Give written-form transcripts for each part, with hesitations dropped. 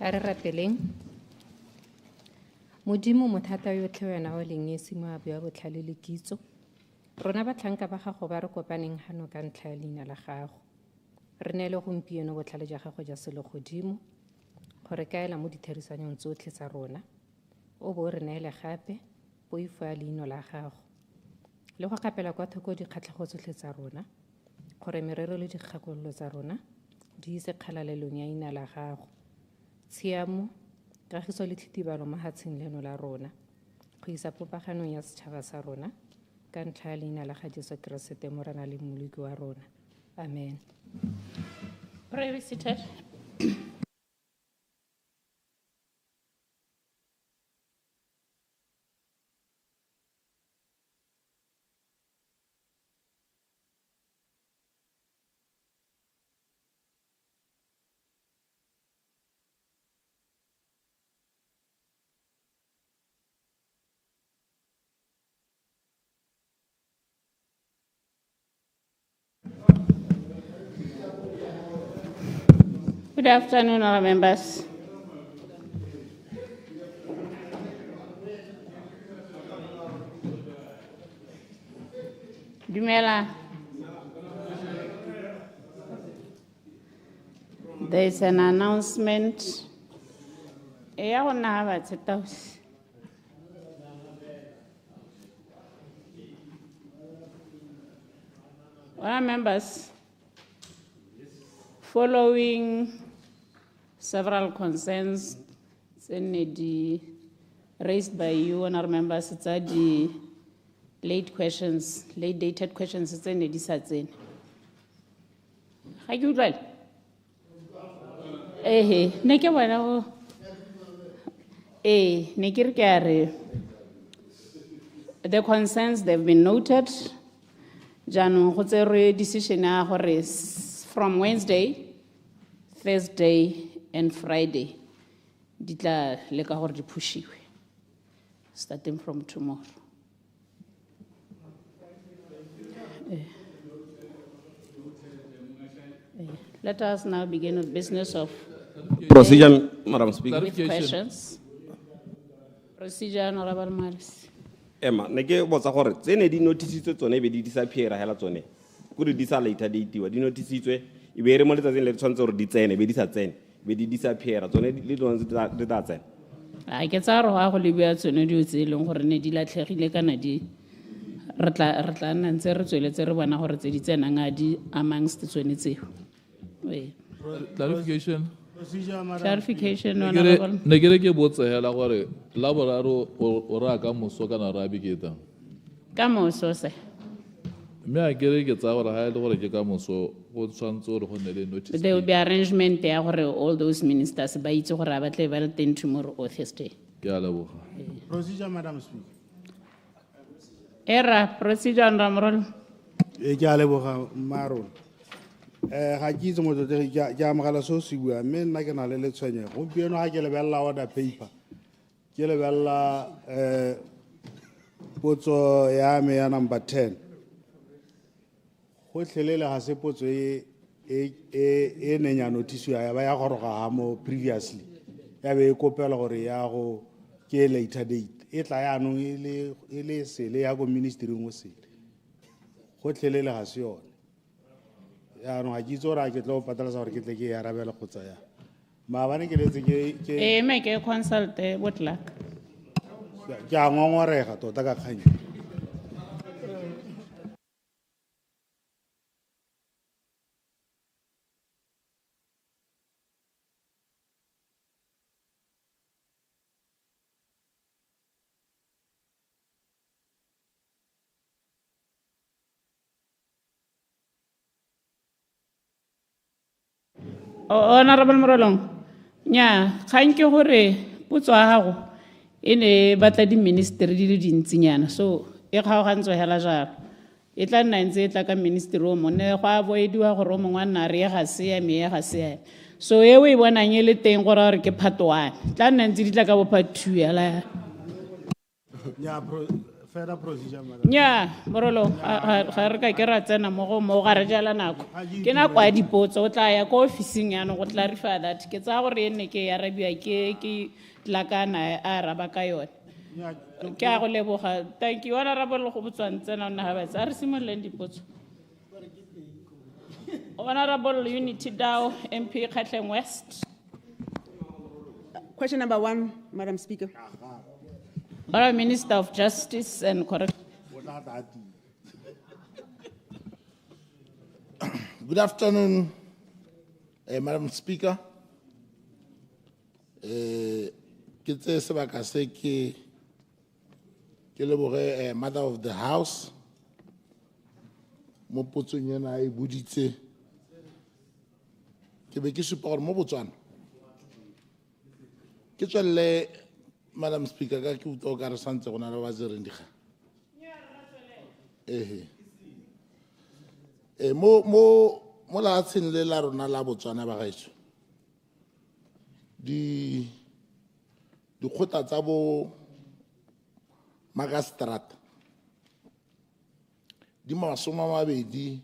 A re rapeleng. Modimo mothata yotlhe wena o leng esi mo a bua botlhale le kitso. Rona batlhanka ba gago ba re kopaneng hano ka ntlha ya leina la gago. Re neele gompieno botlhale jwa gago jwa selo godimo gore kaela mo ditherisanong tsotlhe tsa rona. O bo re neele gape poifo ya leino la gago. Le go gapela kwa thoko dikgatlhego tsotlhe tsa rona gore merero le dikgakololo tsa rona di ise kgalalelong ya leina la gago. Tshiamo, kagiso le thitibalo mo lefatsheng leno la rona go isa popaganong ya setšhaba sa rona ka ntlha ya leina la ga Jesu Keresete Morena le Moleki wa rona. Amen. Pray be seated. Good afternoon, all members. Dumela. There is an announcement. All members, following several concerns raised by you and our members, it's the late dated questions, it's in the How you well? The concerns, they've been noted. Jano go tsere decision ya gore from Wednesday, Thursday and Friday ditla leka gore di pushiwe starting from tomorrow. Let us now begin with business of procedure, Madam Speaker. with questions. Procedure, Honorable Maris. Emma, neke botsa gore tsene di notice tsone be di disappear hela tsone. Go di sa later date wa di notice tswe e be re mo letsatseng le tshwantse gore di tsene be di sa tsene be di disappear tsone le tsone di tla tsena. I ke tsa re ga go le bua tsone di tse leng gore ne di latlhegile kana di re tla nna ntse re tsweletse re bona gore tse di tsenang a di amongst tsone tseo. Clarification. Clarification, Honorable. Negere ke botsa hela gore la boraro o ra ka moso kana ra biketa. Ka moso se. Me a kere ke tsa gore ha ile gore ke ka moso go tshwantse gore go nne le notice. There will be arrangement ya gore all those ministers ba itse gore ba tle ba le teng tomorrow or Thursday. Ke a leboga. Procedure, Madam Speaker. Era procedure, Honorable. Ke a leboga Maro. Ga ke itse motho ke amogela so se bua mme nna ke na le letshwenye gompieno ga ke lebelela order paper ke lebelela potso ya me ya number 10 go tlhelele ga se potso e neng ya notice ya ba ya goroga ga mo previously ya be e kopela gore ya go ke later date e tla ya no e le sele ya go ministry ngo sele go tlhelele ga se yone ya no ga ke itse gore a ke tlo patala sa gore ke tle ke ya rabela kgotsa ya maabane ke letse ke Me ke consult 𝗔𝗫𝗓. ke a ngongorega tota ka kganya Honorable Morolong. Nya, kgang ke gore potso ya gago e ne batla di ministry di le dintsinyana so e kgaogantso hela jalo e tla nna ntse e tla ka ministry o mone go a boediwa gore o mongwe a nna re ga se ya me ga se ya so e o e bonang e le teng gore ke part 1 tla nna ntse di tla ka bo part 2 hela nya Further procedure, madam. nya morolo ga re ka ke ra tsena mo ga re jala nako ke na kwa dipotso o tla ya ko officing yana go clarify that ke tsa gore ene ke ya rabia ke tlakana a raba ka yone ke a go leboga thank you honorable go botswang tsena o nna ga batsa re simololeng dipotso honorable unity dow MP Kgatleng West. Question number 1, Madam Speaker. Honorable Minister of Justice and Correction. Good afternoon, Madam Speaker. Ke tse sebaka se ke leboge Mother of the House mo potsong ena e boditse ke be ke supa gore mo Botswana ke tswelle Madam Speaker ka ke utlwa ka re santse go na le ba tsereng dikgang mo lefatsheng le la rona la Botswana ba gaetsho dikgotla tsa bo Magastrata di 25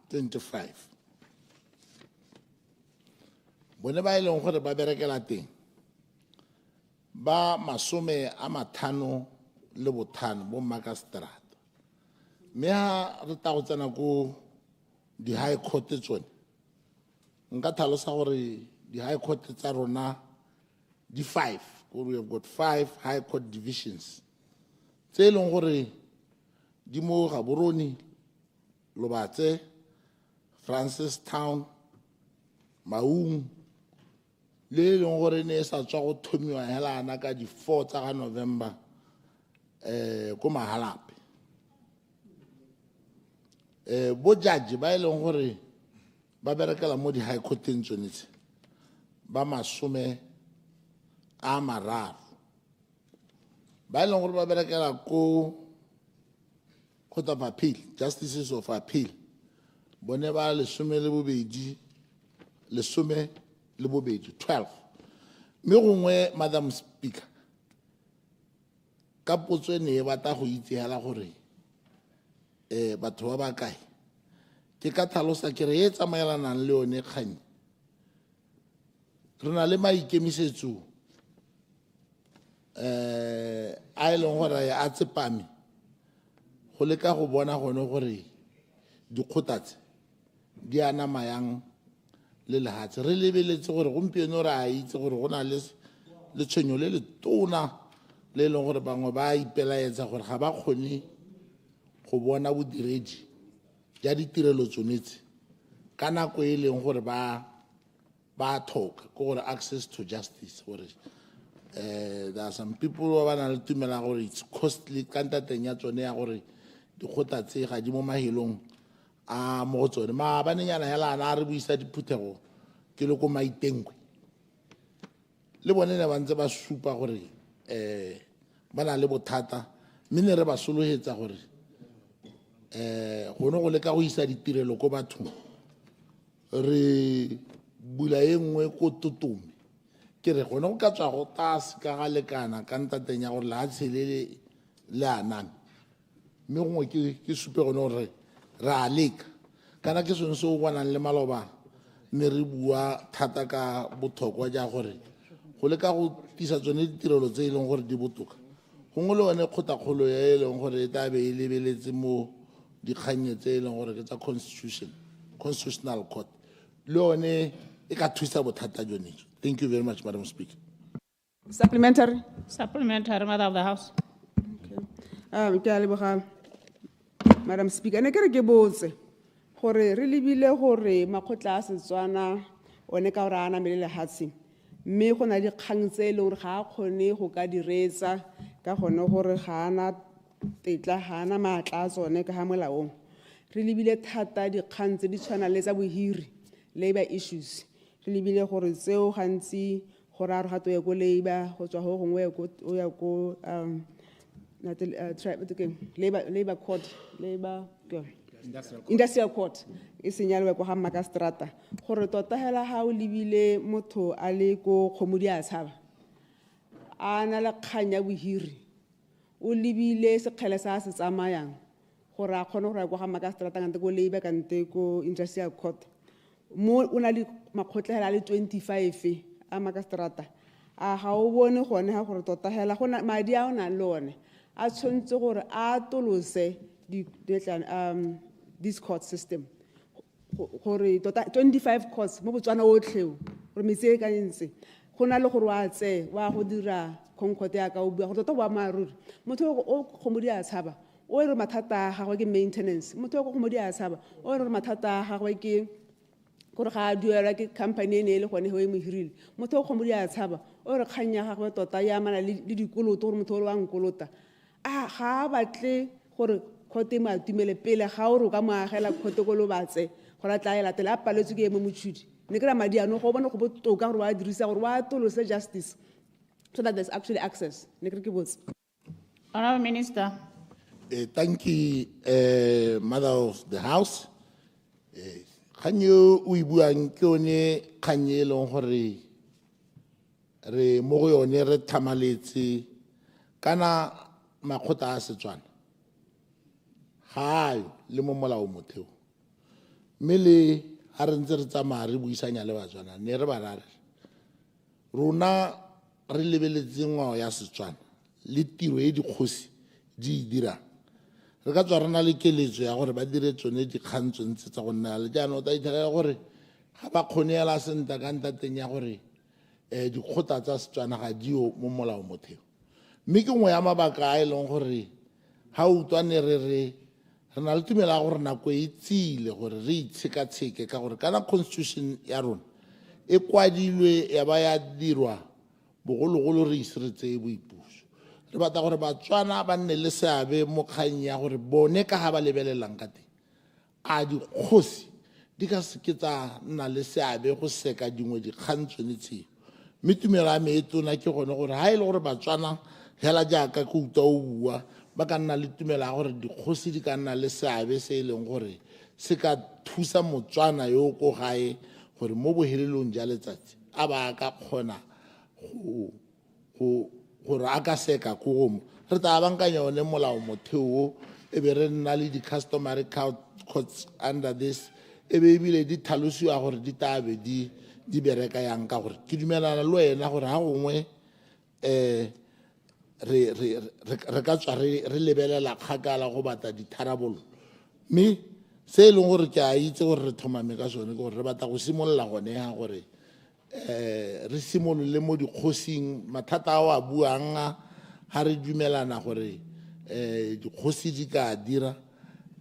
25 bone ba ileng gore ba berekela teng ba 55 bo Magastrata mme ha re ta go tsena ko di high court tsone nka tlhalosa gore di high court tsa rona di 5 we have got 5 high court divisions tse leng gore di mo Gaborone Lobatse Francistown Maung le leng gore ne sa tswa go thomiwa hela ana ka di 4 tsa November ko Mahalape bo judge ba leng gore ba berekela mo di high court tsone tse ba 30 ba leng gore ba berekela ko Court of Appeal, Justices of Appeal, bone ba 12 mme gongwe Madam Speaker ka potso e ne e batla go itse hela gore batho ba ba kae ke ka tlhalosa ke re e tsamaelanang le yone kgang re na le maikemisetso a e leng gore a tsepame go leka go bona gone gore dikgotla tse di a namayang le lehatshe re lebeletse gore gompieno re a itse gore go na le tshwenyo le letona le e leng gore bangwe ba ipelaetsa gore ga ba kgone go bona bodiredi ja ditirelo tsonetse ka nako e leng gore ba tlhoka ke gore access to justice gore there are some people who are not tumela gore it's costly ka ntateng ya tsone ya gore dikgotla tse ga di mo mahelong a mo go tsone ma ba nenyana hela ana re buisa diphuthego ke le ko Maitengwe le bone ne ba ntse ba supa gore ba na le bothata mme ne re ba solohetsa gore gone go leka go isa ditirelo ko bathong re bula e nngwe ko Totome ke re gone go ka tswa go tase ka ga lekana ka ntateng ya gore lehatshe le aname mme gongwe ke supe gone gore re a leka kana ke sone se o bonang le maloba ne re bua thata ka botlhokwa ja gore go leka go tisa tsone ditirelo tse e leng gore di botoka gongwe le one kgotlakgolo ya e leng gore e tla be e lebeletse mo dikgannye tse e leng gore ke tsa constitutional court le one e ka thusa bothata jone. Thank you very much, Madam Speaker. Supplementary. Supplementary, Mother of the House. Okay. Madam Speaker, ne kere ke botse gore re lebile gore makgotla a Setswana one ka gore a namele lehatshe mme go na le dikgang tse e leng gore ga a kgone go ka diretsa ka gone gore ga ana tetla ga ana maatla a tsone ka ga molaong re lebile thata dikgang tse di tshwana le tsa bohiri labor issues re lebile gore tseo gantsi gore a re gato ya go labor go tswa go gongwe o ya go labor court industrial court e senyalwe go ga Magastrata gore tota hela ha o lebile motho a le go 𝗕𝗏𝗏𝗏𝗏𝗏𝗏𝗏𝗏𝗏𝗏 a na la kganya bohiri o o lebile sekgele sa se tsamayang gore a kgone gore a kwa ga Magastrata kante ko labor kante ko industrial court mo o na le makgotlahela le 25 a Magastrata a ga o bone gone ga gore tota hela gona madi a o na le one a tshwantse gore a tolose this court system gore tota 25 courts mo Botswana otlhe gore metse e ka ntse go na le gore wa tse wa go dira concord ya ka o bua go tota wa maruri motho o gomodi a tshaba o re mathata ga go ke maintenance motho o gomodi a tshaba o re mathata ga go ke gore ga duela ke company ene le gone ho e mo hirile motho o gomodi a tshaba o re kganya ga go tota ya mana le dikoloto gore motho o wa nkolota a ga batle gore khote ma tumele pele ga o re ka moagela khote go lo batse go la tla ela tela a paletswe ke mo motshudi ne kra madi ano go bona go botoka gore wa dirisa gore wa tolose justice so that there's actually access ne kre ke botse. Honourable Minister. Thank you, Mother of the House. Kanyo o ibuang ke one kanye long gore re mo go yone re thamaletse kana makgotla a Setswana ga le mo molao motheo mele a re ntse re tsamaya re buisanya le Batswana ne re ba rare rona re lebeletse ngwao ya Setswana le tiro e dikgosi di dira re ka tswa rena le keletso ya gore ba dire tsone dikgantso ntse tsa go nna le jaanong ta itlhela gore ga ba kgoneela senta ka ntateng ya gore dikgotla tsa Setswana ga dio mo molao motheo mme ke nngwe ya mabaka a e leng gore ga utlwane re na le tumela gore nako e tsiile gore re itsheka-tsheke ka gore kana constitution ya rona e kwadilwe ya ba ya dirwa bogologolo re isiretse boipuso re batla gore Batswana ba nne le seabe mo kgang ya gore bone ka ga ba lebelelang ka teng a dikgosi di ka seke tsa nna le seabe go seka dingwe dikgang tsone tseo mme tumelo ya me e tona ke gone gore ga e le gore Batswana hela jaaka ke utlwa o bua ba ka nna le tumelo ya gore dikgosi di ka nna le seabe se e leng gore se ka thusa Motswana yo ko gae gore mo bohelelong ja letsatsi a ba ka kgona gore a ka seka ko gomo re tla bankanya one molao motheo e be re nna le di-customary courts under this e be ebile di tlhalosiwa gore di tabe di bereka yang ka gore ke dumelana le wena gore ga gongwe re ka tswa re lebelela kgakala go batla ditharabololo mme se e leng gore ke a itse gore re thomame ka sone ke gore re batla go simolola gone ya gore re simolole mo dikgosing mathata ao a buang ga re dumelana gore dikgosi di ka dira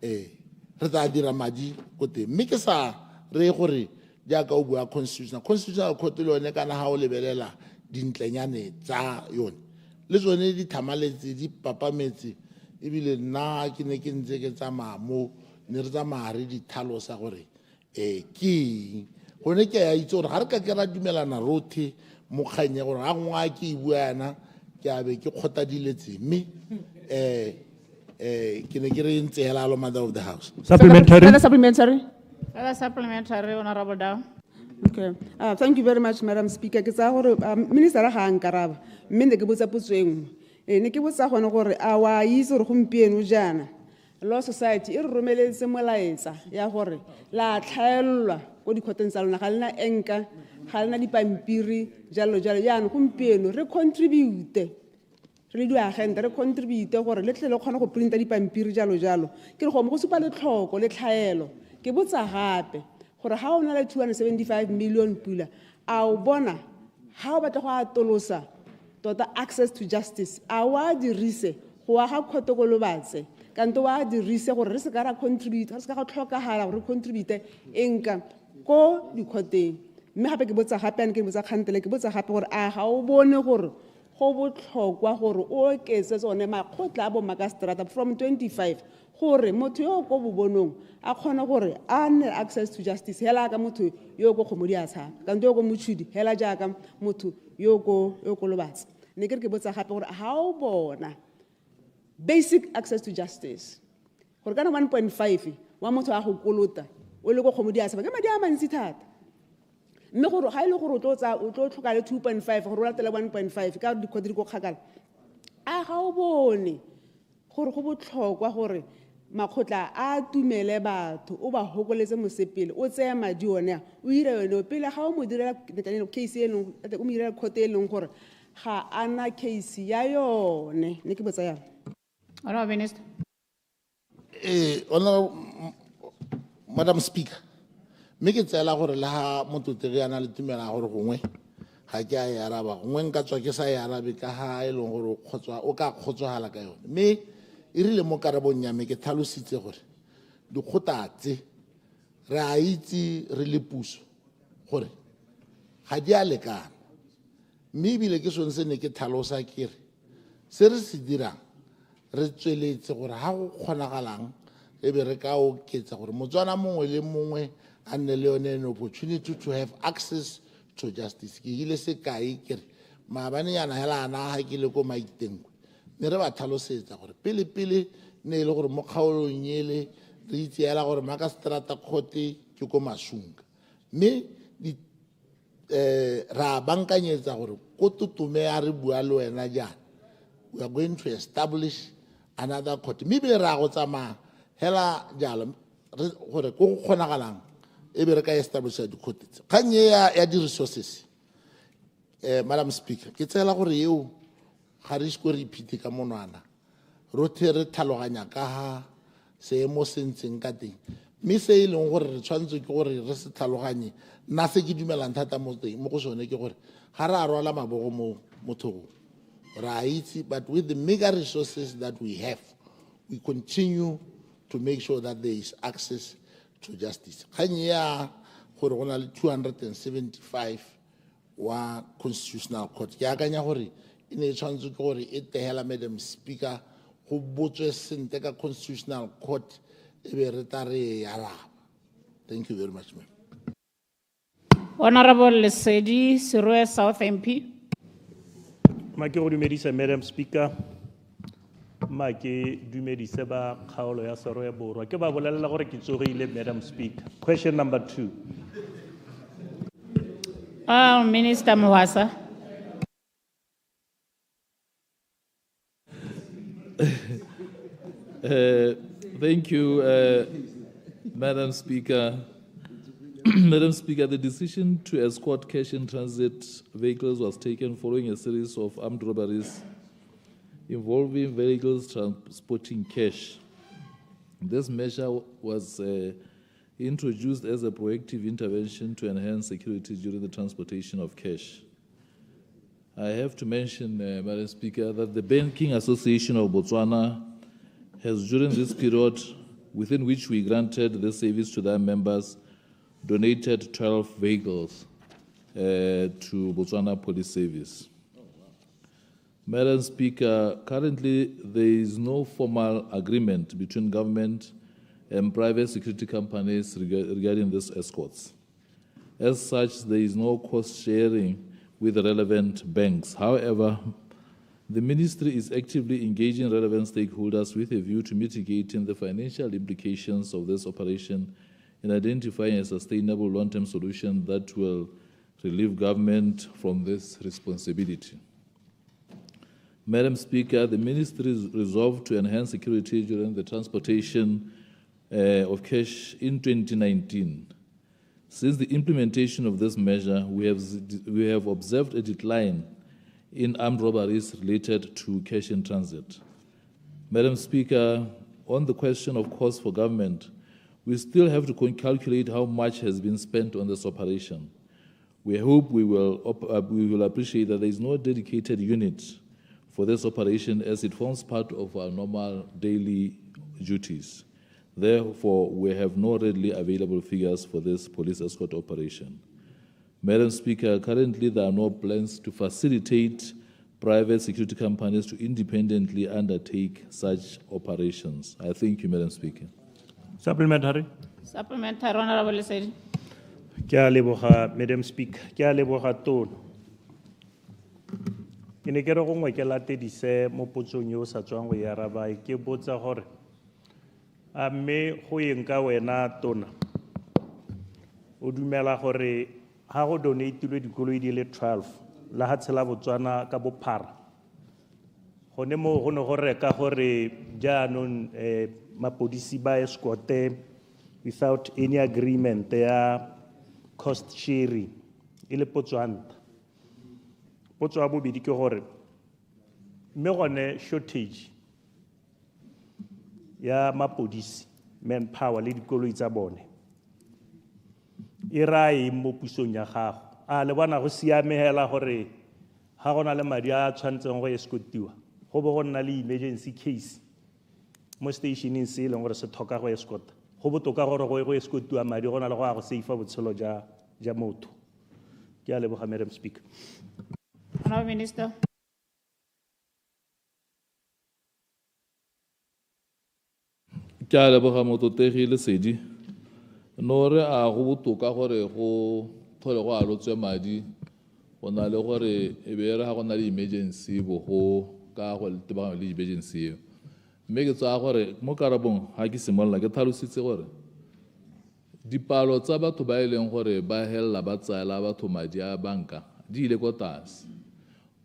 re tla dira madi ko teng mme ke sa re gore jaaka o bua constitutional court le yone kana ga o lebelela dintlenyane tsa yone le tsone di thamaletse di papametse ebile nna ke ne ke ntse ke tsamaya mo ne re tsamaya re di tlhalosa gore ke gone ke a itse gore ga re ka ke ra dumelana rothe mo kgang ya gore ga ngwe ke e bua yana ke a be ke kgothadiletse mme ke ne ke re ntse hela lo Mother of the House. Supplementary. Supplementary, Honourable Dow. Okay. Thank you very much, Madam Speaker. Ke tsa gore minister ga nkaraba mme ne ke botsa potso engwe ne ke botsa gone gore a wa itse gore gompieno jana Law Society e re romeletse molaetsa ya gore la tlhaelwa ko dikhoteng tsa lona ga lena enka ga lena dipampiri jalo yana gompieno re contribute re le diagente re contribute gore le tle le kgona go printa dipampiri jalo ke re go mo go supa le tlhoko le tlhaelo ke botsa gape gore ga o na le 275 million pula a o bona ga o batla go atolosa tota access to justice a wa dirise go aga khotokolo batse kanto wa dirise gore re se ka ra contribute re se ka go tlhokagala gore contribute enka ko dikhoteng mme gape ke botsa gape ane ke botsa kgantele ke botsa gape gore a ga o bone gore go botlhokwa gore o oketse tsone makgotla a bo Magastrata from 25 gore motho yo ko bobonong a kgone gore a nne access to justice hela ka motho yo ko kgomodi a tshaba kanto yo ko motshudi hela jaaka motho yo ko lobatse ne ke botsa gape gore ga o bona basic access to justice gore kana 1.5 wa motho a go kolota o le go kgomodi a tshaba ke madi a mantsi thata mme gore ga ile gore o tlo tlhoka le 2.5 gore o latela 1.5 ka dikhodi go kgakala a ga o bone gore go botlhokwa gore makgotla a tumele batho o ba hokoletse mosepele o tseye madi one o ira yone pele ga o mo direla case e leng o mo direla court e leng gore ga ana case ya yone ne ke botsa yana Honourable Minister. Madam Speaker, mme ke tsela gore le ha mototegi ana le tumela gore gongwe ga ke a e araba gongwe nka tswa ke sa e arabe ka ha e leng gore o ka kgotsogala ka yone mme e rile mo karabong ya me ke tlhalositse gore dikgotatse re a itse re le puso gore ga di a lekana mme ebile ke sone se ne ke tlhalosa ke re se re se dirang re tsweletse gore ga go kgonagalang e be re ka oketsa gore motswana mongwe le mongwe a nne le yone an opportunity to have access to justice ke ile sekai ke re maabanenyana hela ana ga ke le ko maitengwe mme re ba tlhalosetsa gore pele ne e le gore mo kgaolong ele re itseela gore Magistrata Court ke ko Masunga mme ra bankanyetsa gore ko tutume ya re bua le wena jana we are going to establish another court mme ebile ra go tsamaya hela jalo gore ko go kgonagalang e be re ka establisha di-court tse kgang e ya di-resources Madam Speaker ke tsela gore eo ga re ko re iphete ka monwana rothe re tlhaloganya ka ha seemo se ntseng ka teng mme se e leng gore re tshwanetse ke gore re se tlhaloganye nna se ke dumelang thata mo go sone ke gore ga re a rwala mabogo mo thogong ra itse but with the mega resources that we have we continue to make sure that there is access to justice kgang ya gore go na le 275 wa constitutional court ke akanya gore e ne e tshwanetse ke gore e tehela Madam Speaker go botswe sente ka constitutional court e be re ta re araba. Thank you very much, ma'am. Honourable 𝗕𝗶𝗪𝗍𝗍 South MP. Ma ke go dumedisa Madam Speaker. Ma ke dumedise ba kgaolo ya Seroya Borwa. Ke ba bolelela gore ke tsogile Madam Speaker. Question number 2. Minister Mohasa. Thank you, Madam Speaker. Madam Speaker, the decision to escort cash in transit vehicles was taken following a series of armed robberies involving vehicles transporting cash. This measure was introduced as a proactive intervention to enhance security during the transportation of cash. I have to mention, Madam Speaker, that the Banking Association of Botswana has, during this period within which we granted this service to their members, donated 12 vehicles to Botswana Police Service. Madam Speaker, currently there is no formal agreement between government and private security companies regarding these escorts. As such, there is no cost sharing with the relevant banks. However, the Ministry is actively engaging relevant stakeholders with a view to mitigating the financial implications of this operation and identifying a sustainable long-term solution that will relieve government from this responsibility. Madam Speaker, the Ministry is resolved to enhance security during the transportation of cash in 2019. Since the implementation of this measure, we have observed a decline in armed robberies related to cash in transit. Madam Speaker, on the question of cost for government, we still have to calculate how much has been spent on this operation. We hope we will appreciate that there is no dedicated unit for this operation as it forms part of our normal daily duties. Therefore, we have no readily available figures for this police escort operation. Madam Speaker, currently there are no plans to facilitate private security companies to independently undertake such operations. I thank you, Madam Speaker. Supplementary. Supplementary, Honourable 𝗕𝗶𝗪𝗍𝗍. Ke a leboga Madam Speaker. Ke a leboga Tona. Ke ne ke re gongwe ke latedise mo potsong yo sa tswang go araba ke botsa gore a mme go yeng ka wena Tona o dumela gore ha go donate-ilwe dikoloi di le 12 la ha tshela Botswana ka bophara gone mo go ne go reka gore jaanong mapodisi ba escorte without any agreement ya cost sharing e le potswanta potso ya bobedi ke gore mme gone shortage ya mapodisi manpower le dikoloi tsa bone e rae mo pusong ya gago a le bona go siamegela gore ga go na le madi a tshwanetseng go escortiwa go bo go nna le emergency case mo stationeng se e leng gore se tlhoka go escorta go botoka gore go escortiwa madi go na le go a go seifa botshelo ja motho ke a leboga Madam Speaker. Honourable Minister. Ke a leboga mototegi Lesedi no re a go botoka gore go thole go alotswe madi go na le gore e be re ga go na le emergency bo go ka go tebagano le emergency eo mme ke tsaya gore mo karabong ga ke simolola ke tlhalositse gore dipalo tsa batho ba e leng gore ba helela ba tsaela batho madi a banka di ile ko tlase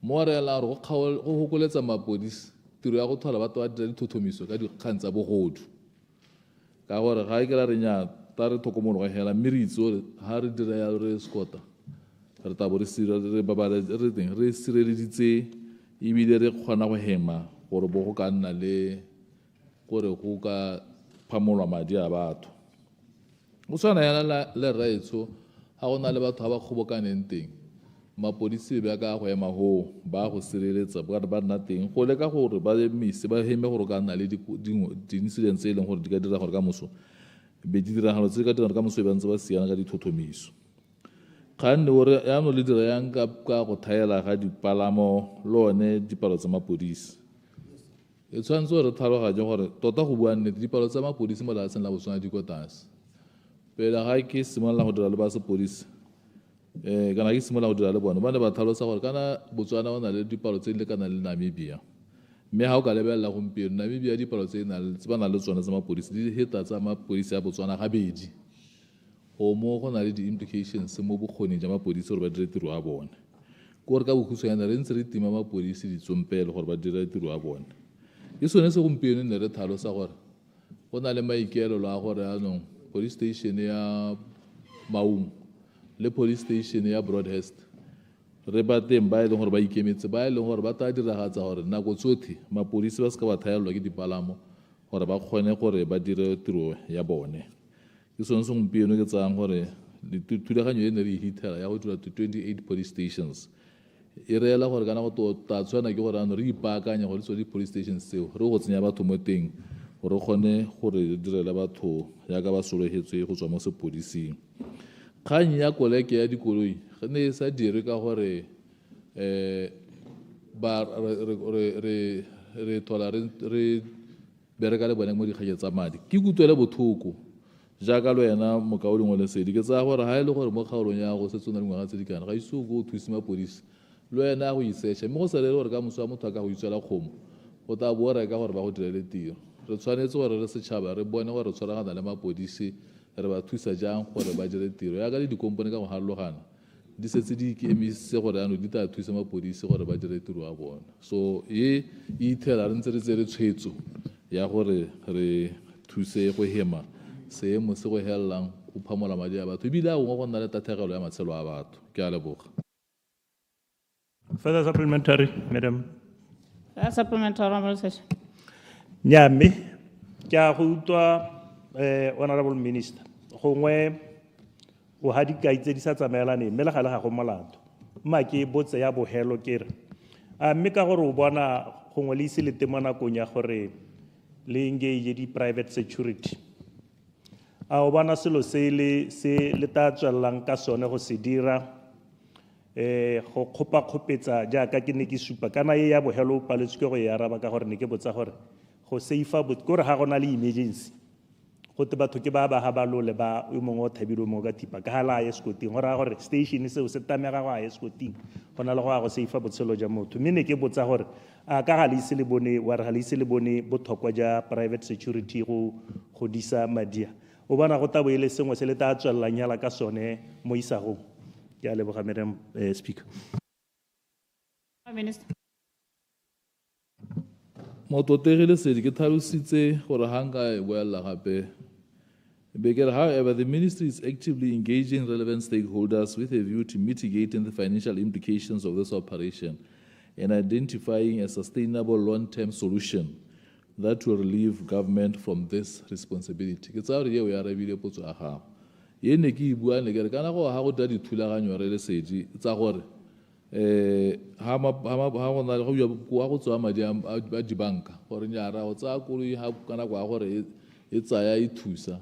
mo re ela go gokoletsa mapodisi tiro ya go thola batho ba dira dithothomiso ka dikgang tsa bogodu ka gore ga e ke ra re nya ta re tlhokomologo hela mme re itse gore ga re dira ya re escota re tabo re sireleditse ebile re kgona go hema gore bo go ka nna le gore go ka phamolwa madi a batho go tshwana yana le raetso ga go na le batho ba ba kgobokaneng teng mapodisi ba ka go ema go ba go sireletsa ba nna teng go leka gore ba emise ba heme gore ka nna le di-incidents e leng gore di ka dira gore ka moso be di diragalo tse ka dira ka moso ba ntse ba siana ka dithothomiso ga nne gore yaanong le dira yang ka go thaela ga dipalamo le one dipalo tsa mapodisi e tshwanetse gore tlhaloganye gore tota go bua nnete dipalo tsa mapodisi mo lefatsheng la botswana di ko tlase pele ga ke simolola go dira le ba sepodisi kana ke simolola go dira le bone ba ne ba tlhalosa gore kana botswana o na le dipalo tse di lekanang le Namibia mme ga o ka lebelela gompieno Namibia dipalo tse ba na le tsone tsa mapodisi di heta tsa mapodisi ya Botswana gabedi go mo go na le di-implications mo bokgoning jwa mapodisi gore ba dire tiro ya bone ke gore ka bokhutshwanyana re ntse re tima mapodisi ditsompele gore ba dire tiro ya bone ke sone se gompieno ne re tlhalosa gore go na le maikaelelo a gore anong police station ya Maung le police station ya Broadhurst re ba teng ba e leng gore ba ikemetse ba e leng gore ba tla diragatsa gore nako tsotlhe mapodisi ba se ka ba thaelelwa ke dipalamo gore ba kgone gore ba dire tiro ya bone ke sone se gompieno ke tsayang gore thulaganyo e ne re hitela ya go dira 28 police stations e reela gore ka nako ta tshwana ke gore ano re ipaakanya go le tso di-police stations tseo re go tsenya batho mo teng gore re kgone gore re direla batho yaka ba sologetswe go tswa mo sepodising kgang ya koleke ya dikoloi ne e sa dire ka gore re thola re bereka le bone mo dikganye tsa madi ke kutlwele bothoko jaaka le wena mokaodi ngwe Lesedi ke tsaya gore ga e le gore mo kgaolong ya go setse o na le ngwaga tse di kana ga ise o go thusi mapodisi le wena ya go iseša mme go sa lele gore ka moso wa motho a ka go itswela kgomo go tla bo reka gore ba go direle tiro re tshwanetse gore re setšhaba re bone gore re tshwaragana le mapodisi re ba thusa jang gore ba dire tiro ya ka le dikompone ka go harologana di setse di emisitse gore ano di tla thusa mapodisi gore ba dire tiro ya bona so e ithela re ntse re tsere tshwetso ya gore re thuse go hema seemo se go helelang go phamola madi a batho ebile a gongwe go nna le tatlhegelo ya matshelo a batho ke a leboga. Further supplementary, Madam. Supplementary, Honourable Session. Nyame ke a go utlwa Honourable Minister gongwe o ha dikai tse di sa tsamaelaneng mme le gale ga go molato mma ke botse ya bogelo ke re a mme ka gore o bona gongwe le ise le temo nakong ya gore le engage di-private security a o bona selo se le ta tswelelang ka sone go se dira go kgopakgopetsa jaaka ke ne ke supa kana e ya bogelo o paletswe ke go e araba ka gore ne ke botsa gore go seifa ke gore ga go na le emergency go te batho ke ba ga ba lole ba o mongwe o thabile mo ka thipa ka hala ya escoting gore gore station seo se tamega go a escoting go na le go seifa botshelo ja motho mme ne ke botsa gore a ka ga le ise le bone wa re ga le ise le bone botlhokwa ja private security go disa madia o bona go tabo ile sengwe se le ta tswelelang yala ka sone mo isagong ke a leboga Madam Speaker. Minister. Mototegi Lesedi ke tlhalositse gore ha nka e boela gape be ke re, however, the ministry is actively engaging relevant stakeholders with a view to mitigating the financial implications of this operation and identifying a sustainable long-term solution that will relieve government from this responsibility. Ke tsaya gore yeo ya arabile potso ya gago. Ye ne ke e bua ne ke re kana go ha go da dithulaganyo re Lesedi tsa gore ha go na le go tswa madi a dibanka gore nyara go tsaya koloi ha kana kwa gore e tsaya e thusa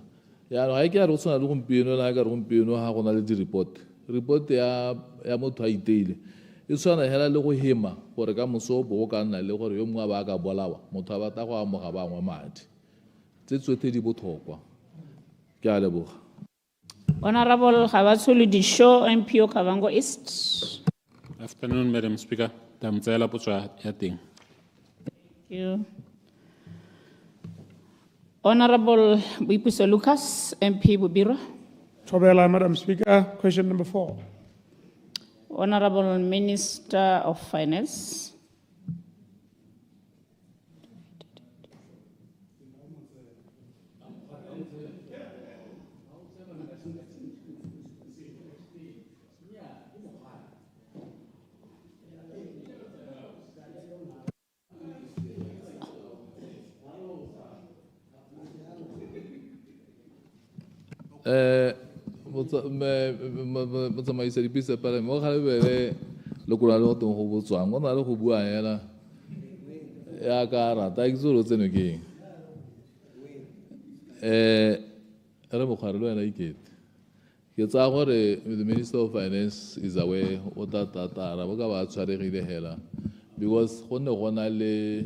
ya no ha ke re go tsena le gompieno la ka re gompieno ha go na le report ya motho a iteile e tswana hela le go hema gore ka moso bo ka nna le gore yo mongwe ba ka bolawa motho a batla go amoga bangwe madi tse tsotlhe di botlhokwa ke a leboga. Honorable 𝗕𝗏𝗦𝗧𝗘𝗘 MP Okavango East. Afternoon, Madam Speaker. Damtsela potso ya teng. Thank you. Honorable Boipuso Lucas MP Bubira. Thobela, Madam Speaker. Question number 4. Honorable Minister of Finance. Motsamaisi dipisa pale mo ga lebele le kula le tong go botswang go na le go bua hela ya ka rata ke tsolo tseno ke re mo khare lo ena ikete ke tsa gore the Minister of Finance is aware o tata ra ba ka ba tshwaregile hela because go ne go na le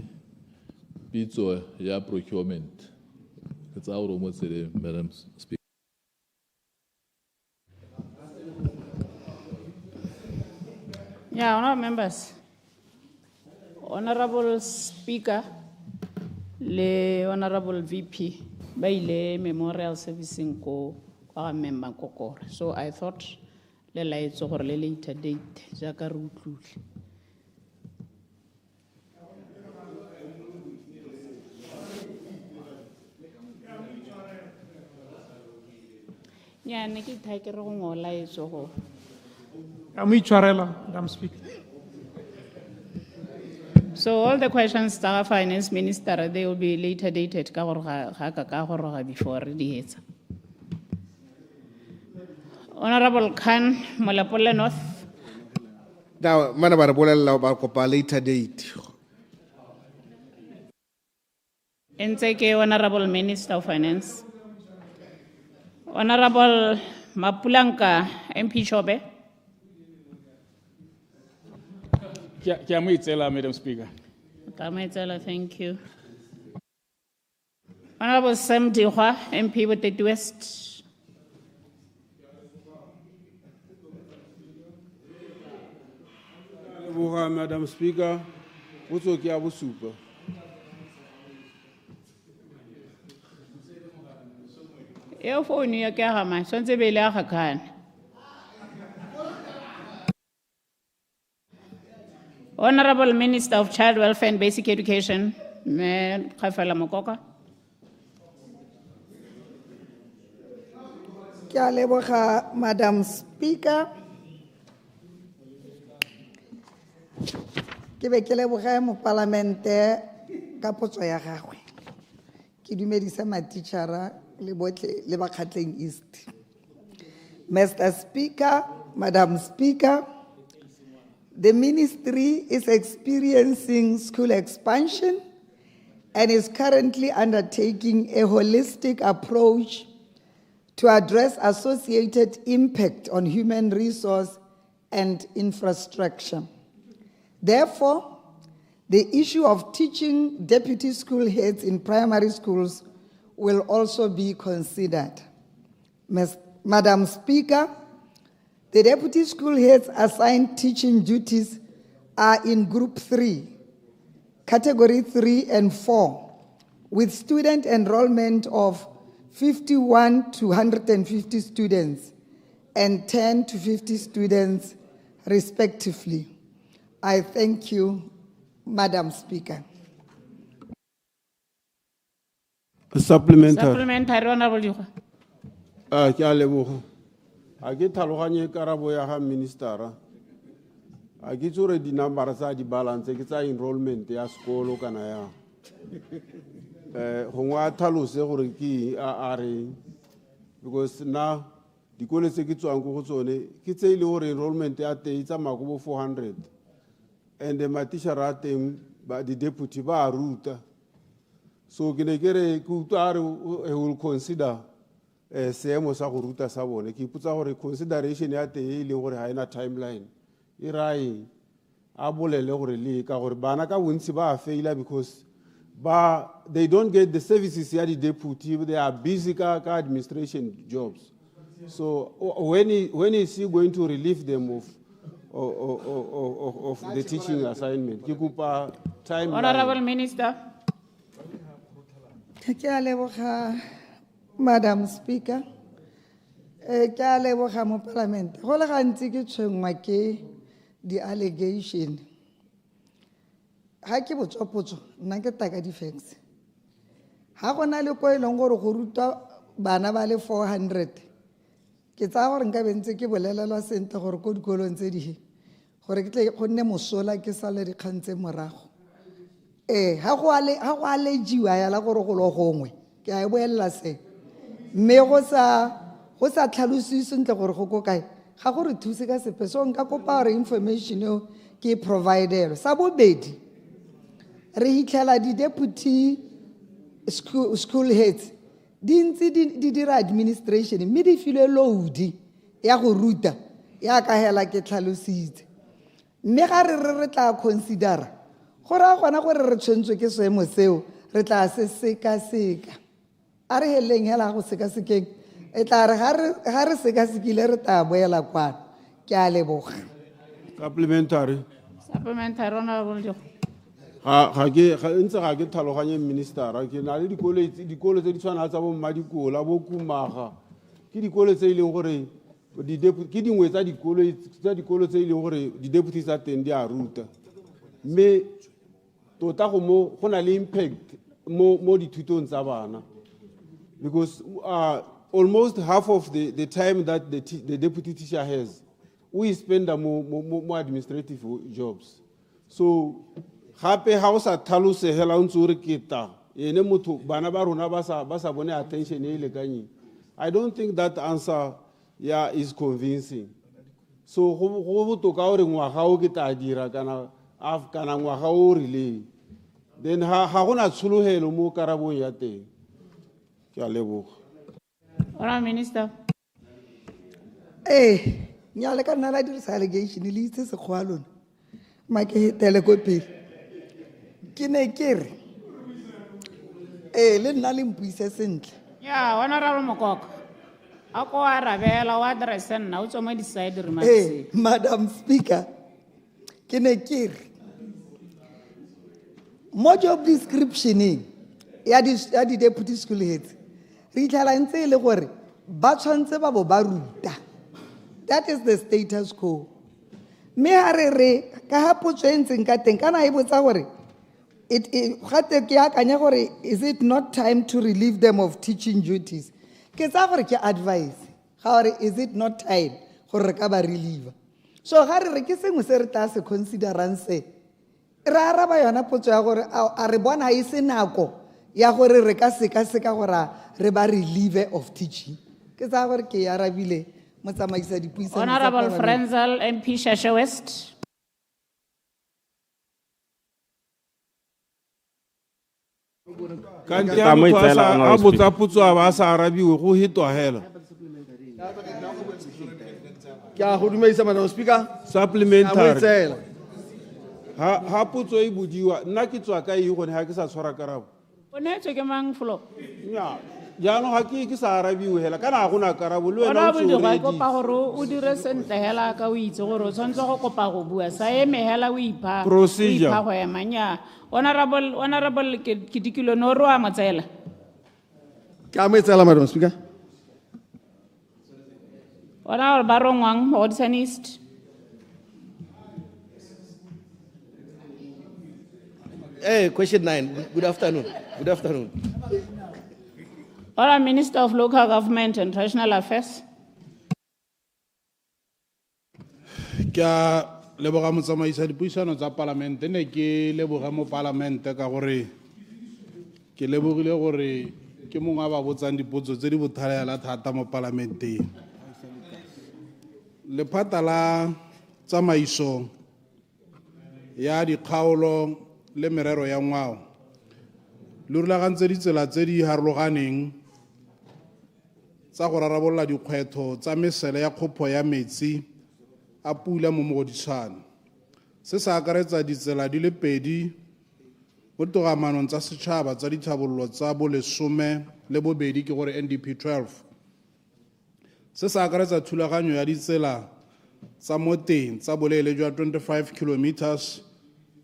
pitso ya procurement ke tsa gore mo tsele Madam Speaker. Yeah, honorable members. Honorable Speaker, le Honorable VP, ba ile memorial servicing ko kwa member kokore. So I thought le laetso gore le later date jaaka re utlwile. Yeah, ne ke tha ke re go ngola etso go. Madam Speaker. So all the questions to our finance minister, they will be later dated before the answer. Honorable Khan, Malapole North. Now, Manabarabola Bakopa later date. Nteke, Honorable Minister of Finance. Honorable Mapulanka, MP Chobe. Madam Speaker. Thank you. Honorable Sam Dihwa, MP with the West. Madam Speaker, what's okay, super. Yo phone ya ke ha ma swantse be le a gakana. Honorable Minister of Child Welfare and Basic Education, me Khafela Mokoka. Ke a leboga, Madam Speaker. Ke be ke leboga mo parlamente ka potso ya gagwe. Ke dumedisa matitjhara le botle le bakhatleng East. Mr. Speaker, Madam Speaker, the ministry is experiencing school expansion and is currently undertaking a holistic approach to address associated impact on human resource and infrastructure. Therefore, the issue of teaching deputy school heads in primary schools will also be considered. Madam Speaker, the deputy school heads assigned teaching duties are in Group 3, Category 3 and 4, with student enrollment of 51 to 150 students and 10 to 50 students, respectively. I thank you, Madam Speaker. Supplementary. Supplementary, Honorable Dikgwa. Ke a leboga. A ke tlhaloganye karabo ya ga ministera. A ke tsore di number tsa di balance ke tsa enrollment ya sekolo kana ya. Gongwe a tlhalose gore ke a reng, because na dikolo tse ke tswang ko go tsone ke tse e le gore enrollment ya teng e tsamaya ko bo 400 and matishara a teng di deputy ba a ruta. So ke ne ke re ke utlwa a re he will consider seemo sa go ruta sa bone. Ke ipotsa gore consideration ya teng e leng gore ga ena timeline e raeng a bolele gore le ka gore bana ka bontsi ba a faila because they don't get the services ya di deputy, they are busy ka administration jobs. So when is he going to relieve them of the teaching assignment? Ke kopa timeline. Honorable Minister. Ke a leboga, Madam Speaker. Ke a leboga mo Parliament. Go le gantsi ke tshwenngwa ke di-allegation. Ha ke botsopotso, nna ke taka di-facts. Ha go na le ko e leng gore go rutwa bana ba le 400, ke tsaya gore nka be ntse ke bolelelwa sentle gore ko dikolong tse di gore ke tle go nne mosola ke sa le dikgang tse morago. Ha go allegiwa ya la gore go lo gongwe ke a e boelela se mme go sa tlhalosise sentle gore go ko kae ga go re thuse ka sepe. So nka kopa gore information eo ke providelwe. Sa bobedi, re hitlhela di-deputy school heads di ntse di dira administration mme di filwe load ya go ruta ya ka hela ke tlhalositse. Mme ga re tla considera gore a gona gore re tshwentswe ke seemo seo re tla se seka-seka. A re heleng hela go seka-sekeng e tla re ga re seka-sekile re tla boela kwana. Ke a leboga. Supplementary. Supplementary, Honorable Dikgwa. Ntse ga ke tlhaloganye ministera ke na le dikolo tse di tshwana tsa bo Mmadikola bo Kumaga ke dikolo tse e leng gore ke dingwe tsa dikolo tse e leng gore di-deputy tsa teng di a ruta mme tota go na le impact mo dithutong tsa bana because almost half of the time that the deputy teacher has we spend mo administrative jobs. So gape ha o sa tlhalosegela o ntse o re keta ene motho bana ba rona ba sa bone attention e lekanyeng. I don't think that answer is convincing. So go botoka gore ngwaga o ke tla dira kana ngwaga o rile then ha gona tshologelo mo karabong ya teng. Ke a leboga. Honorable Minister. Nyale ka nna la dirisa allegation le itse sekgwa lona ma ke tele ko pele ke ne ke re le nna le mpuise sentle. Ya, Honorable Mokoko. A ko arabela wa address nna o tswa mo di-side remarks. Madam Speaker, ke ne ke re mo job descriptioneng ya di-deputy school heads re itlhala ntse e le gore ba tshwantse ba bo ba ruta. That is the status quo. Me ha re ka ha potso e ntseng ka teng kana e botsa gore gate ke akanya gore is it not time to relieve them of teaching duties? Ke tsa gore ke advice ga gore is it not time gore re ka ba relieve. So ga re ke sengwe se re tla se considerang se re araba yona potso ya gore a re bona e se nako ya gore re ka seka gore re ba relieve of teaching. Ke tsa gore ke arabile motsamaisa dipuisano. Honorable Frenzel MP Shashe West. Kanti ha motho a botsa potso a ba sa arabiwe go hitwa hela. Ke a go dumedisa Madam Speaker. Supplementary. Ha potso e bodiwa nna ke tswa ka e gone ha ke sa tshwara karabo. O ne tswe ke mang flo? Nya jaanong ga ke sa arabiwe hela kana go na karabo le wena o tso re kopa gore o dire sentle hela ka o itse gore o tshwantse go kopa go bua sa eme hela o ipha Procedure. go ema nya honorable ke dikilo no ro a matsela Ke a moetsela Madam Speaker. Honorable Barongwang Hodson East. Question 9. Good afternoon. Good afternoon. Honourable Minister of Local Government and Traditional Affairs. Kya leboga motsamaisa dipuisano tsa palamente ne ke leboga mo palamente ka gore ke lebogile gore ke mongwe ba botsang dipotso tse di bothalela thata mo parlamenteng. Lephata la tsamaiso ya dikgaolo le merero ya ngwao le rulagantse ditsela tse di harologaneng tsa go rarabolola dikgwetlho tsa mesele ya kgopho ya metsi a pula mo mogodisane. Se se akaretsa ditsela di le pedi mo togamanong tsa setšhaba tsa dithabololo tsa bolesome le bobedi ke gore NDP 12. Se se akaretsa thulaganyo ya ditsela tsa mo teng tsa boleele jwa 25 kilometers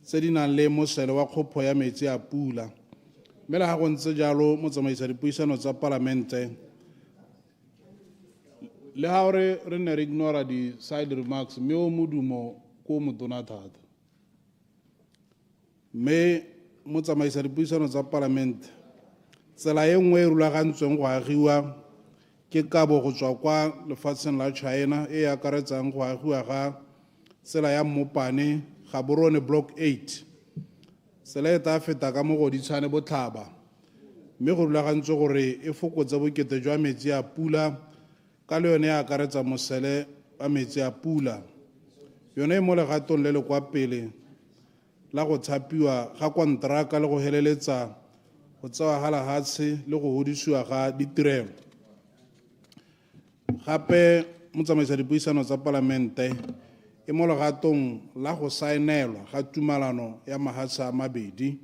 tse di nang le mosele wa kgopho ya metsi a pula. Mme le ga go ntse jalo motsamaisa dipuisano tsa palamente le ha re ne re ignora di side remarks mme o modumo ko motona thata. Mme motsamaisa dipuisano tsa palamente tsela e nngwe e rulagantsweng go agiwa ke kabo go tswa kwa lefatsheng la China e akaretsang go agiwa ga tsela ya Mmopane Gaborone Block 8. Tsela e tla feta ka mogoditshane botlhaba mme go rulagantswe gore e fokotse bokete jwa metsi a pula ka le yone e akaretsa mosele wa metsi a pula. Yone e mo legatong le le kwa pele la go thapiwa ga kontraka le go heleletsa go tsewa ga lefatshe le go hodisiwa ga ditirelo. Gape motsamaisa dipuisano tsa palamente e mo legatong la go saenelwa ga tumalano ya mafatshe a mabedi.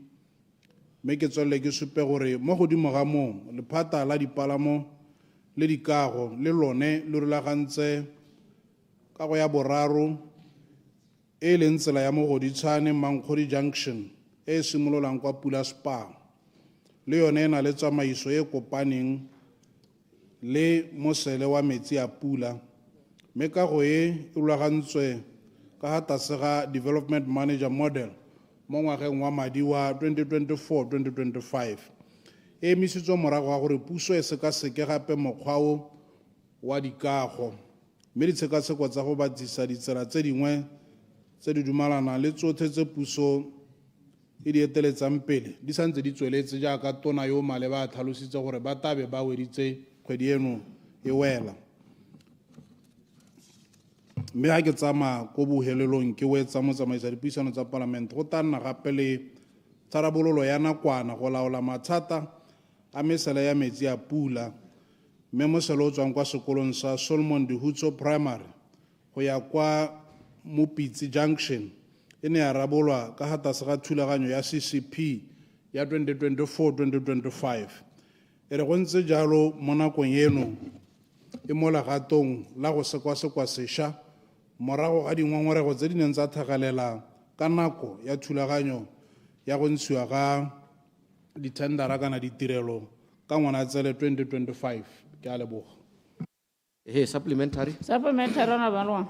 Mme ke tswelele ke supe gore mo godimo ga moo lephata la dipalamo le dikago le lone le rulagantse kago ya boraro e leng tsela ya mogoditshane Mankgodi Junction e simololang kwa Pula Spa le yone e na le tsamaiso e kopaneng le mosele wa metsi a pula. Mme kago e rulagantswe ka ga tlase ga Development Manager Model mo ngwageng wa madi wa 2024-2025 e emisitswe morago ga gore puso e sekaseke gape mokgwa o wa dikago mme ditshekatsheko tsa go batlisisa ditsela tse dingwe tse di dumalana le tsotlhe tse puso e di eteletsang pele di santse di tsweletse jaaka tona yo maleba a tlhalositse gore ba tabe ba weditse kgwedi eno e wela. Mme ga ke tsamaya ko bohelelong ke wetsa motsamaisa dipuisano tsa palamente go tla nna gape le tharabololo ya nakwana go laola mathata a mesele ya metsi a pula. Mme mosele o tswang kwa sekolong sa Solomon Dihutso Primary go ya kwa Mopitsi Junction e ne ya rabolwa ka ga tlase ga thulaganyo ya CCP ya 2024-2025. E re go ntse jalo mo nakong eno e mo legatong la go sekwasekwa sešwa morago ga dingongorego tse di neng tsa tlhagalela ka nako ya thulaganyo ya go ntshiwa ga dithendara kana ditirelo ka Ngwanatsele 2025. Ke a leboga. Supplementary. Supplementary Honourable.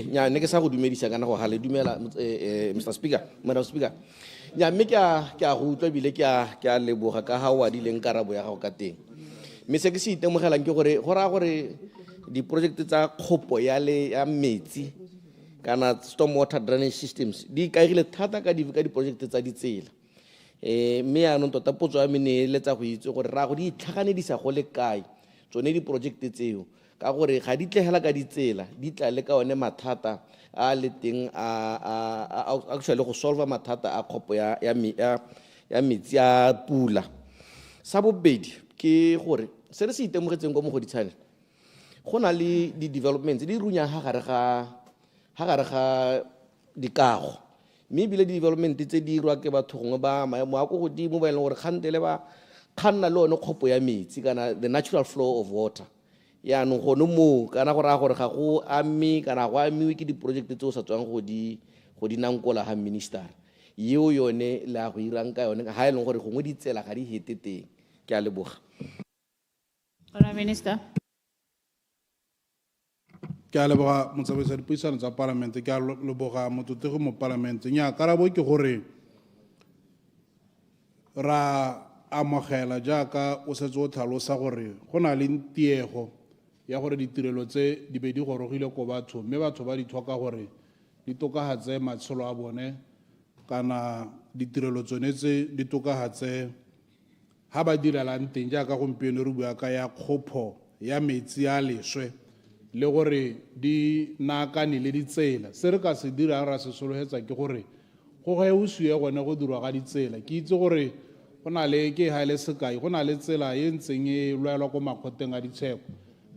Nya ne ke sa go dumedisa kana go gale dumela Mr. Speaker, Madam Speaker. Nya mme ke a go utlwa bile ke a leboga ka ha wa di leng karabo ya gago ka teng. Mme se ke se itemogelang ke gore go ra gore di project tsa kgopo ya metsi kana storm water drainage systems di kaegile thata ka di project tsa ditsela. Mme ya no tota potso ya mene le tsa go itse gore ra go di tlhaganedisa go le kae tsone di project tseo ka gore ga di tlhegela ka ditsela di tla le ka one mathata a le teng actually go solve mathata a kgopo ya metsi a pula. Sa bobedi ke gore se re se itemogetseng go mo goditshane go na le di developments di runya ha gare ga dikago mme bile di development tse di irwa ke batho gongwe ba maemo a go godimo ba e leng gore kgantele ba kganna le one kgopo ya metsi kana the natural flow of water. Yaanong gone mo kana go raya gore ga go ame kana go amiwe ke di-project tse o sa tswang go di nankola ga minister yeo yone le a go irang ka yone ga e leng gore gongwe ditsela ga di hete teng. Ke a leboga. Honourable Minister. Ke a leboga motsamaisa dipuisano tsa palamente, ke a leboga mototegi mo palamente. Nya karabo ke gore ra amogela jaaka o setse o tlhalosa gore go na le tiego ya gore ditirelo tse di be di gorogile ko batho mme batho ba di tlhoka gore di tokagatse matshelo a bone kana ditirelo tsone tse di tokagatse ha ba direlang teng jaaka gompieno re bua ka ya kgopho ya metsi a leswe le gore di naakane le ditsela se re ka se dirang ra se sologetsa ke gore go ge o suye gone go dirwa ga ditsela ke itse gore go na le ke ha le sekai go na le tsela e ntseng e lwelwa ko makgoteng a ditsheko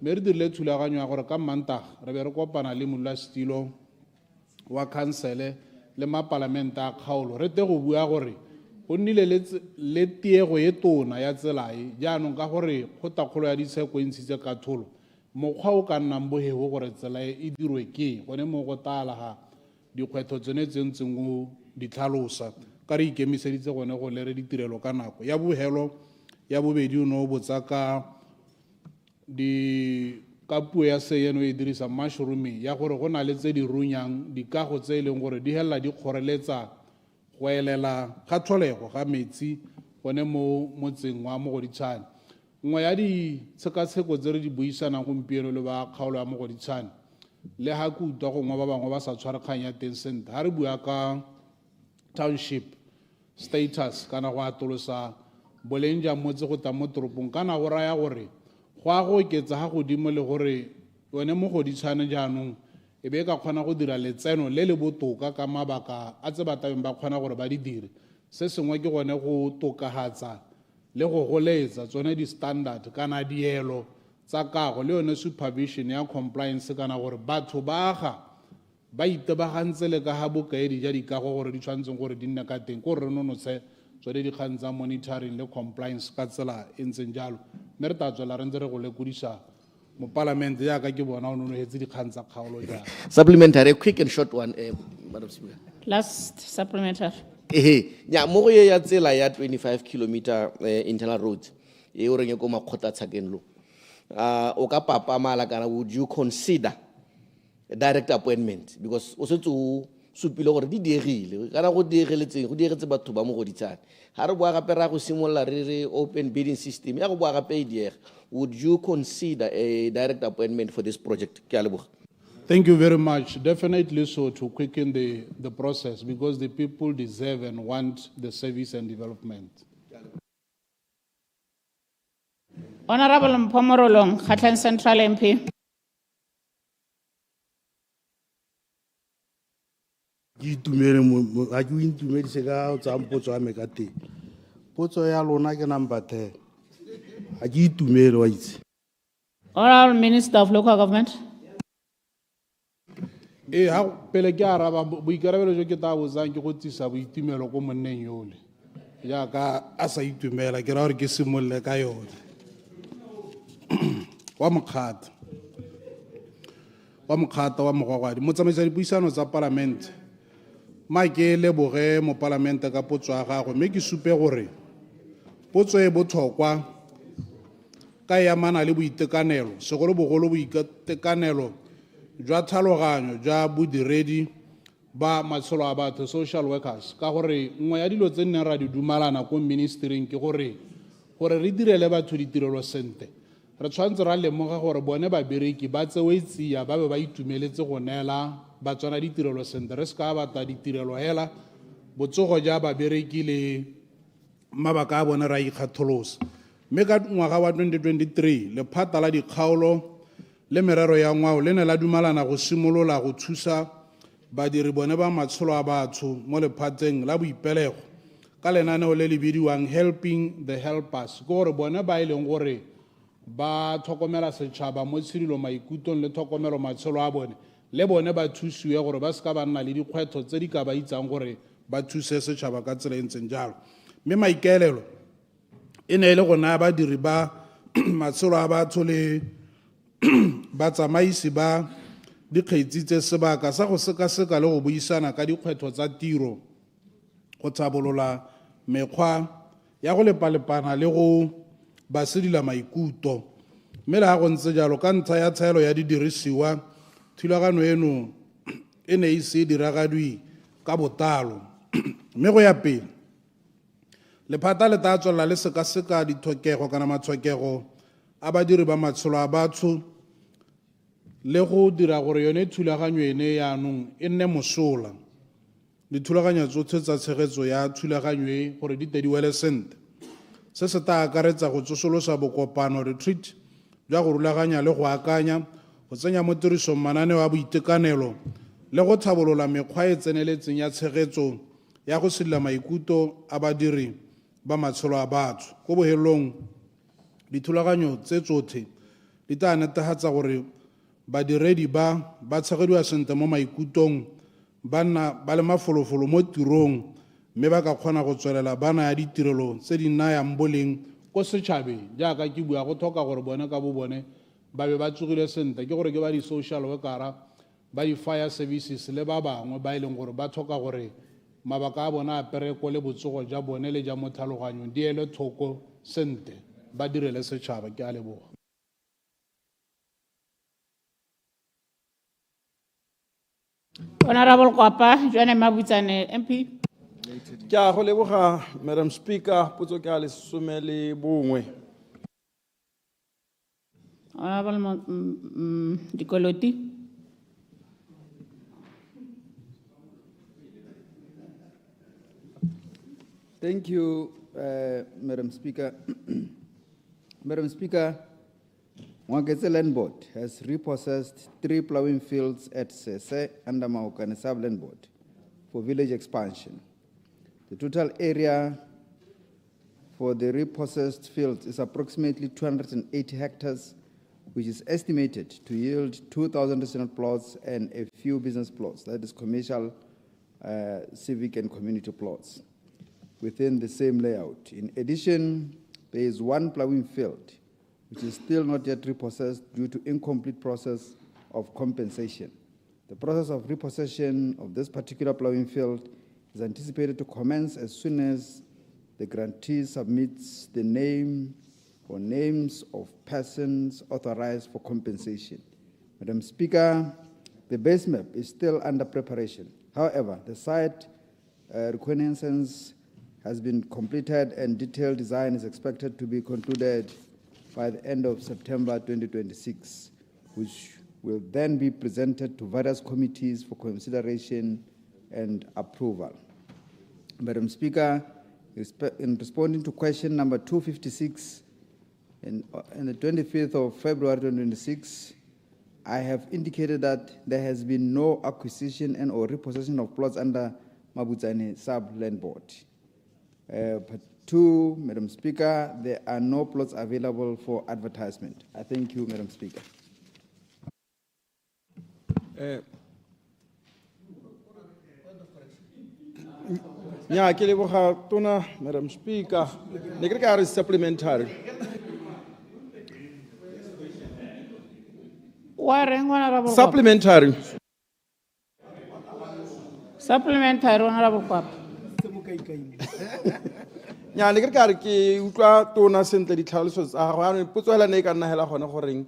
mme re dirile thulaganyo ya gore ka Mantaga re be re kopana le modulasetilo wa khansele le mapalamente a kgaolo re te go bua gore go nnile le tiego e tona ya tsela e jaanong ka gore go takgolo ya ditsheko e ntshitse ka tholo mokgwa o ka nnang bogego gore tsela e dirwe ke gone mo go taalaga dikgwetlho tsone tse ntseng o di tlhalosa ka re ikemiseditse gone go lere ditirelo ka nako ya bogelo ya bobedi o ne o botsa ka puo ya seeno e dirisa mushrooming ya gore go na le tse di runyang dikago tse e leng gore di helela di kgoreletsa go elela ga tlholego ga metsi gone mo motseng wa Mogoditšhane nngwe ya ditshekatsheko tse re di buisanang gompieno le ba kgaolo ya Mogoditšhane le ha ke utlwa gongwe ba bangwe ba sa tshware kgang ya teng sentle ha re bua ka township status kana go atolosa boleng jang motse go tla mo toropong kana go raya gore go a go oketsa ga godimo le gore yone Mogoditšhane jaanong e be ka kgona go dira letseno le le botoka ka mabaka a tse ba tabeng ba kgona gore ba di dire se sengwe ke gone go tokagatsa le go goletsa tsone di-standard kana dielo tsa kago le yone supervision ya compliance kana gore batho ba aga ba itebagantse le ka ga bokaedi ja dikago gore di tshwanetseng gore di nne ka teng ko re nonotshe tsone dikgang tsa monitoring le compliance ka tsela e ntseng jalo mme re tla tswela re ntse re go lekodisa mo palamente jaaka ke bona o nonogetse dikgang tsa kgaolo jalo. Supplementary, a quick and short one, Madam Speaker. Last supplementary. Nya mo go ye ya tsela ya 25 kilometer internal road e o reng ko Makgotla-Tshakeng lo o ka papamala kana would you consider a direct appointment because o setse o supile gore di diegile kana go diegetse batho ba Mogoditšhane ha re bua gape ra go simolla re open bidding system ya go bua gape e diega would you consider a direct appointment for this project ke a leboga. Thank you very much. Definitely so to quicken the process because the people deserve and want the service and development. Honorable Mpomorolong, Gatlang Central MP. Ha ke intumedise ka tsa potso ya me ka teng. Potso ya lona ke number 10. Ha ke itumele wa itse. Honorable Minister of Local Government. Ha pele ke araba boikarabelo jo ke ta botsang ke go tsisa boitumelo ko monneng yole jaaka a sa itumela ke ra gore ke simolle ka yone wa mokgata wa mogwagwadi motsamaisa dipuisano tsa palamente ma ke leboge mo palamente ka potso ya gagwe mme ke supe gore potso e botlhokwa ka e amana le boitekanelo segolobogolo boitekanelo jwa tlhaloganyo jwa bodiredi ba matshelo a batho social workers ka gore nngwe ya dilo tse nne ra di dumalana ko ministering ke gore re direle batho ditirelo sente re tshwanetse ra lemoga gore bone babereki ba tsewe tsia ba be ba itumeletse go neela ba tswana ditirelo sente re se ka batla ditirelo hela botsogo ja babereki le mabaka a bone ra ikgatholosa mme ka ngwaga wa 2023 lephata la dikgaolo le merero ya ngwao le ne la dumalana go simolola go thusa badiri bone ba matshelo a batho mo lephateng la boipelego ka lenaneo le le bidiwang helping the helpers ke gore bone ba e leng gore ba tlhokomela setšhaba mo tshedilo maikutlong le tlhokomelo matshelo a bone le bone ba thusiwe gore ba se ka ba nna le dikgwetlho tse di ka ba itsang gore ba thuse setšhaba ka tsela e ntseng jalo mme maikaelelo e ne e le go naya badiri ba matshelo a batho le batsamaisi ba dikgetsi tse sebaka sa go sekaseka le go buisana ka dikgwetlho tsa tiro go thabolola mekgwa ya go lepalepana le go ba sedila maikutlo mme le ga go ntse jalo ka ntlha ya tshaelo ya didirisiwa thulaganyo eno e ne e se diragadiwe ka botalo mme go ya pele lephata le tla tswelela le sekaseka ditlhokego kana matshokego a badiri ba matshelo a batho le go dira gore yone thulaganyo ene yaanong e nne mosola. Dithulaganyo tsotlhe tsa tshegetso ya thulaganyo e gore di tle di wele sentle. Se se tla akaretsa go tsosolosa bokopano retreat jwa go rulaganya le go akanya go tsenya mo tirisong mananeo a boitekanelo le go tlhabolola mekgwa e tseneletseng ya tshegetso ya go sedila maikutlo a badiri ba matshelo a batho. Ko bohelong dithulaganyo tse tsotlhe di tla netefatsa gore badiredi ba tshegediwa sentle mo maikutlong ba nna ba le mafolofolo mo tirong mme ba ka kgona go tswelela ba naya ditirelo tse di nayang boleng ko setšhabeng. Jaaka ke bua go tlhoka gore bone ka bo bone ba be ba tsogile sentle ke gore ke ba di-social workera ba di-fire services le ba bangwe ba e leng gore ba tlhoka gore mabaka a bona a pereko le botsogo ja bone le ja mo tlhaloganyong di ele thoko sentle ba direle setšhaba. Ke a leboga. Honorable Qiapa, Joanne Mabutsane, MP. Ke a go leboga Madam Speaker, potso ke a lesome le bongwe. Honorable Dikoloti. Thank you, Madam Speaker. Madam Speaker, 𝗕𝗏𝗡𝗦𝗧𝗏𝗧𝗘𝗘 Land Board has repossessed 3 plowing fields at 𝗍𝗍 under 𝗓𝗏𝗡𝗦𝗧𝗏𝗏 Land Board for village expansion. The total area for the repossessed fields is approximately 280 hectares, which is estimated to yield 2,000 residential plots and a few business plots, that is commercial, civic and community plots, within the same layout. In addition, there is 1 plowing field which is still not yet repossessed due to incomplete process of compensation. The process of repossession of this particular plowing field is anticipated to commence as soon as the grantee submits the name or names of persons authorized for compensation. Madam Speaker, the base map is still under preparation. However, the site reconnaissance has been completed and detailed design is expected to be concluded by the end of September 2026, which will then be presented to various committees for consideration and approval. Madam Speaker, in responding to question number 256, on the 25th of February 2026, I have indicated that there has been no acquisition and or repossession of plots under Mabutsane Sub-Land Board. But 2, Madam Speaker, there are no plots available for advertisement. I thank you, Madam Speaker. Yeah, ke leboga tona Madam Speaker. Ne ke re ka re supplementary. Supplementary. Supplementary, Honorable Qiapa. Ya ne ke re ka re ke utlwa tona sentle ditlhaloso tsa gago. Potso hela ne ka nna hela gone goreng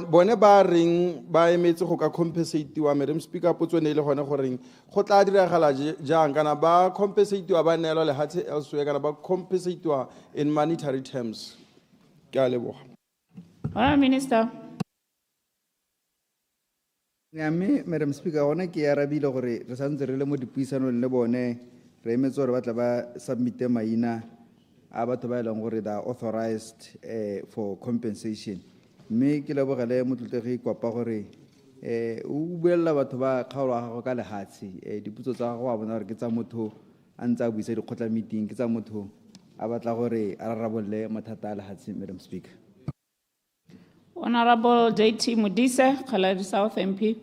bone ba reng ba emetse go ka compensate-iwa. Madam Speaker, potso ne ile gone goreng go tla diragala jang kana ba compensate-iwa ba neelwa lehatshe elsewhere kana ba compensate-iwa in monetary terms. Ke a leboga. Honorable Minister. Ngame, Madam Speaker, ona ke arabile gore re santse re le mo dipuisanong le bone re emetse gore ba tla ba submite maina a batho ba eleng gore they are authorized for compensation. Mme ke lebogele motlotlegi Qiapa gore o buella batho ba kgaolo ya gago ka lehatshe diputso tsa gago a bona gore ke tsa motho a ntse a buisa dikgotla meeting ke tsa motho a batla gore a rarabolle mathata a lehatshe. Madam Speaker. Honorable J.T. Modise, 𝗓𝗪 South MP.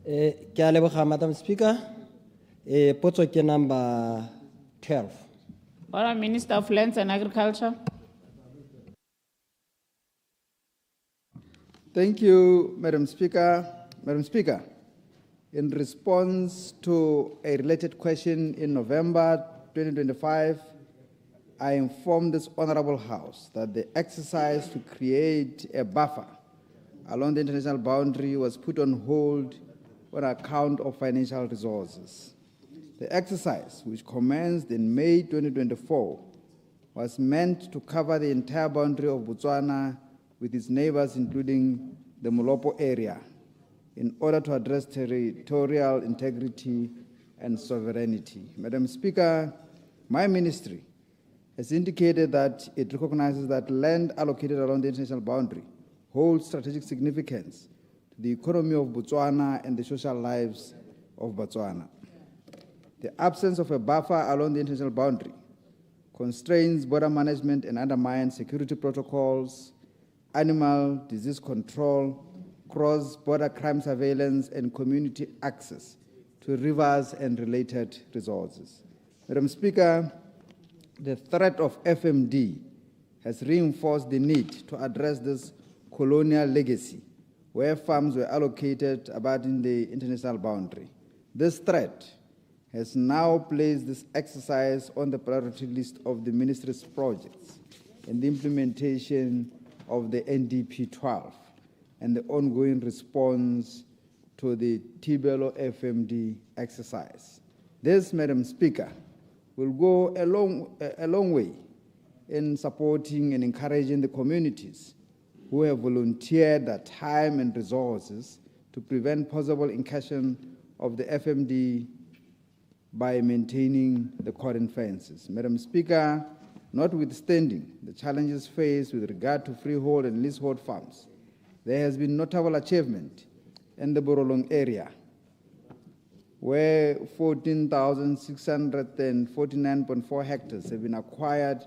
Ke a leboga, Madam Speaker. Potso ke number 12. Honorable Minister of Lands and Agriculture. Thank you, Madam Speaker. Madam Speaker, in response to a related question in November 2025, I informed this Honorable House that the exercise to create a buffer along the international boundary was put on hold on account of financial resources. The exercise, which commenced in May 2024, was meant to cover the entire boundary of Botswana with its neighbors, including the Molopo area, in order to address territorial integrity and sovereignty. Madam Speaker, my ministry has indicated that it recognizes that land allocated along the international boundary holds strategic significance to the economy of Botswana and the social lives of Botswana. The absence of a buffer along the international boundary constrains border management and undermines security protocols, animal disease control, cross-border crime surveillance, and community access to rivers and related resources. Madam Speaker, the threat of FMD has reinforced the need to address this colonial legacy, where farms were allocated abutting the international boundary. This threat has now placed this exercise on the priority list of the ministry's projects and the implementation of the NDP 12 and the ongoing response to the Tibelo FMD exercise. This, Madam Speaker, will go a long way in supporting and encouraging the communities who have volunteered their time and resources to prevent possible incursion of the FMD by maintaining the cordon fences. Madam Speaker, notwithstanding the challenges faced with regard to freehold and leasehold farms, there has been notable achievement in the Borolong area, where 14,649.4 hectares have been acquired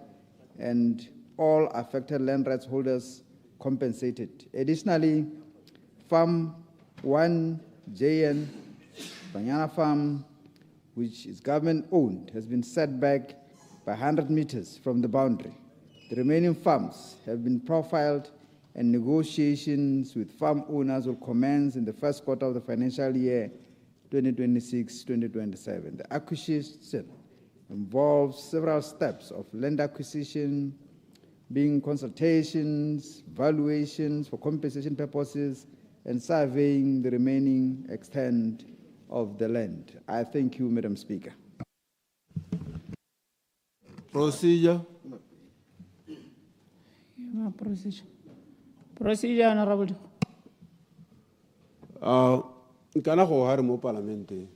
and all affected land rights holders compensated. Additionally, Farm 1 JN, Banyana Farm, which is government-owned, has been set back by 100 meters from the boundary. The remaining farms have been profiled, and negotiations with farm owners will commence in the first quarter of the financial year 2026-2027. The acquisition involves several steps of land acquisition, being consultations, valuations for compensation purposes, and surveying the remaining extent of the land. I thank you, Madam Speaker. Procedure. Procedure, Honorable. Nkana go ha re mo parlamente.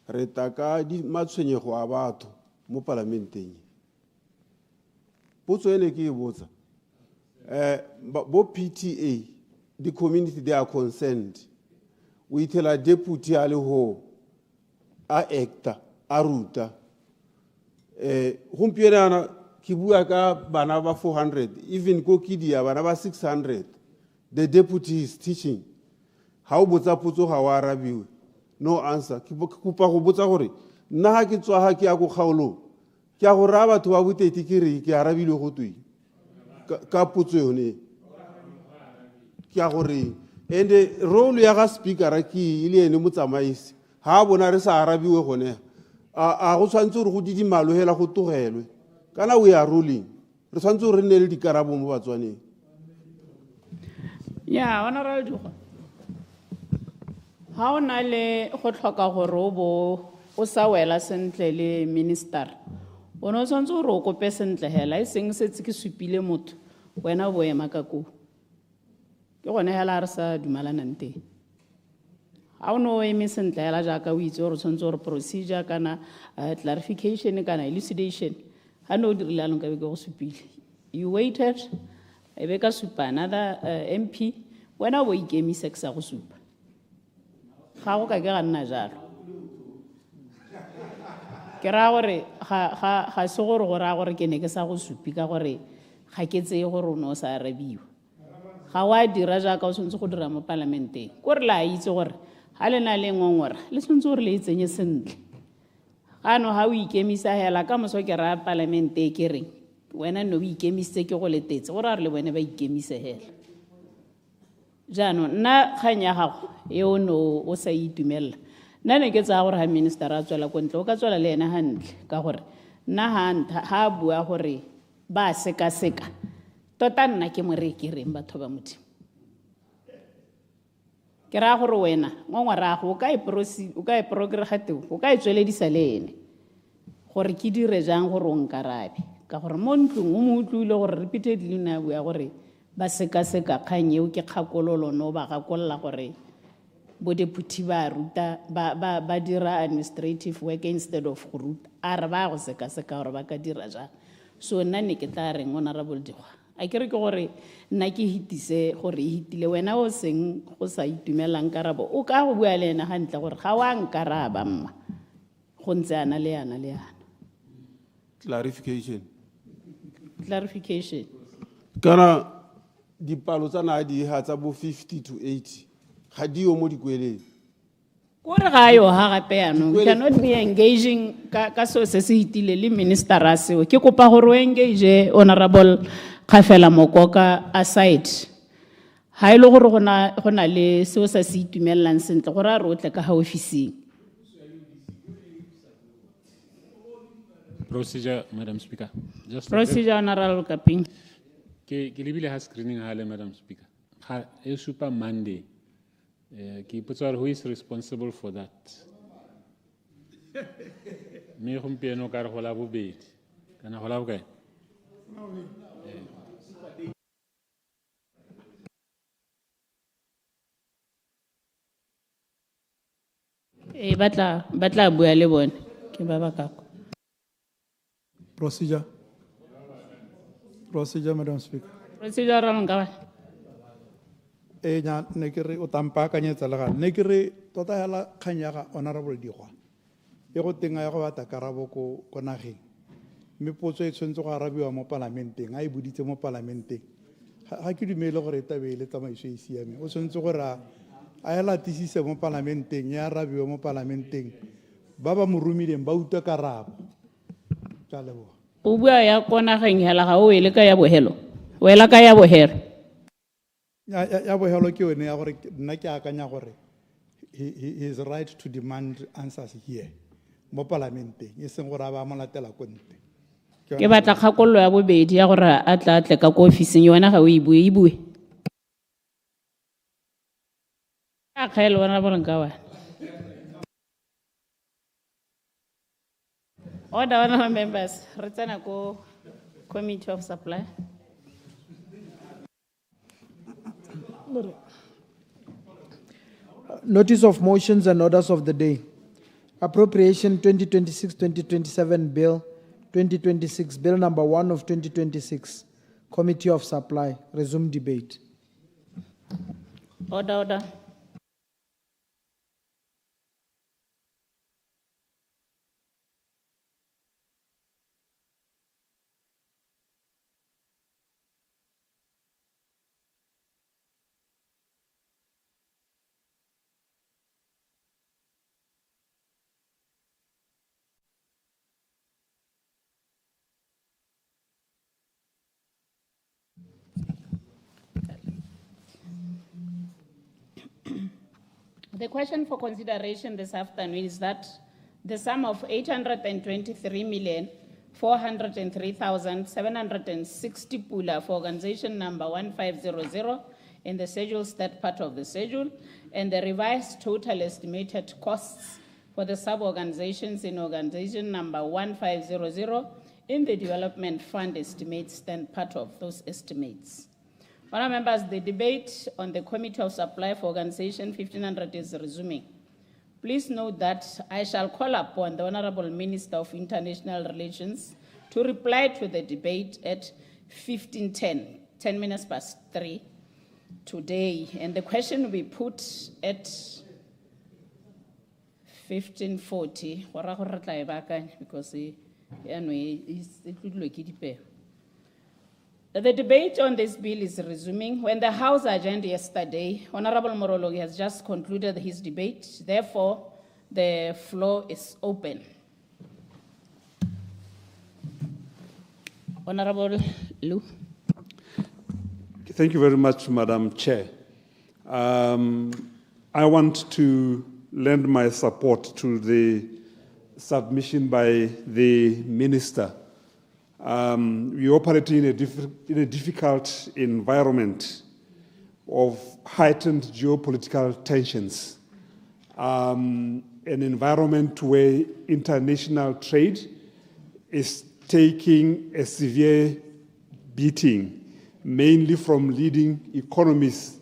Re taka di matshwenyego a batho mo parlamenteng. Potso ene ke e botsa. Bo PTA, the community they are concerned. We tell a deputy a le ho a actor a ruta. Gompieno ana ke bua ka bana ba 400, even ko kidia bana ba 600. The deputy is teaching. How botsa potso ga wa arabiwe? No answer. Ke kopa go botsa gore nna ha ke tswa ha ke ya go kgaolo. Ke a go ra batho ba boteti ke re ke arabilwe go twi. Ka potso yone. Ke a gore and the role ya ga speaker ki ile ene motsamaisi. Ha bona re sa arabiwe gone. A go tshwantse gore go didimalo hela go togelwe. Kana we are ruling. Re tshwantse gore re ne le dikarabo mo Batswaneng. Yeah, Honorable. How na le go tlhoka gore o bo o sa wela sentle le minister. O no tshwantse gore o kope sentle hela e seng setse ke supile motho wena bo ema ka ko. Ke gone hela re sa dumalanang teng. Ha o no eme sentle hela jaaka o itse gore tshwantse gore procedure kana clarification kana elucidation ha no dirile along ka be go supile. You waited e be ka supa another MP wena bo ikemisa ke sa go supa. Ga go ka ke ga nna jalo. Ke ra gore ga se gore a gore ke ne ke sa go supi ka gore ga ke tseye gore o no sa arabiwa. Ga wa dira jaaka o tshwantse go dira mo parlamenteng. Ko re la itse gore ha le na le ngongora le tshwantse gore le itsenye sentle. Ga no ha o ikemisa hela ka moso ke ra parlamente ke reng wena no o ikemisitse ke go letetse gore a re le bone ba ikemise hela. Jano nna kganya gago e o no o sa itumella. Nna ne ke tsa gore ha minister a tswela ko ntle o ka tswela le ena hantle ka gore nna ha bua gore ba seka tota nna ke more ke reng batho ba modimo. Ke ke ra gore wena ngongwarago o ka e progragate o ka e tsweledisa le ene gore ke dire jang gore o nkarabe ka gore mo ntlong o mo utlwile gore repeatedly na bua gore ba sekaseka kgang eo ke kgakololo no ba gakolola gore bo deputy ba ruta ba dira administrative work instead of go ruta a re ba go sekaseka gore ba ka dira jang so nna ne ke tla reng honorable Dikgwa a kere ke gore nna ke hitise gore e hitile wena o seng go sa itumelang karabo o ka go bua le ena gantle gore ga wa nkaraba mma go ntse ana le yana clarification kana dipalo tsa na di ha tsa bo 50 to 80 ga di yo mo dikweleng kore ga yo ha gape yanong cannot be engaging ka so se se hitile le minister a seo ke kopa gore o engage honorable Khafela Mokoka aside ha ile gore go na le seo sa se itumellang sentle gore a re o tle ka ha officing. Procedure, Madam Speaker. Just Procedure, Honorable Kaping. Ke lebile ha screening hale, Madam Speaker. Ha e super Monday. Ke ipotsa who is responsible for that. Me gompieno ka re go la bobedi. Kana go la bokae? Batla bua le bone. Ke ba bakako. Procedure, Madam Speaker. Procedure Rangawa. Nya nekere o tampakanyetsa le ga nekere tota hela khanyaga honorable Dikgwa. E go tenga ya go bata karabo ko nageng. Me potso e tshwentse go arabiwa mo parlamenteng, a e buditse mo parlamenteng. Ha ke dumele gore tabe le tsamaiso e siame. O tshwentse gore a hela tisise mo parlamenteng, ya arabiwa mo parlamenteng. Ba ba mo rumileng ba utlwa karabo. O bua ya kona geng hela ga o ele ka ya bohelo o ela ka ya bohero ya bohelo ke yone ya gore nna ke akanya gore he is right to demand answers here mo parlamenteng e seng gore ba mo latela ko ntle ke batla kgakollo ya bobedi ya gore a tla ka ko officing yona ga o e bue a kgele bona bolenkawa. Order, honorable members. Return go Committee of Supply. Notice of motions and orders of the day. Appropriation 2026-2027 Bill 2026, Bill number 1 of 2026. Committee of Supply. Resume debate. Order. The question for consideration this afternoon is that the sum of 823,403,760 pula for organization number 1500 in the schedule's third part of the schedule and the revised total estimated costs for the sub-organizations in organization number 1500 in the development fund estimates stand part of those estimates. Honourable members, the debate on the Committee of Supply for Organization 1500 is resuming. Please note that I shall call upon the Honourable Minister of International Relations to reply to the debate at 15:10, 10 minutes past 3 today, and the question will be put at 15:40. Because the debate on this bill is resuming. When the House adjourned yesterday, Honorable Morologi has just concluded his debate. Therefore, the floor is open. Honorable Lu. Thank you very much, Madam Chair. I want to lend my support to the submission by the Minister. We operate in a difficult environment of heightened geopolitical tensions, an environment where international trade is taking a severe beating, mainly from leading economies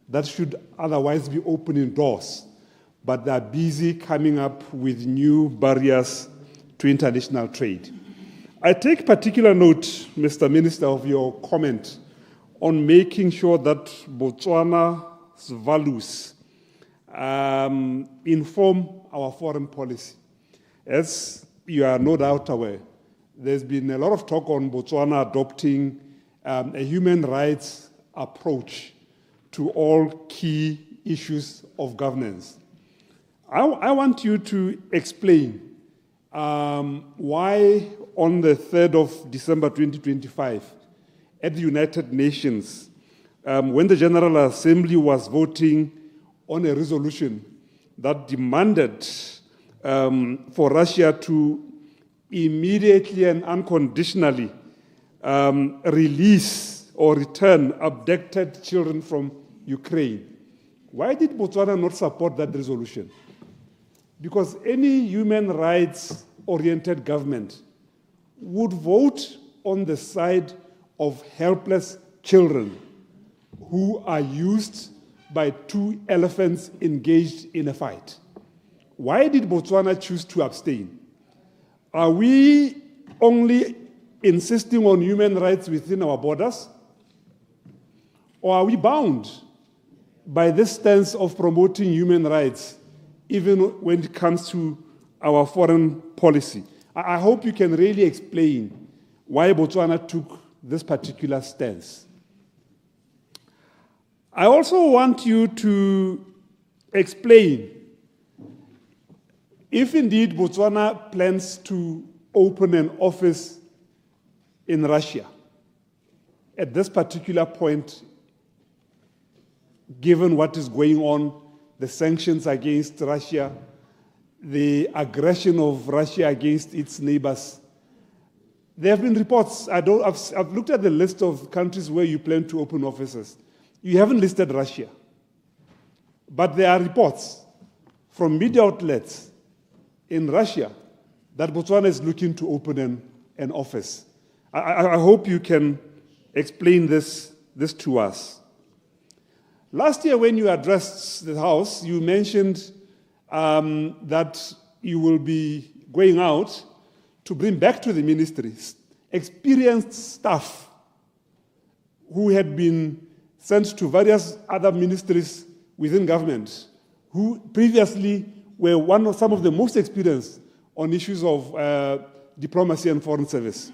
that should otherwise be opening doors, but they are busy coming up with new barriers to international trade. I take particular note, Mr. Minister, of your comment on making sure that Botswana's values inform our foreign policy. As you are no doubt aware, there's been a lot of talk on Botswana adopting a human rights approach to all key issues of governance. I want you to explain why on the 3rd of December 2025 at the United Nations, when the General Assembly was voting on a resolution that demanded for Russia to immediately and unconditionally release or return abducted children from Ukraine. Why did Botswana not support that resolution? Because any human rights-oriented government would vote on the side of helpless children who are used by two elephants engaged in a fight. Why did Botswana choose to abstain? Are we only insisting on human rights within our borders? Or are we bound by this stance of promoting human rights even when it comes to our foreign policy? I hope you can really explain why Botswana took this particular stance. I also want you to explain if indeed Botswana plans to open an office in Russia at this particular point, given what is going on, the sanctions against Russia, the aggression of Russia against its neighbors. There have been reports. I've looked at the list of countries where you plan to open offices. You haven't listed Russia. But there are reports from media outlets in Russia that Botswana is looking to open an office. I hope you can explain this to us. Last year, when you addressed the House, you mentioned that you will be going out to bring back to the ministry experienced staff who had been sent to various other ministries within government, who previously were some of the most experienced on issues of diplomacy and foreign service.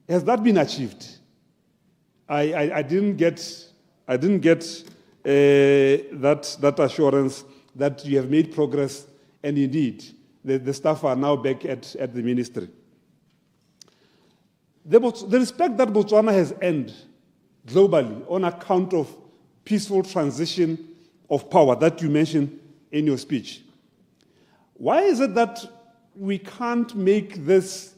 Has that been achieved? I didn't get that assurance that you have made progress, and indeed, the staff are now back at the ministry. The respect that Botswana has earned globally on account of peaceful transition of power that you mentioned in your speech. Why is it that we can't make this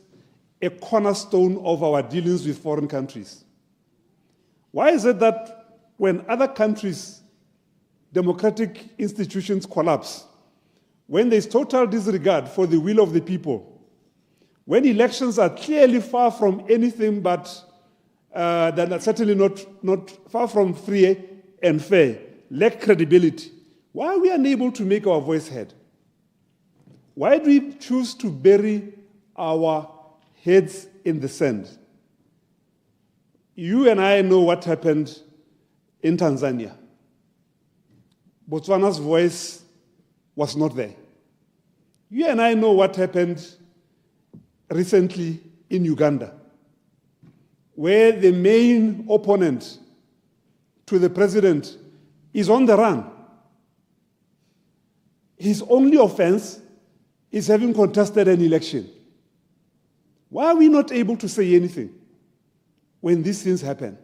a cornerstone of our dealings with foreign countries? Why is it that when other countries' democratic institutions collapse, when there's total disregard for the will of the people, when elections are clearly far from anything but that are certainly not far from free and fair, lack credibility, why are we unable to make our voice heard? Why do we choose to bury our heads in the sand? You and I know what happened in Tanzania. Botswana's voice was not there. You and I know what happened recently in Uganda, where the main opponent to the president is on the run. His only offense is having contested an election. Why are we not able to say anything when these things happen?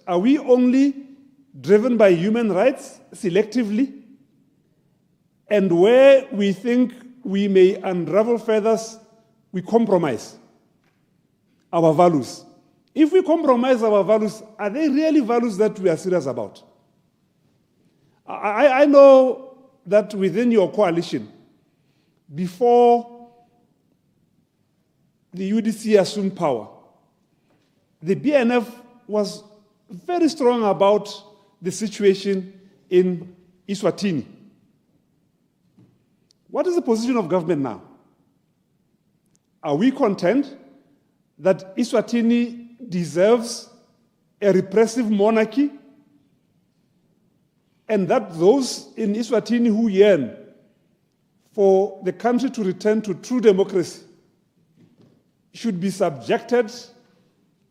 Are we only driven by human rights selectively? And where we think we may unravel feathers, we compromise our values If we compromise our values, are they really values that we are serious about? I know that within your coalition, before the UDC assumed power, the BNF was very strong about the situation in Eswatini. What is the position of government now? Are we content that Eswatini deserves a repressive monarchy, and that those in Eswatini who yearn for the country to return to true democracy should be subjected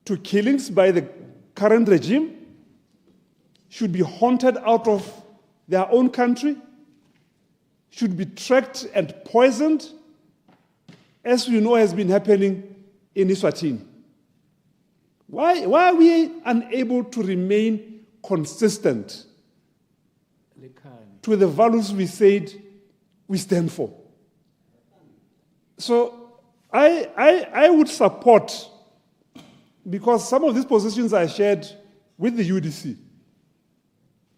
to killings by the current regime, should be hunted out of their own country, should be tracked and poisoned, as we know has been happening in Eswatini? Why are we unable to remain consistent to the values we said we stand for? So I would support, because some of these positions are shared with the UDC,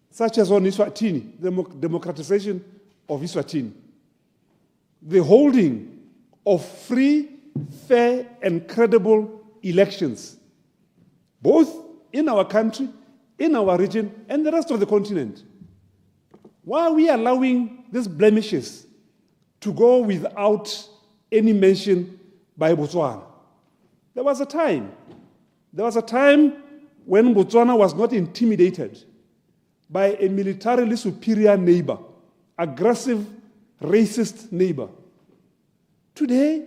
such as on Eswatini, the democratization of Eswatini, the holding of free, fair, and credible elections, both in our country, in our region, and the rest of the continent. Why are we allowing these blemishes to go without any mention by Botswana? There was a time when Botswana was not intimidated by a militarily superior neighbor, aggressive, racist neighbor. Today,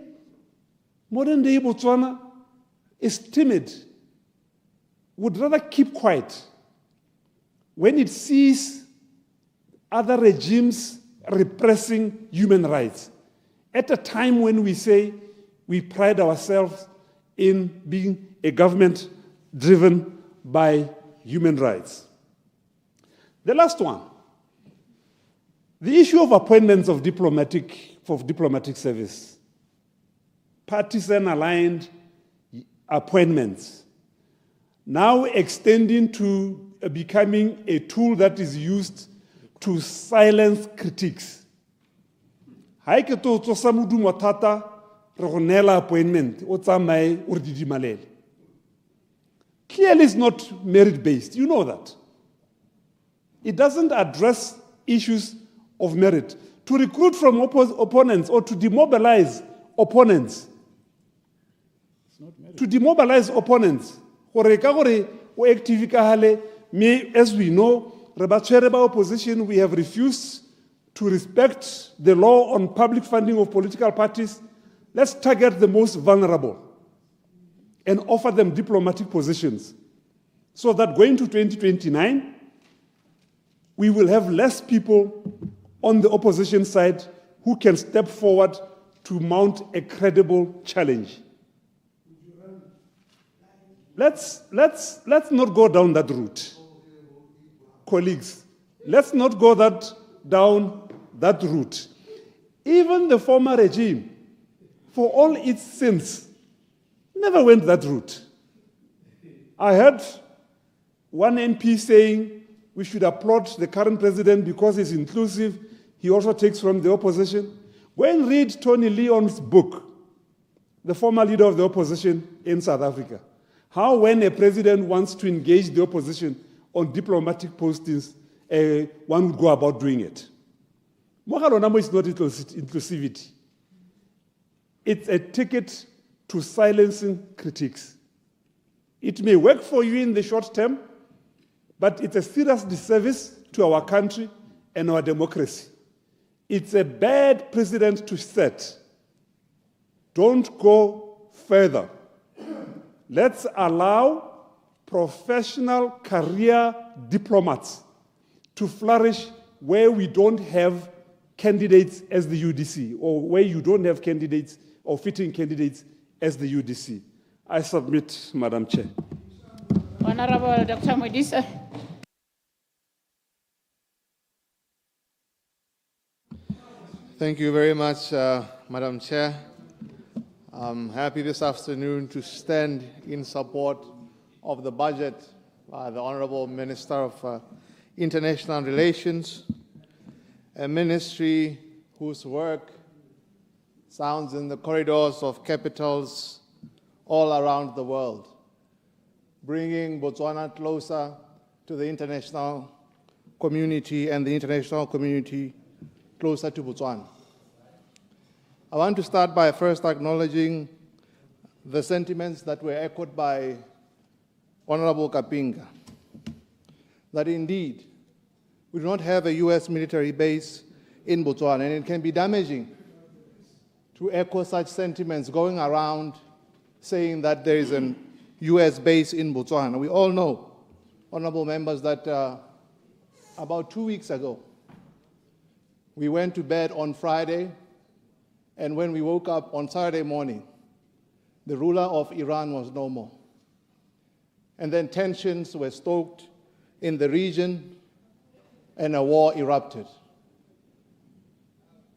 modern day Botswana is timid, would rather keep quiet when it sees other regimes repressing human rights, at a time when we say we pride ourselves in being a government driven by human rights. The last one, the issue of appointments of diplomatic service, partisan-aligned appointments, now extending to becoming a tool that is used to silence critics. Ha ke to tsosa modumo thata re go nela appointment o tsamaye o re didimalele. Clearly it's not merit-based, you know that. It doesn't address issues of merit. To recruit from opponents or to demobilize opponents, gore ka gore o active ka hale, me, as we know, opposition, we have refused to respect the law on public funding of political parties. Let's target the most vulnerable and offer them diplomatic positions so that going to 2029, we will have less people on the opposition side who can step forward to mount a credible challenge. Let's not go down that route. Colleagues, let's not go down that route. Even the former regime, for all its sins, never went that route. I heard one MP saying we should applaud the current president because he's inclusive. He also takes from the opposition. Go and read Tony Leon's book, the former leader of the opposition in South Africa. How when a president wants to engage the opposition on diplomatic postings, one would go about doing it. Mogalonamo is not inclusivity. It's a ticket to silencing critics. It may work for you in the short term, but it's a serious disservice to our country and our democracy. It's a bad precedent to set. Don't go further. Let's allow professional career diplomats to flourish where we don't have candidates as the UDC, or where you don't have candidates or fitting candidates as the UDC. I submit, Madam Chair. Honorable Dr. Modisa. Thank you very much, Madam Chair. I'm happy this afternoon to stand in support of the budget by the Honorable Minister of International Relations, a ministry whose work sounds in the corridors of capitals all around the world, bringing Botswana closer to the international community and the international community closer to Botswana. I want to start by first acknowledging the sentiments that were echoed by Honorable Kapinga, that indeed we do not have a US military base in Botswana, and it can be damaging to echo such sentiments going around saying that there is an US base in Botswana. We all know, honorable members, that about 2 weeks ago, we went to bed on Friday, and when we woke up on Saturday morning, the ruler of Iran was no more. And then tensions were stoked in the region, and a war erupted.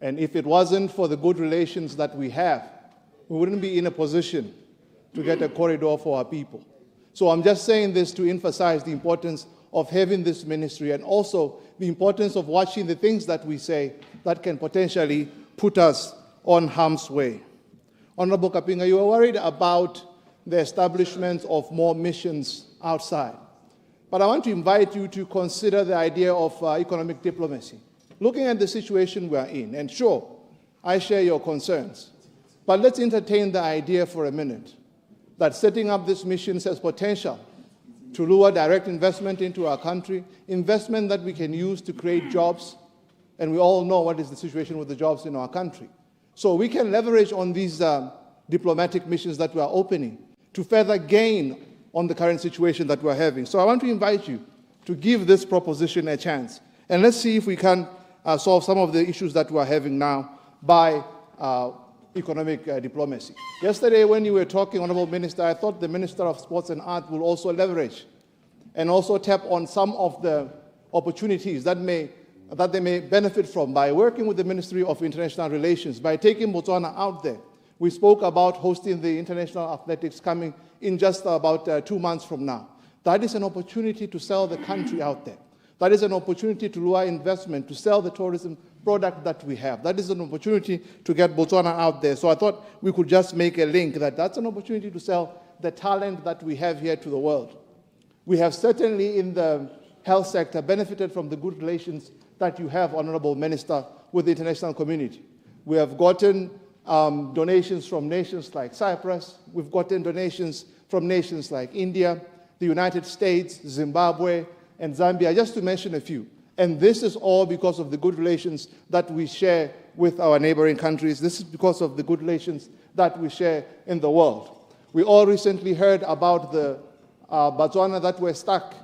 And if it wasn't for the good relations that we have, we wouldn't be in a position to get a corridor for our people. So I'm just saying this to emphasize the importance of having this ministry, and also the importance of watching the things that we say that can potentially put us on harm's way. Honorable Kapinga, you are worried about the establishment of more missions outside. But I want to invite you to consider the idea of economic diplomacy. Looking at the situation we are in, and sure, I share your concerns, but let's entertain the idea for a minute that setting up this mission has potential to lure direct investment into our country, investment that we can use to create jobs, and we all know what is the situation with the jobs in our country. So we can leverage on these diplomatic missions that we are opening to further gain on the current situation that we're having. So I want to invite you to give this proposition a chance, and let's see if we can solve some of the issues that we're having now by economic diplomacy. Yesterday, when you were talking, Honorable Minister, I thought the Minister of Sports and Art will also leverage and also tap on some of the opportunities that they may benefit from by working with the Ministry of International Relations, by taking Botswana out there. We spoke about hosting the International Athletics coming in just about 2 months from now. That is an opportunity to sell the country out there. That is an opportunity to lure investment, to sell the tourism product that we have. That is an opportunity to get Botswana out there. So I thought we could just make a link that that's an opportunity to sell the talent that we have here to the world. We have certainly in the health sector benefited from the good relations that you have, Honorable Minister, with the international community. We have gotten donations from nations like Cyprus. We've gotten donations from nations like India, the United States, Zimbabwe, and Zambia, just to mention a few. And this is all because of the good relations that we share with our neighboring countries. This is because of the good relations that we share in the world. We all recently heard about the Botswana that were stuck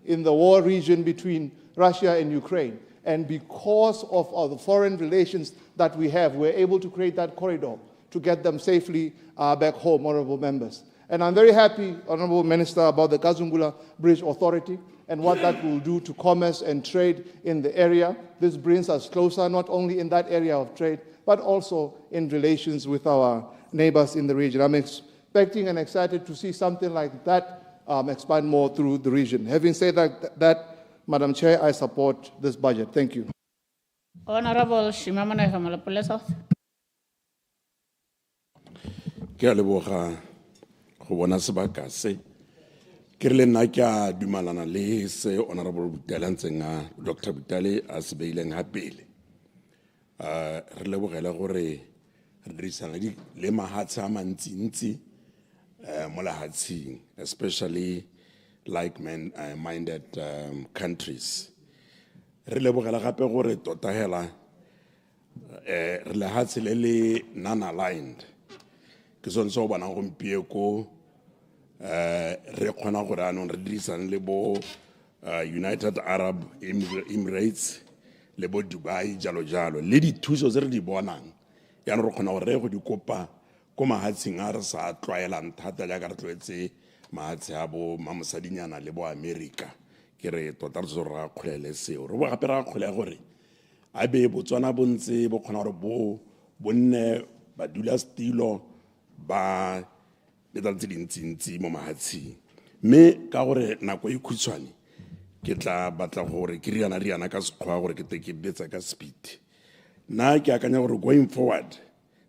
in the war region between Russia and Ukraine. And because of the foreign relations that we have, we're able to create that corridor to get them safely back home, honorable members. And I'm very happy, Honorable Minister, about the Kazungula Bridge Authority and what that will do to commerce and trade in the area. This brings us closer, not only in that area of trade, but also in relations with our neighbors in the region. I'm expecting and excited to see something like that expand more through the region. Having said that, Madam Chair, I support this budget. Thank you. Honorable Shimamana Hamalapola South. Go bona sebaka se ke re nna ke a dumalana le se Honorable 𝗕𝗏𝗧𝗦𝗧𝗔 Dr. Butale a se beileng ha pele re lebogela gore re dirisana le mahatshe a mantsintsi mo lehatsheng, especially like-minded countries. Re lebogela gape gore tota hela re lehatshe le le non-aligned ke sone se o bonang gompieko re kgona gore anong re dirisane le bo United Arab Emirates le bo Dubai jalo jalo le dithuso tse re di bonang yana re kgona gore re go di kopa ko mahatsheng a re sa tlwaelang thata jaaka re tlwaetse mahatshe a bo mamosadinyana le bo America ke re tota re tso ra kgolele seo re bo gape ra kgolea gore a be Botswana bontse bo kgona gore bo bonne ba dula stilo ba le tse dintsintsi mo mahatsheng mme ka gore nako e khutshwane ke tla batla gore ke riana ka sekgwa gore ke ke betsa ka speed. Nna ke akanya gore going forward,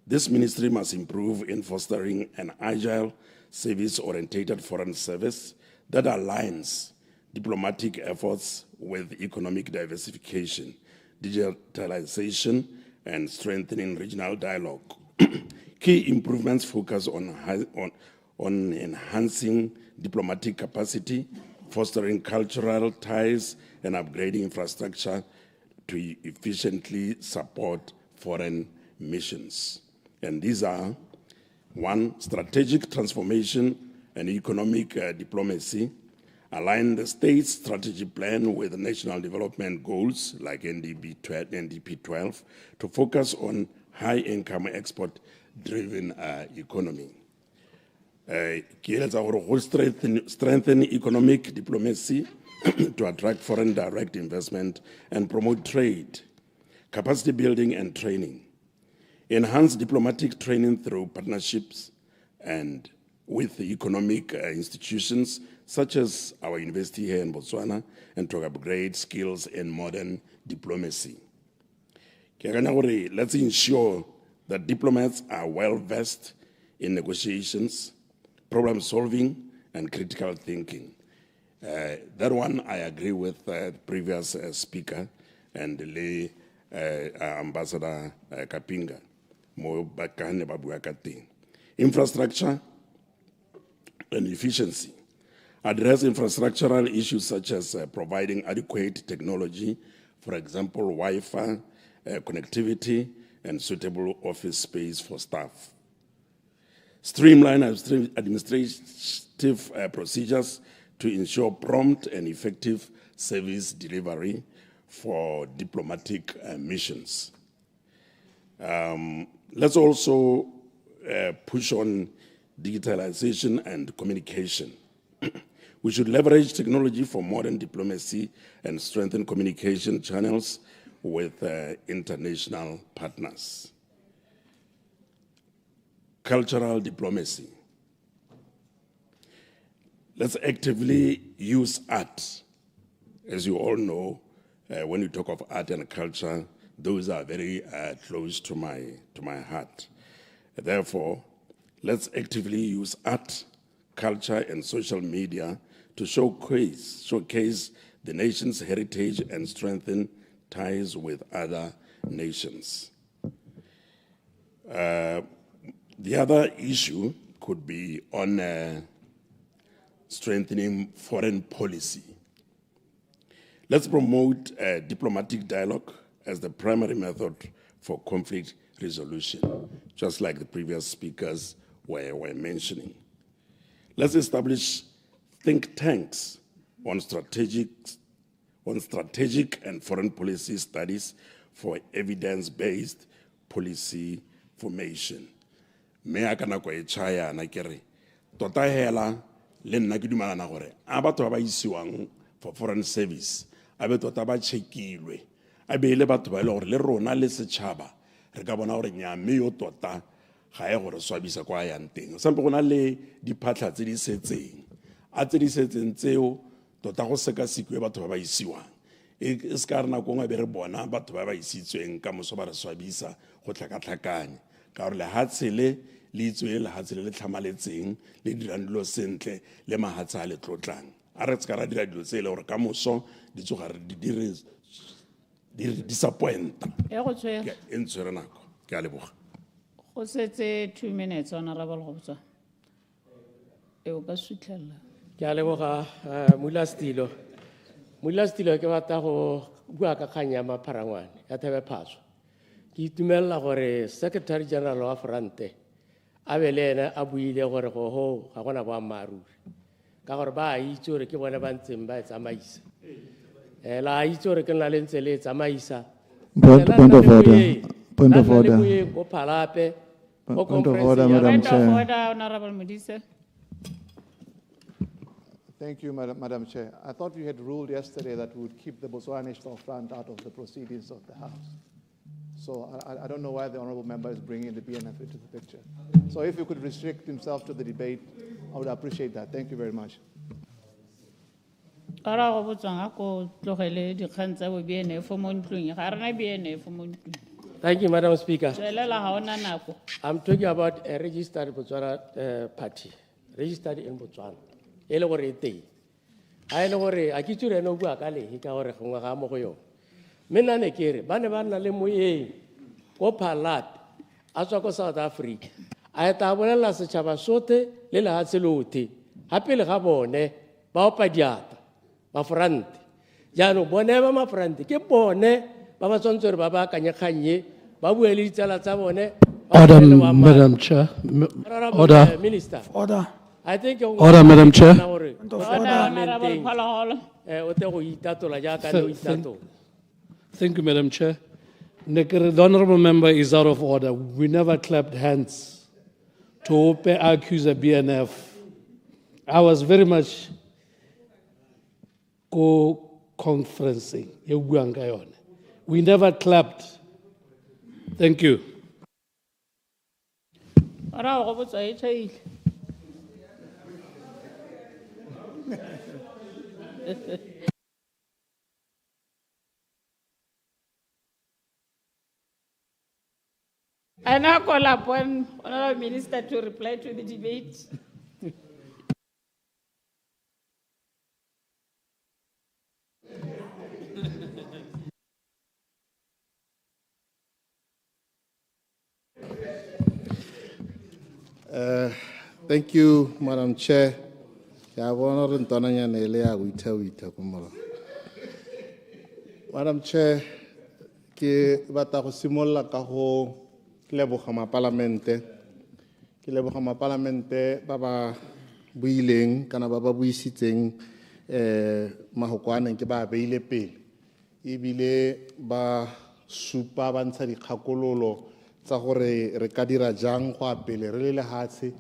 this ministry must improve in fostering an agile, service-oriented foreign service that aligns diplomatic efforts with economic diversification, digitalization, and strengthening regional dialogue. Key improvements focus on enhancing diplomatic capacity, fostering cultural ties, and upgrading infrastructure to efficiently support foreign missions. And these are: 1, strategic transformation and economic diplomacy, align the state's strategy plan with national development goals like NDP 12 to focus on high-income export-driven economy. Strengthen economic diplomacy to attract foreign direct investment and promote trade, capacity building and training. Enhance diplomatic training through partnerships and with the economic institutions such as our university here in Botswana, and to upgrade skills in modern diplomacy. Let's ensure that diplomats are well-versed in negotiations, problem solving, and critical thinking. That one I agree with the previous speaker and the Ambassador Kapinga. Infrastructure and efficiency. Address infrastructural issues such as providing adequate technology, for example, Wi-Fi, connectivity, and suitable office space for staff. Streamline administrative procedures to ensure prompt and effective service delivery for diplomatic missions. Let's also push on digitalization and communication. We should leverage technology for modern diplomacy and strengthen communication channels with international partners. Cultural diplomacy. Let's actively use art. As you all know, when you talk of art and culture, those are very close to my heart. Therefore, let's actively use art, culture, and social media to showcase the nation's heritage and strengthen ties with other nations. The other issue could be on strengthening foreign policy. Let's promote diplomatic dialogue as the primary method for conflict resolution, just like the previous speakers were mentioning. Let's establish think tanks on strategic and foreign policy studies for evidence-based policy formation. Me a kana go e chaya na kere tota hela le nna ke dumalana gore a batho ba isiwang for foreign service a be tota ba checkilwe a be le batho ba ile gore le rona le setšhaba re ka bona gore nyame yo tota ga e gore swabisa kwa yang teng sampe gona le diphatla tse di setseng a tse di setseng tseo tota go sekasikwe batho ba ba isiwang e ska re nako ngwe be re bona batho ba ba isitsweng ka moso ba re swabisa go tlhakatlhakanya ka gore lehatshele le itswe lehatshele le tlhamaletseng le dirang dilo sentle le mahatsa a le tlotlang a re tsaka ra dira dilo tse le gore ka moso di tsoga re di dire disappoint e ntshwere nako ke a leboga go setse 2 minutes honorable Gobza e o ka sutlhella ke a leboga Mula Stilo ke batla go bua ka kgang ya mapharangwane ya 𝗕𝗶𝗹𝗏 ke itumelela gore Secretary General wa Front a be le ene a buile gore go ga gona boammaaruri ka gore ba itse gore ke bone ba ntseng ba e tsamaisa la itse gore ke nna le ntse le tsamaisa Point of order. Point of order. go phalape go Point of order, Madam Chair. Honorable Modise. Thank you, Madam Chair. I thought we had ruled yesterday that we would keep the Botswana National Front out of the proceedings of the House. So I don't know why the honourable member is bringing the BNF into the picture. So if he could restrict himself to the debate, I would appreciate that. Thank you very much. Ara go botsang a ko tlogele dikgang tsa bo BNF mo ntlong ga rena BNF mo ntlong. Thank you, Madam Speaker. Tswelela ga ona nako. I'm talking about a registered Botswana party, registered in Botswana. Ele gore e teng. A ele gore a ke tsure no bua ka le ka gore gongwe ga mo go yo. Mina ne kere ba ne ba nna le moyeng ko 𝗓𝗪𝗓𝗓 a tswa ko South Africa. A eta bolela setšhaba sote le lehatshe lotlhe. Hape le ga bone ba opa diata ba front. Jaanong bone ba ma front ke bone ba ba tshwanetse gore ba ba akanye kganye ba bue le ditsala tsa bone. Order, Madam Chair. Order. Minister. Order. I think Order, Madam Chair. Thank you, Madam Chair. The honourable member is out of order. We never clapped hands to accuse a BNF. I was very much co-conferencing. We never clapped. Thank you. Ara go botsa e tšhaile. I now call upon Honourable Minister to reply to the debate. Thank you, Madam Chair. Madam Chair, ke batla go simolla ka go leboga mapalamente. Ke leboga mapalamente ba ba buileng kana ba ba buisitseng mahokwane ke ba beile pele. Ebile ba supa ba ntsha dikgakololo tsa gore re ka dira jang go apele re le lehatshe.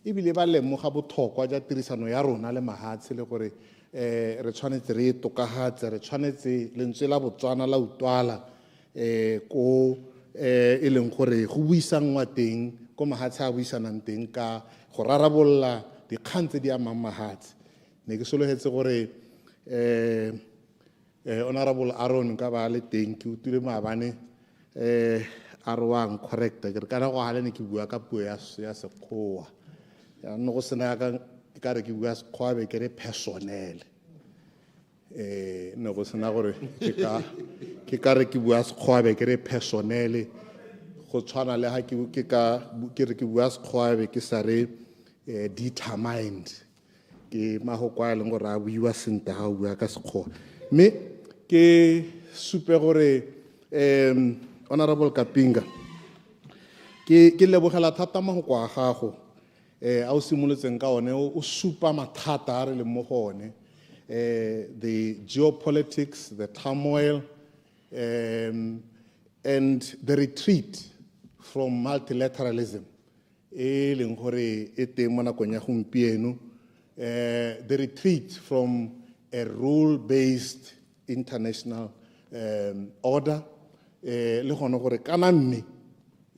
Ebile ba lemoga botlhokwa jwa tirisano ya rona le mahatshe le gore re tshwanetse re tokahatse re tshwanetse lentswe la Botswana la utlwala ko e leng gore go buisanngwa teng ko mahatshe a buisanang teng ka go rarabolla dikgang tse di amang mahatshe. Ne ke sologetse gore Honourable Aaron ka ba le teng ke utlwile maabane a re wa ncorrecta ke re kana go gale ne ke bua ka puo ya Sekgowa. No go sena ka re ke bua Sekgowa be ke re personnel. No go sena gore ke ka re ke bua Sekgowa be ke re personnel go tshwana le ha ke re ke bua Sekgowa be ke sa re determined ke mahokwa a leng gore a buiwa sentle ga o bua ka Sekgowa. Mme ke supe gore Honourable Kapinga ke lebogela thata mahokwa a gago a o simolotseng ka one o supa mathata a re leng mo go one the geopolitics, the turmoil, and the retreat from multilateralism e leng gore e teng mo nakong ya gompieno, the retreat from a rule-based international order le gone gore kana mme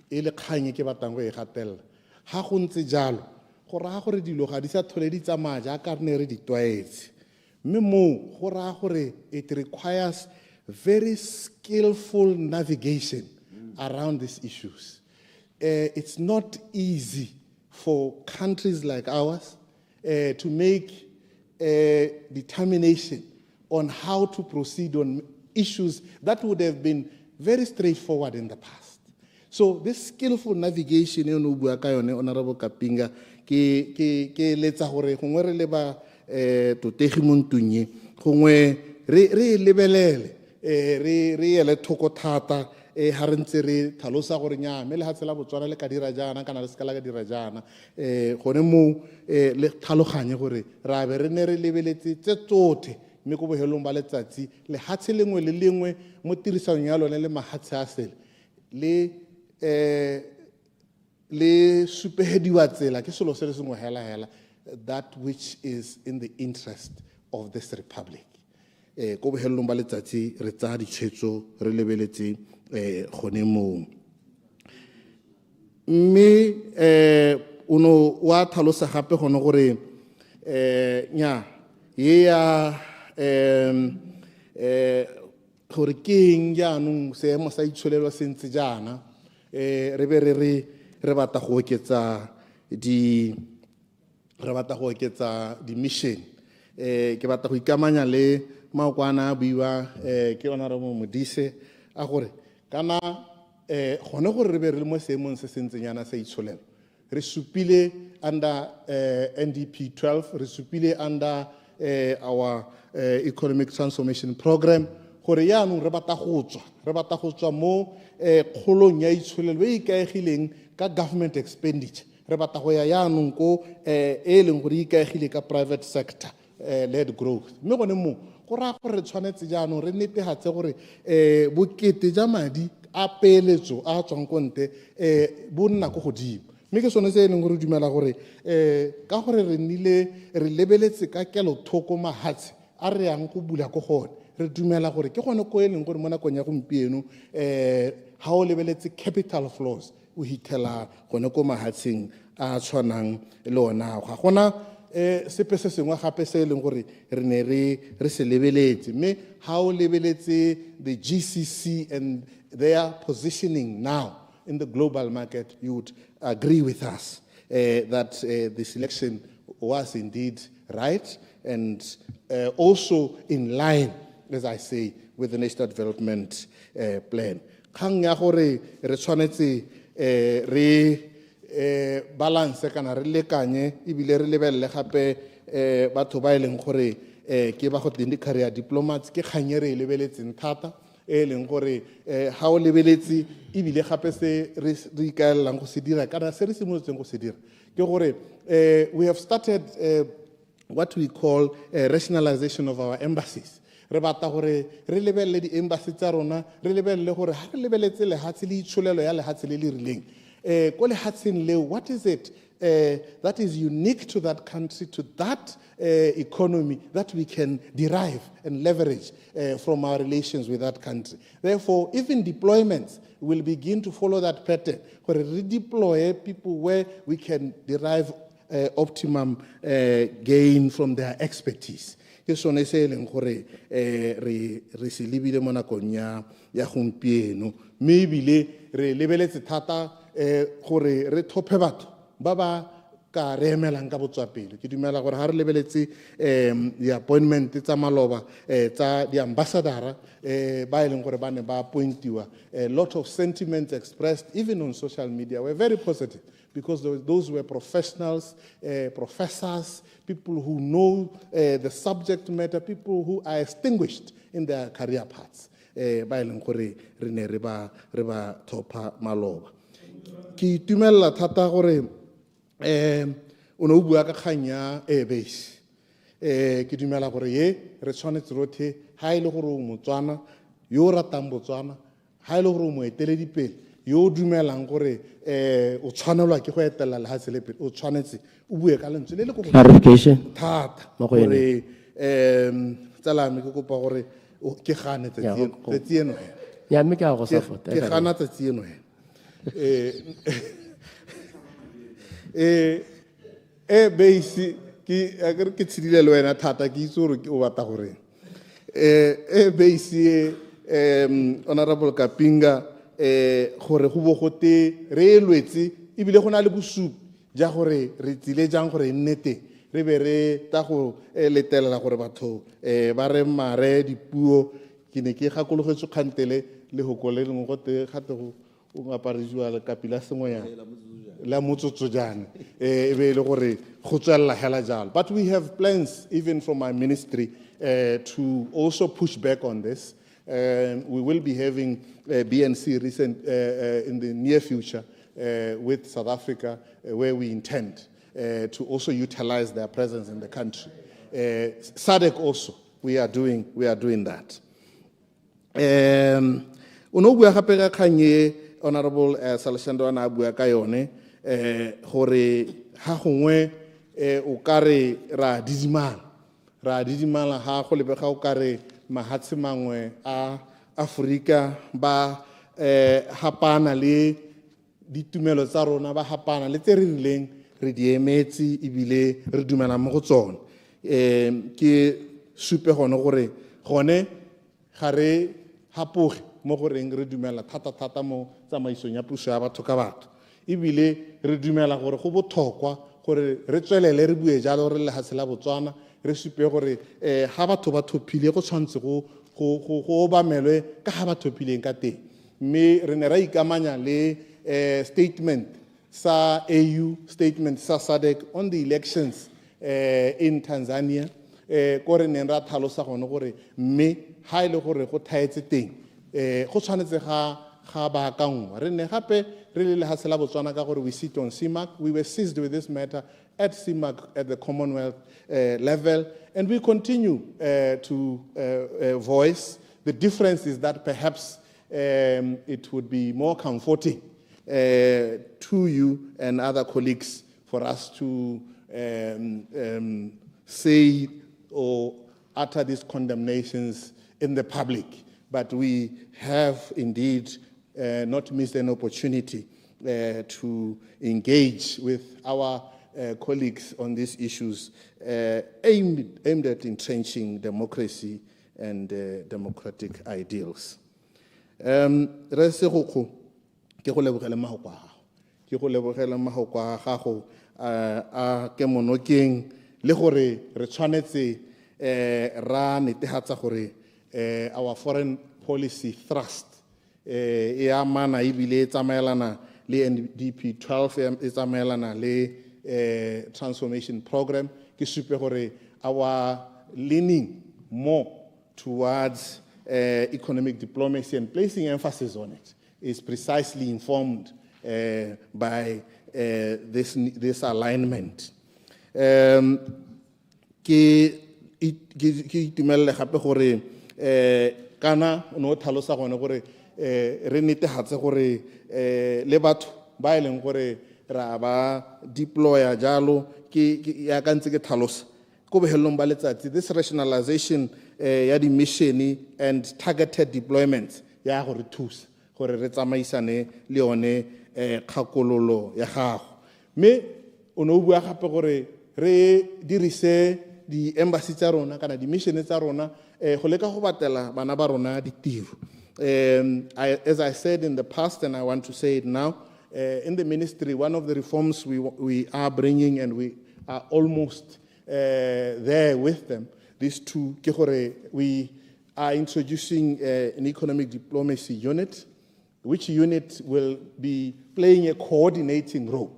e le kganye ke batlang go e gatelela ga go ntse jalo go raya gore dilo ga di sa tlhole di tsamaya jaaka re ne re di tlwaetse. Mme moo go raya gore it requires very skillful navigation around these issues. It's not easy for countries like ours to make a determination on how to proceed on issues that would have been very straightforward in the past. So this skillful navigation you know Honourable Kapinga ke letsa gore gongwe re le ba 𝗕𝗏𝗦𝗏𝗧𝗏𝗘𝗘 gongwe re lebelele re ele thoko thata ha re ntse re tlhalosa gore nya me le ha tsela Botswana le ka dira jana kana le skala ka dira jana gone mo le tlhaloganye gore ra be re ne re lebeletse tse tsotlhe mme go bohelong ba letsatsi le hatshe lengwe le lengwe mo tirisanong ya lone le mahatshe a sele le supehediwa tsela ke selo se le sengwe hela that which is in the interest of this republic. Go bohelong ba letsatsi re tsa ditshwetso re lebeletse gone mo mme uno wa tlhalosa gape gone gore nya ye ya gore ke eng jaanong seemo sa itsholelo se ntse jaana re be re batla go oketsa di-mission ke batla go ikamanya le maokwana a buiwa ke Honorable Modise a gore kana gone gore re be re le mo seemong se se ntsenyana sa itsholelo re supile under NDP 12 re supile under our economic transformation program gore yaanong re batla go tswa mo kgolong ya itsholelo e ikaegileng ka government expenditure re batla go ya yaanong ko e leng gore ikaegile ka private sector led growth mme gone mo go raya gore re tshwanetse jaanong re netegatse gore bokete ja madi a peeletso a tswang ko ntle bo nna ko godimo mme ke sone se e leng gore dumela gore ka gore re lebeletse ka kelothoko mahatshe a re yang go bula ko gone re dumela gore ke gone ko e leng gore mo nakong ya gompieno ga o lebeletse capital flows o hitlhela gone ko mahatsheng a tshwanang le ona ga gona sepe se sengwe gape se e leng gore re ne re se lebeletse mme ga o lebeletse the GCC and their positioning now in the global market, you would agree with us that the selection was indeed right and also in line, as I say, with the National Development Plan. Kgang ya gore re tshwanetse re balance kana re lekanye ebile re lebelele gape batho ba e leng gore ke ba go career diplomats ke kganye re lebeletseng thata e leng gore ha o lebeletse ebile gape se re ikaelang go se dira kana se re simolotseng go se dira ke gore we have started what we call rationalization of our embassies re batla gore re lebelele di-embassy tsa rona re lebelele gore ha re lebeletse lehatshe le itsholelo ya lehatshe le le rileng ko lehatsheng leo what is it that is unique to that country, to that economy, that we can derive and leverage from our relations with that country. Therefore, even deployments will begin to follow that pattern, where we redeploy people where we can derive optimum gain from their expertise. Ke sone se e leng gore re se lebile mo nakong ya gompieno mme ebile re lebeletse thata gore re thophe batho ba ba ka re emelang ka botswapele ke dumela gore ha re lebeletse di-appointment tsa maloba tsa di-ambassadora ba e leng gore ba ne ba appointiwa a lot of sentiments expressed even on social media were very positive because those were professionals, professors, people who know the subject matter, people who are extinguished in their career paths ba e leng gore re ne re ba thopa maloba ke itumela thata gore o ne o bua ka kgang ya airbase ke dumela gore ye re tshwanetse rotlhe ha e le gore o motswana yo o ratang botswana ha e le gore o moeteledipele yo o dumelang gore o tshwanelwa ke go etelela lehatshe le pele o tshwanetse o bue ka lentswe le le thata gore tsala me ke kopa gore ke gane tsatsi eno ya mme ke a go support ke gana tsatsi eno base ke tshidile le wena thata ke itse gore o batla gore base Honorable Kapinga gore go bo gote re elwetse ebile go na le bosupi ja gore re tsile jang gore nne teng re be re ta go letelela gore batho ba re mare dipuo ke ne ke gakologetse kgantele le go le leng go te gate go o ngaparisiwa le kapila sengwe la motsotso jana e be le gore go tswella hela jalo but we have plans even from my ministry to also push back on this. We will be having BNC in the near future with South Africa, where we intend to also utilize their presence in the country. SADC also, we are doing that. Honorable Salashando na bua ka yone gore ha gongwe o kare ra didimala ha go lebega o kare mahatshe mangwe a Afrika ba hapana le ditumelo tsa rona ba hapana le tse re rileng re di emetse ebile re dumela mo go tsone ke supe gone gore gone ga re hapoge mo goreng re dumela thata mo tsamaisong ya puso ya batho ka batho ebile re dumela gore go botlhokwa gore re tswelele re bue jalo re lehatshe la Botswana re supe gore ha batho ba thophile go tshwantse go obamelwe ka ha ba thophileng ka teng mme re ne ra ikamanya le statement sa AU statement sa SADC on the elections in Tanzania ko re neng ra tlhalosa gone gore mme ha ile gore go thaetse teng go tshwanetse ga ba kangwa re ne gape re le lehatshe la Botswana ka gore we sit on 𝗓𝗏𝒻. We were seized with this matter at 𝗓𝒏𝒻 at the Commonwealth level, and we continue to voice the differences that perhaps it would be more comforting to you and other colleagues for us to say or utter these condemnations in the public. But we have indeed not missed an opportunity to engage with our colleagues on these issues aimed at entrenching democracy and democratic ideals. Re se go ke go lebogela mahoko a gago ke go lebogela mahoko a gago a ke monokeng le gore re tshwanetse ra netehatsa gore our foreign policy thrust e amana ebile e tsamaelana le NDP 12 e tsamaelana le transformation program ke supe gore our leaning more towards economic diplomacy and placing emphasis on it is precisely informed by this alignment. Ke itumelle gape gore kana no tlhalosa gone gore re netehatse gore le batho ba ileng gore ra ba deploya jalo ke ya ka ntse ke tlhalosa ko bohelong ba letsatsi this rationalization ya di mission and targeted deployments ya gore thusa gore re tsamaisane le yone khakololo ya gago me o no bua gape gore re dirise di embassy tsa rona kana di mission tsa rona go leka go batela bana ba rona ditiro. As I said in the past, and I want to say it now, in the ministry, one of the reforms we are bringing, and we are almost there with them, these two, we are introducing an economic diplomacy unit, which unit will be playing a coordinating role.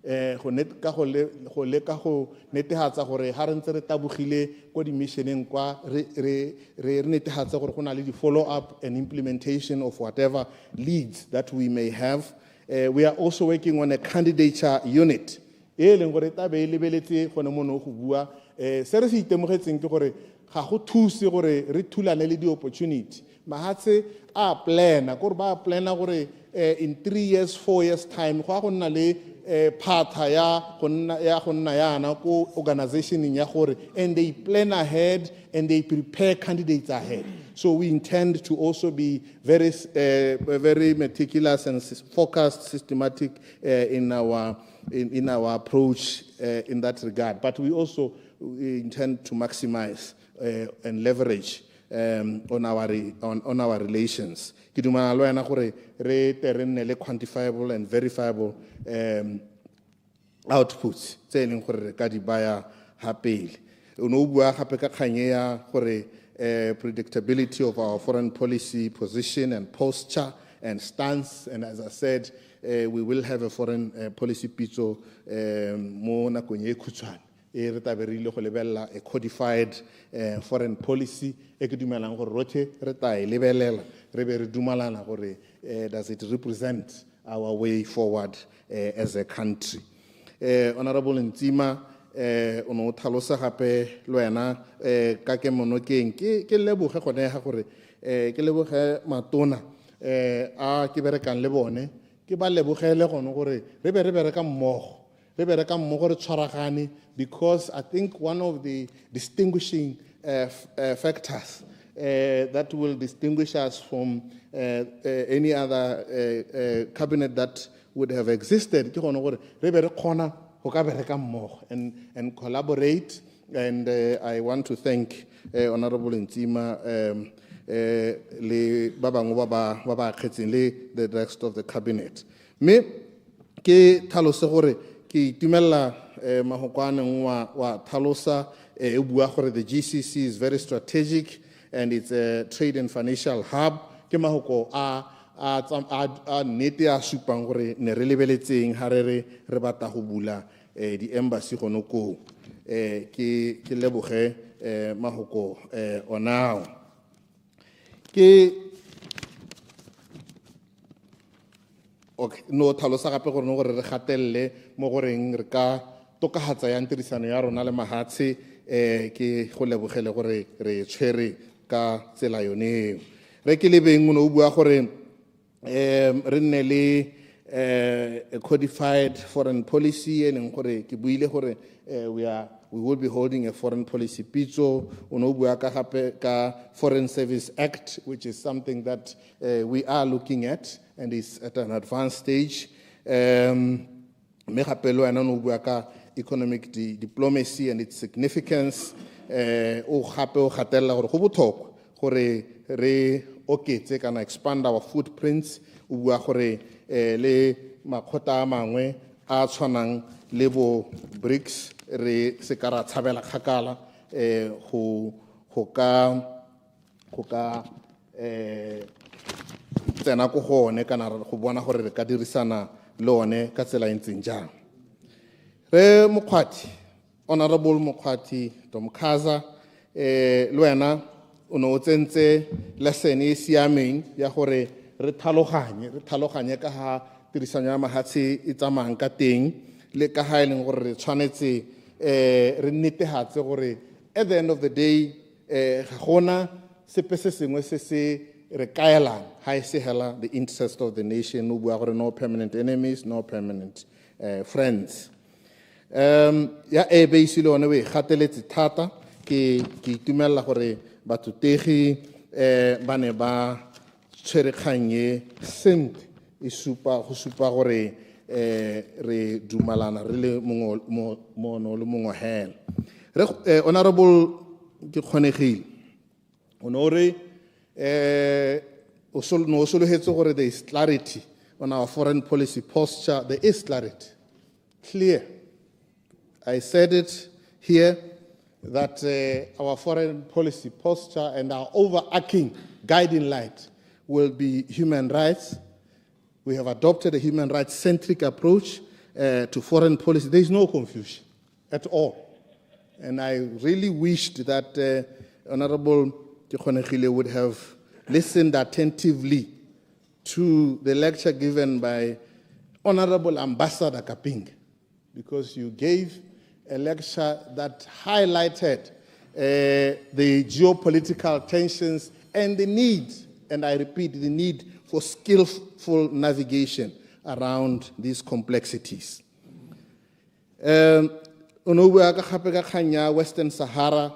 Go leka go netehatsa gore ha re ntse re tabogile ko di missioneng kwa re netehatsa gore go na le di follow up and implementation of whatever leads that we may have. We are also working on a candidature unit e leng gore tabe e lebeletse gone mono go bua se re se itemogetseng ke gore ga go thuse gore re thulane le di opportunity mahatse a plana gore ba plana gore in 3 years 4 years time go a go nna le partha ya go nna yana ko organization ya gore and they plan ahead and they prepare candidates ahead. So we intend to also be very meticulous and focused, systematic in our approach in that regard. But we also intend to maximize and leverage on our relations. Ke dumana le wena gore re terenne le quantifiable and verifiable outputs tse leng gore re ka di baya hapele. O no bua gape ka kganye ya gore predictability of our foreign policy position and posture and stance, and as I said, we will have a foreign policy pitso mo nakong e khutshwane e re taberile go lebella a codified foreign policy e ke dumelang gore rotlhe re ta e lebelela re be re dumalana gore does it represent our way forward as a country. Honorable Nsima o no tlhalosa gape le wena ka ke monokeng ke leboge gone ga gore ke leboge matona a ke berekang le bone ke ba lebogele gone gore re be re bereka mmogo re tshwaragane, because I think one of the distinguishing factors that will distinguish us from any other cabinet that would have existed and collaborate and I want to thank Honorable Nsima le ba bangwe ba ba kgetseng le the rest of the cabinet. Me ke tlhalose gore ke itumella mahokwane wa tlhalosa e bua gore the GCC is very strategic and it's a trade and financial hub. Ke mahoko a nnete a supang gore ne re lebeletseng ha re batla go bula di embassy gono ko ke leboge mahoko onao ke okay no tlhalosa gape gore no gore re gatelle mo goreng re ka tokahatsa ya tirisano ya rona le mahatshe ke go lebogele gore re tshwere ka tsela yone re ke le beng no bua gore re nne le a codified foreign policy and gore ke buile gore we will be holding a foreign policy pitso ono bua ka gape ka Foreign Service Act, which is something that we are looking at and is at an advanced stage. Me gape lo ena no bua ka economic diplomacy and its significance o gape o gatella gore go botlhokwa gore re oketse kana expand our footprints o bua gore le makgotla a mangwe a tshwanang le bo BRICS re se ka ra tshabela kgakala go ka tsena go gone kana go bona gore re ka dirisana le one ka tsela ntseng jang re mokgwati honorable mokgwati Domkhaza le wena o no tsentse lesson e siameng ya gore re tlhaloganye ka ha tirisano ya mahatshe e tsamang ka teng le ka ha ileng gore re tshwanetse re netehatse gore at the end of the day ga gona sepe se sengwe se se re kaelang ha e se hela the interest of the nation o bua gore no permanent enemies no permanent friends ya base le one we gateletse thata ke itumella gore batutegi ba ne ba tshwere kganye sentle e go supa gore re dumalana re le mono le mongwe hela re honorable ke kgonegile honore o sologetse gore there is clarity on our foreign policy posture. There is clarity, clear. I said it here that our foreign policy posture and our overarching guiding light will be human rights. We have adopted a human rights-centric approach to foreign policy. There is no confusion at all. And I really wished that Honorable Tkgonegile would have listened attentively to the lecture given by Honorable Ambassador Kaping, because you gave a lecture that highlighted the geopolitical tensions and the need, and I repeat, the need for skillful navigation around these complexities. Western Sahara,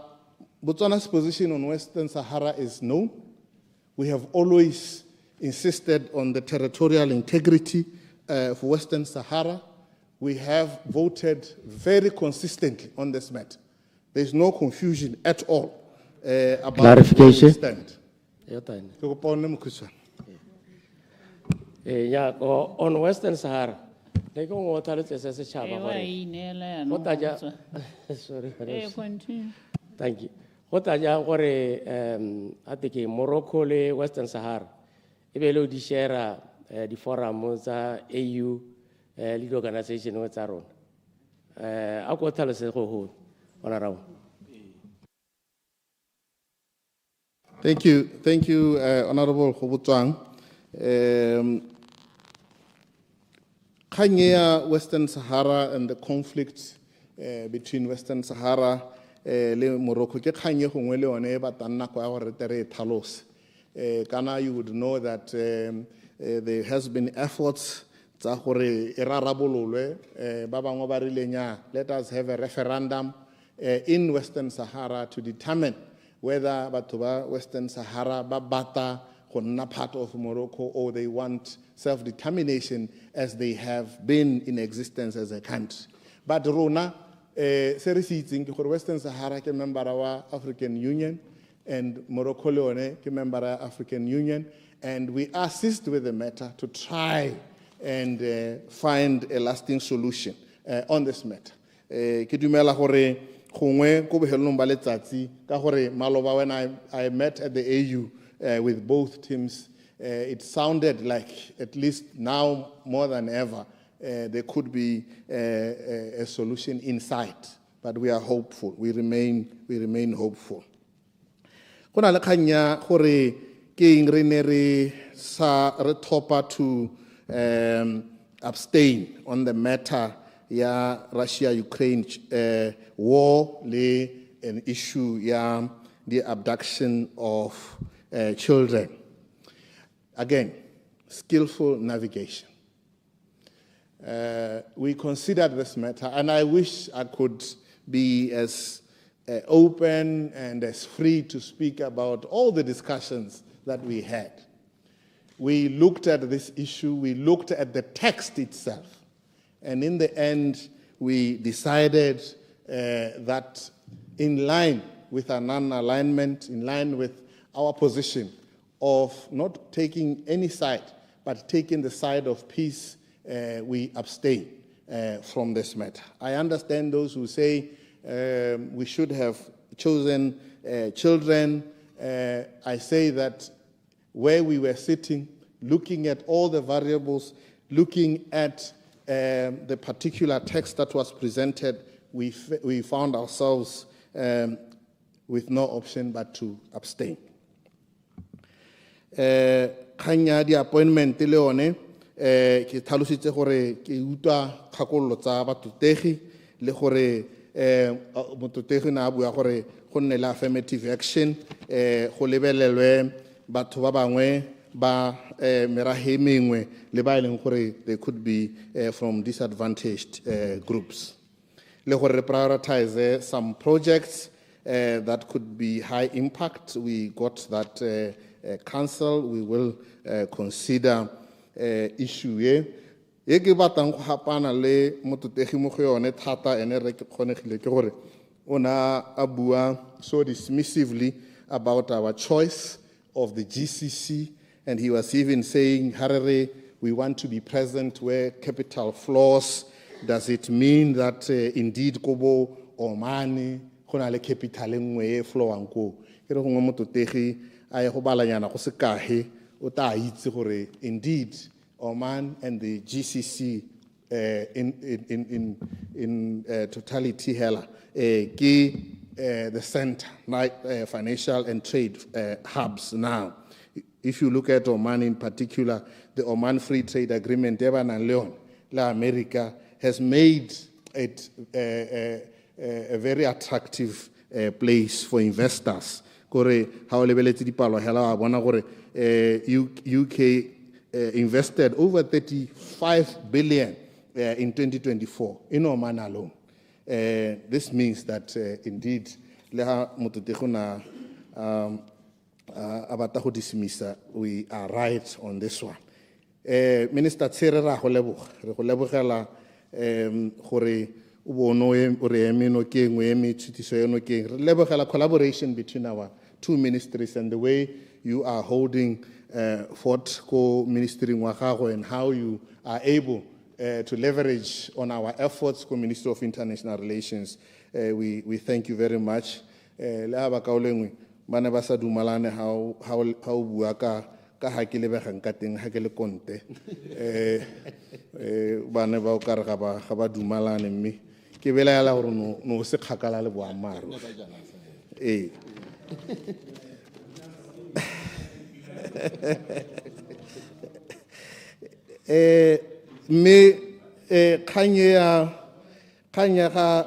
Botswana's position on Western Sahara is known. We have always insisted on the territorial integrity for Western Sahara. We have voted very consistently on this matter. There is no confusion at all about clarification. where we stand. Yeah, on Western Sahara, they go water to say sorry. Thank you. What are you I think Morocco le Western Sahara? Ebelo di share di forum za AU lead organization with our own. I go tell us go on around. Thank you, Honorable Khobutwang. Kenya, Western Sahara, and the conflict between Western Sahara and Morocco. Kenya, Ghana, you would know that there has been efforts. Let us have a referendum in Western Sahara to determine whether Western Sahara Babata part of Morocco or they want self-determination as they have been in existence as a country. But Rona, se re se itseng ke gore Western Sahara ke member wa African Union and Morocco le yone ke member wa African Union, and we assist with the matter to try and find a lasting solution on this matter. Ke dumela gore gongwe ko bohelong ba letsatsi ka gore maloba when I met at the AU with both teams, it sounded like at least now more than ever there could be a solution in sight, but we are hopeful. We remain hopeful. Go na le kgang ya gore ke eng re ne re thopa to abstain on the matter ya Russia-Ukraine war le an issue ya the abduction of children. Again, skillful navigation. We considered this matter, and I wish I could be as open and as free to speak about all the discussions that we had. We looked at this issue, we looked at the text itself, and in the end, we decided that in line with our non-alignment, in line with our position of not taking any side, but taking the side of peace, we abstain from this matter. I understand those who say we should have chosen children. I say that where we were sitting, looking at all the variables, looking at the particular text that was presented, we found ourselves with no option but to abstain. Kanya di appointment le one ke tlhalositse gore ke utlwa kgakololo tsa batutegi le gore motutegi na bua gore go nne le affirmative action go lebelelwe batho ba bangwe ba merahe mengwe le ba ileng gore they could be from disadvantaged groups le gore re prioritize some projects that could be high impact. We got that council. We will consider issue e ke batang go hapana le motutegi mo go yone thata ene re ke kgonegile ke gore ona a bua so dismissively about our choice of the GCC, and he was even saying, Harare, we want to be present where capital flows. Does it mean that indeed Kobo or Mani gona le capital nngwe e flowang ko ke re gongwe motutegi a ye go balanyana go se kahe o ta itse gore indeed Oman and the GCC in totality hela the center, financial and trade hubs now. If you look at Oman in particular, the Oman Free Trade Agreement, Evan and Leon, La America, has made it a very attractive place for investors. Kore how lebeletse dipalo hela bona gore UK invested over 35 billion in 2024 in Oman alone. This means that indeed leha mototegona abata go dismissa, we are right on this one. Minister Tsere ra go lebogela gore o bono o re emeno ke engwe eme tshutiso eno ke re lebogela collaboration between our two ministries and the way you are holding fort ko ministry wa gago and how you are able to leverage on our efforts ko Ministry of International Relations. We thank you very much. Le aba ka olengwe bana ba sa dumalane how bua ka ha ke lebegang ka teng ha ke le konte bana ba o ka re ga ba dumalane mme ke belela gore no se kgakala le boamaro me kanya ga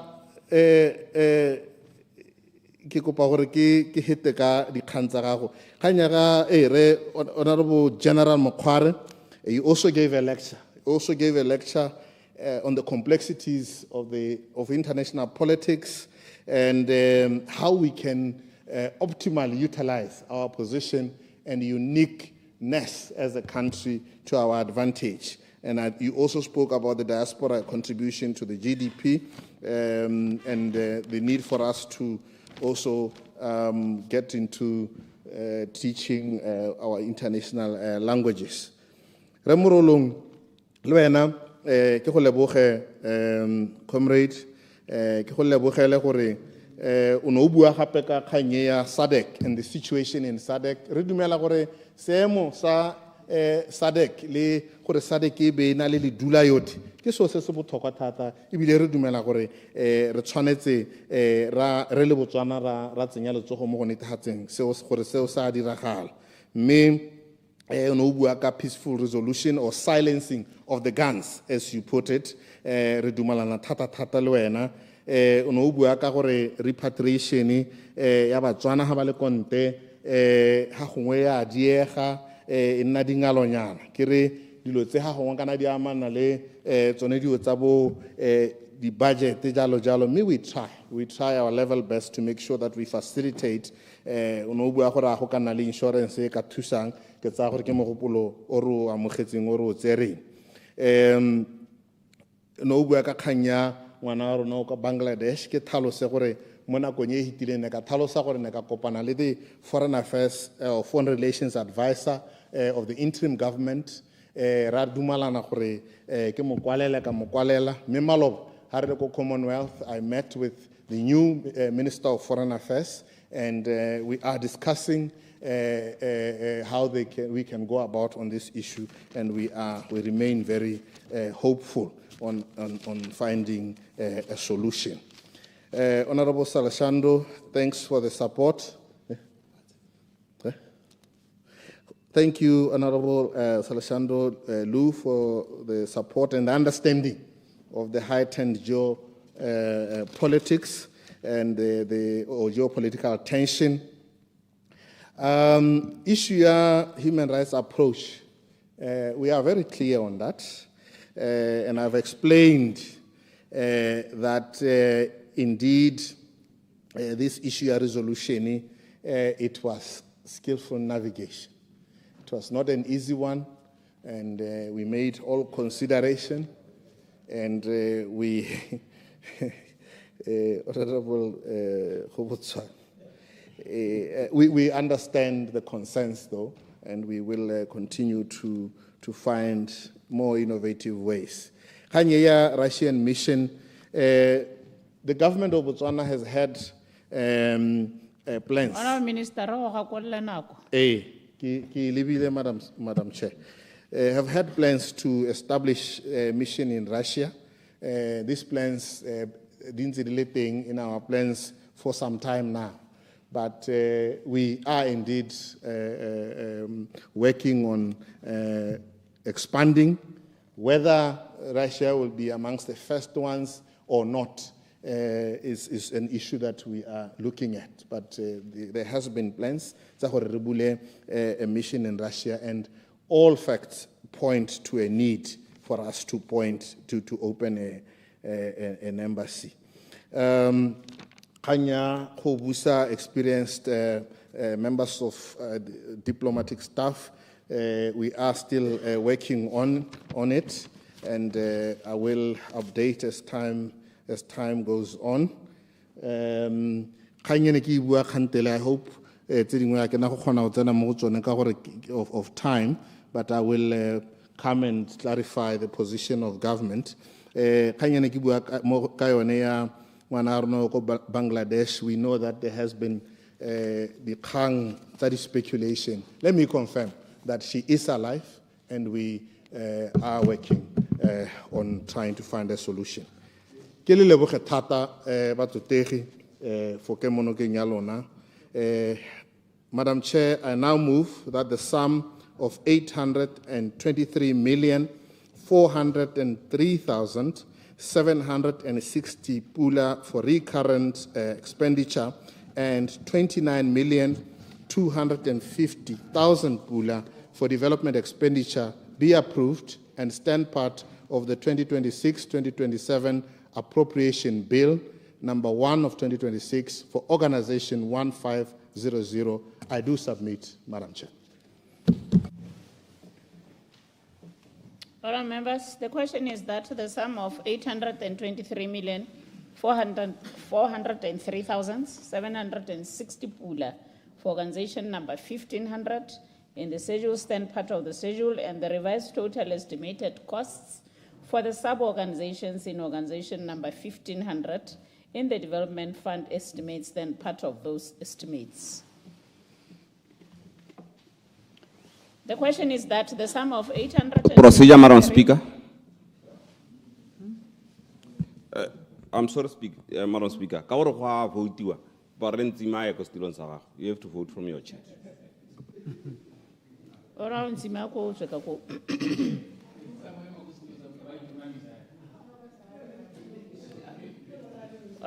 ke kopa gore ke hete ka dikgang tsa gago kanya ga re Honorable General Mphato, he also gave a lecture on the complexities of international politics and how we can optimally utilize our position and uniqueness as a country to our advantage. And you also spoke about the diaspora contribution to the GDP and the need for us to also get into teaching our international languages. Remorolong, Luena, ke go leboge comrade, ke go lebogele gore o no bua gape ka kganye ya SADC and the situation in SADC. Re dumela gore seemo sa SADC le gore SADC e be na le dula yotlhe ke so se se botlhokwa thata ebile re dumela gore re tshwanetse re le Botswana ra tsenya letsogo mo go netefatseng gore seo sa diragala mme no bua ka peaceful resolution or silencing of the guns, as you put it. Re dumalana thata le wena. No bua ka gore repatriation ya Batswana ha ba le konte ha gongwe ya diega nna dingalonyana ke re dilo tse ha gongwe kana di amana le tsone dio tsa bo the budget jalo me we try our level best to make sure that we facilitate no bua gore go kana le insurance e ka thusang ke tsa gore ke mogopolo o ro amogetseng o ro tsereng no bua ka khanya ngwana wa rona ka Bangladesh ke tlhalose gore mo nakong e hitileng ka tlhalosa gore ne ka kopana le the foreign affairs or foreign relations advisor of the interim government ra dumalana gore ke mo kwalela me maloba ha re go Commonwealth. I met with the new Minister of Foreign Affairs and we are discussing how we can go about on this issue, and we remain very hopeful on finding a solution. Honorable Salashando, thanks for the support. Thank you, Honorable Salashando Lu, for the support and understanding of the heightened geopolitics and the geopolitical tension. Issue human rights approach. We are very clear on that, and I've explained that indeed this issue resolution it was skillful navigation. It was not an easy one, and we made all consideration, and we Honorable we understand the concerns, though, and we will continue to find more innovative ways. Kanye Russian mission, the government of Botswana has had plans. Madam Chair, have had plans to establish a mission in Russia. These plans didn't relating in our plans for some time now. But we are indeed working on expanding. Whether Russia will be amongst the first ones or not is an issue that we are looking at. But there has been plans a mission in Russia, and all facts point to a need for us to open an embassy. Kanya 𝗔𝗚𝗓𝗓 experienced members of diplomatic staff. We are still working on it, and I will update as time goes on. Kanya ne ke bua khantele, I hope tse dingwe a ke na go kgona go tsena mo go tsone ka gore of time, but I will come and clarify the position of government. Kanya ne ke bua ka yone ya Bangladesh. We know that there has been the speculation. Let me confirm that she is alive, and we are working on trying to find a solution. Madam Chair, I now move that the sum of 823,403,760 pula for recurrent expenditure and 29,250,000 pula for development expenditure be approved and stand part of the 2026-2027 appropriation bill number 1 of 2026 for organization 1500. I do submit, Madam Chair. All right, members, the question is that the sum of 823,403,760 pula for organization number 1500 in the schedule stand part of the schedule and the revised total estimated costs for the sub-organizations in organization number 1500 in the development fund estimates then part of those estimates. The question is that the sum of 800... Procedure, Madam Speaker. I'm sorry, Madam Speaker. You have to vote from your chair. All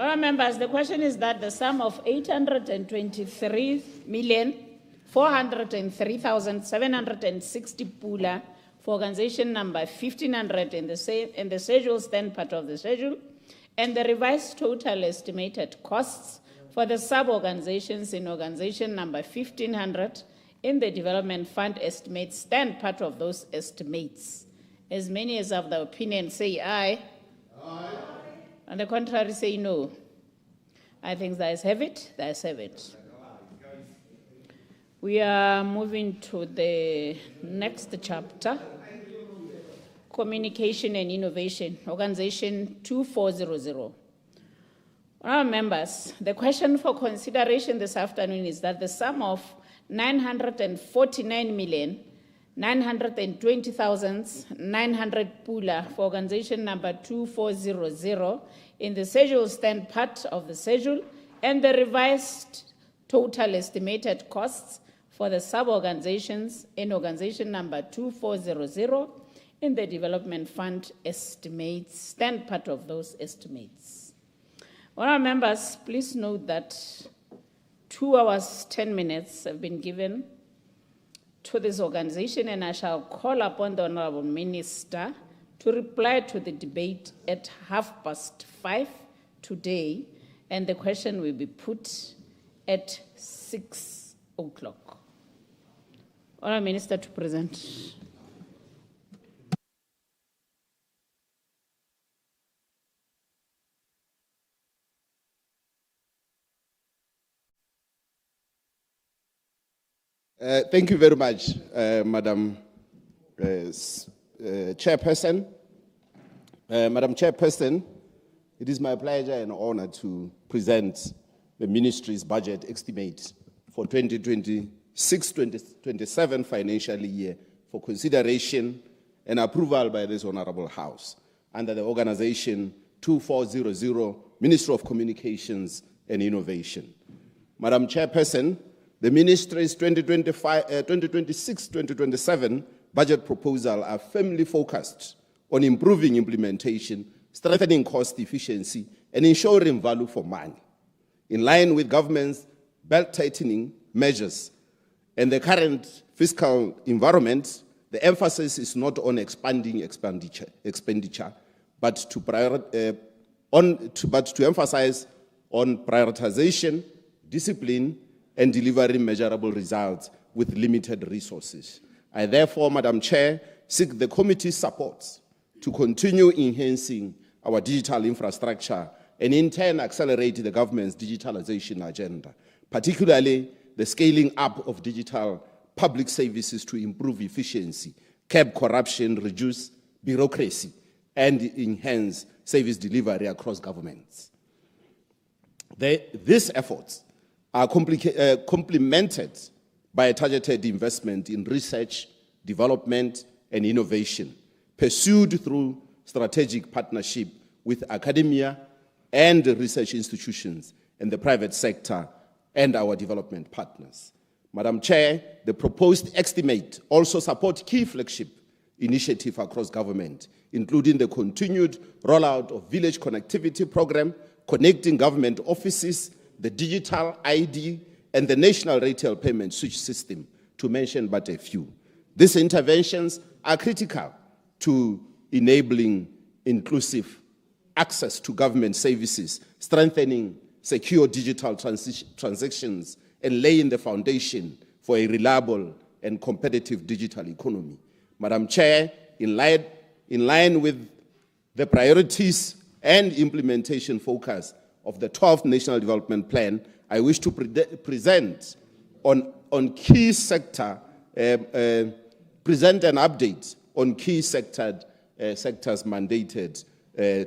right, members, the question is that the sum of 823,403,760 pula for organization number 1500 in the schedule stand part of the schedule and the revised total estimated costs for the sub-organizations in organization number 1500 in the development fund estimates stand part of those estimates. As many as have the opinion say aye. Aye. On the contrary, say no. I think that is have it. That is have it. We are moving to the next chapter. Communication and Innovation, Organization 2400. Our members, the question for consideration this afternoon is that the sum of 949,920,900 pula for organization number 2400 in the schedule stand part of the schedule and the revised total estimated costs for the sub-organizations in organization number 2400 in the development fund estimates stand part of those estimates. All our members, please note that 2 hours, 10 minutes have been given to this organization, and I shall call upon the Honorable Minister to reply to the debate at 5:30 today, and the question will be put at 6 o'clock. Honorable Minister to present. Thank you very much, Madam Chairperson. Madam Chairperson, it is my pleasure and honor to present the Ministry's budget estimate for 2026-2027 financial year for consideration and approval by this Honorable House under the Organization 2400, Ministry of Communications and Innovation. Madam Chairperson, the Ministry's 2026-2027 budget proposal are firmly focused on improving implementation, strengthening cost efficiency, and ensuring value for money. In line with government's belt-tightening measures and the current fiscal environment, the emphasis is not on expanding expenditure, but to emphasize on prioritization, discipline, and delivering measurable results with limited resources. I therefore, Madam Chair, seek the committee's support to continue enhancing our digital infrastructure and in turn accelerate the government's digitalization agenda, particularly the scaling up of digital public services to improve efficiency, curb corruption, reduce bureaucracy, and enhance service delivery across governments. These efforts are complemented by a targeted investment in research, development, and innovation, pursued through strategic partnership with academia and research institutions and the private sector and our development partners. Madam Chair, the proposed estimate also supports key flagship initiatives across government, including the continued rollout of village connectivity program, connecting government offices, the digital ID, and the national retail payment switch system, to mention but a few. These interventions are critical to enabling inclusive access to government services, strengthening secure digital transactions, and laying the foundation for a reliable and competitive digital economy. Madam Chair, in light in line with the priorities and implementation focus of the 12th National Development Plan, I wish to present on key sector, present an update on key sectors mandated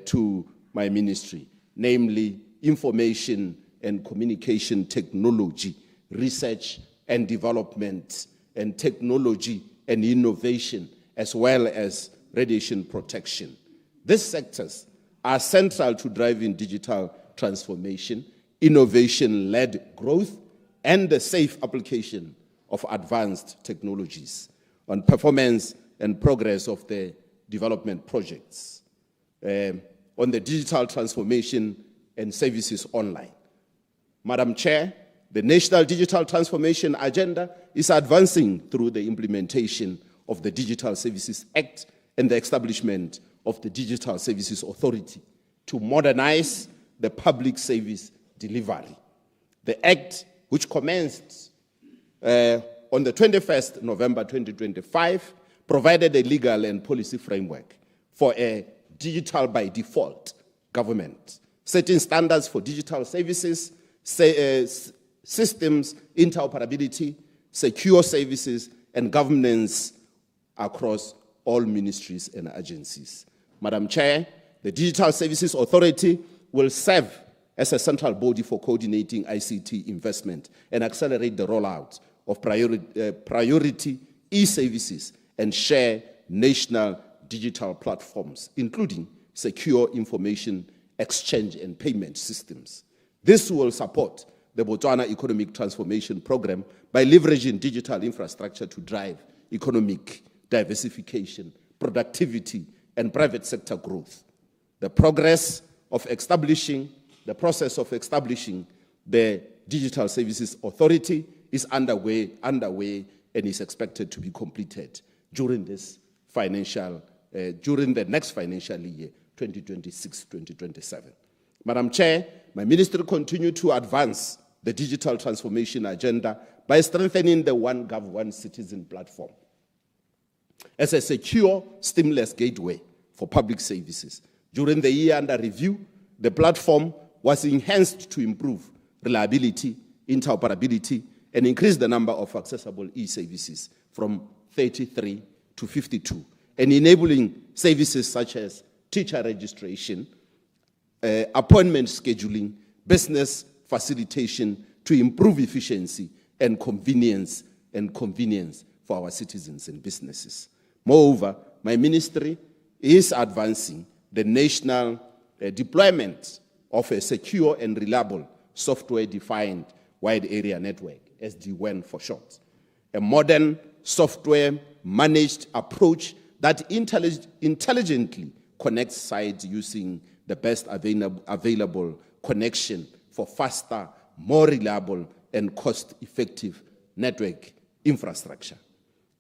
to my ministry, namely information and communication technology, research and development, and technology and innovation, as well as radiation protection. These sectors are central to driving digital transformation, innovation-led growth, and the safe application of advanced technologies on performance and progress of the development projects, on the digital transformation and services online. Madam Chair, the National Digital Transformation Agenda is advancing through the implementation of the Digital Services Act and the establishment of the Digital Services Authority to modernize the public service delivery. The Act, which commenced on the 21st November 2025, provided a legal and policy framework for a digital by default government, setting standards for digital services, systems, interoperability, secure services, and governance across all ministries and agencies. Madam Chair, the Digital Services Authority will serve as a central body for coordinating ICT investment and accelerate the rollout of priority e-services and share national digital platforms, including secure information exchange and payment systems. This will support the Botswana Economic Transformation Program by leveraging digital infrastructure to drive economic diversification, productivity, and private sector growth. The process of establishing the Digital Services Authority is underway and is expected to be completed during the next financial year, 2026-2027. Madam Chair, my ministry continues to advance the digital transformation agenda by strengthening the One Gov, One Citizen platform as a secure, seamless gateway for public services. During the year under review, the platform was enhanced to improve reliability, interoperability, and increase the number of accessible e-services from 33 to 52, and enabling services such as teacher registration, appointment scheduling, business facilitation to improve efficiency and convenience for our citizens and businesses. Moreover, my ministry is advancing the national deployment of a secure and reliable software-defined wide area network, SD-WAN for short, a modern software-managed approach that intelligently connects sites using the best available connection for faster, more reliable, and cost-effective network infrastructure.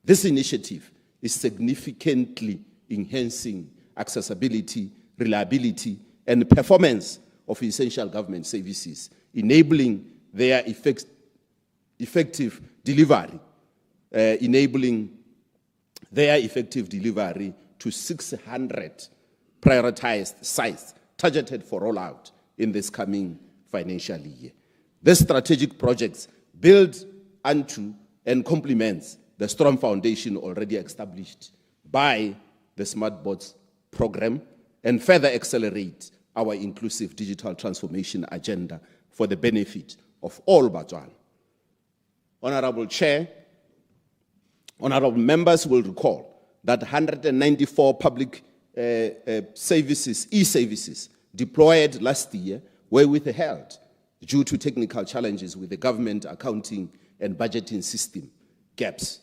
This initiative is significantly enhancing accessibility, reliability, and performance of essential government services, enabling their effective delivery to 600 prioritized sites targeted for rollout in this coming financial year. These strategic projects build onto and complements the strong foundation already established by the Smart Boards program and further accelerate our inclusive digital transformation agenda for the benefit of all Botswana. Honorable Chair, honorable members will recall that 194 public services, e-services, deployed last year were withheld due to technical challenges with the government accounting and budgeting system gaps.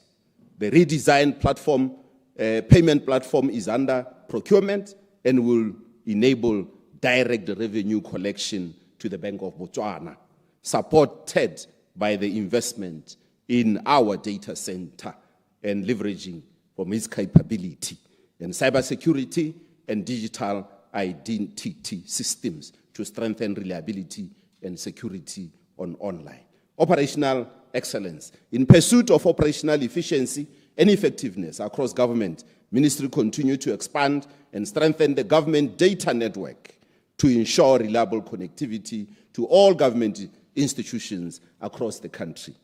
The redesigned platform, payment platform is under procurement and will enable direct revenue collection to the Bank of Botswana, supported by the investment in our data center and leveraging from its capability and cybersecurity and digital identity systems to strengthen reliability and security on online. Operational excellence. In pursuit of operational efficiency and effectiveness across government, Ministry continue to expand and strengthen the government data network to ensure reliable connectivity to all government institutions across the country.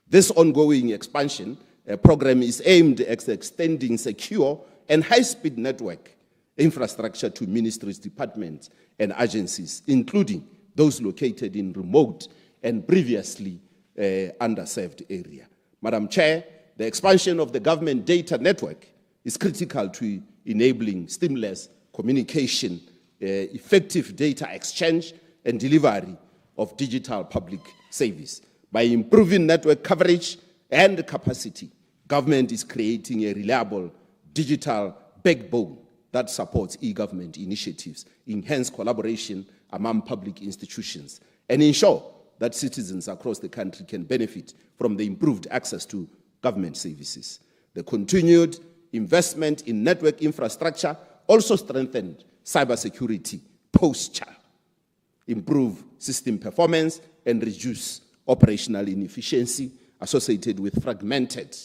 This ongoing expansion program is aimed at extending secure and high-speed network infrastructure to ministries, departments, and agencies, including those located in remote and previously underserved area. Madam Chair, the expansion of the government data network is critical to enabling seamless communication, effective data exchange, and delivery of digital public service. By improving network coverage and capacity, government is creating a reliable digital backbone that supports e-government initiatives, enhance collaboration among public institutions, and ensure that citizens across the country can benefit from the improved access to government services. The continued investment in network infrastructure also strengthened cybersecurity posture, improve system performance, and reduce operational inefficiency associated with fragmented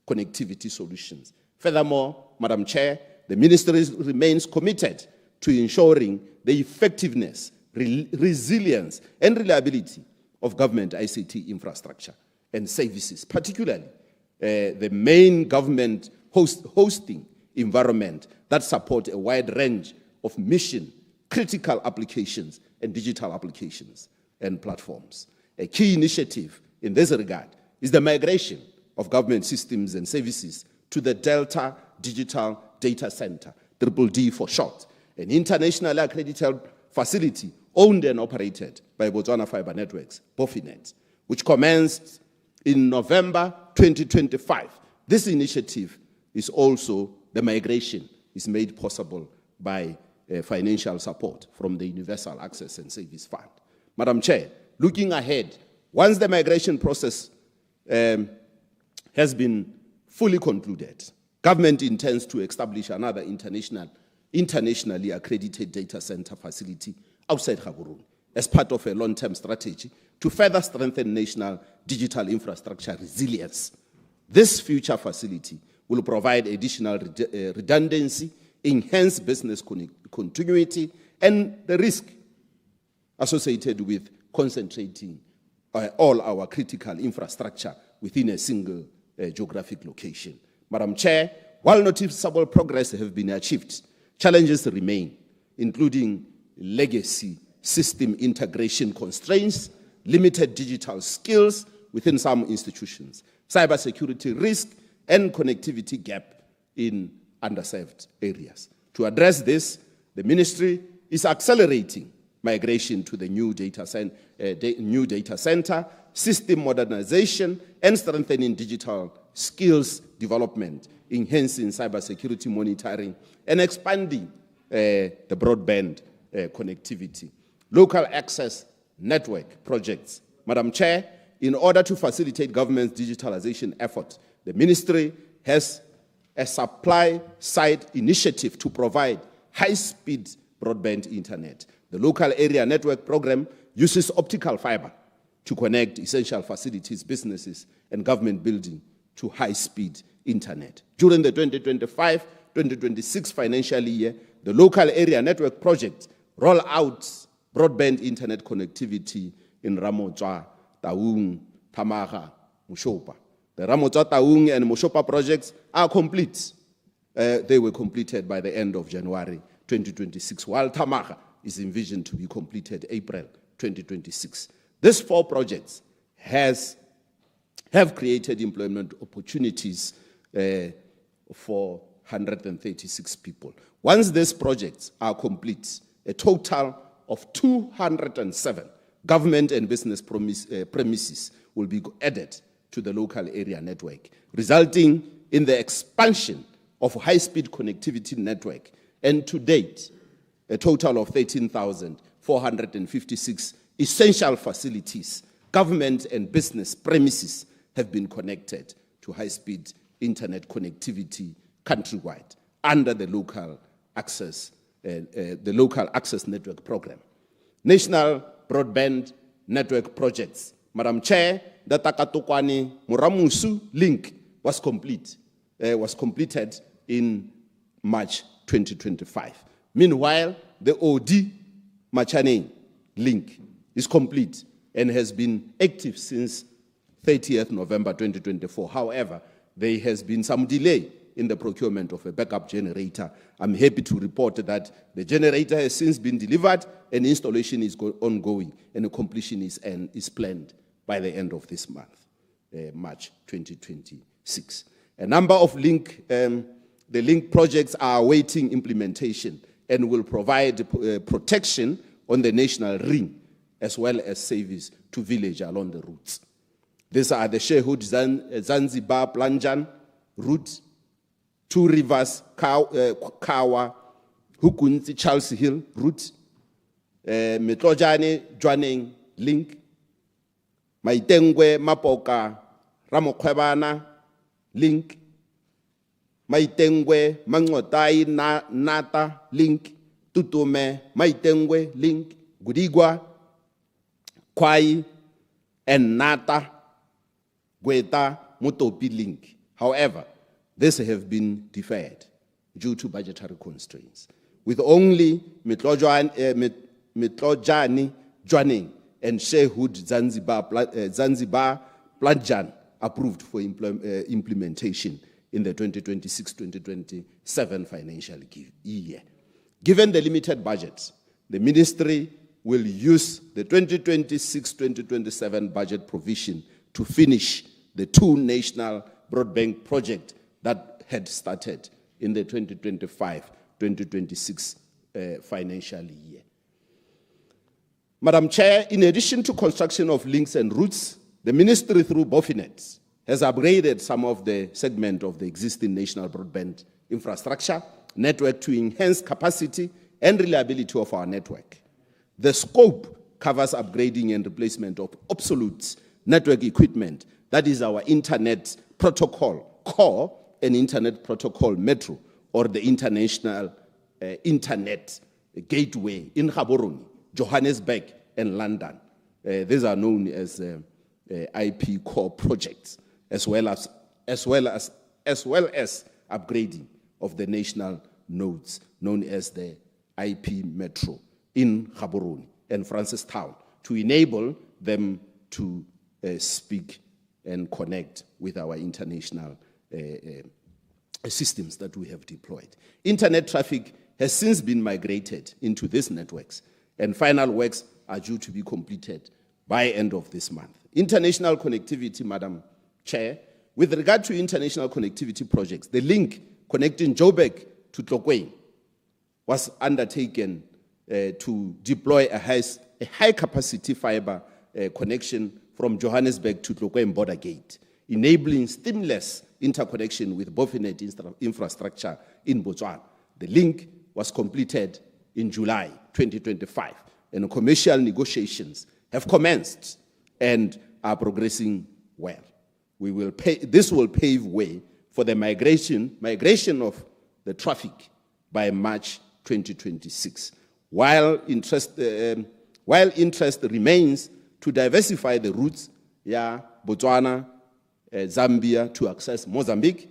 connectivity solutions. Furthermore, Madam Chair, the Ministry remains committed to ensuring the effectiveness, resilience, and reliability of government ICT infrastructure and services, particularly the main government hosting environment that support a wide range of mission-critical applications and digital applications and platforms. A key initiative in this regard is the migration of government systems and services to the Delta Digital Data Center, DDD for short, an internationally accredited facility owned and operated by Botswana Fiber Networks, BOFINET, which commenced in November 2025. This initiative is also, the migration is made possible by financial support from the Universal Access and Service Fund. Madam Chair, looking ahead, once the migration process has been fully concluded, government intends to establish another internationally accredited data center facility outside Gaborone as part of a long-term strategy to further strengthen national digital infrastructure resilience. This future facility will provide additional redundancy, enhance business continuity, and the risk associated with concentrating all our critical infrastructure within a single geographic location. Madam Chair, while noticeable progress has been achieved, challenges remain, including legacy system integration constraints, limited digital skills within some institutions, cybersecurity risk, and connectivity gap in underserved areas. To address this, the Ministry is accelerating migration to the new data center, system modernization, and strengthening digital skills development, enhancing cybersecurity monitoring, and expanding the broadband connectivity. Local access network projects. Madam Chair, in order to facilitate government's digitalization effort, the Ministry has a supply-side initiative to provide high-speed broadband internet. The local area network program uses optical fiber to connect essential facilities, businesses, and government buildings to high-speed internet. During the 2025-2026 financial year, the local area network project roll out broadband internet connectivity in Ramotsa, Taung, Tamaga, Moshopa. The Ramotsa, Taung, and Moshopa projects are complete. They were completed by the end of January 2026, while Tamaga is envisioned to be completed April 2026. These 4 projects have created employment opportunities for 136 people. Once these projects are complete, a total of 207 government and business premises will be added to the local area network, resulting in the expansion of high-speed connectivity network. And to date, a total of 13,456 essential facilities, government and business premises have been connected to high-speed internet connectivity countrywide under the local access network program. National broadband network projects. Madam Chair, the Takatukwani Muramusu link was complete was completed in March 2025. Meanwhile, the OD Machaneng link is complete and has been active since 30th November 2024. However, there has been some delay in the procurement of a backup generator. I'm happy to report that the generator has since been delivered and installation is ongoing, and the completion is planned by the end of this month, March 2026. A number of the link projects are awaiting implementation and will provide protection on the national ring as well as service to village along the routes. These are the 𝗕𝗶𝗹𝗏 𝗠𝗠𝗠𝗏 route, Two Rivers 𝗂𝗂 𝗔𝗚𝗡𝗦 Charles Hill route, 𝗕𝗏𝗠𝗠𝗠𝗏 link, Maitengwe Mapoka Ramokgwebana link, Maitengwe Mangotai Nata link, Tutume Maitengwe link, Gudikwa Kwai and Nata Gweta Motopi link. However, these have been deferred due to budgetary constraints, with only 𝗕𝗏𝗠𝗠𝗏 Jwaneng and 𝗕𝗏𝗠𝗠𝗏 𝗠𝗠𝗠𝗏 approved for implementation in the 2026-2027 financial year. Given the limited budget, the ministry will use the 2026-2027 budget provision to finish the two national broadband projects that had started in the 2025-2026 financial year. Madam Chair, in addition to construction of links and routes, the ministry through BOFINET has upgraded some of the segment of the existing national broadband infrastructure network to enhance capacity and reliability of our network. The scope covers upgrading and replacement of obsolete network equipment, that is our Internet Protocol Core and Internet Protocol Metro, or the International Internet Gateway in Gaborone, Johannesburg, and London. These are known as IP core projects, as well as upgrading of the national nodes known as the IP Metro in Gaborone and Francistown to enable them to speak and connect with our international systems that we have deployed. Internet traffic has since been migrated into these networks, and final works are due to be completed by end of this month. International connectivity, Madam Chair, with regard to international connectivity projects, the link connecting Joburg to Tlokwe was undertaken to deploy a high-capacity fiber connection from Johannesburg to Tlokwe border gate, enabling seamless interconnection with BOFINET infrastructure in Botswana. The link was completed in July 2025, and commercial negotiations have commenced and are progressing well. This will pave way for the migration of the traffic by March 2026. While interest remains to diversify the routes, Botswana, Zambia to access Mozambique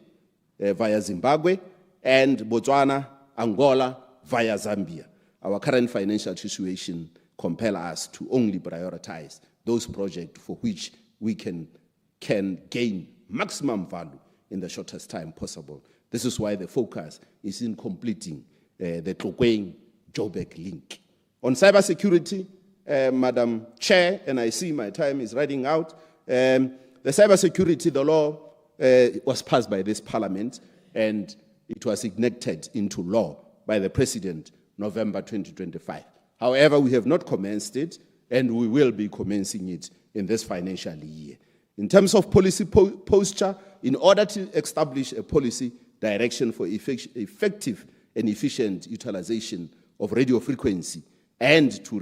via Zimbabwe, and Botswana, Angola via Zambia. Our current financial situation compels us to only prioritize those projects for which we can gain maximum value in the shortest time possible. This is why the focus is in completing the Tlokwe-Joburg link. On cybersecurity, Madam Chair, and I see my time is running out, the cybersecurity, the law was passed by this parliament and it was enacted into law by the President November 2025. However, we have not commenced it and we will be commencing it in this financial year. In terms of policy posture, in order to establish a policy direction for effective and efficient utilization of radio frequency and to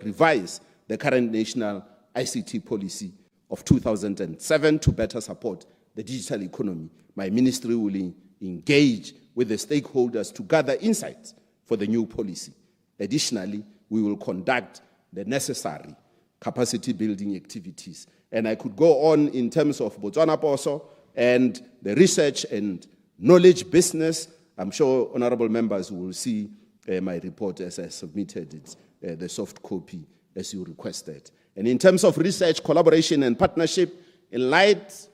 revise the current national ICT policy of 2007 to better support the digital economy, my ministry will engage with the stakeholders to gather insights for the new policy. Additionally, we will conduct the necessary capacity building activities. And I could go on in terms of Botswana Poso, and the research and knowledge business. I'm sure honorable members will see my report as I submitted it, the soft copy as you requested. And in terms of research, collaboration and partnership, in light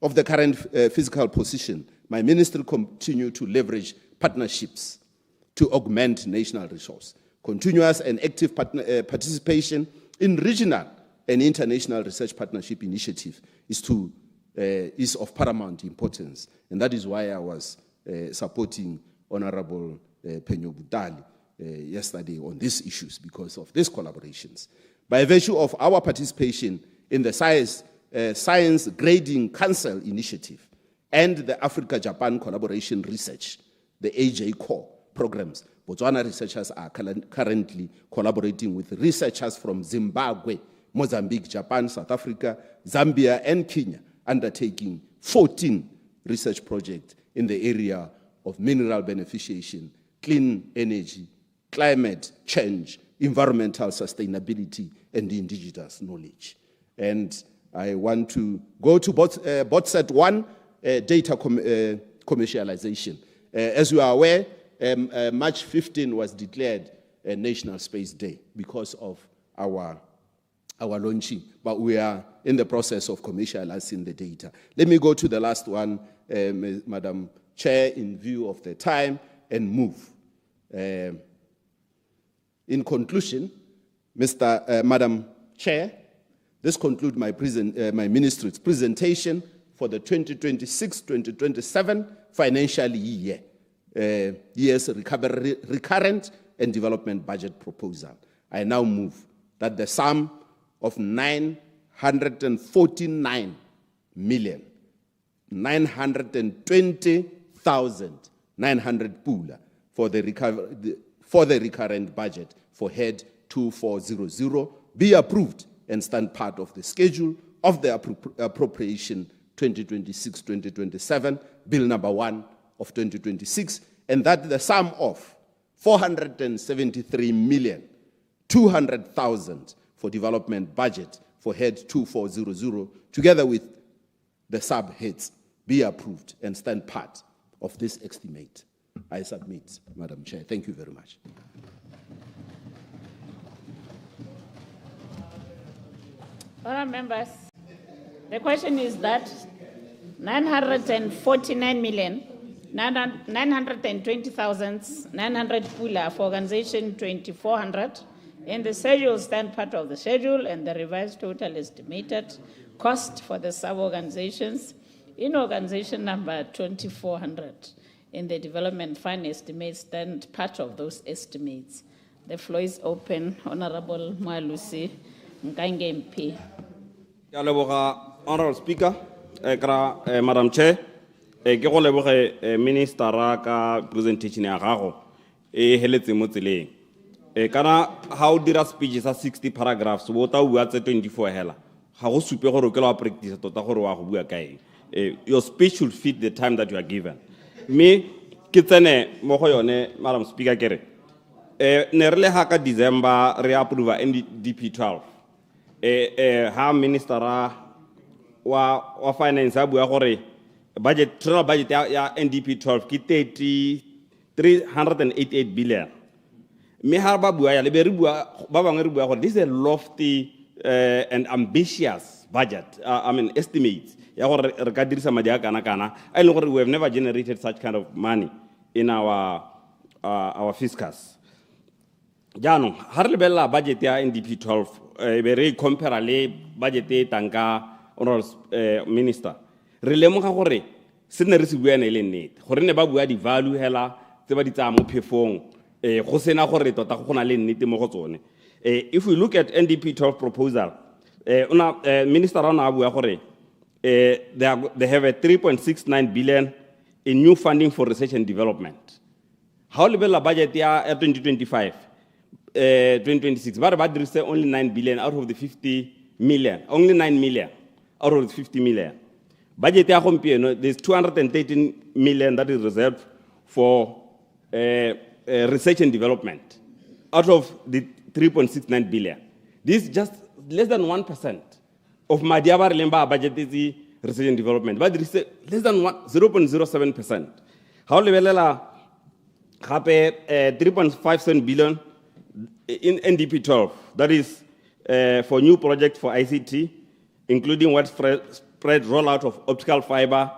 of the current physical position, my ministry continue to leverage partnerships to augment national resource. Continuous and active participation in regional and international research partnership initiative is of paramount importance. And that is why I was supporting Honorable 𝗕𝗏𝗦𝗧𝗜𝗍𝗍𝗘 yesterday on these issues because of these collaborations. By virtue of our participation in the Science Grading Council Initiative and the Africa-Japan Collaboration Research, the 𝗖𝗎𝗠𝗠𝗠𝗜 programs, Botswana researchers are currently collaborating with researchers from Zimbabwe, Mozambique, Japan, South Africa, Zambia, and Kenya, undertaking 14 research projects in the area of mineral beneficiation, clean energy, climate change, environmental sustainability, and indigenous knowledge. And I want to go to BOTSET 1, data commercialization. As you are aware, March 15 was declared a National Space Day because of our launching, but we are in the process of commercializing the data. Let me go to the last one, Madam Chair, in view of the time, and move. In conclusion, Madam Chair, this concludes my ministry's presentation for the 2026-2027 financial year, year's recurrent and development budget proposal. I now move that the sum of 949,920,900 pula for the recurrent budget for head 2400 be approved and stand part of the schedule of the appropriation 2026-2027, Bill number 1 of 2026, and that the sum of 473,200,000 for development budget for head 2400, together with the subheads, be approved and stand part of this estimate. I submit, Madam Chair. Thank you very much. Honourable members, the question is that 949,920,900 pula for organization 2400, and the schedule stand part of the schedule, and the revised total estimated cost for the sub-organizations in organization number 2400 in the development fund estimates stand part of those estimates. The floor is open. Honorable Mwalusi Nkange MP. Honorable Speaker, Madam Chair, ke go leboge minister ka presentation ya gago e heletse mo tseleng. Kana ha o dira speech sa 60 paragraphs bo ta bua tse 24 hela ga go supe gore ke la practice tota gore wa go bua kae. Your speech should fit the time that you are given. Me ke tsene mo go yone, Madam Speaker, kere ne re le ha ka December re approve NDP 12 ha minister wa finance a bua gore total budget ya NDP 12 ki 388 billion. Me ha ba bua ya le be re bua ba bangwe re bua gore this is a lofty and ambitious budget, I mean estimates. We have never generated such kind of money in our fiscus. Jano, harle bella budget ya NDP 12, very comparable budget tanka honorable minister. Relemo ka gore sene re se bua ne le nnete. Gore ne ba bua di value hela tse ba di tsaya mo phefong go sena gore tota go na le nnete mo go tsone. If we look at NDP 12 proposal, minister ona bua gore they have a 3.69 billion in new funding for research and development. How level the budget ya 2025, 2026? But there is only 9 billion out of the 50 million. Only 9 million out of the 50 million. Budget ya there's 213 million that is reserved for research and development out of the 3.69 billion. This is just less than 1%. Of Madiaba Lemba budget is research and development, but less than 0.07%. How level 3.57 billion in NDP 12. That is for new projects for ICT, including widespread rollout of optical fiber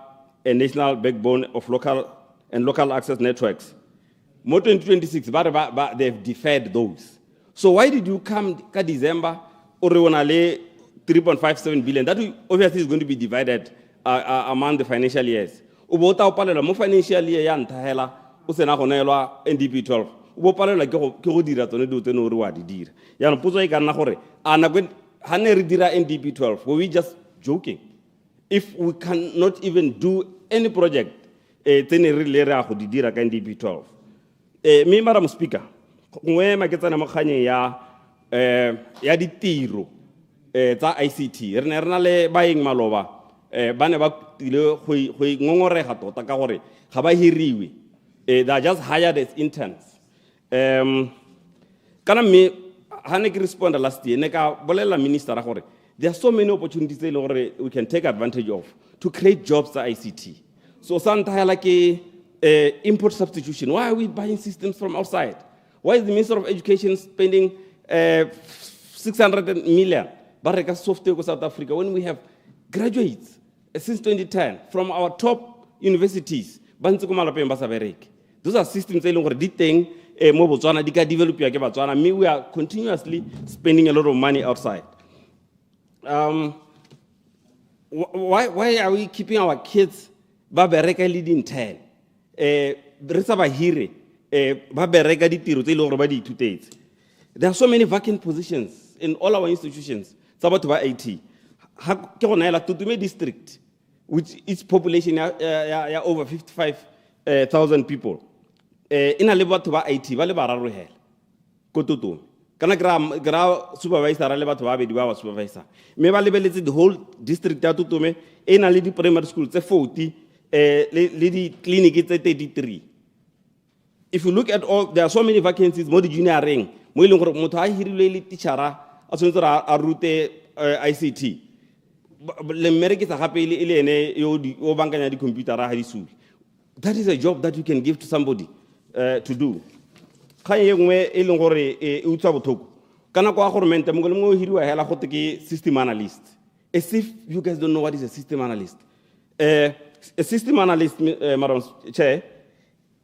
and national backbone of local access networks. More 2026, but they've deferred those. So why did you come in December or 3.57 billion? That obviously is going to be divided among the financial years. Ubota palela mo financial year ya ntahela o sena go nelwa NDP 12. Ubo palela ke go dira tsone do tseno re wa di dira. Ya no potso e ka nna gore ana go ha ne re dira NDP 12 were we just joking? If we cannot even do any project tsene re le ra go di dira ka NDP 12. Me Madam Speaker, ngwe maketsana mo kganye ya ditiro tsa ICT re ne rena le baeng maloba ba ne ba tile go ngongorega tota ka gore ga ba hiriwe they are just hired as interns kana me ha ne ke respond last year ne ka bolela minister ra gore there are so many opportunities tse le gore we can take advantage of to create jobs tsa ICT. So santa like import substitution. Why are we buying systems from outside? Why is the Minister of Education spending 600 million baraka software go South Africa when we have graduates since 2010 from our top universities? Those are systems that are diteng mo Botswana di ka develop ya ke Botswana. Me, we are continuously spending a lot of money outside. Why are we keeping our kids ba bereka leading 10? Re sa ba hire ba bereka ditiro tse ile gore ba di ithutetse. There are so many vacant positions in all our institutions. It's about IT. Ha ke go naela Tutume district, which its population ya over 55,000 people. Ina le batho ba IT ba le bararo hela ko Tutume. Kana gra supervisor le batho ba bedi ba supervisor. Me ba lebeletse the whole district ya Tutume ina le di primary school tse 40 le di clinic tse 33. If you look at all, there are so many vacancies mo di junioring mo ile gore motho a hirilwe le teachera a tshwantse a rute ICT. Le mmereke sa gape ile ene yo bankanya di computer ha di sule. That is a job that you can give to somebody to do. Ga yengwe ile gore e utsa bothoko kana kwa government mo mo hiriwa hela go ke system analyst. As if you guys don't know what is a system analyst. A system analyst, Madam Chair,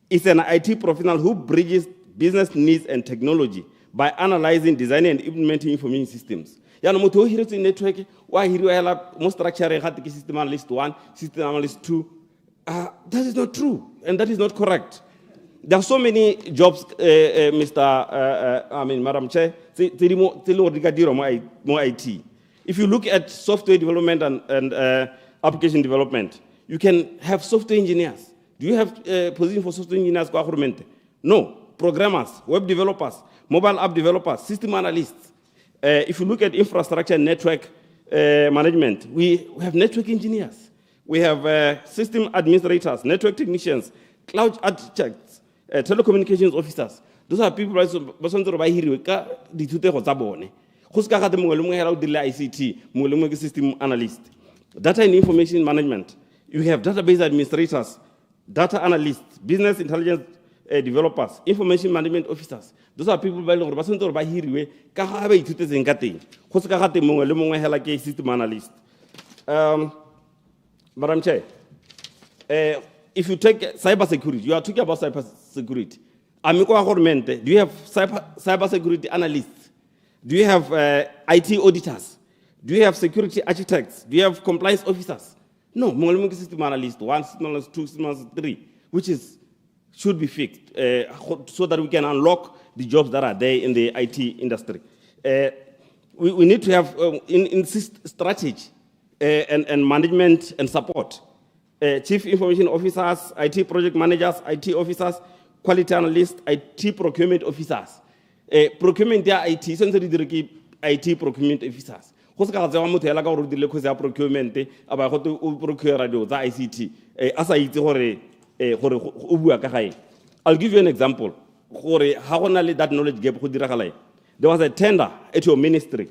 is an IT professional who bridges business needs and technology by analyzing, designing, and implementing information systems. Yana moto hiro to network, why hiro hela mo structure hat ke system analyst 1, system analyst 2. That is not true, and that is not correct. There are so many jobs, Madam Chair, more IT. If you look at software development and application development, you can have software engineers. Do you have a position for software engineers? No. Programmers, web developers, mobile app developers, system analysts. If you look at infrastructure and network management, we have network engineers. We have system administrators, network technicians, cloud architects, telecommunications officers. Those are people who are ICT, system analyst. Data and information management. You have database administrators, data analysts, business intelligence developers, information management officers. Those are people who are here. System analyst. Madam Chair, if you take cybersecurity, you are talking about cybersecurity. Do you have cybersecurity analysts? Do you have IT auditors? Do you have security architects? Do you have compliance officers? No, system analyst 1, system analyst 2, system analyst 3, which should be fixed so that we can unlock the jobs that are there in the IT industry. We need to have strategy and management and support. Chief information officers, IT project managers, IT officers, quality analysts, IT procurement officers. Procurement there IT, sensory IT procurement officers. I'll give you an example. That knowledge gap. There was a tender at your ministry,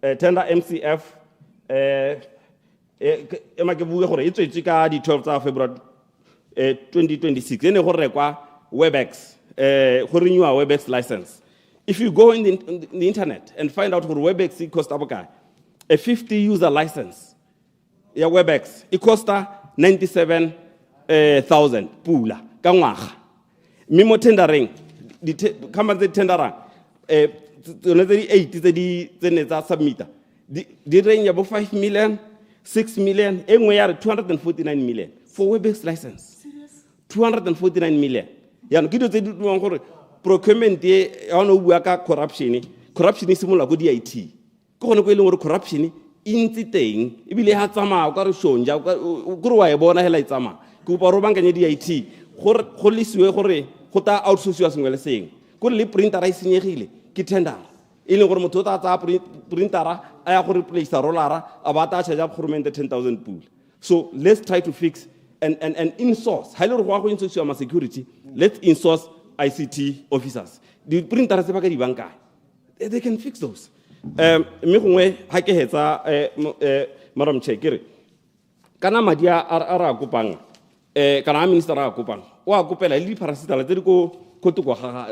tender MCF, ema ke bue gore e tswetswe ka di 12 tsa February 2026 ene go rekwa WebEx go renew WebEx license. If you go in the internet and find out what WebEx it costs a 50 user license, yeah, WebEx it costs 97,000 pula ka ngwaga. Mimo tendering di company tse tendera tsone tse di 8 tse di tsene tsa submitter di range ya bo 5 million 6 million engwe ya 249 million for WebEx license. 249 million. Ya no ke tse di tswang gore procurement e ya no bua ka corruption is simola go di IT ke gone go ile gore corruption intsi teng ebile ha tsamaya ka re shonja go wa e bona hela itsamaya ke upa ro bankanye di IT gore go lisiwe gore go ta outsource sengwe le seng go le printer a isenyegile ke tender e leng gore motho o tsa printera a ya go replace rollara a ba ta charge government 10,000 pool. So let's try to fix and in-source. How do we in-source security? Let's in-source ICT officers. The printers di banka. They can fix those. Me gongwe ha ke hetsa Madam Chair kere kana madia ara kopang kana minister a kopang wa kopela le parasitala tse di ko tuko ga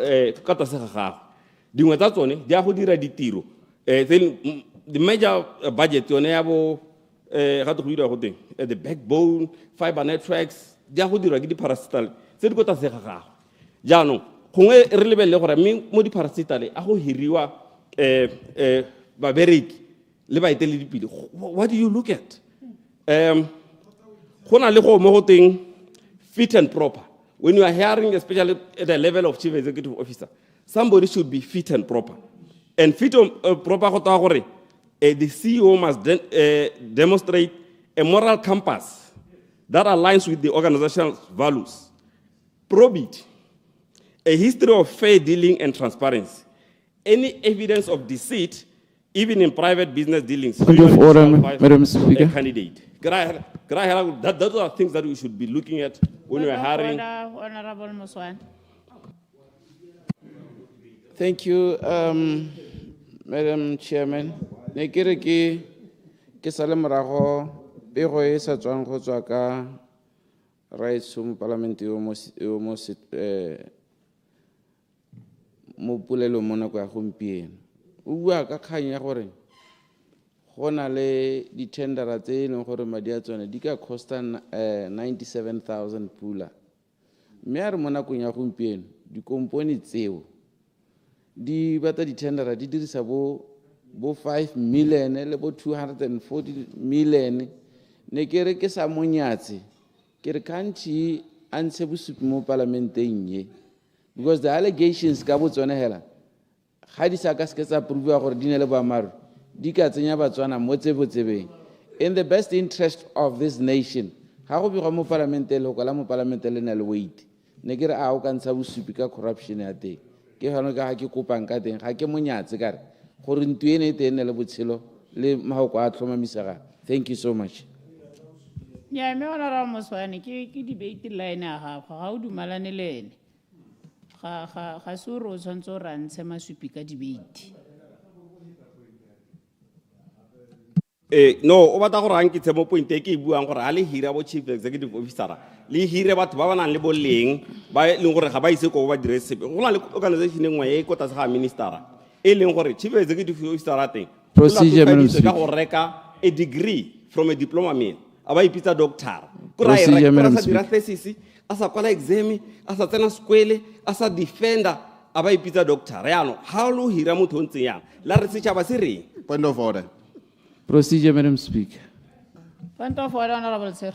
ka tsa ga ga dingwe tsa tsone di a go dira ditiro then the major budget yone ya bo ga to go dira go teng the backbone fiber networks di a go dira ke di parasitale tse di ko tsa ga ga jaanong gongwe re lebelle gore mo di parasitale a go hiriwa babereki le baetele dipedi. What do you look at? Gona le go mo go teng fit and proper. When you are hiring, especially at the level of chief executive officer, somebody should be fit and proper. And fit and proper go ta gore the CEO must demonstrate a moral compass that aligns with the organizational values, probity, a history of fair dealing and transparency. Any evidence of deceit, even in private business dealings, Point of order, Madam Speaker. A candidate. Those are things that we should be looking at when we are hiring. Honorable Muswan. Thank you, Madam Chairman. Ne kere ke sale morago pego e sa tswang go tswa ka rights mo parliament mo pulelo mo nako ya gompieno o bua ka kganya gore gona le di tendera tse leng gore madi a tsone di ka costa 97,000 pula mme a re mo nakong ya gompieno dikompone tseo di batla di tendera di dirisa bo 5 million le bo 240 million ne kere ke sa monyatse ke re kantsi a ntshe bosupi mo parlamenteng ye because the allegations ka botsone hela ga di sa ka se tsa prove gore di ne le boamaro di ka tsenya batswana mo tsebotsebeng in the best interest of this nation ga go bigwa mo parlamenteng le go la mo parlamenteng le na le weight ne ke re a o ka ntsha bosupi ka corruption ya teng ke gano ka ga ke kopang ka teng ga ke monyatse ka re gore ntwe ene e teng le botshelo le mahoko a tlhomamisega. Thank you so much. Yeah, me Honorable Muswan ke debate line ya gago ga o dumalane le ene ga suro tshwantse ra ntshe masupi ka debate. No, o batla gore ang ke tsemo point e ke buang gore a le hira bo chief executive officer le hire batho ba banang le boleng ba leng gore ga ba ise go ba dire sepe go na le organization engwe e kota sa minister e leng gore chief executive officer a teng Procedure, Madam ka Speaker. go reka a degree from a diploma man aba ipitsa doctor Procedure, Madam dira Speaker. thesis asa kwala exam asa tsena skwele asa defender aba ipitsa doctor yano ha lo hira motho o ntseng yang la re setšhaba se reng. Point of order. Procedure, Madam Speaker. Point of order, Honorable Sir.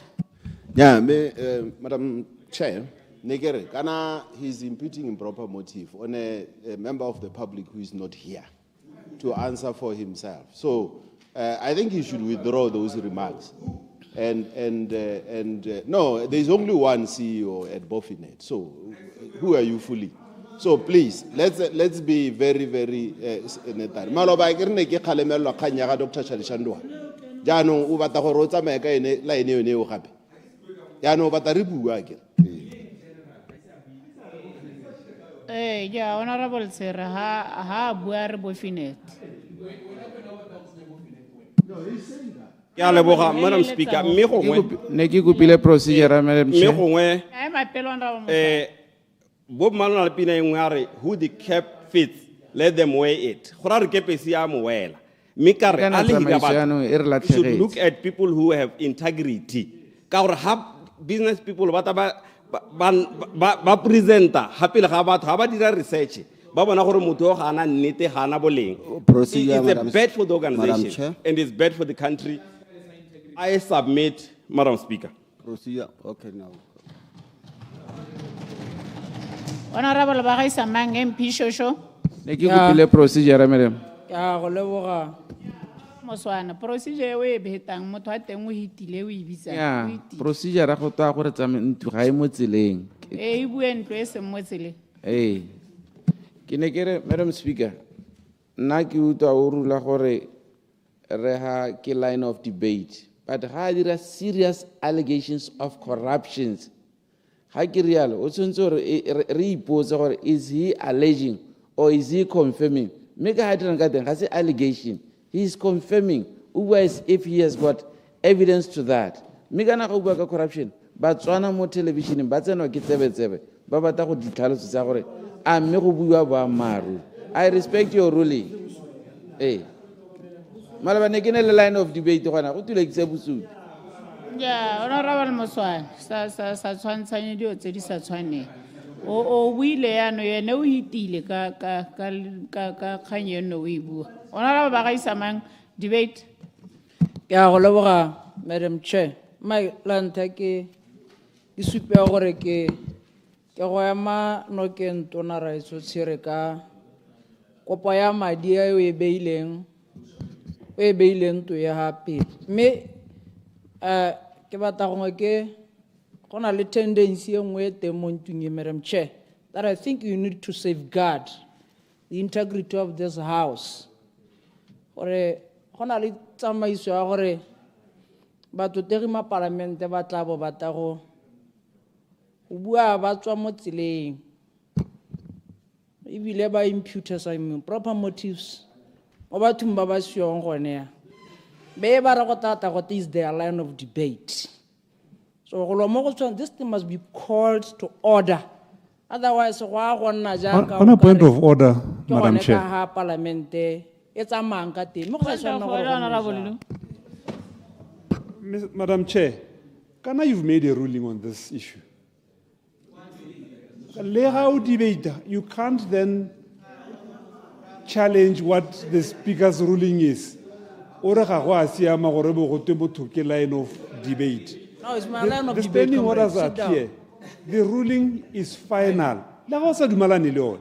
Yeah, Madam Chair, Negere, Kana, he's imputing improper motive on a member of the public who is not here to answer for himself. So I think he should withdraw those remarks. No, there's only one CEO at Bofinet. So who are you fooling? So please, let's be very, very netar. Maloba ikerne ke khalemelo khanya ga Dr. Chalishandwa. Jaanong o batla gore o tsamaye ka ene la ene yone o gape. Jaanong o batla re bua ke. Yeah, Honorable Sir, ha bua re Bofinet. No, he's saying that. Ke a leboga, Madam Speaker. Mme gongwe- Ne ke kopile procedure, Madam mme Chair. gongwe, Ai mapelo a nra Bob Marley na le pina e nngwe a re, who the cap fits, let them wear it. Go ra re kepe se ya mo wela. Mme ka re, Kana a le hika tsamaiso ya nou e re batho, we should latlhegetse. look at people who have integrity. Ka gore ha business people ba ta ba presenta ha pele ga batho ha ba dira research ba bona gore motho o ga ana nnete ga ana boleng. Procedure, It's Madam- bad for the Madam organization Chair. and it's bad for the country. I submit, Madam Speaker. Procedure, okay now. Honorable Bagaisamang MP Shosho. Ne ke kopile procedure, Madam. Ya go leboga. Moswana procedure we betang motho a teng o hitile o ibitsa. Ya, procedure ya go toa gore ntlo ga e mo tseleng. E bue ntlo e se mo tsele. Ee, ke ne ke re, Madam Speaker, nna ke utlwa o rula gore re ha ke line of debate, but ga a dira serious allegations of corruptions, ga ke rialo o tshwanetse gore re ipotse gore is he alleging or is he confirming? Mme ka ga dirang ka teng ga se allegation, he is confirming, o bua as if he has got evidence to that. Mme kana go bua ka corruption, ba tswana mo televisioneng ba tsenwa ke tsebe ba batla go ditlhaloso tsa gore a mme go bua boammaaruri. I respect your ruling. Ee, malaba ne ke ne le line of debate gona go tulekise bosupi. Ja, honorable Moswana sa tshwantshanye dio tse di sa tshwaneng. O buile yana yene o hitile ka kganye eno o e bua. Honorable Bagaisamang debate. Ke a go leboga, Madam Chair. My lanta ke supe gore ke go ema nokeng tona Raitso Tshire ka kopo ya madi a o e beileng to ya hape. Mme ke batla gongwe ke go na le tendency e nngwe e teng mo ntlong e, Madam Chair, that I think you need to safeguard the integrity of this house. Gore go na le tsamaiso ya gore batotegi ma parlamente ba tla bo batla go bua ba tswa mo tseleng ebile ba impute some proper motives o bathong ba ba siong gone ya be ba re go tata go is their line of debate. So go lo mo go tswana, this thing must be called to order, otherwise go a go nna jaaka On a point of order, Madam Chair. ha parlamente e tsamayang ka teng mo go sa tshwanela gore go nne jalo. Madam Chair, Kana, you've made a ruling on this issue. Legal debate, you can't then challenge what the Speaker's ruling is. Ore ga go a siama gore bo go twe motho ke line of debate. No, it's my line of The debate. standing comrade. orders are Sit down. clear. The ruling is final. Le ga o sa dumalane le yone.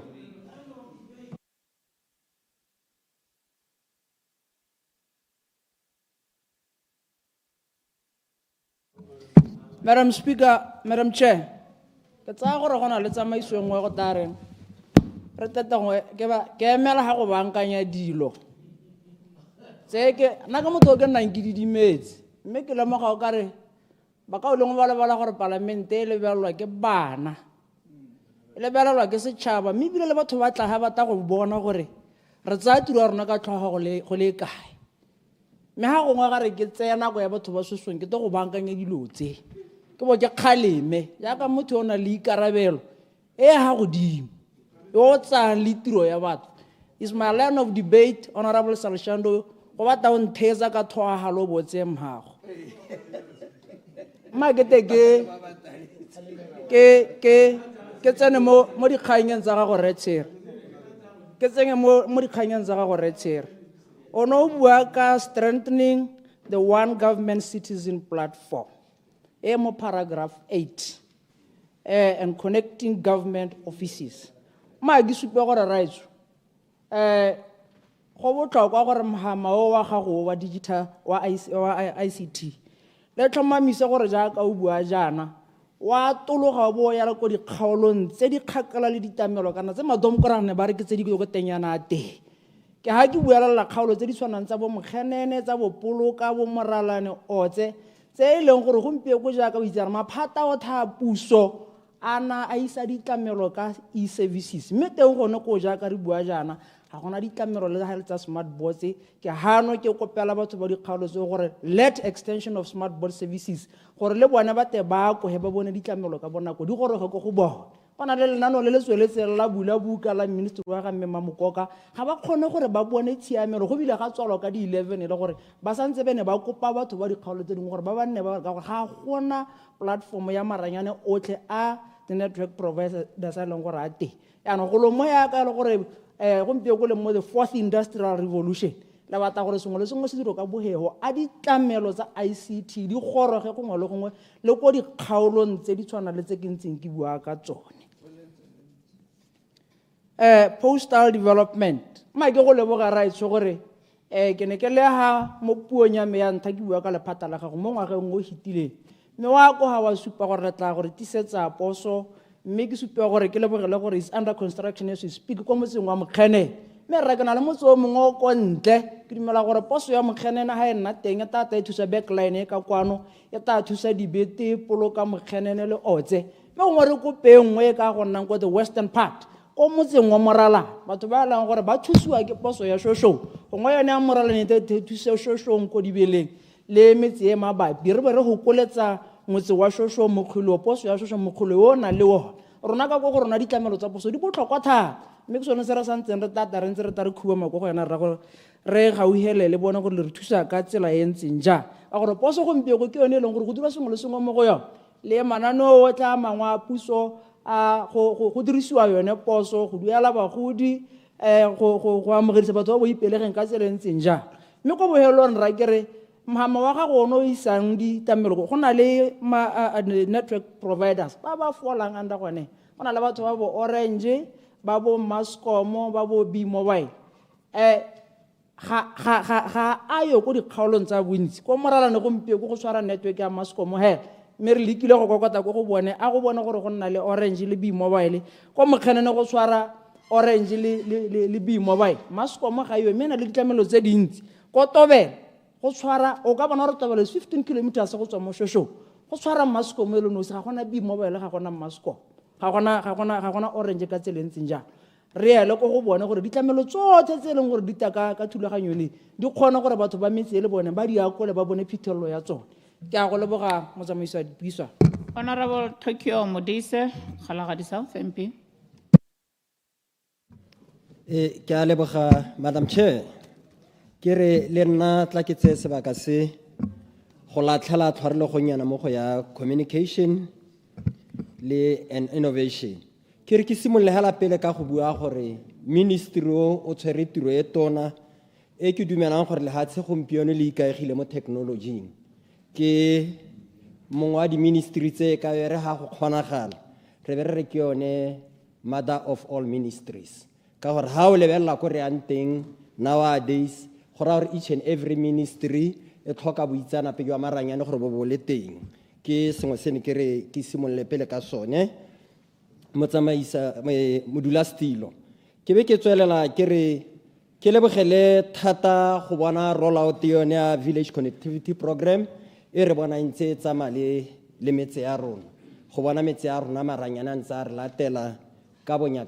Madam Speaker, Madam Chair, ke tsaya gore go na le tsamaiso e nngwe go tla reng re teta ngwe ke emela ga go bankanya dilo tse ke nna ka motho o ke nnang ke didimetse mme ke lemoga o kare ba ka o lengwe ba lebala gore parlamente e lebelelwa ke bana e lebelelwa ke setšhaba mme ebile le batho ba tla ga batla go bona gore re tsaya tiro ya rona ka tlhoga go le kae mme ga gongwe ga re ke tseya nako ya batho ba sesong ke to go bankanya dilo tse ke bo ke kgaleme jaaka motho o na le ikarabelo e ga godimo yo tsang le tiro ya batho. Is my line of debate, Honorable Salshando, go batla o ntheza ka tlhoagalo botse mhago ma ke tsene mo dikganyeng tsa ga go retshera ke tsene mo dikganyeng tsa ga go retshera o no bua ka strengthening the one government citizen platform mo paragraph 8 and connecting government offices ma ke supe gore Raitso go botlhokwa gore mogama o wa gago wa digital wa ICT le tlhomamisa gore jaaka o bua jana wa tologa bo ya le go dikgaolong tse di kgakala le ditamelo kana tse madomkorane ba re ke tse di go tenyana te ke ha ke buela la kgaolo tse di tshwanang tsa bo mokgenene tsa bo poloka bo moralane otse tse e leng gore go mpie go jaaka o itsara maphata o tha puso ana a isa ditlamelo ka e-services mme teng gone ko jaaka re bua jaana ga gona ditlamelo le ga tsa smart boards ke hano ke kopela batho ba dikgaolo tse gore let extension of smart board services gore le bona ba te ba ko he ba bone ditlamelo ka bonako di gore go go bona bona le lenano le le tsweletseng la bula buka la minister wa ga mme Mamokoka ga ba kgone gore ba bone tshiamelo go bile ga tswalo ka di 11 le gore ba santse bene ba kopa batho ba dikgaolo tse dingwe gore ba banne ba ga gona platform ya maranyane otlhe a the network providers a leng gore a te yana go lo mo ya ka le gore gompieno go le mo the 4th industrial revolution la batla gore sengwe le sengwe se diro ka bogego a ditlamelo tsa ICT di goroge gongwe le gongwe le ko dikgaolong tse di tshwana le tse ke ntseng ke bua ka tsone postal development ma ke go leboga rights gore ke ne ke le ha mo puong ya me ya ntha ke bua ka lephata la gago mo ngwageng o hitileng mme wa go ha wa supa gore tla gore tisetsa poso mme ke supa gore ke lebogele gore is under construction as we speak ko motseng wa Mokgene mme re kana le motse o mongwe ko ntle ke dimela gore poso ya Mokgene na ha e nna teng ta thusa backline ka kwano ya ta thusa dibete polo ka Mokgene le otse mme ngwe re ko pengwe ka go nna ko the western part ko motseng wa Morala batho ba lang gore ba thusiwa ke poso ya Shosho ngwe yone ya Morala ne te thusa Shosho ko dibeleng le metse e mabapi re be re go koletsa motse wa Shosho Mokgolo poso ya Shosho Mokgolo o na le wo rona ka go rona ditlamelo tsa poso di botlhokwa thata mme ke sone se re santseng re tata re ntse re ta re khuba mako go yena ra go re gauhele le bona gore le re thusa ka tsela e ntseng ja a gore poso gompieno ke yone e leng gore go dira sengwe le sengwe mo go yona le mananeo o tla mangwe a puso a go dirisiwa yone poso go duela bagodi go amogedisa batho ba bo ipelegeng ka tsela e ntseng ja mme go bohelong ra kere mhama wa gago ono isang ditlamelo go na le network providers ba ba folang anda gone go na le batho ba bo Orange ba bo Mascom ba bo B-Mobile ga ayo go dikgaolong tsa bontsi ko Moralane gompieno go tshwara network ya Mascom he mme re lekile go kokota go go bone a go bona gore go nna le Orange le B-Mobile ko Mokgene go tshwara Orange le B-Mobile Mascom ga yo mme na le ditlamelo tse dintsi ko Tobela go tshwara o ka bona re Tobela 15 kilometers go tswa mo Shosho go tshwara Mascom le no se ga gona B-Mobile ga gona Mascom ga gona Orange ka tselentseng ja re ele go go bona gore ditlamelo tsotlhe tse leng gore di taka ka thulaganyo le di kgona gore batho ba metse le bone ba di akole ba bone phithello ya tsone ke a go leboga motsamaiso wa dipuiswa Honorable 𝗕𝗨𝗦𝗧𝗏𝗦𝗍𝗍 𝗓𝗏 South MP ke a leboga Madam Chair ke re le nna tla ke tse sebaka se go latlhela tshwarelo go nyana mo go ya communication le and innovation ke re ke simollela pele ka go bua gore ministry o tshwere tiro e tona e ke dumelang gore le hatshe gompieno le ikaegile mo technology ke mongwe wa di ministry tse ka re ha go kgonagala re be re ke yone mother of all ministries ka gore ha o lebella ko re anteng nowadays go ra gore each and every ministry e tlhoka boitsanape jwa maranyane gore bo le teng ke sengwe se ne ke re ke simolle pele ka sone motsamaisa modula stilo ke be ke tswelela ke re ke lebogele thata go bona roll out yone ya village connectivity program e re bona ntse tsamale le metse ya rona go bona metse ya rona maranyana ntse re latela ka bonya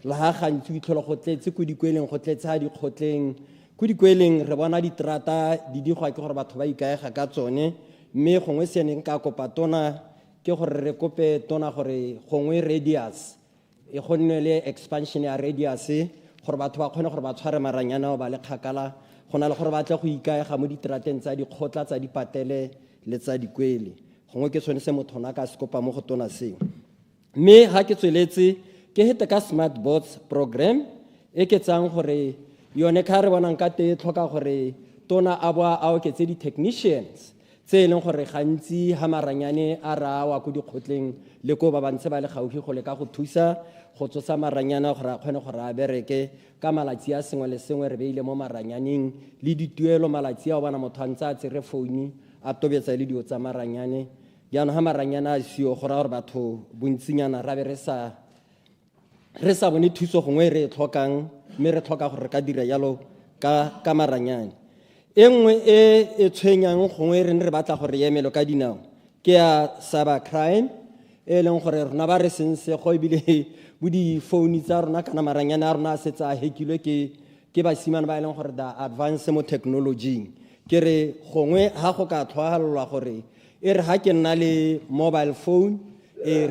la ha gantsi itlhola go tletse go dikweleng go tletsa dikgotleng go dikweleng re bona ditrata di digwa ke gore batho ba ikaega ka tsone mme gongwe se ne ka kopa tona ke gore re kope tona gore gongwe radius e gonne le expansion ya radius gore batho ba kgone gore ba tshware maranyana ba le kgakala gona le gore ba tla go ikaega mo ditrateng tsa dikgotla tsa dipatele le tsa dikwele gongwe ke sone se motho na ka se kopa mo go tona seng mme ha ke tsweletse ke hete ka smart boards program e ke tsang gore yone ka re bonang ka te tlhoka gore tona a boa a oketse di technicians tse leng gore gantsi ha maranyane a ra wa go dikgotleng le go ba bantse ba le gaufi go le ka go thusa go tsosa maranyana gore a kgone gore a bereke ka malatsi a sengwe le sengwe re beile mo maranyaneng le dituelo malatsi a o bana motho a ntse a tsere founu a tobetsa le dio tsa maranyane jaanong ha maranyana a sio go ra gore batho bontsinyana ra be re sa bone thuso gongwe re tlhokang mme re tlhoka gore re ka dira jalo ka maranyane e nngwe e tshwenyang gongwe re ne re batla gore emelo ka dinao ke ya cyber crime e leng gore rona ba re sense go ebile bo di phone tsa rona kana maranyana a rona a setse a hackilwe ke basimane ba e leng gore da advance mo technology ke re gongwe ha go ka tlhogalelwa gore e re ha ke nna le mobile phone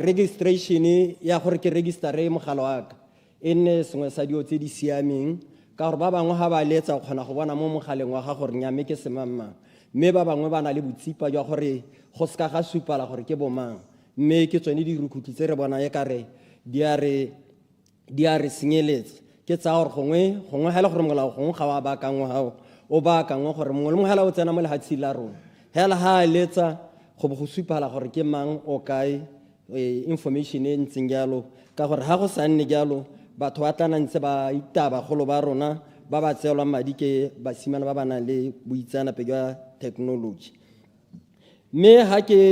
registration ya gore ke registere mogala wa ka e nne sengwe sa dio tse di siameng ka gore ba bangwe ha ba letsa o kgona go bona mo mogaleng wa ga gore nyame ke semamang mme ba bangwe ba na le botsipa jwa gore go ska ga supala gore ke bomang mme ke tsone di rukutlhi tse re bona e kare di a re senyeletsa ke tsa gore gongwe ha le gore molao gongwe ga wa baakangwe hao o baakangwe gore mongwe le mongwe hela o tsena mo lehatsheng la rona hela ha a letsa go bo go supala gore ke mang o kae information e ntseng jalo ka gore ha go sa nne jalo batho ba tla ntse ba itaba golo ba rona ba ba tseelwa madi ke basimane ba ba nang le boitseanape jwa technology mme ha ke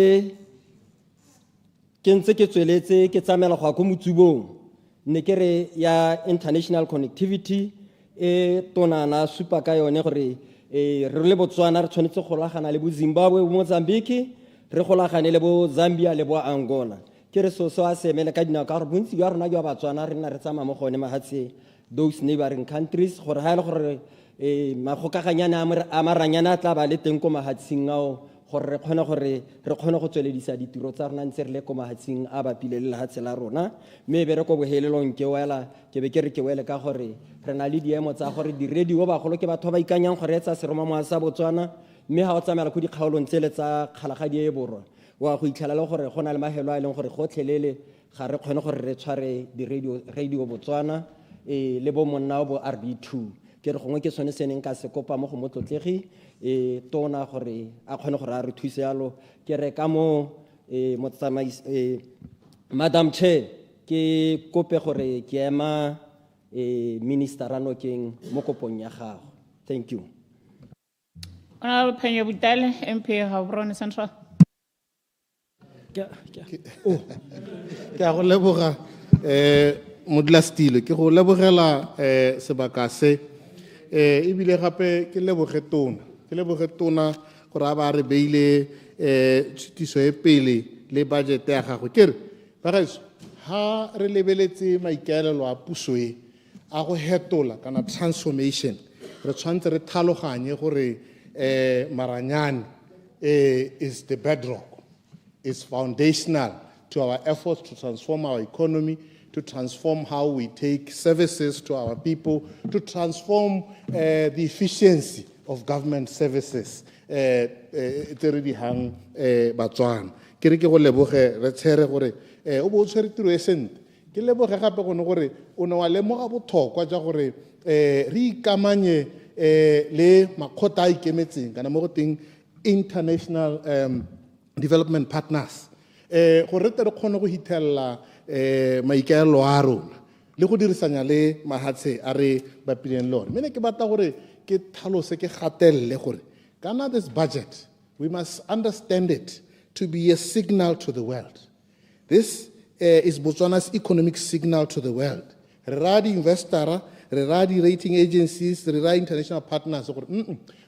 ntse ke tsweletse ke tsamela go ya ko motsubong ne ke re ya international connectivity e tonana supa ka yone gore re le Botswana re tshwanetse go golagana le bo Zimbabwe bo Mozambique re golagane le bo Zambia le bo Angola ke re so a semele ka dinao ka gore bontsi jwa rona jwa Batswana re nna re tsamaya mo gone mahatshe those neighboring countries gore ha e le gore magokaganyana a maranyana a tla ba le teng ko mahatsheng ao gore re kgone go tsweledisa ditiro tsa rona ntse re le ko mahatsheng a bapile le lehatshe la rona mme be re ko bohelelong ke wela ke be ke re ke wele ka gore re na le diemo tsa gore di-radio bagolo ke batho ba ikanyang gore etsa seromamowa sa Botswana mme ha o tsamela go dikgaolong tsele tsa kgalagadi e borwa wa go itlhela le gore go na le mahelo a leng gore gotlhelele ga re kgone gore re tshware di-radio Botswana le bo monna bo RB2 ke re gongwe ke sone se neng ka se kopa mo go motlotlegi tona gore a kgone gore a re thuse yalo ke re ka mo Madam Chair ke kope gore ke ema minister Ranokeng mo kopong ya gago thank you Honorable Mphenyo Butale MP Gaborone Central ke a go leboga modulasetulo ke go lebogela sebaka se ebile gape ke leboge tona gore a ba re beile tshutiso e pele le budget ya gago ke re bagaetso ha re lebeletse maikaelelo a puso e a go hetola kana transformation re tshwanetse re tlhaloganye gore maranyane is the bedrock, is foundational to our efforts to transform our economy, to transform how we take services to our people, to transform the efficiency of government services. Batswana ke re ke go leboge re tshere gore o bo tshwere tiro e sente ke leboge gape gone gore o ne wa lemoga botlhokwa jwa gore re ikamanye le makgotla a ikemetseng kana mo go teng international development partners gore re tle re kgone go hithelela maikaelelo a rona le go dirisanya le mahatshe a re bapileng le one mme ne ke batla gore ke tlhalose ke gatelele gore kana this budget we must understand it to be a signal to the world. This is Botswana's economic signal to the world. Re ra di-investora, re ra di-rating agencies, re ra international partners gore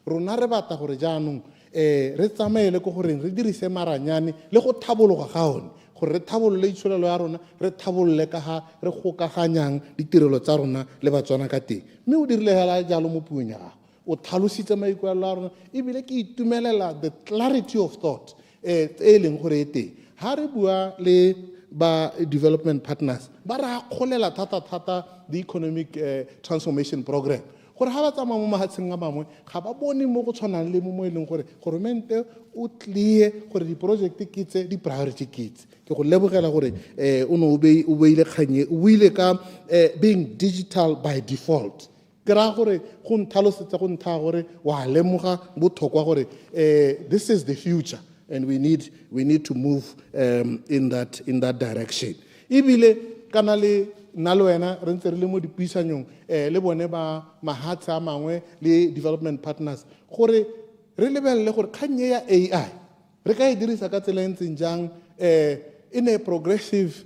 rona re batla gore jaanong re tsamaele ko goreng re dirise maranyane le go thabologa ga one gore re thabolole itsholelo ya rona re thabolole ka ga re gokaganyang ditirelo tsa rona le Batswana ka teng mme o dirile hela jalo mo puong ya gago o tlhalositse maikuelo a rona ebile ke itumelela the clarity of thought e leng gore e teng ha re bua le ba development partners ba ra kgolela thata the economic transformation program gore ha ba tsamaya mo mahatsheng a mangwe ga ba bone mo go tshwanang le mo e leng gore goromente o tlie gore di-project ke tse di-priority kits ke go lebogela gore o ne o beile kganye o buile ka being digital by default ke ra gore go nthalosetsa go ntha gore wa lemoga botlhokwa gore this is the future and we need to move in that direction ebile kana le nna le wena re ntse re le mo dipuisanong le bone ba mahatshe a mangwe le development partners gore re lebelele gore kganye ya AI re ka e dirisa ka tsela e ntseng jang in a progressive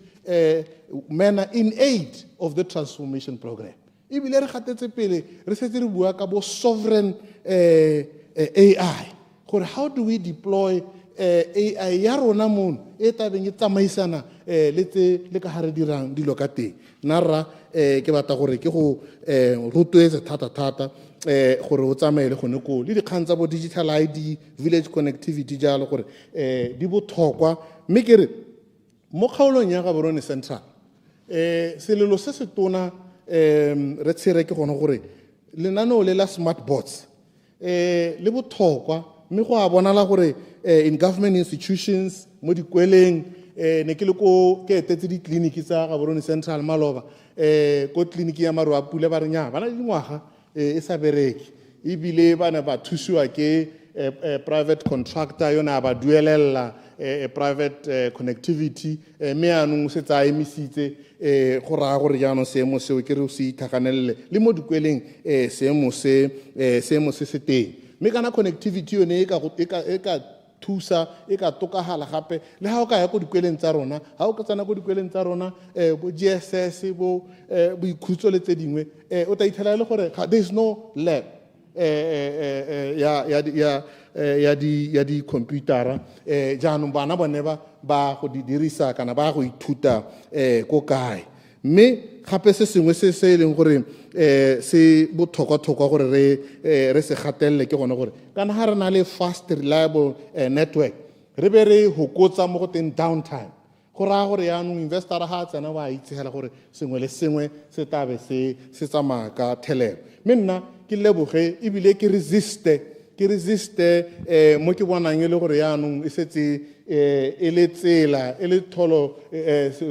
manner in aid of the transformation program ebile re gatetse pele re setse re bua ka bo sovereign AI gore how do we deploy AI ya rona mono e tabeng e tsamaisana le ka hare dirang dilo ka teng nara ke batla gore ke go rotloetsa thata gore o tsamaye le gone ko le dikgang tsa bo digital ID village connectivity jalo gore di botlhokwa mme ke re mo kgaolong ya Gaborone Central selelo se se tona re tshere ke gone gore lenaneo le la smart boards le botlhokwa mme go a bonala gore in government institutions mo dikweleng ne ke le ko ke etetse ditleliniki tsa Gaborone Central maloba ko tleliniki ya Maru a Pula ba re nya bana dingwaga e sa bereke ebile bana ba thusiwa ke private contractor yona ba duelela private connectivity mme anong se tsa emisitse go ra gore jaanong seemo seo ke re o se ithakanelele le mo dikweleng seemo se se teng mme kana connectivity yone e ka thusa e ka tokagala gape le ha o ka ya go dikweleng tsa rona ha o ka tsana go dikweleng tsa rona bo GSS bo ikhutso le tse dingwe o ta ithela le gore there is no lab ya di computer jaanong bana bone ba go di dirisa kana ba go ithuta ko kae mme gape se sengwe se e leng gore se botlhokwa gore re se gatelele ke gone gore kana ha re na le fast reliable network re be re hokotsa mo go teng downtime go raya gore yaanong investor ha tsena wa itsegela gore sengwe le sengwe se tabe se tsamaya ka thelelo mme nna ke leboge ebile ke resiste mo ke bonang e le gore yaanong e setse e le tsela e le tholo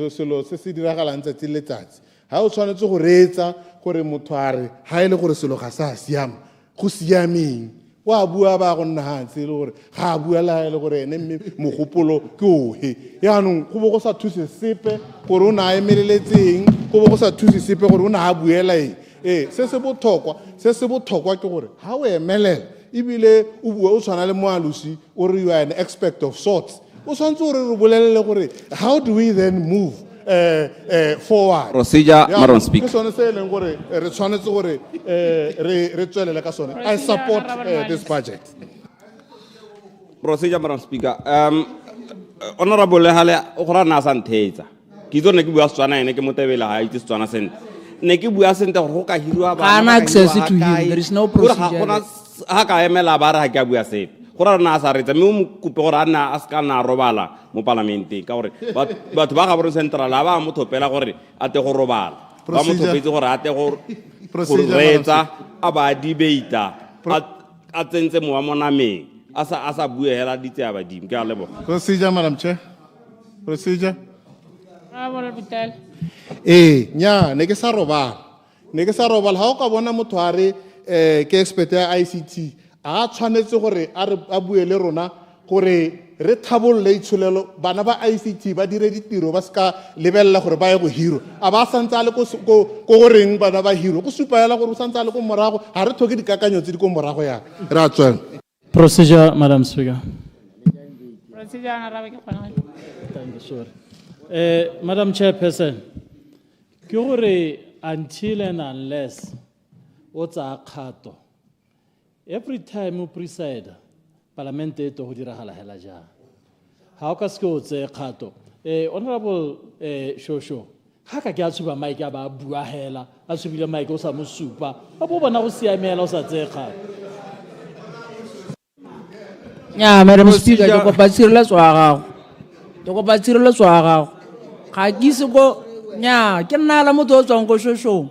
selo se se diragalang tsatsi le letsatsi ha o tshwanetse go reetsa gore motho a re ha e le gore selo ga sa siama go siameng wa bua ba go nna hantse le gore ga a bua la le gore ene mme mogopolo ke ohe yaanong go bo go sa thuse sepe gore o na emeleletseng go bo go sa thuse sepe gore o na a buela eng se se botlhokwa ke gore ha o emelela ebile o bua o tshwana le moalusi o re you are an expert of sorts o tshwanetse gore re bolelele gore how do we then move forward Procedure, Madam Speaker. ke sone se e leng gore re tshwanetse gore re tswelele ka sone I support this budget. Procedure, Madam Speaker. Honorable Lehale o gora na sa nthetsa ke itse ne ke bua Setswana ene ke motebela ha itse Setswana sente ne ke bua sente gore go ka hirwa ba Kana access to him, there is no procedure. ha ka emela ba re ha ke a bua sepe gore na sa retsa mme o mo kope gore a nna a ska na robala mo parlamenteng ka gore batho ba Gaborone Central ba mo thopela gore a te go robala ba mo thopetse gore a te go retsa a ba debate a tsentse mo wa monameng a sa bue hela ditse a badimo ke a leboga. Procedure, Madam Chair. Procedure. Vital. Nya ne ke sa robala ha o ka bona motho a re ke expert ya ICT a tshwanetse gore a bue le rona gore re thabolle itshulelo bana ba ICT ba dire ditiro ba ska lebella gore ba ye go hiro a ba santse a le ko goreng bana ba hiro go supaela gore o santse a le ko morago ha re thoke dikakanyo tse di ko morago ya re a tswela. Procedure, Madam Speaker. Procedure Honorable Kezani. Thank you, sorry. Madam Chairperson, ke gore until and unless what's a kgato every time you preside parliament e to go diragala hela jang ha o ka se o tse kgato honorable Shosho ha ka ke a tshuba mike a ba bua hela a tshubile mike o sa mo supa ba bo bona go siamela o sa tse kgato. nya Madam Speaker ke go batshireletso wa gago ga ke se go nya ke nna la motho o tswang go Shosho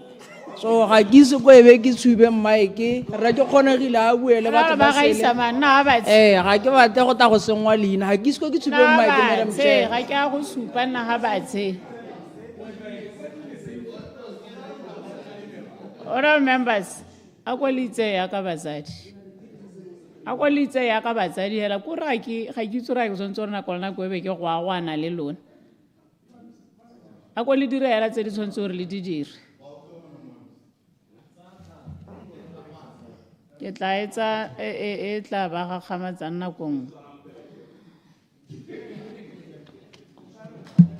so ga ke se go ebe ke tshube mike ra ke kgonegile a buele batho ba gaisa manna ba ga ke batle go ta go sengwa leina ga ke se go ke tshube mike Madam Chair ga ke a go supa nna ga batse. Honorable members a kwalitse ya ka batsadi hela ko ra ke ga ke tsora ke sontse rena kolona go ebe ke go agwana le lona a kwali dire hela tse di sontse re le di dire ke tla etsa e tla ba ga kgamatsa nna kong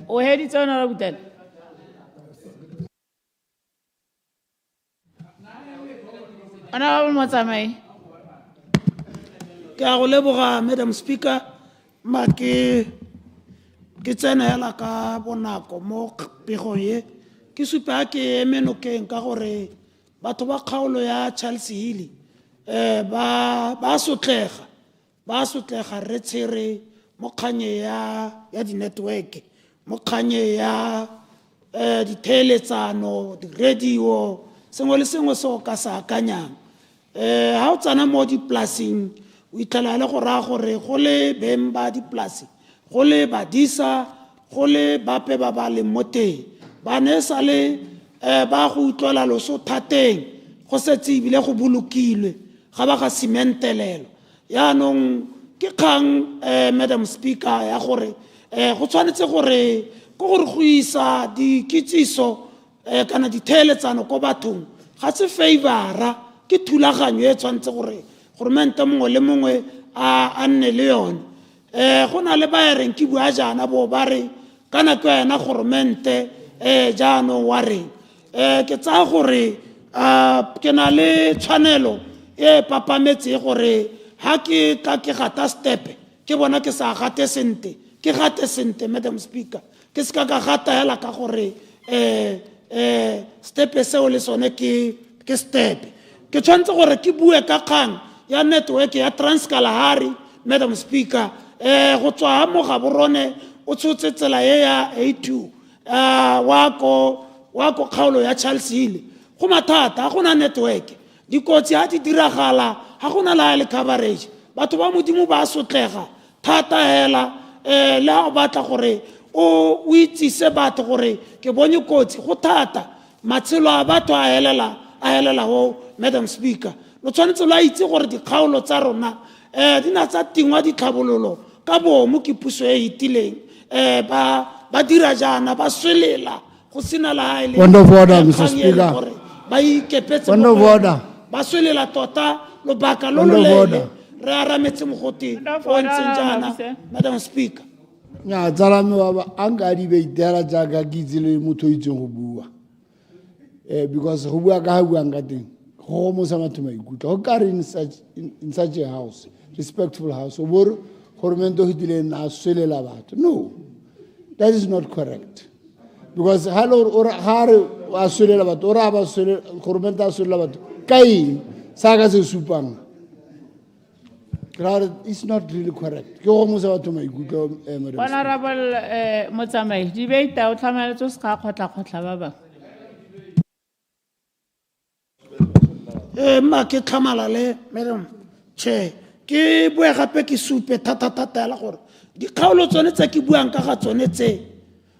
o heditse Honorable Vital. Honorable Motsamai. Ke a go leboga Madam Speaker ma ke tsena hela ka bonako mo pego ye ke supa ke emenokeng ka gore batho ba kgaolo ya 𝗪𝗪𝗧𝗜𝗍 ba sotlega re tshere mo kganye ya di-network mo kganye ya ditheeletsano di-radio sengwe le sengwe se o ka se akanyang ha o tsana mo dipolaseng o itlhela le go raya gore go le beng ba dipolasi go le badisa go le bape ba ba leng mo teng ba ne sa le ba go utlwela loso thateng go setse ebile go bolokilwe ga ba ga sementelelo yaanong ke kgang Madam Speaker ya gore go tshwanetse gore go go isa dikitsiso kana ditheeletsano ko bathong ga se favora ke thulaganyo e tshwanetse gore goromente mongwe le mongwe a nne le yone go na le ba reng ke bua jana bo ba re kana ke yena goromente jaanong wa reng ke tsaya gore ke na le tshwanelo e papametse gore ha ke ka ke gata stepe ke bona ke sa gate sente ke gate sente Madam Speaker ke se ka gata hela ka gore stepe seo le sone ke stepe ke tshwantse gore ke bue ka kgang ya network ya Trans-Kalahari Madam Speaker go tswa mo ga borone o tshotse tsela ye ya A2 wa ko kgaolo ya 𝗪𝗪𝗧𝗜𝗍 go mathata go na network dikotsi ha di diragala ha gona la le coverage batho ba modimo ba sotlega thata hela le ha o batla gore o itsise batho gore ke bone kotsi go thata matshelo a batho a helela ho Madam Speaker lo tshwanetse lo itse gore dikgaolo tsa rona di na tsa tingwa ditlhabololo ka bomo ke puso e itileng ba dira jana ba swelela go sina la ile Point of order, Mr. Speaker. ba ikepetse Point of order. ba swelela tota lobaka lo lo lele re arametse mogoti o ntseng jana Madam Speaker nya tsala me baba anga di be itela jaaka ke tsile motho itseng go bua because go bua ka bua nga teng go mo sa batho maikutlo go ka re in such a house respectful house o bor gormento hitile na swelela batho no that is not correct because hello or hare wa swelela batho ora ba swelela gormento a swelela batho kai saka se supang it's not really correct ke go mo sa batho maikutlo Honorable Motsamai debate o tlhamaletse se ka khotla ba ba ma ke tlhamala le Madam Chair ke bua gape ke supe thata la gore dikgaolo tsone tse ke buang ka ga tsone tse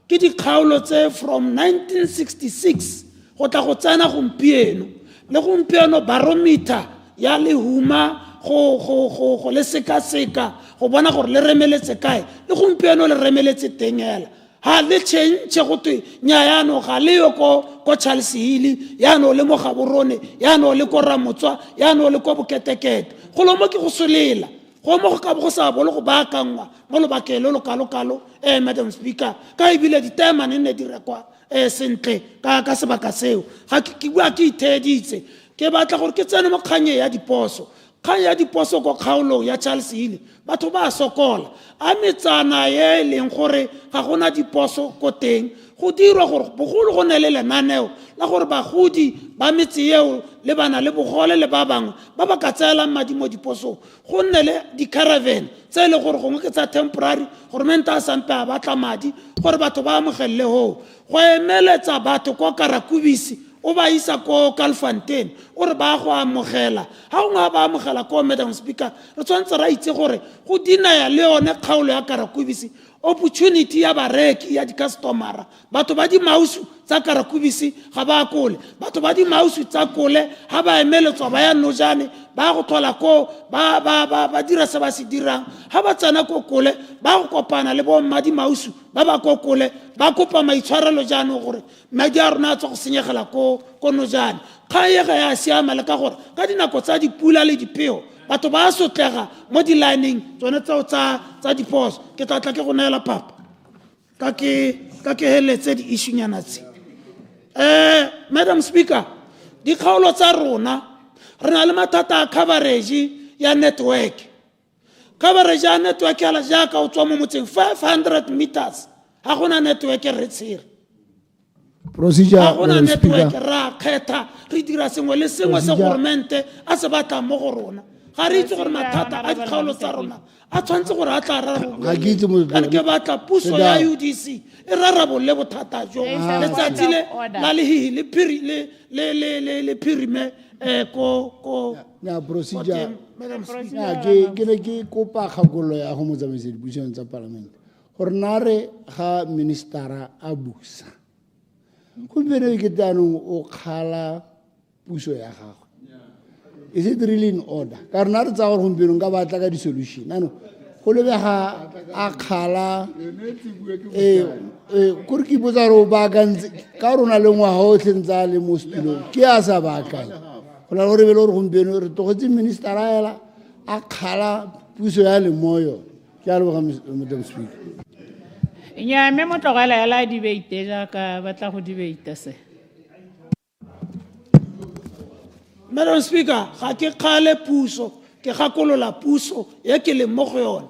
ke dikgaolo tse from 1966 go tla go tsena gompieno le gompieno barometer ya lehuma go le seka go bona gore le remeletse kae le gompieno le remeletse teng hela ha le change go twe nya yano ga le yo ko 𝗪𝗪𝗧𝗜𝗍 yano le mo ga borone yano le ko ramotswa yano le ko boketekete go lo mo ke go solela go mo go ka go sa bolo go baakangwa mo lo bakelo lo kalo Madam Speaker ka ibile ditema ne di rekwa sentle ka sebaka seo ga ke bua ke itheditse ke batla gore ke tsene mo kganye ya diposo kgang ya diposo go kgaolo ya 𝗪𝗪𝗧𝗜𝗍 batho ba sokola a metsana ye leng gore ga gona diposo ko teng go dirwa gore bogolo go ne le lenaneo la gore bagodi ba metse eo le bana le bogole le ba bangwe ba ba ka tseelang madi mo diposong go nne le di-caravan tse e le gore gongwe ke tsa temporary goromente a sampe a batla madi gore batho ba amogelele hoo go emeletsa batho ko Karakubisi o ba isa ko 𝗪𝗪𝗡𝗦 o re ba go amogela ha o nga ba amogela ko Madam Speaker re tshwanetse ra itse gore go dinaya le yone kgaolo ya Karakubisi opportunity ya bareki ya di-customera batho ba di mausu tsa Karakubisi ga ba kole batho ba di mausu tsa kole ha ba emeletswa ba ya nojane ba go thola ko ba dira se ba se dirang ha ba tsena ko kole ba go kopana le bo mmadi mausu ba ba ko kole ba kopa maitshwarelo jaanong gore madi a rona a tswa go senyegela ko nojane kgang ye ga ya siama le ka gore ka dinako tsa dipula le dipeo batho ba sotlega mo di-lining tsone tseo tsa diposo ke tlatla ke go neela papa ka ke heletse di-issuenyana tse Madam Speaker dikgaolo tsa rona re na le mathata a coverage ya network coverage ya network ya la jaaka o tswa mo motseng 500 meters ha gona network re tshire procedure ha gona network ra kgetha re dira sengwe le sengwe se governmente a se batla mo go rona ga re itse gore mathata a dikgaolo tsa rona a tshwantse gore a tla rarabolwa ke batla puso ya UDC e rarabolle bothata jo letsatsi le la lehihi le phirime ko ya procedure ya ke ne ke kopa kgakololo ya go motsamaisa dipuisano tsa palamente gore nare ga ministera a busa gompieno ke tanong o kgala puso ya gago is it really in order ka rena re tsa gore gompieno nka batla ka di-solution ano go lebega a kgala kore ke ipotsa gore o baakantse ka rona le ngwaga o tlhentsa le mo setulong ke a sa baakanye go na le gore be le gore gompieno re togetse ministera ela a kgala puso ya lemoyo ke a leboga madam speaker nya me mo tlogela ya la debate jaaka batla go debate se Madam Speaker ga ke kgale puso ke gakolola puso ya ke le mo go yona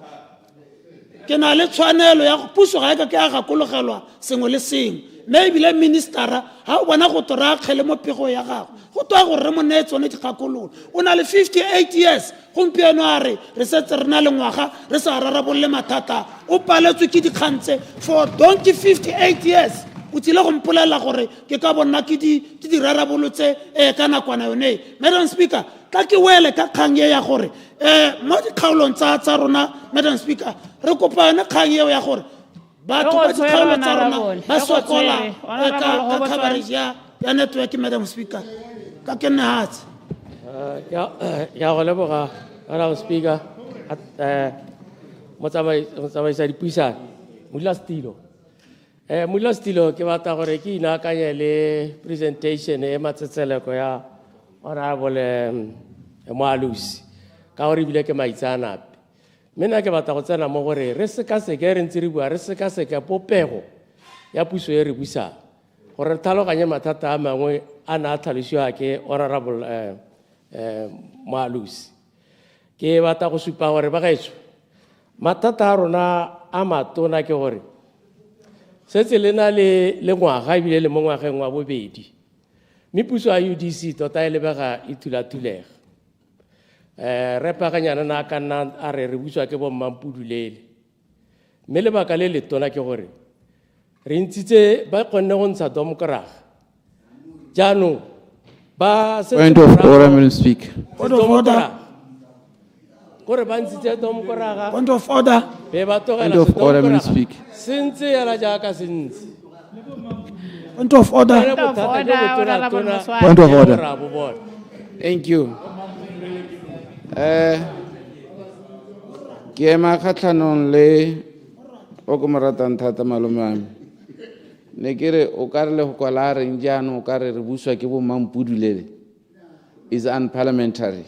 ke na le tshwanelo ya puso ga ke a gakologelwa sengwe le sengwe maybe le ministera ha o bona go tora kgele mo pego ya gago go toa gore re mo ne tsone digakololo o na le 58 years gompieno a re setse re na le ngwaga re sa rarabolle mathata o paletswe ke dikgantse for donkey 58 years o tsile go mpolela gore ke ka bona ke di rarabolotse ka nakwana yone Madam Speaker ka ke wele ka kgang ya gore mo dikgaolong tsa rona Madam Speaker re kopa yone kgang ya gore batho ba dikgaolo tsa rona ba sokola ka coverage ya network Madam Speaker ka ke nne hatse ya go leboga Madam Speaker motsamaisa dipuisano Mula Stilo ke batla gore ke inaakanye le presentation e matsetseleko ya Honorable Moalusi ka gore ebile ke maitsanape mme nna ke batla go tsena mo gore re sekaseke re ntse re bua re sekaseke popego ya puso e re busang gore re tlhaloganye mathata a mangwe a na a tlhalosiwa ke Honorable Moalusi ke batla go supa gore bagaetsho mathata a rona a matona ke gore setse le na le ngwaga ebile le mo ngwageng wa bobedi mme puso ya UDC tota e lebega e thulatulega re paganyana na ka nna a re buswa ke bommampudulele mme lebaka le letona ke gore re ntshitse ba kgonne go ntsha domokraga jaanong ba Point of order, Madam Speaker. Point of order. Gore ba ntshitse domokraga Point of order. be ba Point of order, Madam Speaker. sentse yala jaaka sentse Point of order. Point of order. Thank you. Ke ema kgatlhanong le o ke mo ratang thata malome wa me ne ke re o ka re le go kwala reng jaanong o ka re re buswa ke bommampudulele is unparliamentary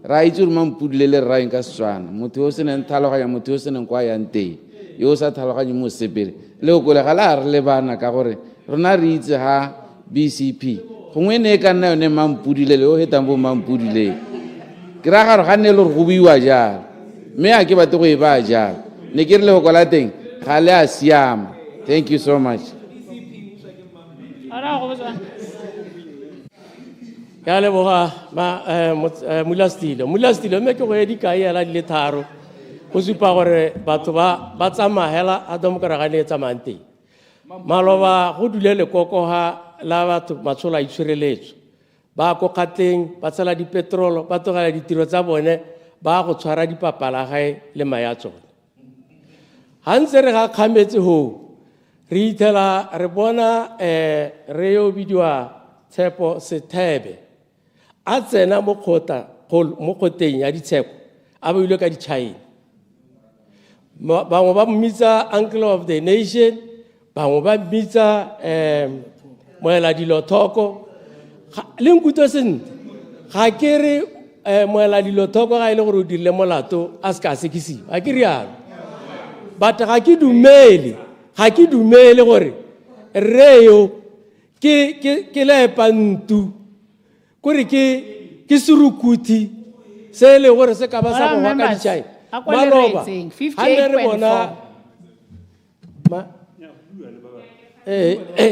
ra itse gore mampudulele re raeng ka Setswana motho yo o seneng tlhaloganya motho yo o seneng kwa yang teng yo o sa tlhaloganye mo sepele le o kolega la re le bana ka gore rona re itse ha BCP gongwe ne e ka nna yone mampudulele o hetang bommampudulele ke ra gare ga nne le gore go buiwa jalo mme a ke batle go e baya jalo ne ke re le go kwala teng ga le a siama. Thank you so much. ya leboga Mula Stilo mme ke go edikae yala di le tharo go supa gore batho ba tsamagela a domokraga ne e tsamayang teng maloba go dule lekoko ga la batho matshola a itshwireletso ba ko kgatleng ba tshela dipetrolo ba tlogela ditiro tsa bone ba go tshwara dipapalagae le maya tsone ga ntse re ga kgametse go re ithela re bona re yo bidiwa 𝗕𝗶𝗹𝗹 a tsena mo kgoteng ya ditsheko a ba ile ka ditšhaene bangwe ba mmitsa uncle of the nation bangwe ba mmitsa moeladilotoko le nkutlwe sentle ga ke re moeladilotoko ga e le gore o dirile molato a se ka sekisiwa ga ke rialo but ga ke dumele gore reyo ke 𝗕𝗊𝗠𝗠𝗦𝗧𝗥𝗓 kore ke serukuthi se le gore se ka ba sa go ka ditšhaene A kwale Maloba, rating, ha ne re 58.4. bona-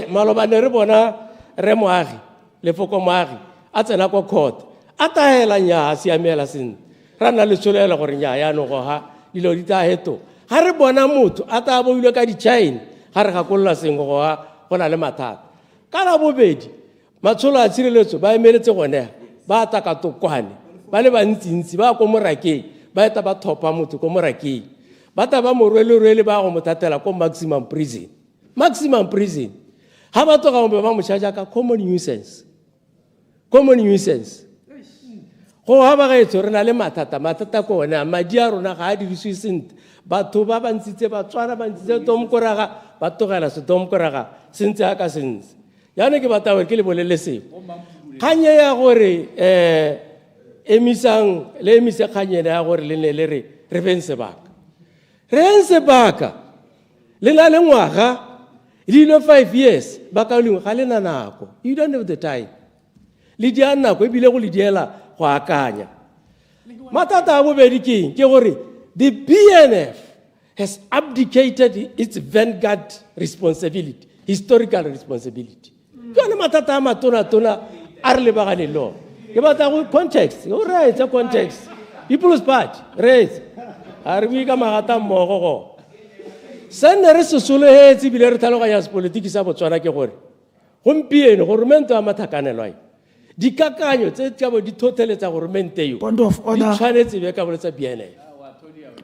Maloba ne re bona re moagi lefoko moagi a tsena ko court a taela nya a siamela sentle ra nna le tsholela gore nya ya no go ha dilo di ta heto ha re bona motho a ta boilwe ka di chain ha re gakolola seng go ha gona le mathata ka la bobedi matsholo a tshireletso ba emeletse gone ba ta ka tokwane ba le bantsintsi ba ko morakeng ba eta ba thopa motho ko morakeng ba ta ba morwele ba go motatela ko maximum prison ha ba toga ba mo charge ka common nuisance go ha ba gaetso re na le mathata ko ona madi a rona ga a diriswe sentle batho ba bantshitse ba tswana ba ntshitse tomkoraga ba togela se tomkoraga sentse aka sentse yana ke batla gore ke le bolele se kganye ya gore emise kganyene ya gore le ne le re beng sebaka le na le ngwaga le 5 years ba ka lengwe ga le na nako you don't have the time le dia nako e bile go le diela go akanya matata a bobedi ke gore the BNF has abdicated its vanguard responsibility, historical responsibility. Yona matata a matona a re lebagane lo ke batla go context o right a context People's Party right a re bua ka magata mmogo go sene re sesologetse bile re tlhaloganya sepolitiki sa Botswana ke gore gompieno goromento a mathakanelwa dikakanyo tse tsa bo di thoteletsa goromento yo di tshwanetse be ka boletsa BNF.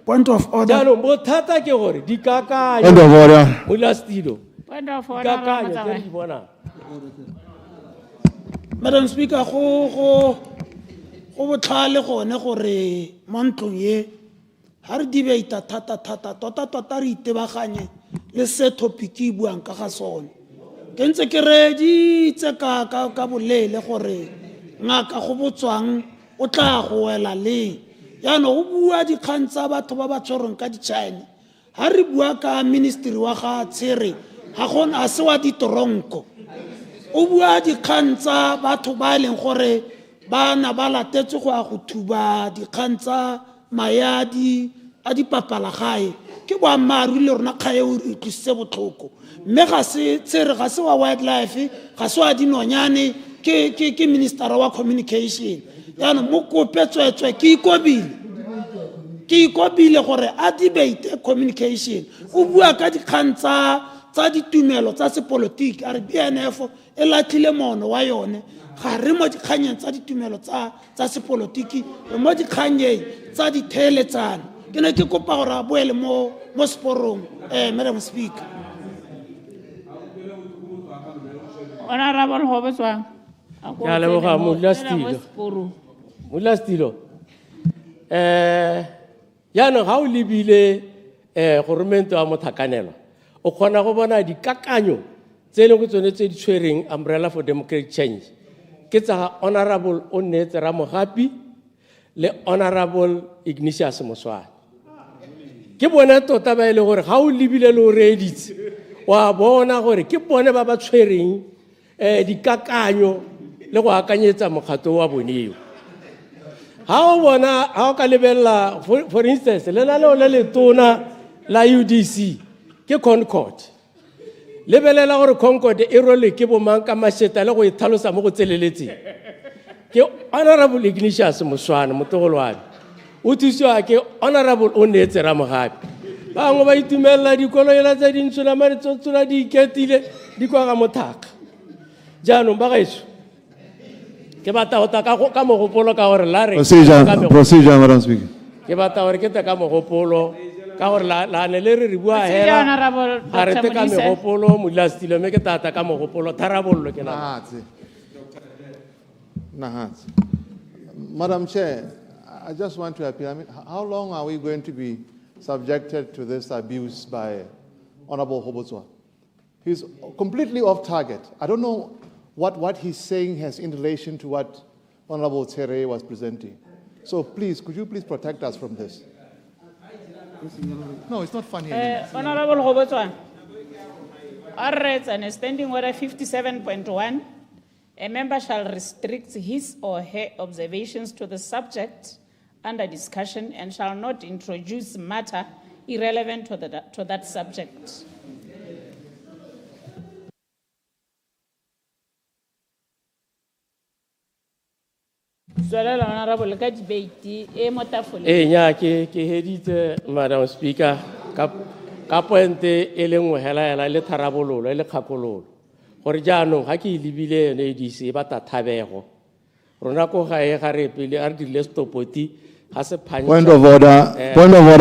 Point of order. Jalo bothata ke gore dikakanyo Point of order. Molastilo Point of order. dikakanyo tse di bona. Madam Speaker, go botlhale gone gore mo ntlong ye ha re debate tota re itebaganye le se topic e buang ka ga sone ke ntse ke reditse ka bolele gore ngaka go botswang o tla go wela le yana go bua dikgang tsa batho ba ba tshwerweng ka ditšhaene ha re bua ka ministry wa ga tshwere ga gona a se wa ditoronko o bua dikgang tsa batho ba leng gore ba na ba latetse go a go thuba dikgang tsa mayadi a dipapalagae ke boammaaruri le rona kgae o re tlisitse botlhoko mme ga se tsere ga se wa wildlife ga se wa dinonyane ke minister wa communication yana mo kope tswetswe ke ikobile gore a debate communication o bua ka dikgang tsa ditumelo tsa sepolotiki a re BNF e latlhile mono wa yone ga re mo dikganyeng tsa ditumelo tsa sepolotiki re mo dikganyeng tsa ditheeletsano ke ne ke kopa gore a boele mo sporong Madam Speaker. Honorable Hobetswang. Ya leboga Molastilo. Yana ga o lebile goromento a mothakanelo o kgona go bona dikakanyo tse le go tsone tse di tshwereng Umbrella for Democratic Change ke tsa Honorable 𝗔𝗫𝗓𝗏 le Honorable Ignatius Moswane ke bona tota ba ile gore ga o lebile le o reeditse wa bona gore ke bone ba ba tshwereng dikakanyo le go akanyetsa mokgato wa boneo ha o bona ha o ka lebella for instance le na le letona la UDC ke Concord lebelela gore Concord e role ke bo mang ka masheta le go ithalosa mo go tseleletseng ke Honorable Ignatius Moswane motogolwane o tsisiwa ke Honorable 𝗓𝗓𝗏𝗏 bangwe ba itumella dikoloela tsa dintsho la mare tsotsona di iketile di kwa ga mothaka jaanong ba gaetso ke batla go ta ka mogopolo ka gore la re Procedure, Madam Speaker. ke batla gore ke ta ka mogopolo ka gore la ne le re bua hela ga re te ka megopolo molastilo mme ke tata ka mogopolo tharabollo ke na Madam Chair, I just want to appeal. I mean, how long are we going to be subjected to this abuse by Honorable Hobetswang? He's completely off target. I don't know what he's saying has in relation to what Honorable 𝗓𝗨 was presenting. So please, could you please protect us from this? No, it's not funny anymore. Honorable Hobetswang. All right, and standing order 57.1, a member shall restrict his or her observations to the subject under discussion and shall not introduce matter irrelevant to that subject. Honorable ka debate e mo tafoleng. Nya ke heditse Madam Speaker ka pointe e le nngwe hela le tharabololo le kgakololo gore jaanong ga ke lebile ne di se ba tathabego rona ko ga e ga re pele a re di lestopoti ga se phanya. Point of order,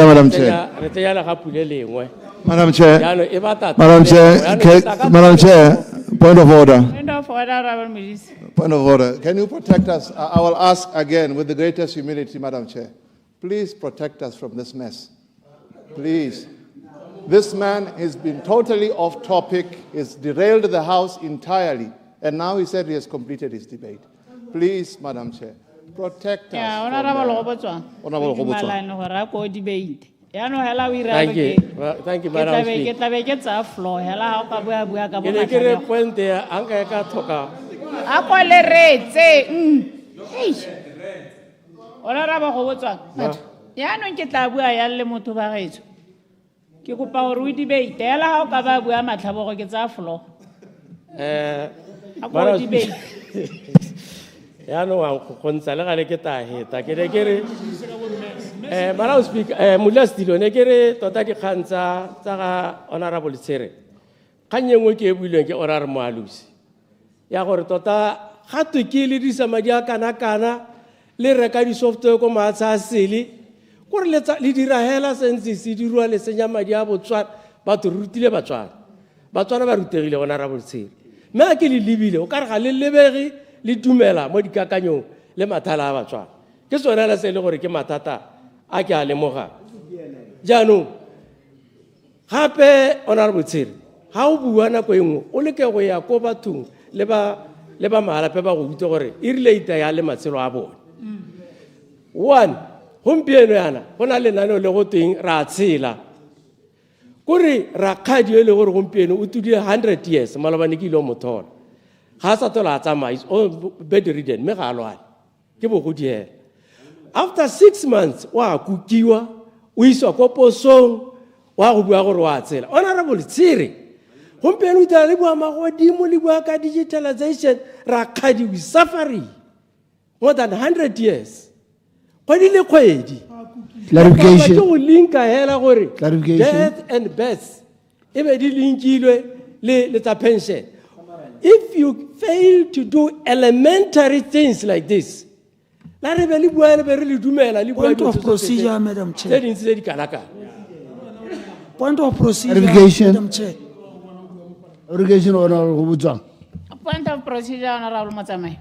Madam Chair. Re tsaya ga pule lengwe. Madam Chair, jaanong e ba Madam Chair, point of order. Point of order, Honorable Minister. Point of order. Can you protect us? I will ask again with the greatest humility, Madam Chair. Please protect us from this mess. Please. This man has been totally off topic, has derailed the House entirely, and now he said he has completed his debate. Please, Madam Chair, protect us. Yeah, Honorable Robertson. Honorable Robertson. Debate. Thank you. Thank you, Madam Speaker. Honorable Robertson. Yaanong ke tla bua ya le motho ba gaetso. Ke kopa gore o debate hela ha o ka ba bua matlhaboro ke tsa floor. Madam Speaker. Yaanong wa go ntsa le gale ke ta heta ke ne ke re Madam Speaker, Mulastilo, ne kere tota di khansa tsa Honorable Tsere. Kanye ngwe ke buileng ke Honorable Moalusi. Ya gore tota ga to ke le di samadi a kana le reka di software ko matsa sele gore le dira hela sense se di rua le senya madi a botswa ba to rutile batswana. Batswana ba rutegile Honorable Tsere. Me a ke le libile o ka re ga le lebege le dumela mo dikakanyong le mathala a batswana. Ke sona la se le gore ke matata a ke a lemoga jaanong gape Honorable Tsere ga o bua nako e nngwe o leke go ya ko bathong le ba maalape ba go utse gore e relate ya le matshelo a bone. One, gompieno yana go na le lenaneo le go teng ra tshela kore rakgadi e le gore gompieno o tudile 100 years malobane ke ile o mothola ga a sa tola a tsamaya o bedridden mme ga a lwale ke bogodi hela. After 6 months, wa kukiwa, uiswa kwa posong, wa kubua gore wa tsela. Honorable Tsere, gompieno utala le bua magodimo le bua ka digitalization, rakgadi we suffering more than 100 years. Kgwedi le kgwedi. Clarification. Ba go linka hela gore Clarification. death and birth e be di linkilwe le tsa pension. If you fail to do elementary things like this, point of procedure, Madam Chair. Point of procedure, Clarification. Madam Chair. Clarification, Honorable Robertson. Point of procedure, Honorable Motsamai.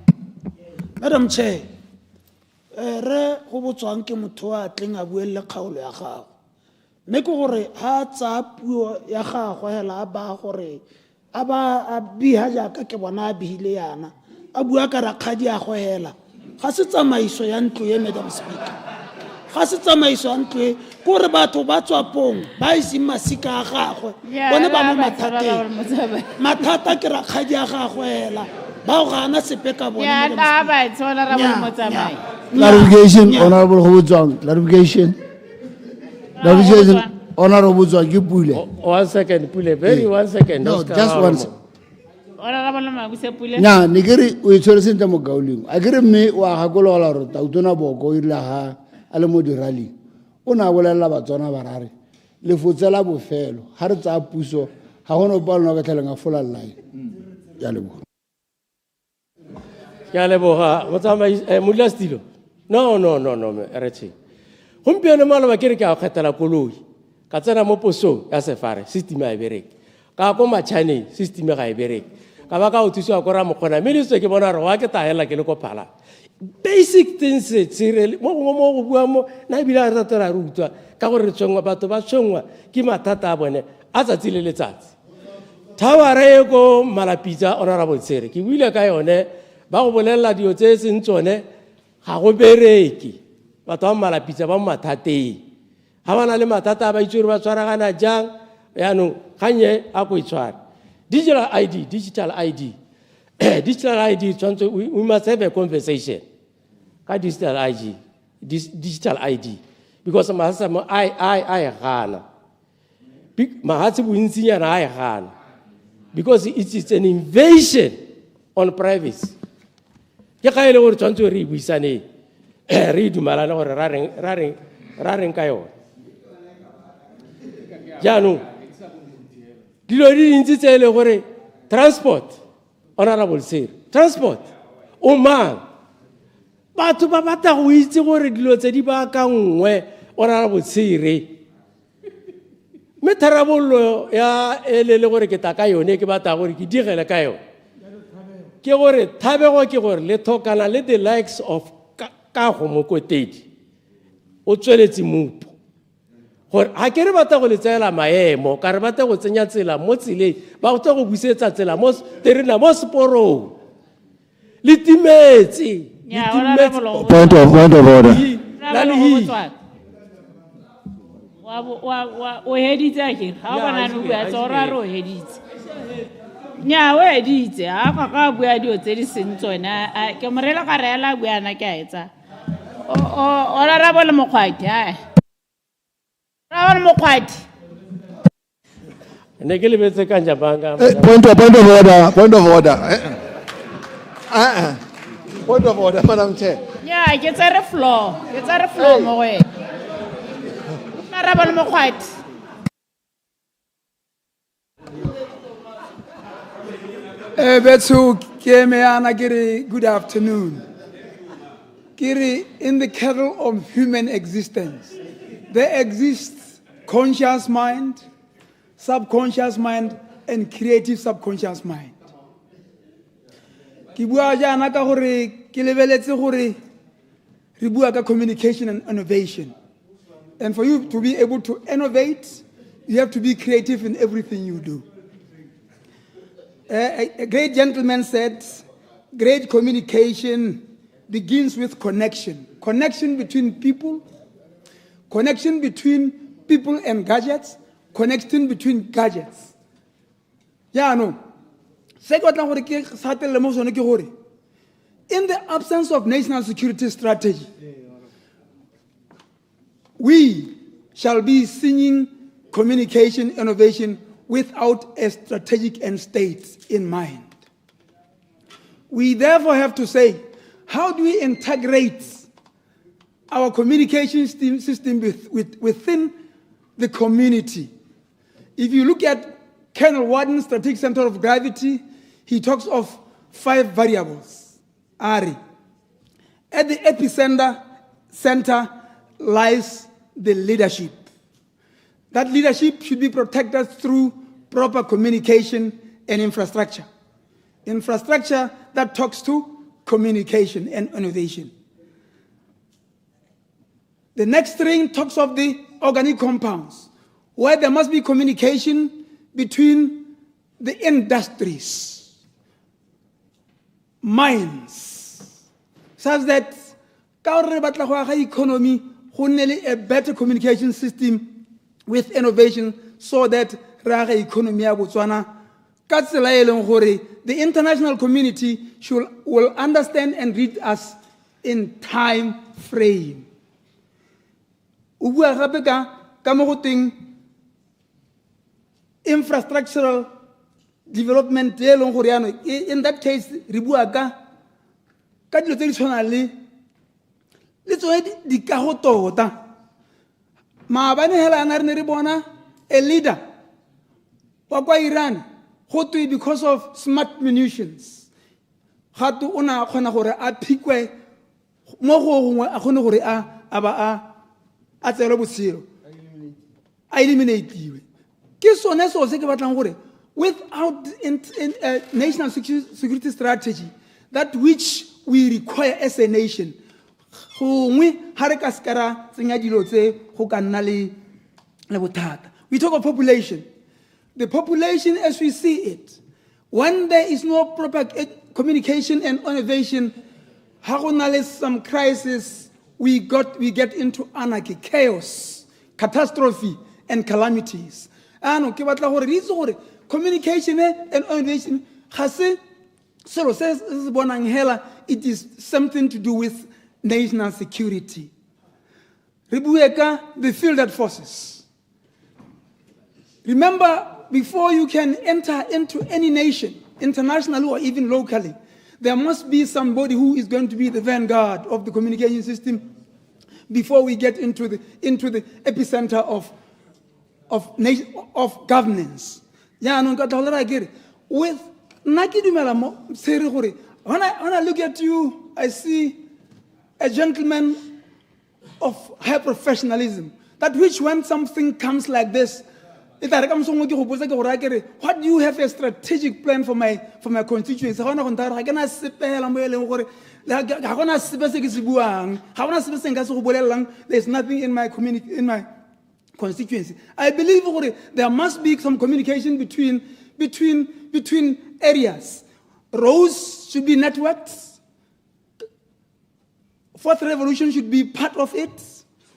Madam Chair, re go botswang ke motho a tleng a buelle kgaolo ya gago. Mme ke gore ha tsa puo ya gago hela ba gore a ba a biha jaaka ke bona a bihile yana a bua ka rakgadi a go hela ga se tsamaiso ya ntlo ye, Madam Speaker. Ga se tsamaiso ya ntlo ye gore batho ba tswa pong ba ise masika a gagwe bone ba mo mathateng mathata ke rakgadi a gagwe hela ba go gana sepe ka bone. Ya ta ba tsona ra mo Motsamai. Clarification, Honorable Robertson. Clarification. Clarification, Honorable Robertson. You pule. 1 second, pule. Very 1 second. No, just 1 second. Honorable Mabuse Pule. Nya nigeri o itshwere sente mo gaoling a kere mme wa gakolola re tautona boko ile ga a le mo dirali o na bolela batswana barare le fotsela bofelo ha re tsa puso ga gona ba lona ka tlhelenga fola line ya lebo ya leboga Motsamai Mulastilo. No, RT. Gompieno maloba ke re ke a kgetela koloi ka tsena mo posong ya sefare system ya bereke ka ko matšhaneng system ga e bereke ka ba ka o thusiwa ko ra mokgona minister ke bona re wa ke taela ke le ko phala basic things tsire mo go bua mo na bila re tla re utwa ka gore re tsongwa batho ba tsongwa ke mathata a bone a tsatsi le letsatsi taware go malapitsa Honorable Tsere ke buile ka yone ba go bolella dio tse seng tsone ga go bereke batho ba malapitsa ba mathateng ha bana le mathata ba itsure ba tshwaragana jang yaanong ganye a go itshwara digital ID digital ID we must have a conversation ka digital ID digital ID. Because Mahasamo, I gana. Mahatsi Winsian, I gana. Because it is an invasion on privacy. Yakaile or Chantu Wisane, read Malana or Raring Kayo. Janu. Did you transport? Honorable Sir, transport. Oh man. But to Babata, we still worried Lotediba Honorable Sir. Metarable ya elelore ke takayo ne ke bata gore ke digela kayo ke gore thabego ke gore le thokana le the likes of 𝗕𝗏𝗠𝗠𝗏𝗧𝗏𝗘𝗏 o tsweletse mopo gore ha ke re bata go le tsela maemo ka re bata go tsenya tsela mo tseleng ba go go busetsa tsela mo terena mo sporong le timetse Point of order. O heditse akere ha o bona no bua tsa ora ro heditse nya o heditse ha ka bua dio tse di seng tsona ke morela ka reela buana ke a etsa o ra bole mokgwati ha ra bole mokgwati ne ke lebetse ka njabanga Point of order. Point of order, Madam Chair. nya ke tsere floor mo we ra bole mokgwati Betsu Kemeana Giri, good afternoon. Giri, in the kettle of human existence, there exists conscious mind, subconscious mind, and creative subconscious mind. Kibua jana ka gore ke lebeletse gore re bua ka communication and innovation. And for you to be able to innovate, you have to be creative in everything you do. A great gentleman said, great communication begins with connection. Connection between people and gadgets, connection between gadgets. Yeah, no. In the absence of national security strategy, we shall be singing communication innovation without a strategic end state in mind. We therefore have to say, how do we integrate our communication system within the community? If you look at Colonel Warden's strategic center of gravity, he talks of 5 variables. At the epicenter lies the leadership. That leadership should be protected through proper communication and infrastructure. Infrastructure that talks to communication and innovation. The next ring talks of the organic compounds, where there must be communication between the industries, mines, such that economy a better communication system with innovation so that the international community will understand and read us in time frame. Infrastructural development, in that case, a leader Iran, because of smart munitions. Without national security strategy, that which we require as a nation, we talk of population. The population as we see it, when there is no proper communication and innovation, some crisis, we get into anarchy, chaos, catastrophe, and calamities. Communication and innovation it is something to do with national security. re bue ka the fielded forces. Remember, before you can enter into any nation, internationally or even locally, there must be somebody who is going to be the vanguard of the communication system before we get into the epicenter of governance. Yeah, no, with when I look at you, I see a gentleman of high professionalism. That which when something comes like this, what do you have a strategic plan for my constituency? There's nothing in my constituency. I believe there must be some communication between areas. Roads should be networked. Fourth revolution should be part of it.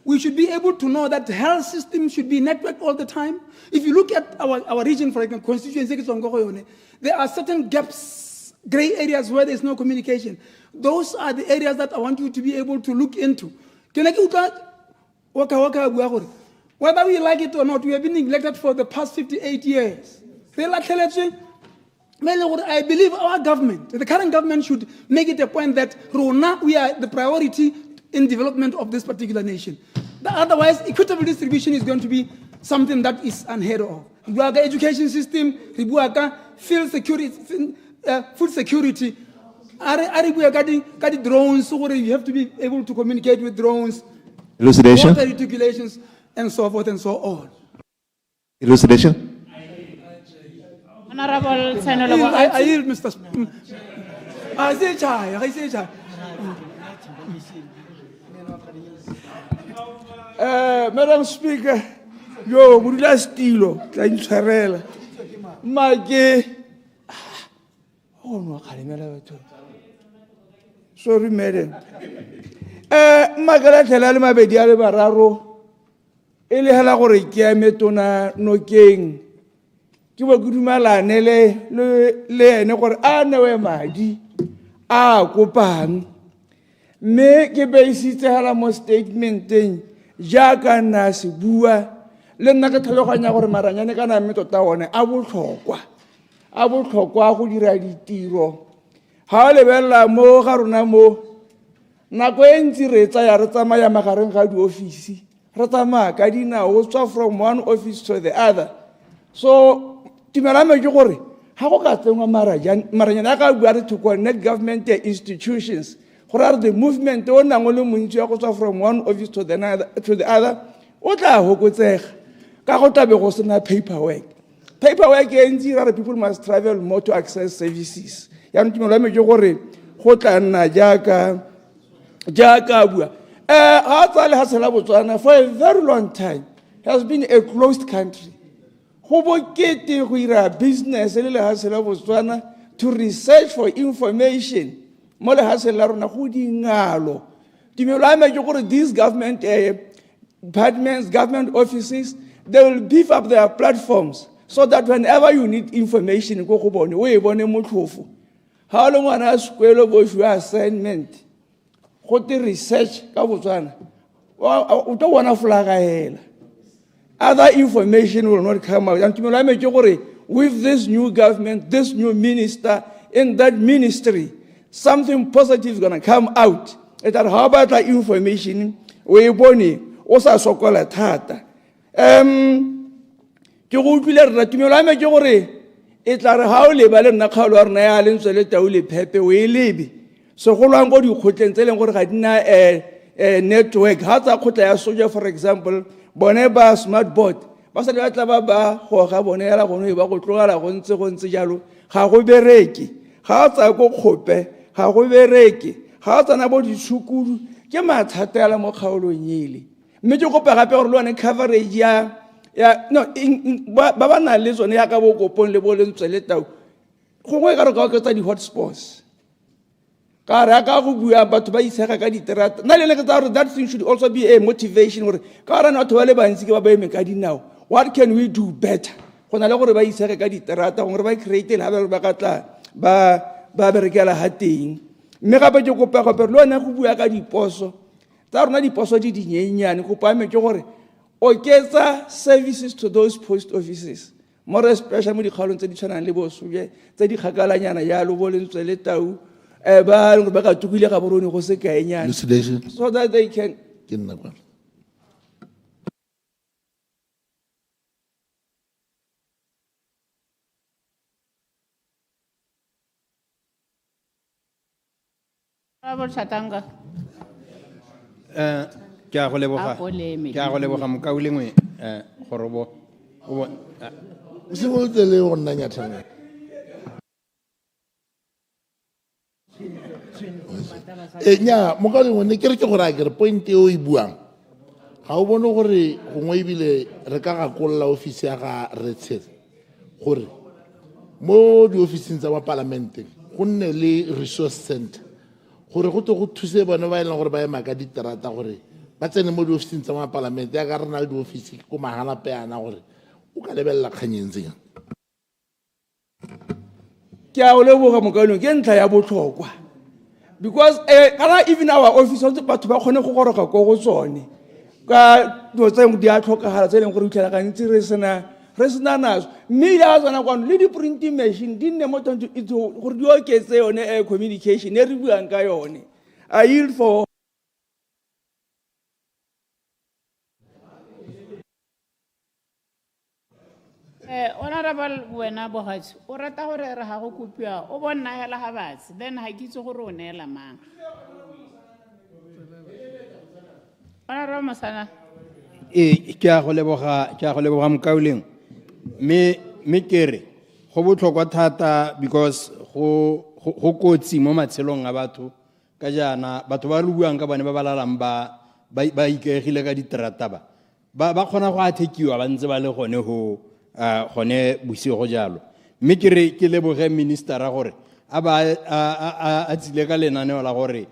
We should be able to know that the health system should be networked all the time. If you look at our region, for example, constituency, there are certain gaps, gray areas where there's no communication. Those are the areas that I want you to be able to look into. Whether we like it or not, we have been neglected for the past 58 years. I believe our government, the current government, should make it a point that we are the priority in development of this particular nation. Otherwise, equitable distribution is going to be something that is unheard of. The education system, food security, drones, so you have to be able to communicate with drones, Elucidation. water regulations, and so forth and so on. Elucidation. Honorable I yield, Mr. I say chai. Madam Speaker, yo, Murila Stilo, tla intshwarela. Mage. Oh no, khalimela batho. Sorry, madam. Magala tlela le mabedi a le bararo. Ele hela gore ke eme tona nokeng. Ke ba kudumalane le ene gore a newe madi a kopang. Me ke be isitse hala mo statementeng jaaka nna se bua le nna ke tlhaloganya gore maranyane kana mme tota one a botlhokwa go dira ditiro ha o lebella mo ga rona mo nako e ntsi re tsaya re tsamaya magareng ga di-office re tsamaya ka dinao tswa from one office to the other. So timelame ke gore ha go ka tsengwa maranyane a ka bua re to connect government institutions. The movement from one office to the other, o tla hokotsega ka go tlabe go sena paperwork. Paperwork people must travel more to access services. Ya ntumelo me ke gore go tla nna jaaka bua. Ha tsale ha sela Botswana for a very long time has been a closed country. Go bokete go ira business le ha sela Botswana to research for information. These government departments, government offices, they will beef up their platforms so that whenever you need information, how long one has assignment, research, other information will not come out. With this new government, this new minister, in that ministry, something positive is going to come out. It's that how about the information? We boni osa sokola thata. Ke go utlwile re tumelo me ke gore e tla re ha o leba le nna kgaolo wa rena ya le ntswele 𝗕𝗶𝗹𝗹 we lebe so go lwang go di khotleng tse leng gore ga dina network ha tsa khotla ya soja for example bone ba smart board ba sa le batla ba go ga bone ya la go no ba go tlogala go ntse jalo ga go bereke ga tsa go khope ga go bereke ga tsana bo di tshukudu ke mathata a mo kgaolong ile mme ke go pega pe gore le one coverage ya no ba na le tsone ya ka bo kopong le bo le ntswele tau gongwe ka re ka oketsa di-hotspots ka re ka go bua batho ba isega ka diterata nna le ne ke tsa gore that thing should also be a motivation gore ka re batho ba le bantsi ke ba ba eme ka dinao what can we do better go na le gore ba isege ka diterata gore ba create le ha ba ka tla ba berekela ha teng mme gape ke kopa gape le one go bua ka diposo tsa rona diposo di dinyenyane go pame ke gore oketsa services to those post offices more especially mo dikgaolong tse di tshwanang le bosubje tse di kgakalanyana yalo bo lentswe le tau ba ka tukile ga borone go se kaenyana so that they can Chatanga. Ke a go leboga. A polemic. Ke a go leboga mokaulengwe gore bo o se bo tsele go nna nyathang nya mokaulengwe ne ke re ke gore a ke re point e o e buang ga o bone gore gongwe ebile re ka gakolola ofisi ya ga retshetse gore mo diofising tsa mapalamenteng go nne le resource center gore go tle go thuse bone ba e leng gore ba ema ka diterata gore ba tsene mo diofising tsa mapalamente ya ka re na le diofisi ko magalapeana gore o ka lebelela kganyentseng ke a o leboga mokauleng ke ntlha ya botlhokwa because kana even our office batho ba kgone go goroga ko go tsone ka dilo tse di a tlhokagala tse e leng gore o itlhela gantsi re sena naso mme ile a tswana kwano le di-printing machine di nne mo gore di oketse yone communication e re buang ka yone I yield for Honorable wena Bogatsi o rata gore re ga go kopiwa o bona hela ga batsi then ha ke itse gore o neela mang Honorable Masana ke a go leboga mokauleng me kere go botlhokwa thata because go kotsi mo matshelong a batho ka jana batho ba re buang ka bone ba lalang ba ikaegile ka diterata ba kgona go athekiwa ba ntse ba le gone go gone bosigo jalo mme ke leboge ministera gore a tsile ka lenaneo la gore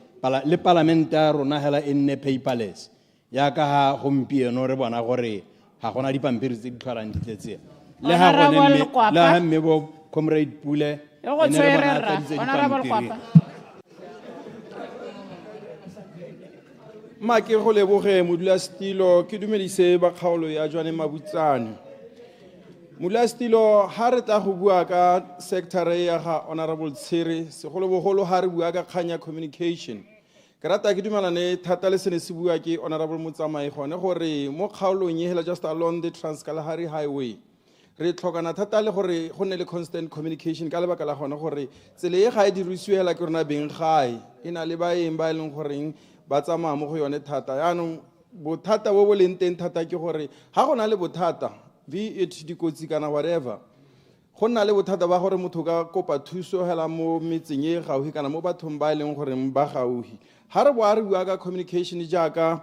le parlamente ya rona hela e nne paperless ya ka ha gompieno re bona gore ga gona dipampiri tse di tlholang di tletse le ha gone le ha mme bo comrade Pule Honorable Kwapa ma ke go leboge modulasetilo ke dumedise ba kgaolo ya Jwane Mabutsane modulasetilo ha re tla go bua ka sector ya ga Honorable Tshiri segolobogolo ha re bua ka kganya communication ke rata ke dumelane thata le sene se bua ke Honorable Motsamai gone gore mo kgaolong e hela just along the Trans-Kalahari Highway re tlhokana thata le gore go nne le constant communication ka lebaka la gone gore tsele e ga e dirisiwe hela ke rona beng gae ena le baeng ba leng gore ba tsamaya mo go yone thata yaanong bothata bo bo leng teng thata ke gore ha go na le bothata be it dikotsi kana whatever go nna le bothata ba gore motho ka kopa thuso hela mo metseng e gauhi kana mo bathong ba leng gore ba gauhi ha re bua ka communication jaaka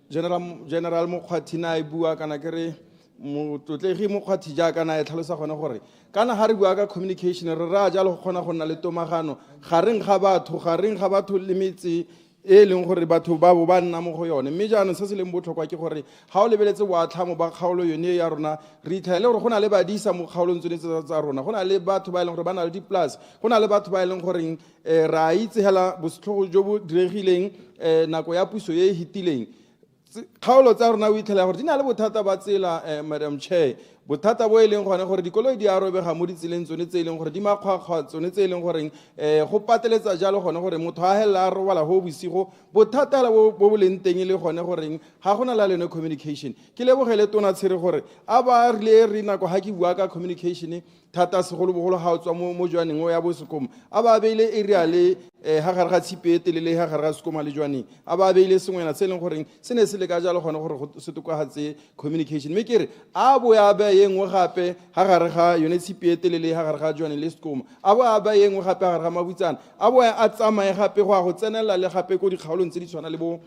general Mokgwathi na e bua kana ke re motlotlegi Mokgwathi jaaka na e tlhalosa gone gore kana ha re bua ka communication re ra jalo go kgona go nna le tomagano gareng ga batho le metse e leng gore batho ba bo ba nna mo go yone mme jaanong se se leng botlhokwa ke gore ha o lebeletse boatlhamo ba kgaolo yone ya rona re itlhaele gore go na le badisa mo kgaolong tsone tsa rona go na le batho ba e leng gore ba na le di-plus go na le batho ba e leng goreng ra itse hela bosetlhogo jo bo diregileng nako ya puso e e hitileng kgaolo tsa rona o itlhela gore di na le bothata ba tsela Madam Chair bothata bo e leng gone gore dikoloi di a robega mo ditseleng tsone tse e leng gore di makgwakgwa tsone tse e leng goreng go pateletsa jalo gone gore motho a helela a robala go bosigo bothata bo bo leng teng le gone goreng ga gona la lene communication ke lebogele tona Tshiri gore a ba rile re nako ha ke bua ka communication thata segolobogolo ga o tswa mo jwaneng o ya bo Sekomo a ba beile area le ha gare ga Tshipete le ha gare ga Sekoma le jwaneng a ba beile sengwena se e leng goreng se ne se le ka jalo gone gore go se tokagatse communication mme ke re a bo ya ba engwe gape ha gare ga yone Tshipete le ha gare ga jwaneng le Sekoma a bo a ba engwe gape ha gare ga Mabutsana a bo a tsamaye gape go a go tsenela le gape go dikgaolong tse di tshwana le bo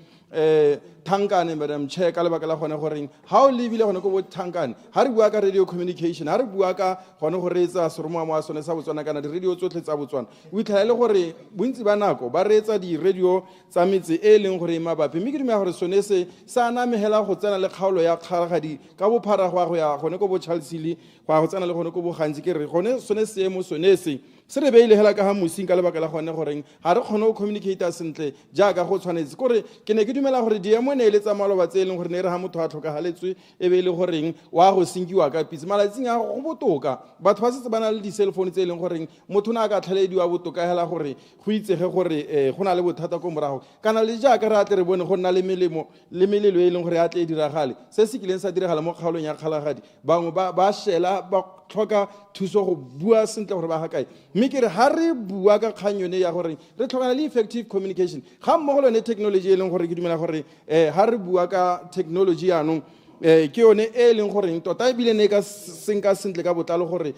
Thankane Madam Chair ka lebaka la gone goreng ha o lebile gone go bo Thankane ha re bua ka radio communication ha re bua ka gone go reetsa seromamo a sone sa Botswana kana di-radio tsotlhe tsa Botswana o itlhaele gore bontsi ba nako ba reetsa di-radio tsa metse e leng gore mabapi mme ke dumela gore sone se sa namegela go tsena le kgaolo ya kgalagadi ka bophara go ya gone ko bo 𝗔𝗓𝗔 go tsena le gone ko bo gantsi ke re gone sone seemo sone se se re beile hela ka ha mosing ka lebaka la gone goreng ha re kgone go communicate sentle jaaka go tshwanetse kore ke ne ke dumela gore diemo ne le tsa maloba tse eleng gore ne re ha motho a tlhokagaletswe e be le goreng wa go sinkiwa ka pitse malatsing a go botoka batho ba setse ba na le di-cellphone tse eleng goreng motho na a ka tlhalediwa botoka hela gore go itsege gore go na le bothata ko morago kana le jaaka re atle re bone go nna le melemo le melelo e leng gore a tle e diragale se se kileng sa diragala mo kgaolong ya kgalagadi bangwe ba shela ba tlhoka thuso go bua sentle gore ba ga kae mme ke re ha re bua ka kgang yone ya gore re tlhokana le effective communication ga mmogo le yone technology e leng gore ke dumela gore ha re bua ka technology yaanong ke yone e leng gore tota ebile ne ka senka sentle ka botlalo gore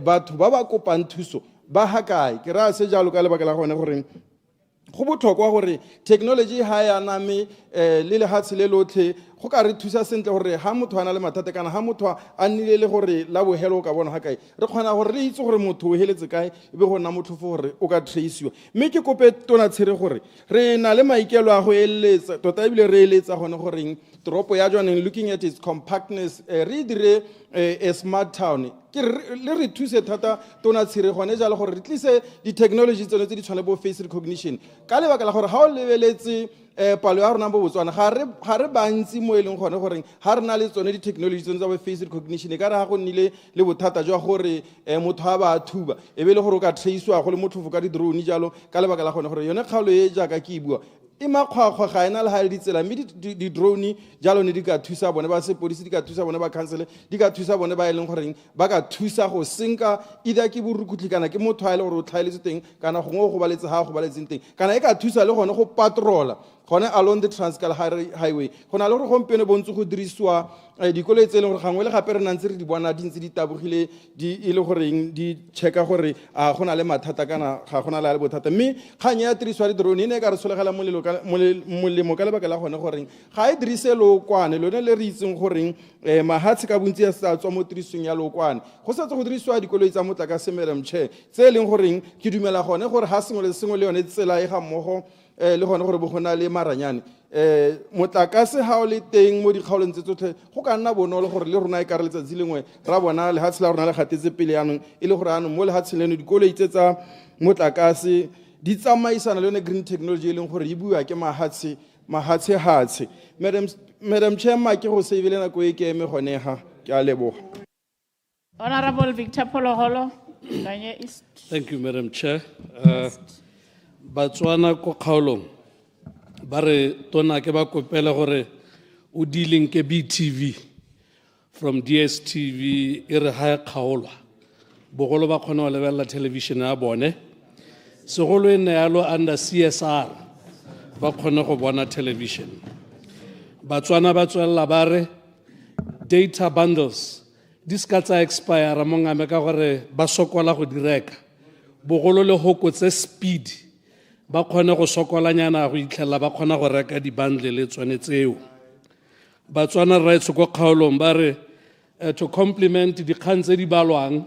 batho ba ba kopang thuso ba ga kae ke ra se jalo ka lebaka la gone gore go botlhokwa gore technology ha ya name le lehatshe le lotlhe go ka re thusa sentle gore ha motho a na le mathata kana ha motho a nnile le gore la bohelo o ka bona ga kae re kgona gore re itse gore motho o heletse kae e be go nna motlhofo gore o ka traciwa mme ke kope tona tshire gore re na le maikelo a go eletsa tota ebile re eletsa gone goreng toropo ya jwaneng looking at its compactness re dire a smart town le re thuse thata tona tshire gone jalo gore re tlise di-technology tsone tse di tshwane bo face recognition ka lebaka la gore ga o lebeletse palo ya rona bo Botswana ga re bantsi mo e leng gone gore ga re na le tsone di-technology tsone tsa bo face recognition ka re ga go nnile le bothata jwa gore motho a ba a thuba e be le gore o ka tracewa go le motlhofo ka di-drone jalo ka lebaka la gone gore yone kgaolo e jaaka ke e bua e makgwakgwa ga ena le ga le ditsela mme di-drone jalo ne di ka thusa bone ba sepodisi di ka thusa bone ba council di ka thusa bone ba e leng goreng ba ka thusa go senka either ke borukhutlhi kana ke motho a e le gore o tlhaeletse teng kana gongwe go baletse ga go baletseng teng kana e ka thusa le gone go patrola gone along the Transcape highway go na le gore gompieno bontse go dirisiwa dikoloi tse e leng gore gangwe le gape re nantse re di bona di ntse di tabogile e le goreng di checka gore a go na le mathata kana ga go na le bothata mme kgang ya tiriso ya di-drone e ne e ka re sologela molemo ka lebaka la gone goreng ga e dirise lookwane lone le re itseng goreng mahatshe ka bontsi ya sa tswa mo tirisong ya lookwane go setse go dirisiwa dikoloi tsa motlakase Madam Chair tse e leng goreng ke dumela gone gore ga sengwe le sengwe le yone tsela e ga mmogo le gone gore bo go na le maranyane motlakase ga o le teng mo dikgaolong tse tsotlhe go ka nna bonolo gore le rona e ka re letsatsi lengwe ra bona lehatshe la rona le gatetse pele yanong e le gore anong mo lehatsheng leno dikoloi tse tsa motlakase di tsamaisana le yone green technology e leng gore e bua ke mahatshe Madam Chair ke go savele nako e ke eme gone ga ke a leboga Honorable Victor Pholoholo, Kanye East. Thank you, Madam Chair. Batswana ko kgaolong ba re tona ke ba kopela gore o dealing ke BTV from DSTV e re ha kgaolwa bogolo ba kgona go lebelela television ya bone segolo e ne yalo under CSR ba kgone go bona television Batswana ba tswella ba re data bundles di ska tsa expire mo ngame ka gore ba sokola go direka bogolo le hokotse speed ba kgone go sokolanyana go itlhela ba kgona go reka di-bundle le tsone tseo Batswana rights go kgaolong ba re to complement dikgang tse di balwang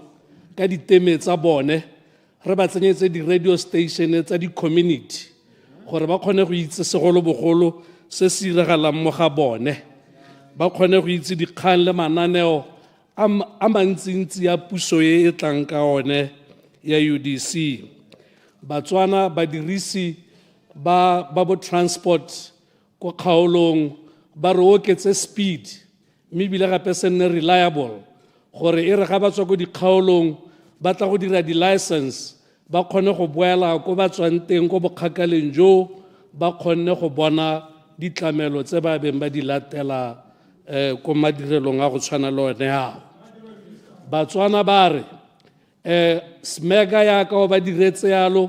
ka diteme tsa bone re ba tsenyetse di-radio station tsa di-community gore ba kgone go itse segolo bogolo se se diragalang mo ga bone ba kgone go itse dikgang le mananeo a mantsintsi ya puso e tlang ka one ya UDC Batswana badirisi ba bo transport ko kgaolong ba re oketse speed mme bile gape se nne reliable gore e re ga ba tswa ko dikgaolong ba tla go dira di-license ba kgone go boela ko ba tswang teng ko bokgakaleng jo ba kgone go bona ditlamelo tse ba beng ba di latela ko madirelong a go tshwana le one ao Batswana ba re smega ya ka o ba diretse yalo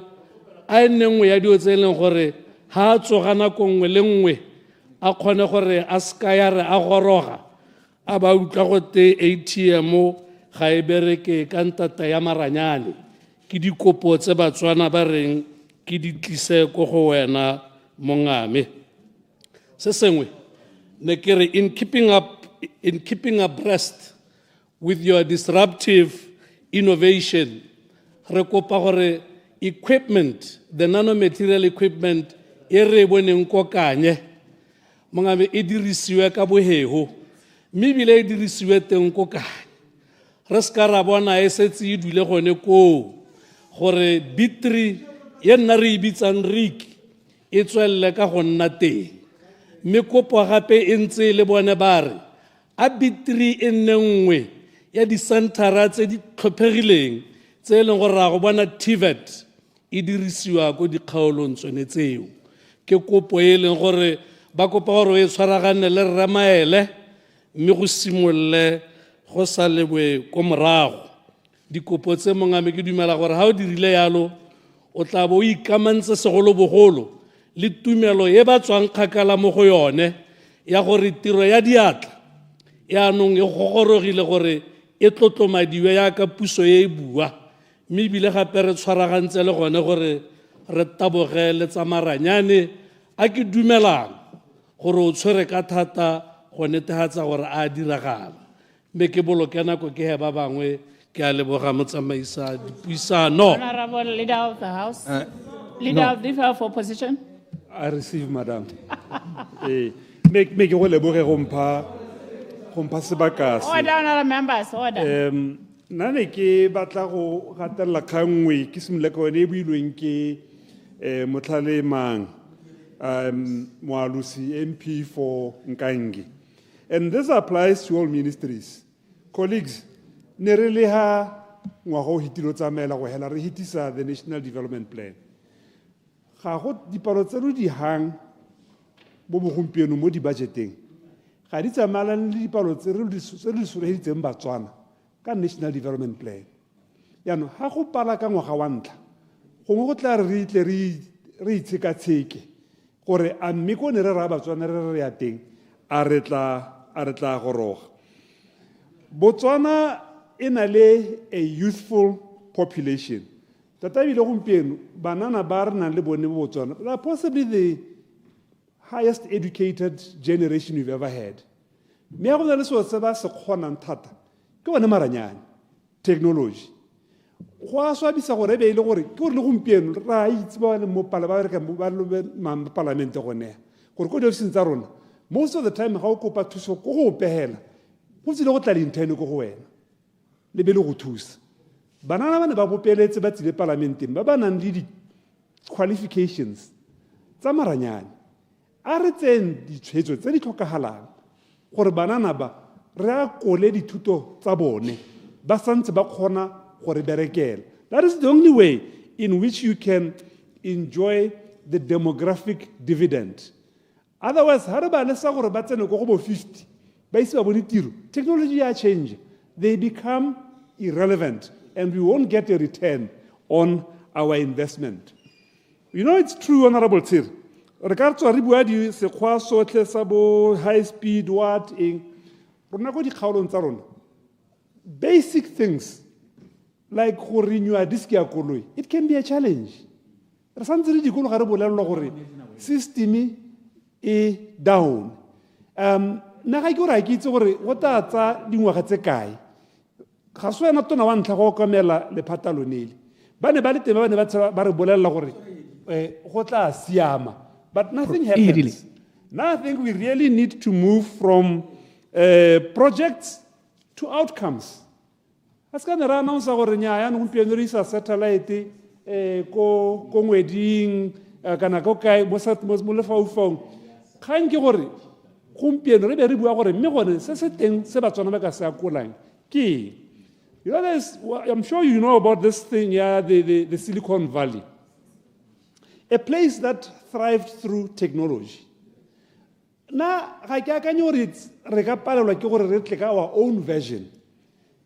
a enne nngwe ya dio tse e leng gore ha a tsoga nako nngwe le nngwe a kgone gore a ska ya re a goroga a ba utlwa gote ATM ga e bereke ka ntata ya maranyane ke dikopo tse Batswana ba reng ke di tlise ko go wena mongame se sengwe ne ke re in keeping abreast with your disruptive innovation re kopa gore equipment the nanomaterial equipment e re boneng ko kanye mongame e dirisiwe ka bohego mme bile e dirisiwe teng ko kanye re ska ra bona e setse e dule gone ko gore B3 ye nna re e bitsang RIC e tswelele ka go nna teng. Mme kopo gape e ntse le bone ba re a B3 e nne nngwe ya disentara tse di tlhophegileng tse e leng gore ra go bona TVET e dirisiwa ko dikgaolong tsone tseo. Ke kopo e leng gore ba kopa gore e tshwaragane le Rre Maele mme go simolole go sa lebwe ko morago. Dikopo tse mongame ke dumela gore ha o dirile yalo o tla bo o ikamantse segolobogolo le tumelo e ba tswang kgakala mo go yone ya gore tiro ya diatla yaanong e gogorogile gore e tlotlomadiwe yaka puso e bua. Mme ebile gape re tshwaragantse le gone gore re taboge le tsamaranyane a ke dumelang gore o tshwere ka thata go netefatsa gore a diragala. Mme ke boloke nako ke he ba bangwe ke a leboga motsamaisa dipuisano. Honorable Leader of the House. Leader of the Opposition. I receive, Madam. Make go leboge go mpha sebaka se. Order, honorable members, order. Nane ke batla go gatella kgangwe ke simole ka one e builweng ke motlhale mang Moalusi MP for Nkangi. And this applies to all ministries. Colleagues, ne re le ha ngwaga o hitilo tsamaela go hela re hitisa the National Development Plan. Ga go dipalo tseno di hang mo bogompieno mo di budgeteng. Ga di tsamaelana le dipalo tse re di soleheditseng Batswana ka National Development Plan. Yaanong ha go pala ka ngwaga wa ntlha gongwe go tla re itle re itshekatsheke gore a mme ko ne re ra Batswana re ya teng a re tla goroga. Botswana e na le a youthful population. Tata ebile gompieno banana ba re nang le bone mo Botswana, they are possibly the highest educated generation we've ever had. Me ya go na le seo se ba se kgonang thata ke bone maranyane technology. Go a swabisa gore be ile gore ke gore le gompieno ra itse ba le mo pala ba re ka ba le parlamente gone gore go diofising tsa rona most of the time ga o kopa thuso go go pehela go tsile go tla interne go go wena le be le go thusa. Banana ba ne ba bopeletse ba tsile parlamenteng ba ba nang le di qualifications tsa maranyane a re tseng ditshwetso tse di tlhokagalang gore banana ba re a kole dithuto tsa bone ba santse ba kgona gore berekela. That is the only way in which you can enjoy the demographic dividend. Otherwise, ha re ba lesa gore ba tsene go bo 50 ba ise ba bone tiro, technology ya change, they become irrelevant and we won't get a return on our investment. You know, it's true, Honorable Tsir. Re ka tswa re bua di sekgwa sotlhe sa bo high speed what eng rona go dikgaolong tsa rona basic things like go renew a disk ya koloi, it can be a challenge. Re santse re dikolo ga re bolelwa gore system e down. Na ga ke gore ke itse gore go ta tsa dingwaga tse kae ga se wena tona wa ntlha go kamela le phatalonele ba ne ba le teng ba ne ba re bolella gore go tla siama. But nothing happens. Now I think we really need to move from projects to outcomes. As ka ne ra announce gore nya ya no gompieno re isa satellite ko ngweding kana go kae mo lefaufong kgang ke gore gompieno re be re bua gore mme gone se se teng se Batswana ba ka se akolang ke you know this, I'm sure you know about this thing, yeah, the Silicon Valley. A place that thrived through technology. Na ga ke akanye gore re ka palelwa ke gore re tle ka our own version.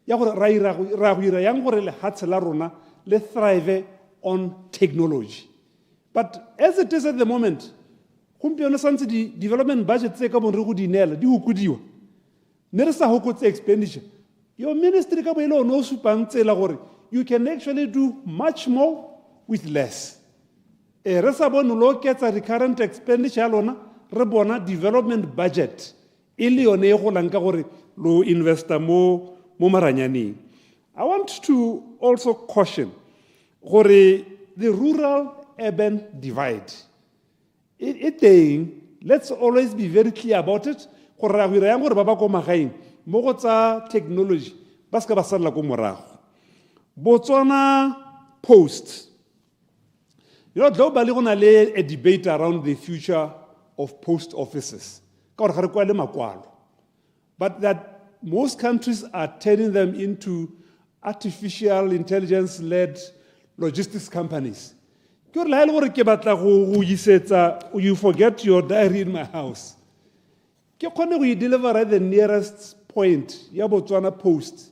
Ya gore ra go ira yang gore le hatse la rona le thrive on technology. But as it is at the moment, gompieno santse di development budget tse ka bon re go di nela di hokodiwa. Ne re sa hokotse expenditure. Your ministry ka boelo no supang tsela gore you can actually do much more with less. Re sa bona lo ketsa recurrent expenditure lona re bona development budget ile yone e go lang ka gore lo investa mo maranyaneng. I want to also caution gore the rural urban divide. Let's always be very clear about it. Gore ra hira yang gore ba ba go magaeng mo go tsa technology ba ska ba sala go morago. Botswana posts. You know, globally, we're going to a debate around the future of post offices. But that most countries are turning them into artificial intelligence-led logistics companies. You forget your diary in my house. You deliver at the nearest point, Botswana Post.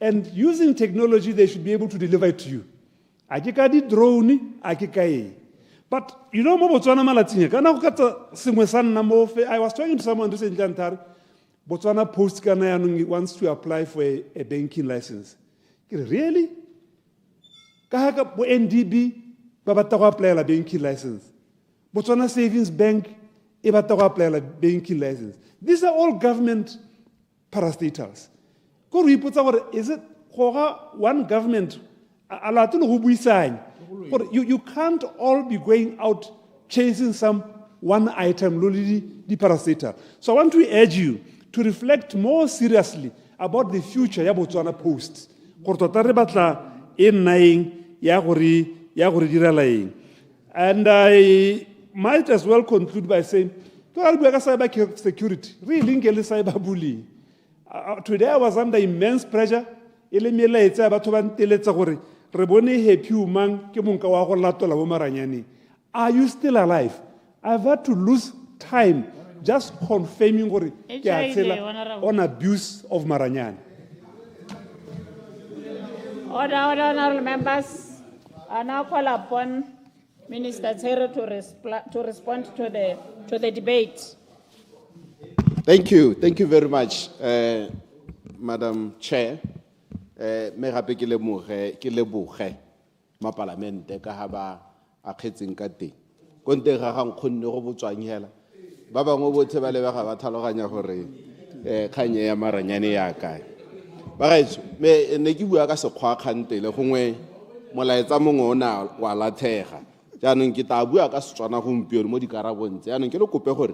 And using technology, they should be able to deliver it to you. Drone, but you know, I was talking to someone recently, Botswana Post wants to apply for a banking license. Really? NDB, apply a banking license. Botswana Savings Bank, apply a banking license. These are all government parastatals. Is it one government? You can't all be going out chasing some one item, the parastatal. So I want to urge you to reflect more seriously about the future of Botswana Post. And I might as well conclude by saying, cyber security, really cyberbullying. Today I was under immense pressure. Are you still alive? I've had to lose time just confirming on abuse of Maranyani. Order, honorable members. I now call upon Minister Tere to respond to the debate. Thank you very much, Madam Chair. Me gape ke leboge ma parlamente ka ha ba a khetseng ka teng konte ga ga nkgonne go botswanyela ba bangwe botse ba le ba ga ba thaloganya gore khanye ya Maranyane ya kae ba gaetso me ne ke bua ka sekgwa khantele gongwe molaetsa mongwe ona wa lathega jaanong ke ta bua ka Setswana gompieno mo dikarabong tse jaanong ke le kope gore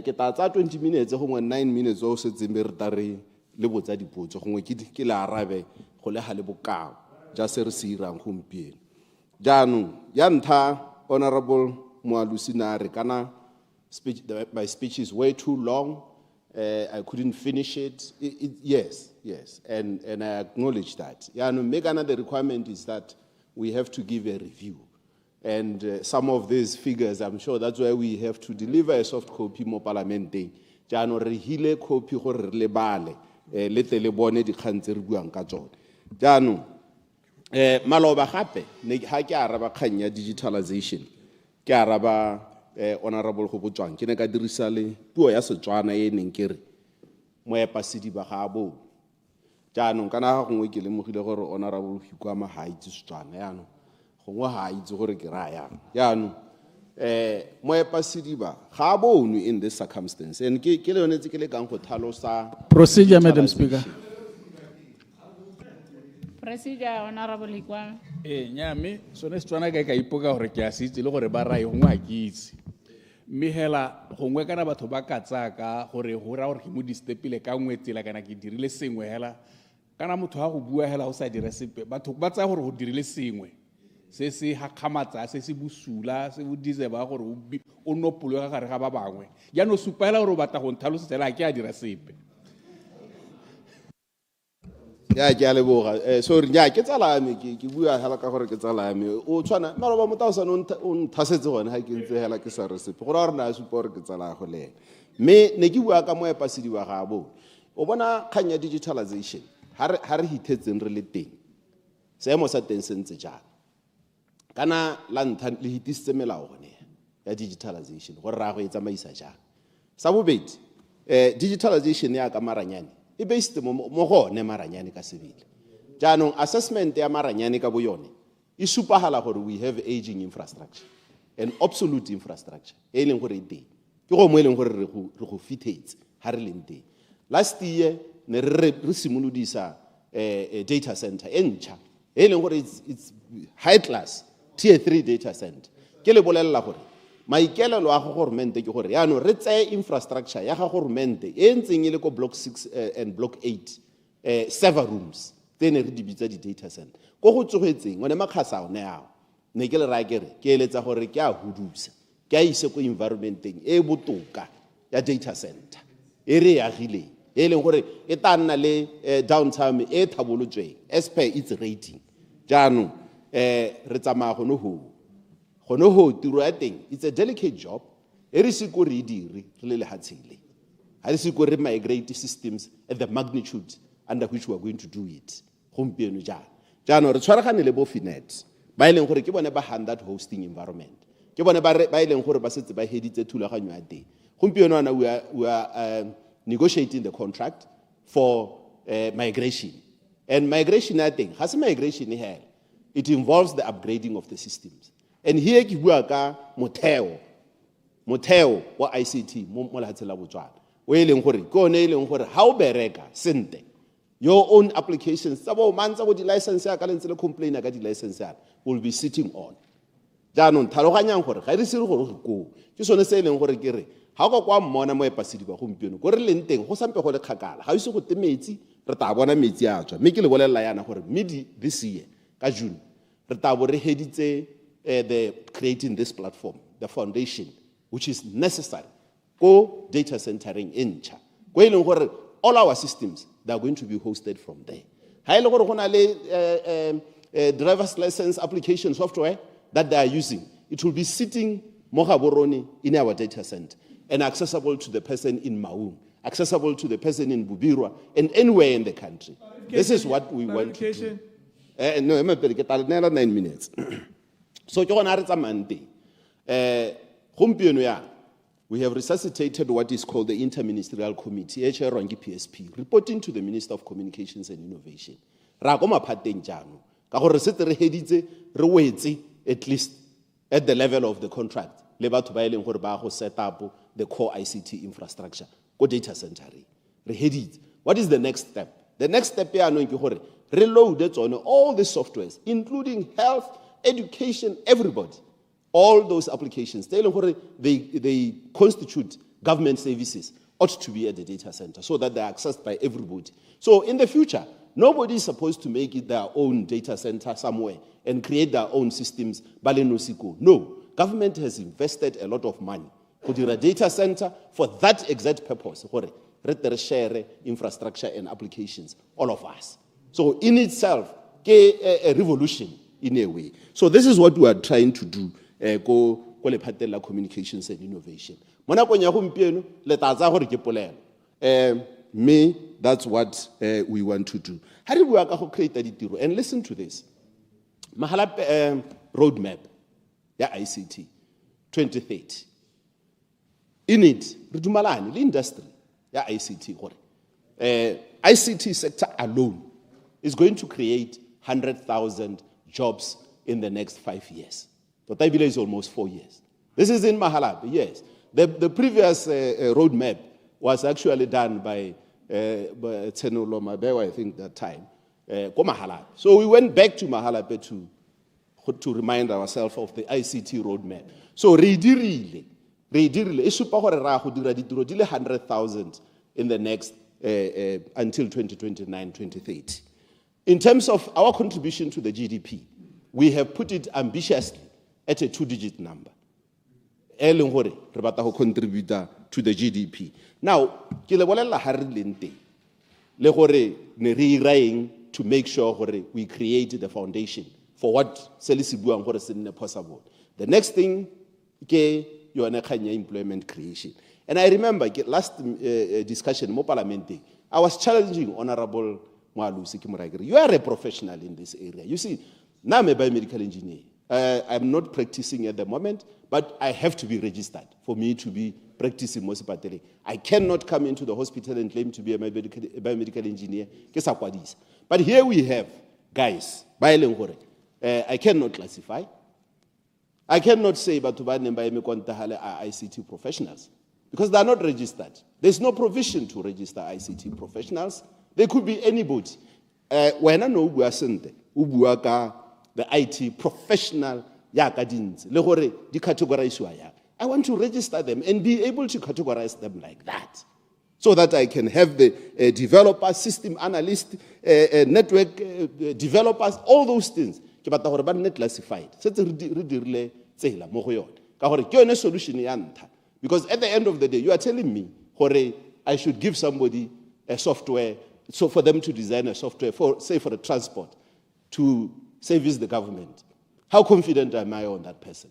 ke ta tsa 20 minutes gongwe 9 minutes o se tseme re tare le botsa dipotso gongwe ke la arabe go le gale bokao ja se re se irang gompieno jaanong ya ntha honorable Moalusinare kana speech my speech is way too long. I couldn't finish it. Yes, and I acknowledge that. Yeah, no, the requirement is that we have to give a review. And some of these figures, I'm sure that's why we have to deliver a soft copy mo parlamente. Jano re hile copy go re le bale le tele bone di khantse re buang ka tsone. Jano maloba gape ne ha ke araba khanya digitalization. Ke araba honorable go botswang ke ne ka dirisa le puo ya Setswana e neng ke re moepasedi ba ga bo. Jano kana gongwe ke le mogile gore honorable Hikwama ha itse Setswana yana. Gongwe ha itse gore ke ra yang. Jano moepasedi ba ga bonu in this circumstance and ke le yone tse ke le kang go thalosa procedure. Madam Speaker. Procedure, honorable Hikwama. Nyame sone Setswana ka ipoka gore ke a se itse le gore ba rai gongwe a ke itse mme hela gongwe kana batho ba ka tsaka gore go ra gore ke mo distepile ka ngwe tsela kana ke dirile sengwe hela kana motho ha go bua hela o sa dire sepe batho ba tsaya gore go dirile sengwe se se hakgamatsa se se busula se budize ba gore o nopolo ga gare ga ba bangwe ya no supela gore o batla go nthalosetsa ke a dira sepe. Ya ke a leboga sorry nya ke tsala me ke bua hela ka gore ke tsala me o tshwana maloba motausana o nthasetse gone ha ke ntse hela ke sa re sepe go ra re na supa gore ke tsala go le me ne ke bua ka moepasedi wa gabo o bona khanya digitalization ha re hitetseng re le teng seemo sa teng sentse jang kana la ntha le hitisitse melao gone ya digitalization gore ra go e tsamaisa jang sa bobedi digitalization ya ka Maranyane e based mo gone Maranyane ka sebile jaanong assessment ya Maranyane ka boyone e supagala gore we have aging infrastructure and obsolete infrastructure e leng gore teng ke go mo e leng gore re go fitetse ha re leng teng last year ne re simolodisa a data center entcha e leng gore it's high class tier 3 data center ke le bolella gore maikelelo a go governmente ke gore yaano re tseye infrastructure ya ga governmente e ntseng ile ko block 6 and block 8 server rooms tse ne re di bitsa di-data center ko go tsogetseng one makgasa one ao ne ke le raya kere ke eletsa gore ke a hudusa ke a ise ko environmenteng e botoka ya data center e re agileng e leng gore e tla nna le downtime e tlhabolotsweng as per its rating jaanong re tsamaya gone ho tiro ya teng it's a delicate job e re se ko re dire re le lehatshele ha re se ko re migrate systems at the magnitude under which we are going to do it gompieno jaanong re tshwaragane le bo finet ba e leng gore ke bone ba hand that hosting environment ke bone ba e leng gore ba setse ba heditse thulaganyo ya teng gompieno ana we are negotiating the contract for migration and migration ya teng ga se migration hela it involves the upgrading of the systems and here ke bua ka motheo wa ICT mo lehatsheng la Botswana o e leng gore ke one e leng gore ha o bereka sente your own applications tsa bo mantsa bo di-license ya ka lentse le complainer ka di-license ya will be sitting on jaanong tlhaloganyang gore ga re se re gore re koo ke sone se e leng gore ke re ga o ka kwa mmona mo epasedi ba gompieno ko re leng teng go sampe go le kgakala ga o ise go te metsi re tla bona metsi a tswa mme ke le bolelela yana gore mid this year ka June re tla bo re heditse the creating this platform the foundation which is necessary go data centering in ntšha ko e leng gore all our systems they are going to be hosted from there ha e le gore go na le driver's license application software that they are using it will be sitting mo gaborone in our data center and accessible to the person in Maung, accessible to the person in Bubirwa and anywhere in the country. This is what we want to do. No, I'm 9 minutes. So we have resuscitated what is called the Interministerial Committee, PSP, reporting to the Minister of Communications and Innovation. At least at the level of the contract, set up the core ICT infrastructure, go data center. What is the next step? The next step is reload it on all the softwares, including health, education, everybody. All those applications, they constitute government services, ought to be at the data center so that they're accessed by everybody. So in the future, nobody is supposed to make it their own data center somewhere and create their own systems. No, government has invested a lot of money to do a data center for that exact purpose. Share infrastructure and applications, all of us. So in itself, a revolution in a way. So this is what we are trying to do. Communications and innovation. Me, that's what we want to do. How do we create that? And listen to this. Mahala roadmap, ICT, 2030. In it, the industry, ICT. ICT sector alone is going to create 100,000 jobs in the next 5 years. But I believe it's almost 4 years. This is in Mahalab, yes. The previous roadmap was actually done by 𝗓𝗨𝗦𝗧𝗜𝗍𝗍𝗓, I think, that time, Mahalab. So we went back to Mahalab to remind ourselves of the ICT roadmap. So really, e supa gore ra go dira ditiro di le 100,000 in the next until 2029, 2030. In terms of our contribution to the GDP, we have put it ambitiously at a 2-digit number. Contribute to the GDP. Now, to make sure we create the foundation for what is possible. The next thing, employment creation. And I remember last discussion in Parliament, I was challenging Honorable Mwalusi. You are a professional in this area. You see, now I'm a biomedical engineer. I'm not practicing at the moment, but I have to be registered for me to be practicing Mosipatele. I cannot come into the hospital and claim to be a biomedical engineer. But here we have guys, I cannot classify. I cannot say but are ICT professionals because they are not registered. There's no provision to register ICT professionals. They could be anybody. When I know we are sent, the IT professional, I want to register them and be able to categorize them like that. so that I can have the developer, system analyst, network developers, all those things. Ke batla gore ba nne classified. Setse re dirile tsela mo go yone. Ka gore ke yone solution ya ntlha. Because at the end of the day, you are telling me gore I should give somebody a software, so for them to design a software for, say, for the transport to service the government. How confident am I on that person?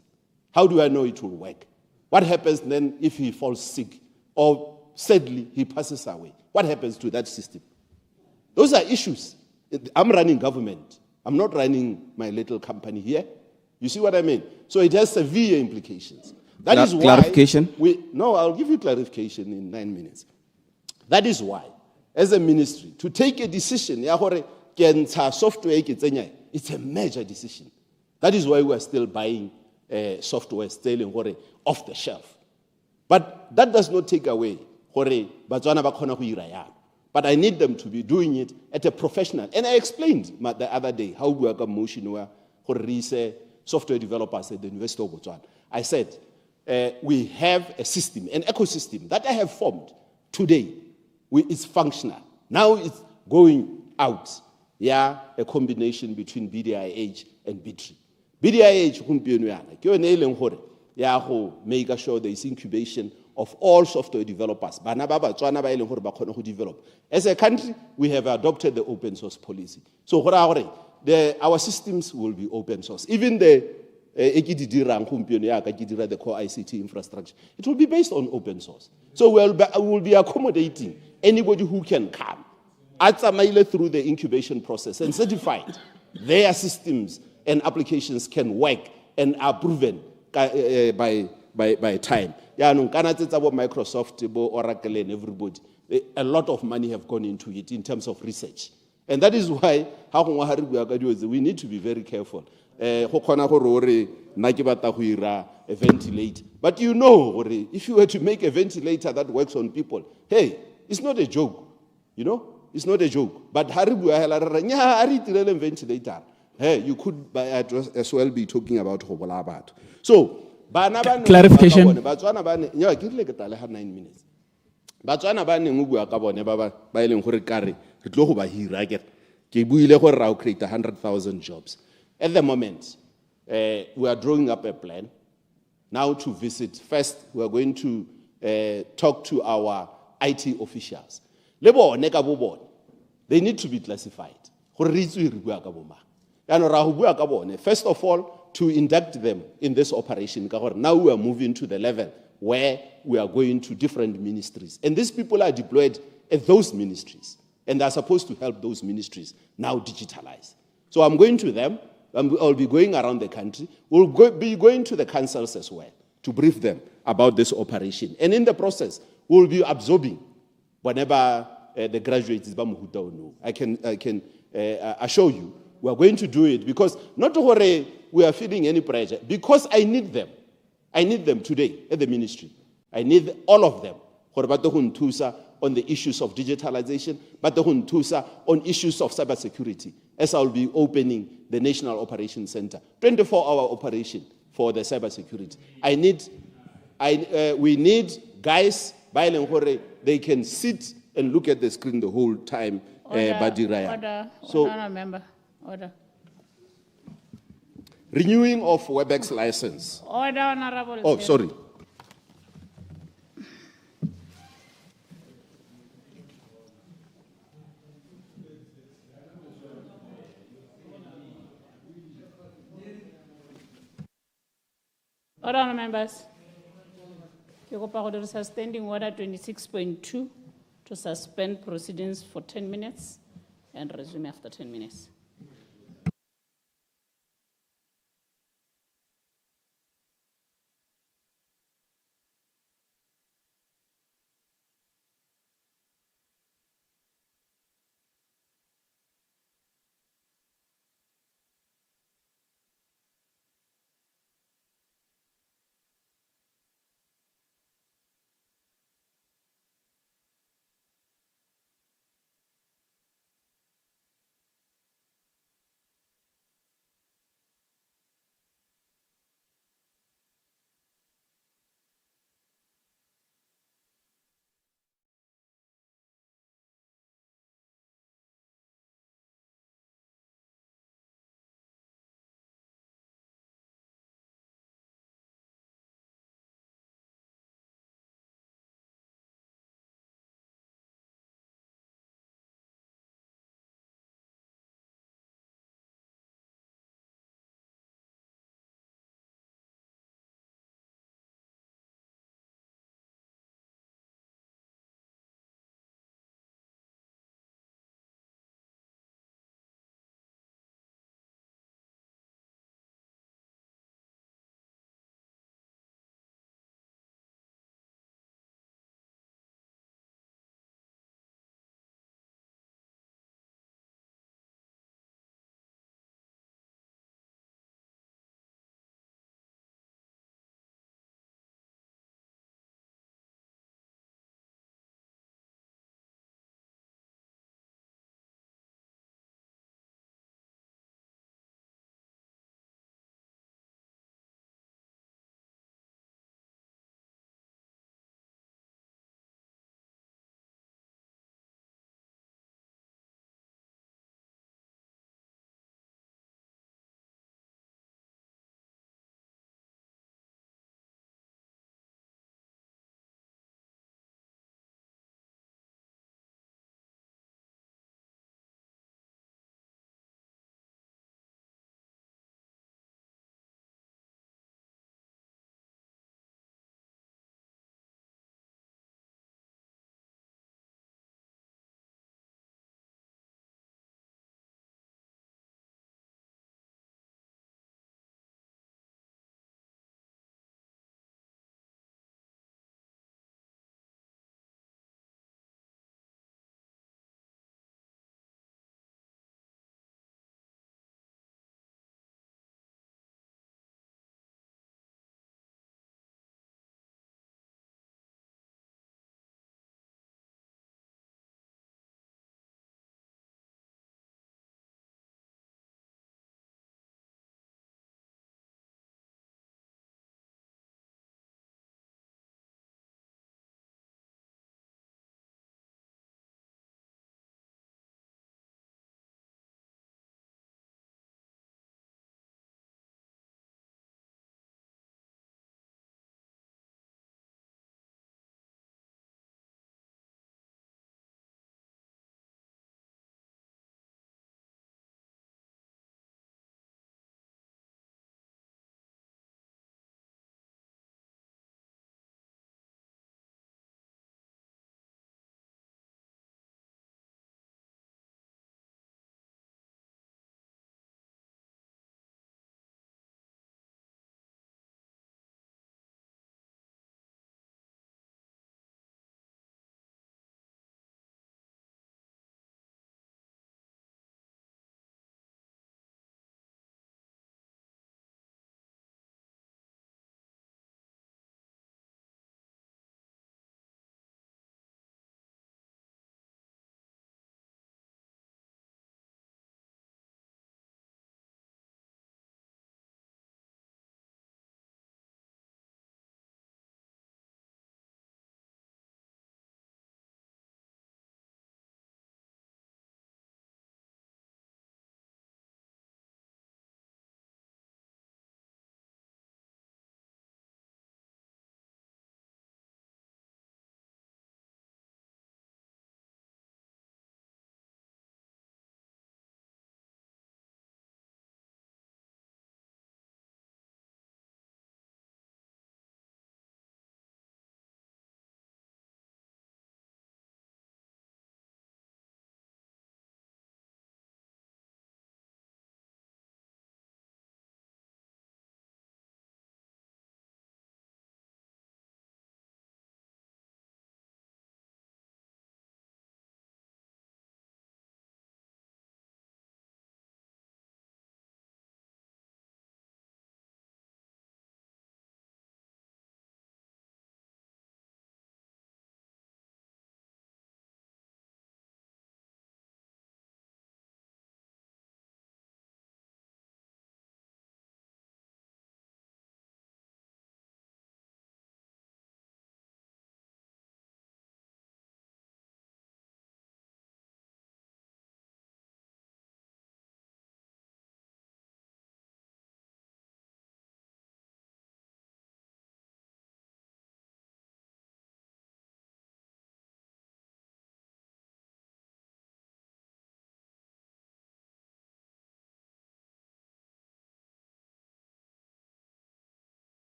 How do I know it will work? What happens then if he falls sick or sadly he passes away? What happens to that system? Those are issues. I'm running government. I'm not running my little company here. You see what I mean? So it has severe implications. That is why clarification? No, I'll give you clarification in 9 minutes. That is why, as a ministry, to take a decision, software, it's a major decision. That is why we are still buying software, still off the shelf. But that does not take away, but I need them to be doing it at a professional. And I explained the other day how we are motion software developers at the University of Botswana. I said, we have a system, an ecosystem that I have formed today. It's functional. Now it's going out. Yeah, a combination between BDIH and B3. BDIH, make sure there is incubation of all software developers. As a country, we have adopted the open source policy. So our systems will be open source. Even the core ICT infrastructure, it will be based on open source. So we will be accommodating anybody who can come through the incubation process and certified their systems and applications can work and are proven by time. Microsoft, Oracle, and everybody, a lot of money have gone into it in terms of research. And that is why we need to be very careful. A ventilator. But you know, if you were to make a ventilator that works on people, hey, it's not a joke. You know, it's not a joke. But ventilator. Hey, you could as well be talking about 𝗔𝗪𝗏𝗧𝗏𝗏. So, clarification. 9 minutes. Batswana ba neng o bua ka bone ba ileng gore kare re tlo go ba hira ke buile gore ra create 100,000 jobs. At the moment, we are drawing up a plan now to visit. First, we are going to talk to our IT officials. They need to be classified. First of all, to induct them in this operation. Now we are moving to the level where we are going to different ministries. And these people are deployed at those ministries. And they're supposed to help those ministries now digitalize. So I'm going to them. I'll be going around the country. We'll be going to the councils as well to brief them about this operation. And in the process, we'll be absorbing whenever the graduates I can assure you, we are going to do it because not to worry, we are feeling any pressure, because I need them. I need them today at the ministry. I need all of them on the issues of digitalization, but on issues of cybersecurity, as I'll be opening the National Operations Center, 24-hour operation for the cybersecurity. We need guys, they can sit and look at the screen the whole time. Order, member. Order. Renewing of WebEx license. Order, Honorable. Oh, sorry. Order, members. Standing order 26.2 to suspend proceedings for 10 minutes and resume after 10 minutes.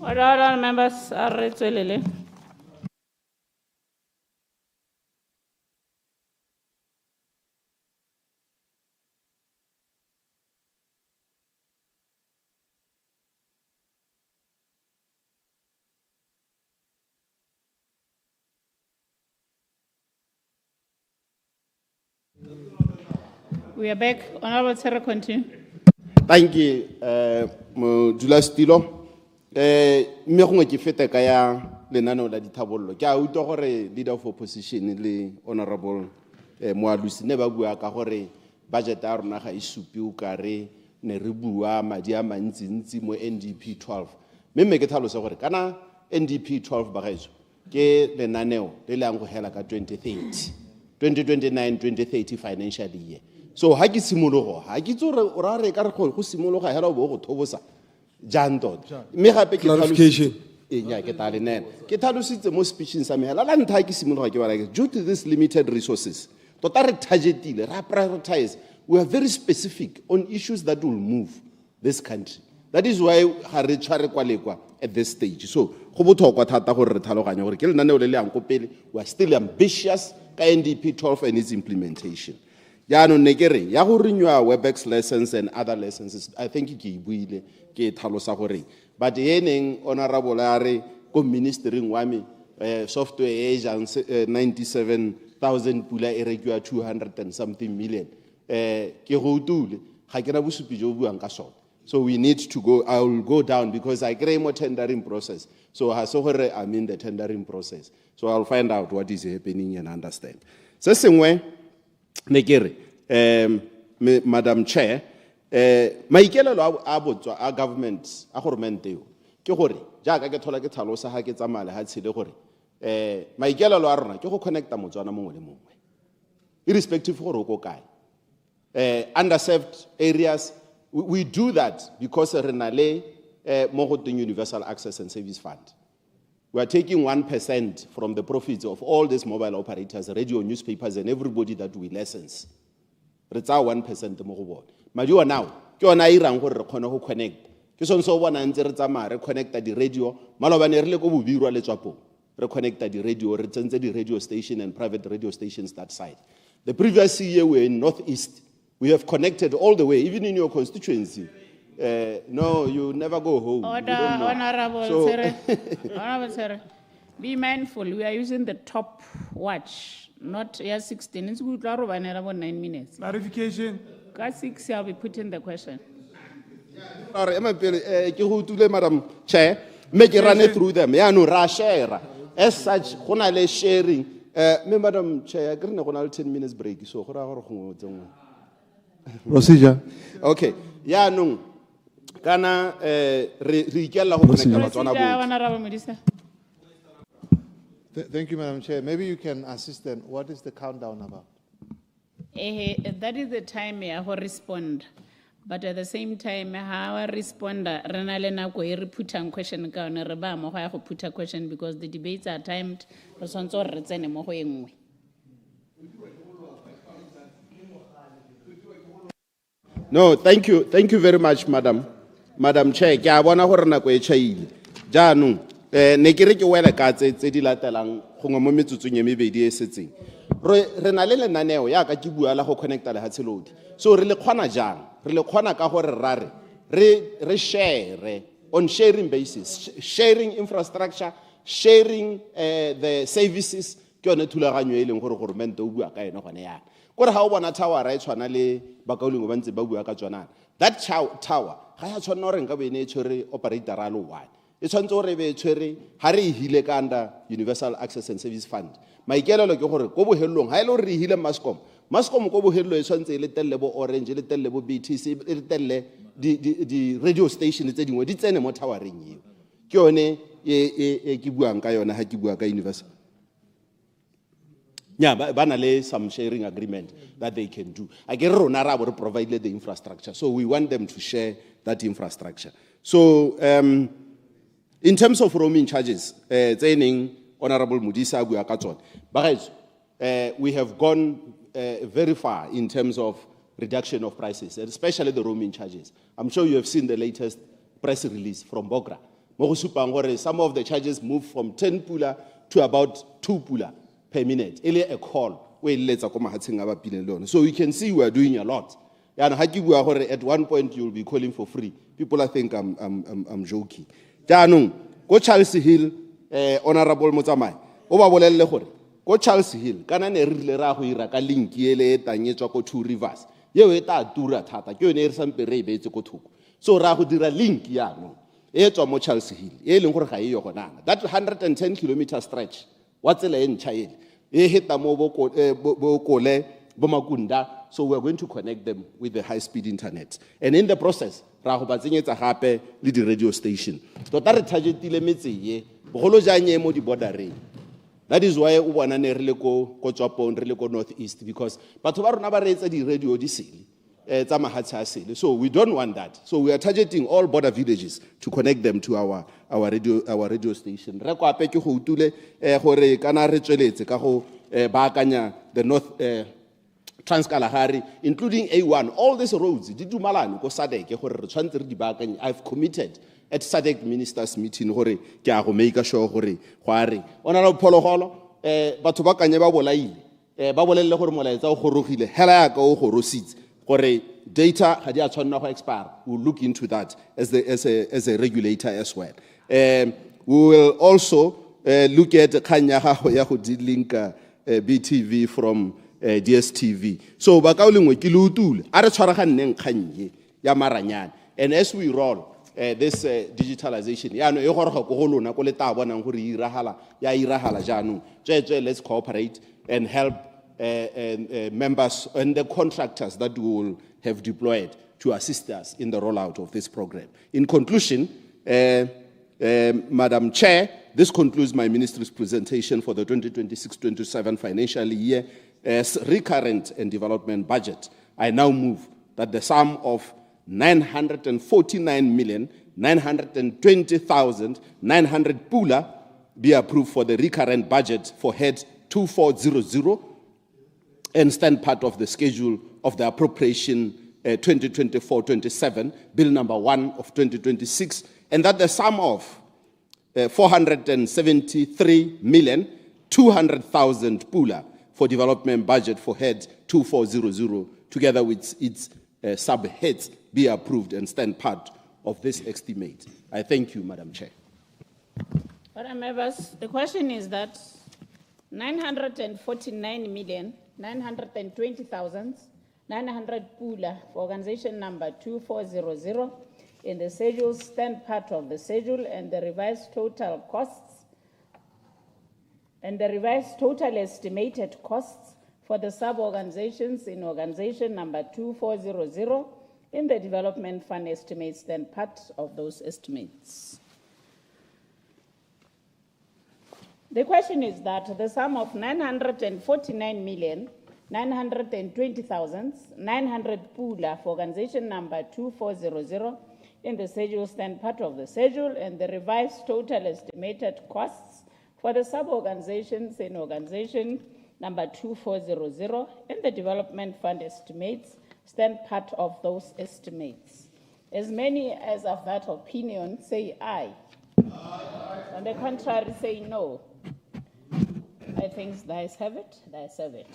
Order members are ready. We are back. Honorable Sarah, continue. Thank you, Modulasetilo. Mme gongwe ke fete ka ya lenaneo la dithabollo. Ke a utlwa gore leader of opposition le honorable Moalusi ne ba bua ka gore budget ya rona ga e supe o kare ne re bua madi a mantsi mo NDP 12. Mme ke tlhalosa gore kana NDP 12 ba gaetso ke lenaneo le le ang go hela ka 2029-2030 financial year. So ha ke simologo ha ke tso ra re ka re go simologa hela bo go thobosa janto me gape ke clarification nya ke tale nene ke tlhalositse mo speeching sa me hela la ntha ke simologa ke bara due to this limited resources tota re targetile ra prioritize we are very specific on issues that will move this country. That is why ha re tshware kwalekwa at this stage. So go botlhokwa thata gore re tlhaloganye gore ke lenaneo le le yang ko pele we are still ambitious ka NDP 12 and its implementation. Yano nekere ya go renew WebEx lessons and other lessons. I think ke buile ke tlhalosa gore but yeneng honorable are ko ministering wa me software e jang 97,000 pula e rekiwa 200 and something million ke go utule ga ke na bosupi jo buang ka sona. So we need to go, I will go down because I create more tendering process. So I'm in the tendering process. So I'll find out what is happening and understand. So somewhere, Madam Chair, maikelelo a botswa a government a government eo ke gore jaaka ke thola ke tlhalosa ha ke tsamaya ha tshile gore maikelelo a rona ke go connecta motswana mongwe le mongwe irrespective gore o go kae underserved areas. We do that because Renale Mohoting Universal Access and Service Fund. We are taking 1% from the profits of all these mobile operators, radio, newspapers, and everybody that we license. It's our 1% more. Majua now, you and I run who connect. You so one answer reconnect the radio, Malabanerle go Biro Lechapo, reconnect the radio, return the radio station and private radio stations that side. The previous year we were in Northeast. We have connected all the way, even in your constituency. No, you never go home. Order, Honorable Sir. Honorable Sir, be mindful. We are using the top watch, not 16. It's good. About 9 minutes. Clarification. Got 6. I'll be putting the question. Madam Chair, make it run it through them. Yeah, no, share. As such, when sharing, Madam Chair, I'm going to 10 minutes break. So, Procedure. Okay. Yeah, no. Kana Honorable Minister. Thank you, Madam Chair. Maybe you can assist them. What is the countdown about? That is the time I will respond. But at the same time, I will respond. Renalena ko e put a question ka ona re ba mo go put a question because the debates are timed. Re sontse re tsene mo go engwe. No, thank you very much, Madam Chair. Ke a bona gore nako e tšhaile. Jaanong ne ke re ke wela ka tse di latelang gongwe mo metsotsong e mebedi e setseng. Re na le lenaneo ya ka ke bua la go connecta le hatselodi. So re le kgona jang? Re le kgona ka gore re share on sharing basis, sharing infrastructure, sharing the services ke yone thulaganyo e leng gore government o bua ka ena gone yana. Kore ha o bona tower ra e tshwana le bakauleng ba ntse ba bua ka tswana. That tower ga ya tshwana gore nka bene e tshwere operator a lo one. E tshwantse gore be tshwere ha re hile ka under Universal Access and Service Fund. Maikelelo ke gore go bohelelong ha ile re hile Mascom go bohelelo e tshwantse le telle bo Orange le telle bo BTC le telle di radio station tse dingwe di tsene mo towereng eo. Ke yone e ke buang ka yona ha ke bua ka Universal. Yeah, but some sharing agreement that they can do. I get Ronara provide the infrastructure. So we want them to share that infrastructure. So in terms of roaming charges, Honorable Mudisa Guakaton, but we have gone very far in terms of reduction of prices, especially the roaming charges. I'm sure you have seen the latest press release from Bogra. mo go supang gore some of the charges move from 10 pula to about 2 pula per minute. Ele a call we let's ko mahatsheng a bapile le yone. So you can see we are doing a lot. Yana ha ke bua gore at one point you will be calling for free. People think I'm joking. Jaanong go Charles Hill honorable Motsamai o ba bolelle gore go Charles Hill kana ne re rile ra go ira ka link ele tanyetswa ko Two Rivers yeo e ta tura thata ke yone e re sampe re betse ko thoko. So ra go dira link yaanong e tswa mo Charles Hill e leng gore ga e yo gona that 110 kilometer stretch wa tsela e ntšha ele e heta mo bo kole bo Makunda. So we are going to connect them with the high-speed internet. And in the process, ra go ba tsenyetsa gape le di radio station. Tota re targetile metse ye, bogolo janye mo di bordereng. That is why o bona ne re le ko Tswapong re le ko Northeast because batho ba rona ba reetsa di radio di sele tsa mahatshe a sele. So we don't want that. So we are targeting all border villages to connect them to our radio station. Re ko ape ke go utule gore kana re tsweletse ka go baakanya the North Trans-Kalahari, including A1, all these roads, I've committed at SADC ministers meeting, make sure, Honorable Polo, batho ba kanye ba bolaile, ba bolelle gore molaetsa o gorogile, hela ya ka o gorositse, gore data ha di a tshwanna go expire. We'll look into that as a regulator as well. We will also look at kanya ya go link BTV from DSTV. So bakaulengwe ke lutule a re tshwaraganeng kganye ya maranyane. And as we roll this digitalization ya no e goroga go lona go le ta bonang gore irahala ya irahala jaanong let's cooperate and help members and the contractors that we will have deployed to assist us in the rollout of this program. In conclusion, Madam Chair, this concludes my ministry's presentation for the 2026-27 financial year as recurrent and development budget. I now move that the sum of 949,920,900 pula be approved for the recurrent budget for head 2400 and stand part of the schedule of the appropriation 2024-27, bill number 1 of 2026, and that the sum of 473,200,000 pula for development budget for head 2400, together with its subheads, be approved and stand part of this estimate. I thank you, Madam Chair. Madam members, the question is that 949,920,900 pula for organization number 2400 in the schedule stand part of the schedule and the revised total costs and the revised total estimated costs for the sub-organizations in organization number 2400 in the development fund estimates, then part of those estimates. The question is that the sum of 949,920,900 pula for organization number 2400 in the schedule stand part of the schedule and the revised total estimated costs for the sub-organizations in organization number 2400 and the development fund estimates stand part of those estimates. As many as of that opinion say aye. On the contrary, say no. I think 𝙍𝙗𝗫 have it, 𝙍𝙗𝗫 have it.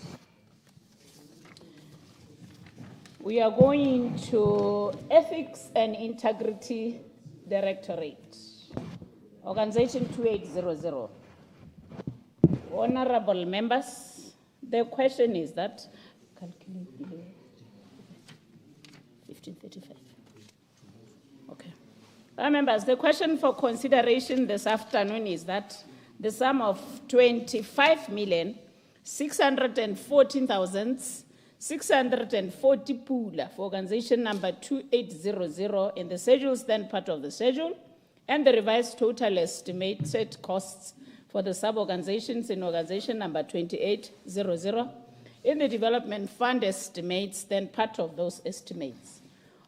We are going to Ethics and Integrity Directorate, Organization 2800. Honorable members, the question is that, calculate below 1535. Okay. Members, the question for consideration this afternoon is that the sum of 25,614,640 pula for organization number 2800 in the schedule stand part of the schedule and the revised total estimated costs for the sub-organizations in organization number 2800 in the development fund estimates then part of those estimates.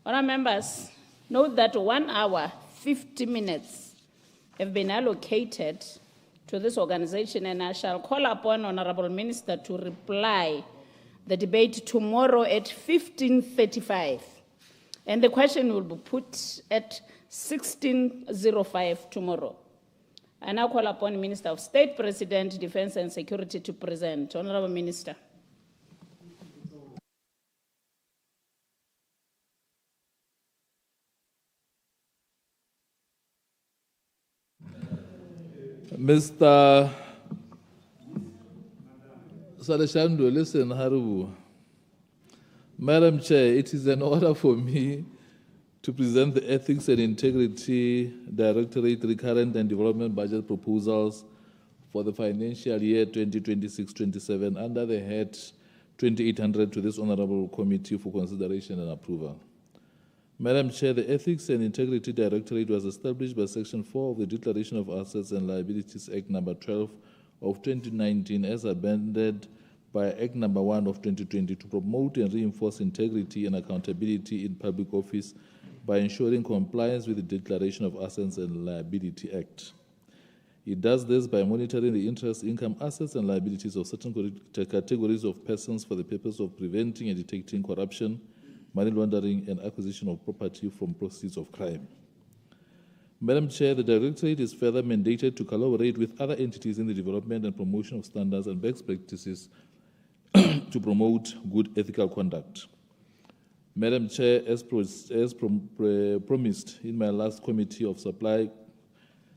Honourable members, note that 1 hour, 50 minutes have been allocated to this organization, and I shall call upon Honourable Minister to reply the debate tomorrow at 15:35. And the question will be put at 16:05 tomorrow. I now call upon Minister of State, President, Defense and Security to present. Honorable Minister. Mr. 𝗓𝗪𝗠𝗠𝗜𝗧𝗏 𝗕𝗏𝗪𝗛. Madam Chair, it is an order for me to present the Ethics and Integrity Directorate Recurrent and Development Budget proposals for the financial year 2026-27 under the head 2800 to this Honorable Committee for consideration and approval. Madam Chair, the Ethics and Integrity Directorate was established by Section 4 of the Declaration of Assets and Liabilities Act No. 12 of 2019 as amended by Act No. 1 of 2020 to promote and reinforce integrity and accountability in public office by ensuring compliance with the Declaration of Assets and Liability Act. It does this by monitoring the interest, income, assets, and liabilities of certain categories of persons for the purpose of preventing and detecting corruption, money laundering, and acquisition of property from proceeds of crime. Madam Chair, the Directorate is further mandated to collaborate with other entities in the development and promotion of standards and best practices to promote good ethical conduct. Madam Chair, as promised in my last Committee of Supply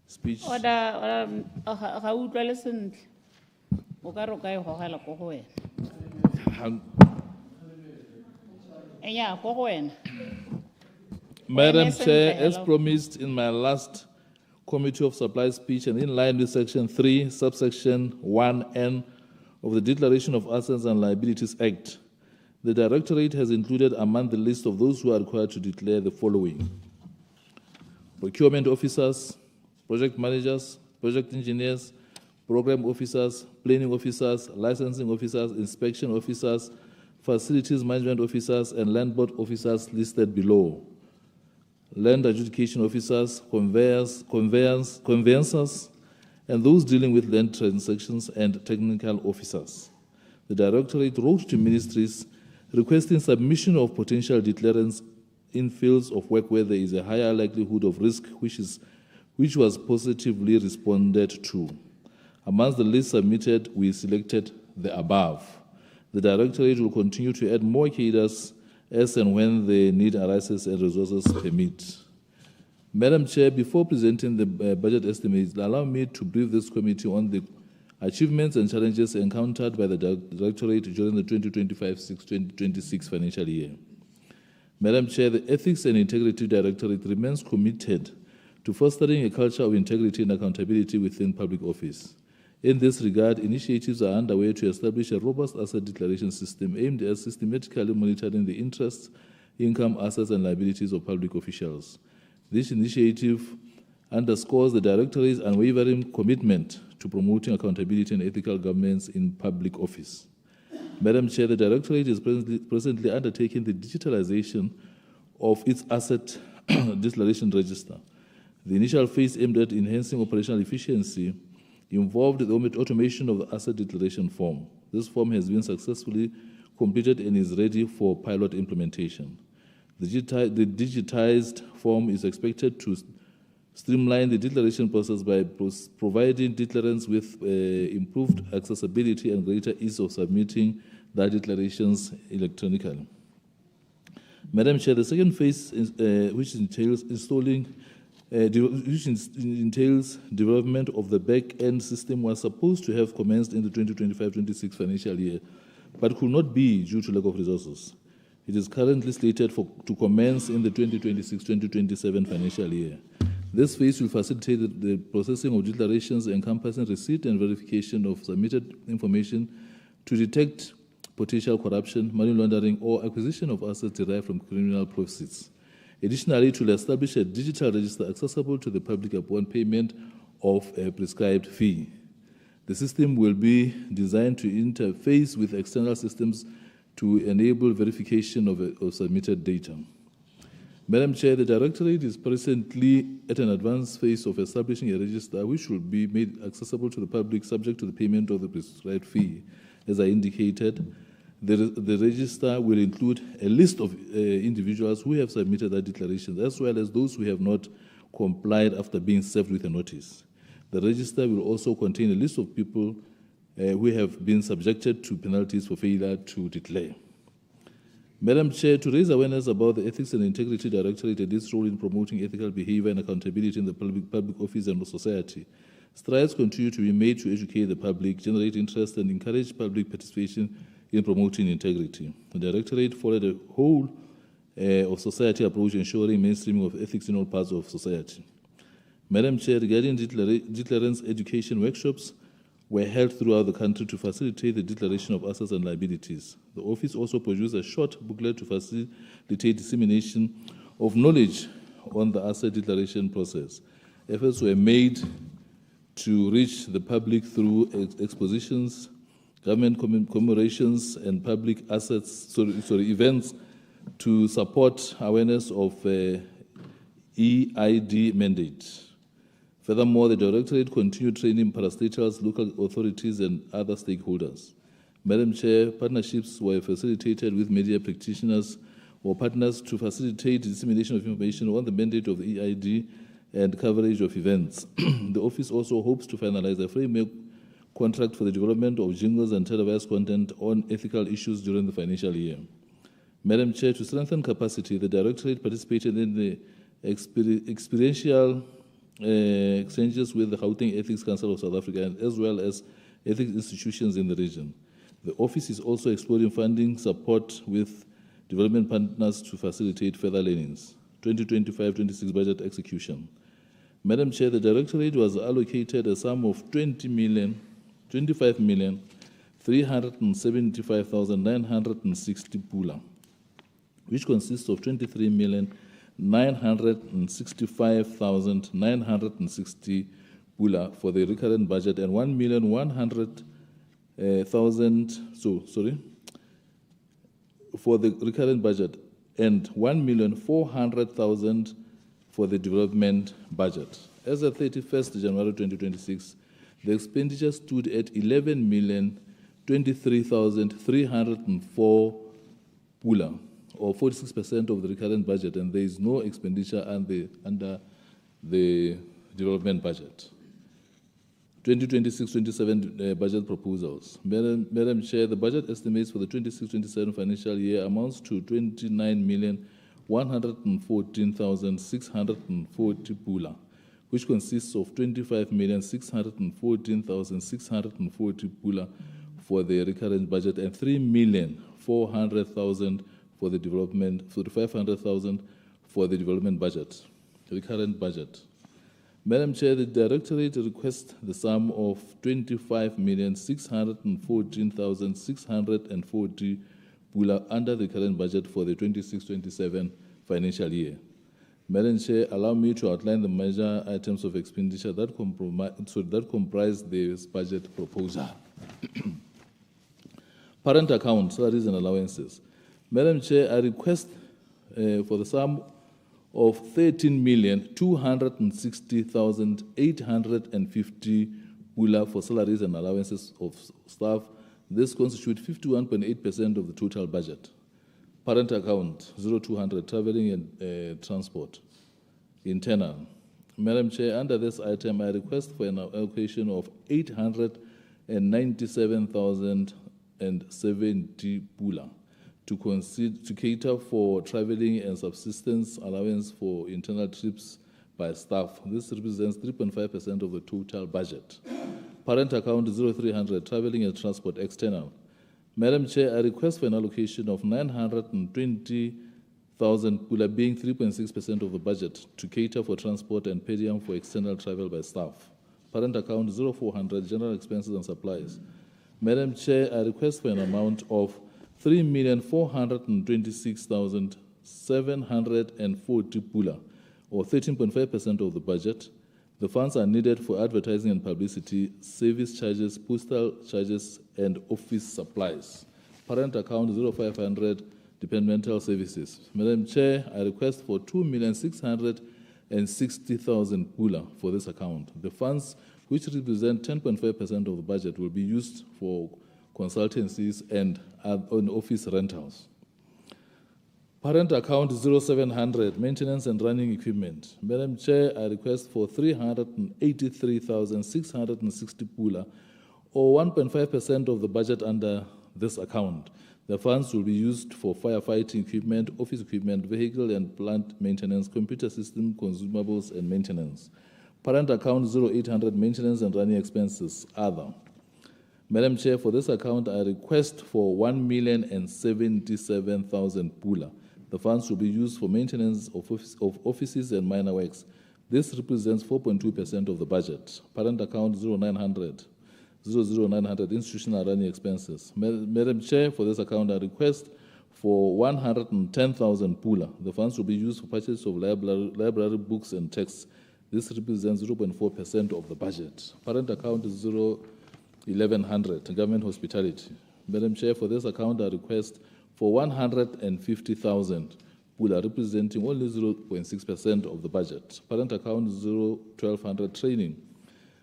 speech. Order, Madam Chair, as promised in my last Committee of Supply speech and in line with Section 3, subsection 1N of the Declaration of Assets and Liabilities Act, the Directorate has included among the list of those who are required to declare the following: procurement officers, project managers, project engineers, program officers, planning officers, licensing officers, inspection officers, facilities management officers, and land board officers listed below. Land adjudication officers, conveyancers, and those dealing with land transactions, and technical officers. The Directorate wrote to ministries requesting submission of potential declarants in fields of work where there is a higher likelihood of risk, which was positively responded to. Amongst the list submitted, we selected the above. The Directorate will continue to add more cadres as and when the need arises and resources permit. Madam Chair, before presenting the budget estimates, allow me to brief this committee on the achievements and challenges encountered by the Directorate during the 2025-2026 financial year. Madam Chair, the Ethics and Integrity Directorate remains committed to fostering a culture of integrity and accountability within public office. In this regard, initiatives are underway to establish a robust asset declaration system aimed at systematically monitoring the interests, income, assets, and liabilities of public officials. This initiative underscores the Directorate's unwavering commitment to promoting accountability and ethical governance in public office. Madam Chair, the Directorate is presently undertaking the digitalization of its asset declaration register. The initial phase aimed at enhancing operational efficiency involved the automation of the asset declaration form. This form has been successfully completed and is ready for pilot implementation. The digitized form is expected to streamline the declaration process by providing declarants with improved accessibility and greater ease of submitting their declarations electronically. Madam Chair, the second phase, which entails development of the back-end system, was supposed to have commenced in the 2025-26 financial year, but could not be due to lack of resources. It is currently slated to commence in the 2026-2027 financial year. This phase will facilitate the processing of declarations encompassing receipt and verification of submitted information to detect potential corruption, money laundering, or acquisition of assets derived from criminal proceeds. Additionally, it will establish a digital register accessible to the public upon payment of a prescribed fee. The system will be designed to interface with external systems to enable verification of submitted data. Madam Chair, the Directorate is presently at an advanced phase of establishing a register which will be made accessible to the public subject to the payment of the prescribed fee. As I indicated, The register will include a list of individuals who have submitted their declarations, as well as those who have not complied after being served with a notice. The register will also contain a list of people who have been subjected to penalties for failure to declare. Madam Chair, to raise awareness about the Ethics and Integrity Directorate and its role in promoting ethical behavior and accountability in the public office and society, strides continue to be made to educate the public, generate interest, and encourage public participation in promoting integrity. The Directorate followed a whole of society approach ensuring mainstreaming of ethics in all parts of society. Madam Chair, regarding declarance education workshops were held throughout the country to facilitate the declaration of assets and liabilities. The office also produced a short booklet to facilitate dissemination of knowledge on the asset declaration process. Efforts were made to reach the public through expositions, government commemorations, and public events to support awareness of EID mandate. Furthermore, the Directorate continued training parastatals, local authorities, and other stakeholders. Madam Chair, partnerships were facilitated with media practitioners or partners to facilitate dissemination of information on the mandate of the EID and coverage of events. The office also hopes to finalize a framework contract for the development of jingles and televised content on ethical issues during the financial year. Madam Chair, to strengthen capacity, the Directorate participated in the experiential exchanges with the 𝗖𝗨𝗘𝗦𝗧𝗏𝗏 Ethics Council of South Africa, as well as ethics institutions in the region. The office is also exploring funding support with development partners to facilitate further learnings. 2025-26 budget execution. Madam Chair, the Directorate was allocated a sum of 25,375,960 pula, which consists of 23,965,960 pula for the recurrent budget and 1,100,000 for the recurrent budget and 1,400,000 for the development budget. As of 31st January 2026, the expenditure stood at 11,023,304 pula, or 46% of the recurrent budget, and there is no expenditure under the development budget. 2026-27 budget proposals. Madam Chair, the budget estimates for the 26-27 financial year amounts to 29,114,640 pula, which consists of 25,614,640 pula for the recurrent budget and 3,400,000 for the development, 500,000 for the development budget, recurrent budget. Madam Chair, the Directorate requests the sum of 25,614,640 pula under the current budget for the 26-27 financial year. Madam Chair, allow me to outline the major items of expenditure that comprise this budget proposal. Parent account, salaries and allowances. Madam Chair, I request for the sum of 13,260,850 pula for salaries and allowances of staff. This constitutes 51.8% of the total budget. Parent account 0200, traveling and transport. Internal. Madam Chair, under this item, I request for an allocation of 897,070 pula to cater for traveling and subsistence allowance for internal trips by staff. This represents 3.5% of the total budget. Parent account 0300, traveling and transport external. Madam Chair, I request for an allocation of 920,000 pula, being 3.6% of the budget, to cater for transport and per diem for external travel by staff. Parent account 0400, general expenses and supplies. Madam Chair, I request for an amount of 3,426,740 pula, or 13.5% of the budget. The funds are needed for advertising and publicity, service charges, postal charges, and office supplies. Parent account 0500, departmental services. Madam Chair, I request for 2,660,000 pula for this account. The funds, which represent 10.5% of the budget, will be used for consultancies, and on office rentals. Parent account 0700, maintenance and running equipment. Madam Chair, I request for 383,660 pula, or 1.5% of the budget under this account. The funds will be used for firefighting equipment, office equipment, vehicle and plant maintenance, computer system, consumables, and maintenance. Parent account 0800, maintenance and running expenses, other. Madam Chair, for this account, I request for 1,077,000 pula. The funds will be used for maintenance of offices and minor works. This represents 4.2% of the budget. Parent account 0900, institutional running expenses. Madam Chair, for this account, I request for 110,000 pula. The funds will be used for purchase of library books and texts. This represents 0.4% of the budget. Parent account is 1100, government hospitality. Madam Chair, for this account, I request for 150,000 pula, representing only 0.6% of the budget. Parent account 1200, training.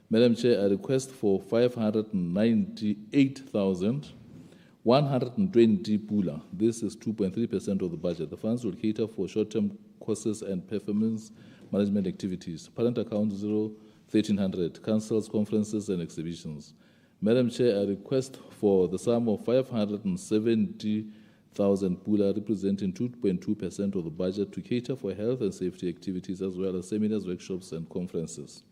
Madam Chair, I request for 598,120 pula. This is 2.3% of the budget. The funds will cater for short-term courses and performance management activities. Parent account 1300, councils, conferences, and exhibitions. Madam Chair, I request for the sum of 570,000 pula, representing 2.2% of the budget, to cater for health and safety activities as well as seminars, workshops, and conferences.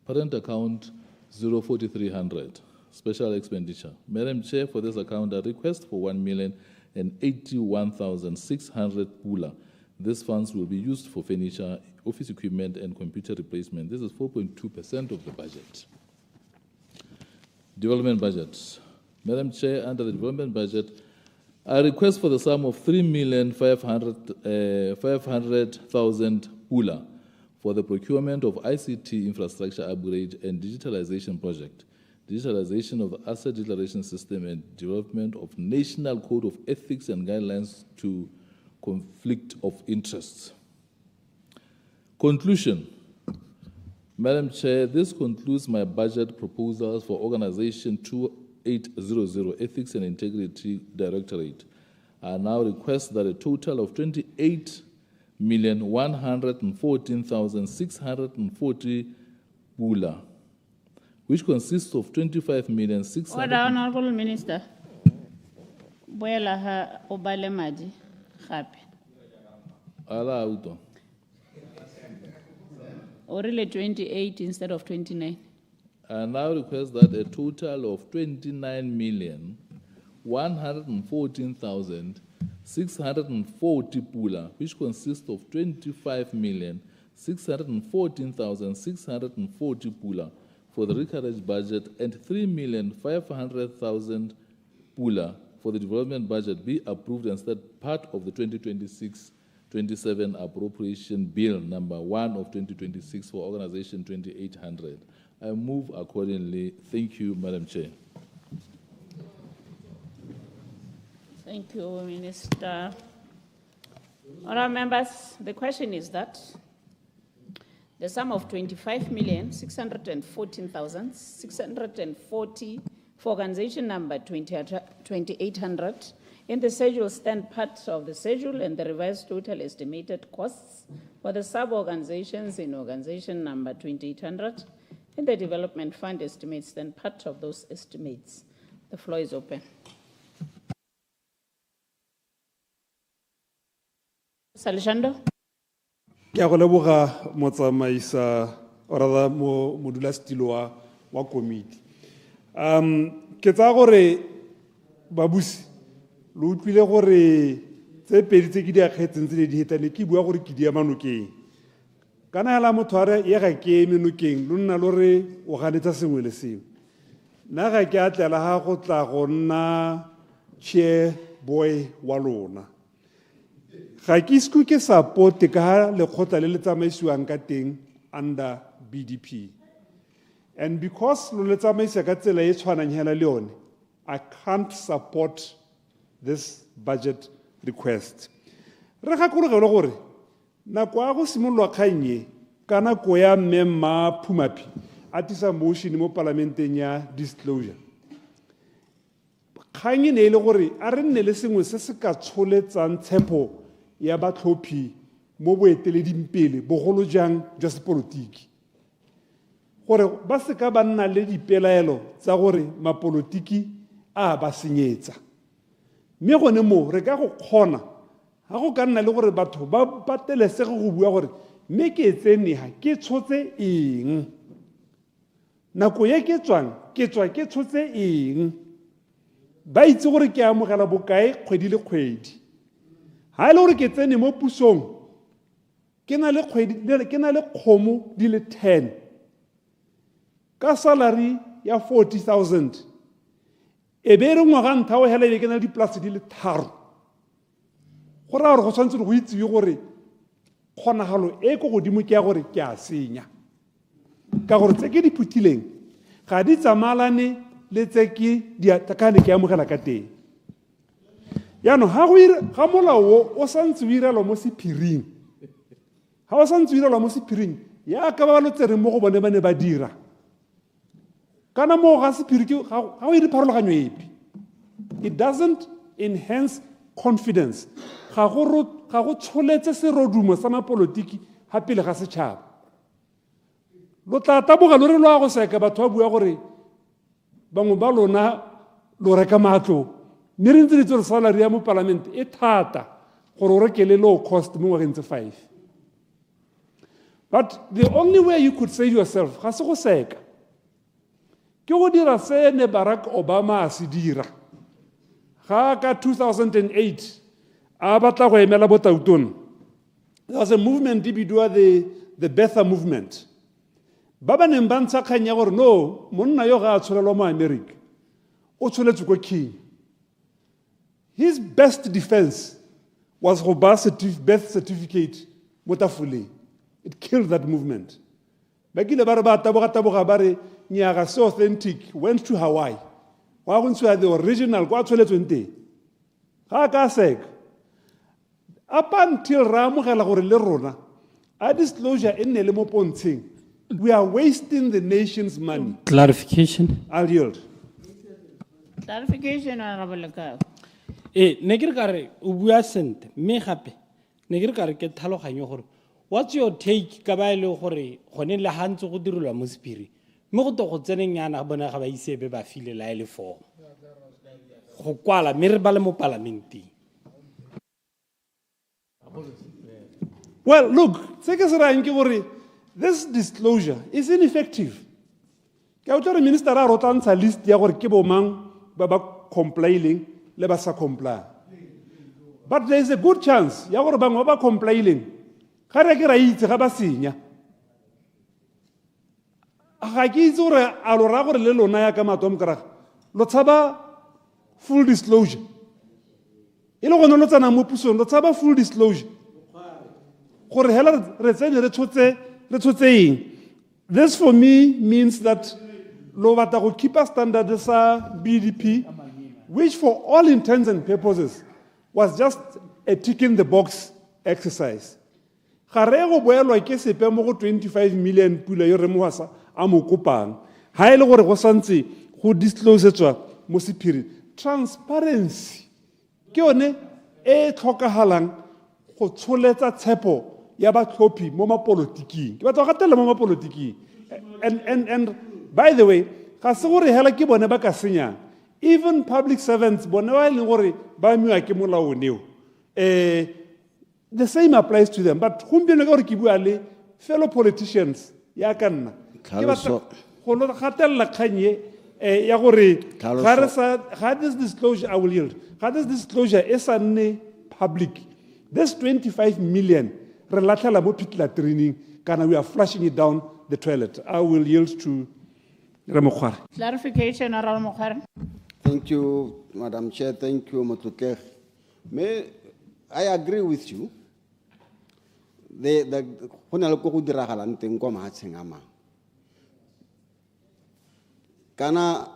Parent account 04300, special expenditure. Madam Chair, for this account, I request for 1,081,600 pula. These funds will be used for furniture, office equipment, and computer replacement. This is 4.2% of the budget. Development budget. Madam Chair, under the development budget, I request for the sum of 3,500,000 pula for the procurement of ICT infrastructure upgrade and digitalization project, digitalization of the asset declaration system, and development of national code of ethics and guidelines to conflict of interests. Conclusion. Madam Chair, this concludes my budget proposals for Organization 2800, Ethics and Integrity Directorate. I now request that a total of 28,114,640 pula, which consists of 25,600,000. Order, Honorable Minister. Boela ha obale madi gape. Ala auto. Or really 28 instead of 29. I now request that a total of 29,114,640 pula, which consists of 25,614,640 pula for the recurrent budget and 3,500,000 pula for the development budget, be approved and start part of the 2026-27 appropriation bill number 1 of 2026 for Organization 2800. I move accordingly. Thank you, Madam Chair. Thank you, Minister. Honourable members, the question is that the sum of 25,614,640 for organization number 2800 in the schedule stand part of the schedule, and the revised total estimated costs for the sub-organizations in organization number 2800 in the development fund estimates stand part of those estimates. The floor is open. Salishando. Ke a go leboga motsamaisa or rather modulasetilo wa committee. Ke tsa gore babusi lo utlwile gore tse pedi tse ke di akgetseng tse di hetane ke bua gore ke di amanokeng. Kana hela motho are ye ga ke menokeng lo nna lo re o ganetsa sengwe le sengwe. Nna ga ke atlela ha go tla go nna chair boy wa lona. Ga ke isku ke support ka lekgotla le le tsamaisiwang ka teng under BDP. And because lo le tsamaisa ka tsela e tshwanang hela le yone, I can't support this budget request. Re gakologelwe gore nako ya go simololwa kgang e ka nako ya mme Mpho-Mphapi a tisa motion mo parlamenteng ya disclosure. kgang e ne e le gore a re nne le sengwe se se ka tsholetsang tshepo ya batlhophi mo boeteleding pele bogolo jang jwa sepolotiki gore ba se ka ba nna le dipelaelo tsa gore mapolotiki a ba senyetsa mme gone mo re ka go kgona ga go ka nna le gore batho ba patelesege go bua gore mme ke tseneha ke tshotse eng nako ye ke tswa ke tshotse eng ba itse gore ke amogela bokae kgwedi le kgwedi ha ile gore ke tsene mo pusong ke na le kgomo di le 10 ka salary ya 40,000 e be re ngwaga nthao hela e ke na le diplase di le 3 go ra gore go tshwanetse go itsewe gore kgonagalo e go godimo ke ya gore ke a senya ka gore tse ke di phutileng ga di tsamalane le tse ke di atakane ke amogela ka teng yaanong ga molao o santse o irelwa mo sephiring ga o santse o irelwa mo sephiring yaaka ba lotsere mo go bone ba ne ba dira kana mo ga sephiri ga o ire pharologanyo epe it doesn't enhance confidence ga go tsholetse serodumo sa mapolotiki ga pele ga setšhaba lo tla taboga lo re lo a go seka batho ba bua gore bangwe ba lona lo reka matlo mme re ntse le tsore salary ya mo palamente e thata gore o rekele low cost mo ngwageng tse 5 but the only way you could save yourself ga se go seka ke go dira se ne Barack Obama a se dira ga ka 2008 a batla go emela botautona there was a movement e bidiwa the Birther movement ba ba neng ba ntsha kgang ya gore no monna yo ga a tsholelwa mo America o tsholetswe ko king his best defense was go ba birth certificate mo tafoleng it killed that movement ba kile ba re ba taboga ba re nyaga se authentic went to Hawaii wa go ntsha the original kwa tsholetsweng teng ga ka seka up until ra amogela gore le rona a disclosure e nne le mo pontsheng we are wasting the nation's money. Clarification. I'll yield. Clarification, Honorable Lekau. Negir kare ubua sente me gape negir kare ke tlhaloganyo gore what's your take ka ba ile gore gone le hantse go direlwa mo sepiri me go to go tseneng yana bona ga ba isebe ba file la ile form go kwala me re ba le mo parlamenting. Well, look, se ke se rang ke gore this disclosure is ineffective. Ke a utlwa minister a rotantsha list ya gore ke bo mang ba ba complaining le ba sa comply. But there is a good chance ya gore bangwe ba complaining ga re ke ra itse ga ba senya. Ga ke itse gore a lo ra gore le lona ya ka matom kra lo tshaba full disclosure. Ile go no lo tsana mo pusong lo tshaba full disclosure. Gore hela re tsene re tshotse this for me means that lo batla go keep a standard sa BDP which for all intents and purposes was just a tick in the box exercise. Ga re go boelwa ke sepe mo go 25 million pula yo re mo wasa a mo kopang ha ile gore go santse go disclose tswa mo sephiri transparency ke yone e tlhokagalang go tsholetsa tshepo ya batlhophi mo mapolotiking ke batla go gatela mo mapolotiking and by the way ga se gore hela ke bone ba ka senya even public servants bone ba ile gore ba miwa ke molao neo the same applies to them but gompieno ka gore ke bua le fellow politicians ya ka nna ke batla go lo gatella kganye ya gore ga this disclosure I will yield ga this disclosure is a public this 25 million re latlhela mo pitla training kana we are flushing it down the toilet. I will yield to Ramokgware. Clarification, Honorable Mokgware. Thank you, Madam Chair. Thank you, Motlokeg. I agree with you. Kana,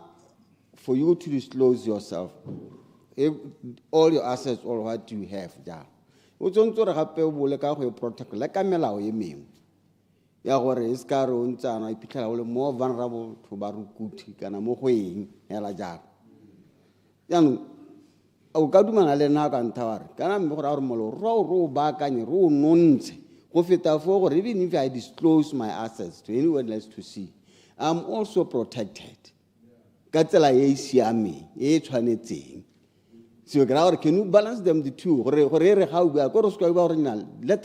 for you to disclose yourself, all your assets or what you have, yeah. O tsontse re gape o bole ka go protect la ka melao ye mengwe ya gore e ska re o ntsana iphitlhela o le more vulnerable to ba rukuthi kana mo go eng hela jalo yaanong o ka dumana le nna ka ntha wa re kana mme gore a gore molao re o baakanye re o nontshe go feta fo gore even if I disclose my assets to anyone else to see, I'm also protected ka tsela e e siameng e e tshwanetseng. So can you balance them the two? Let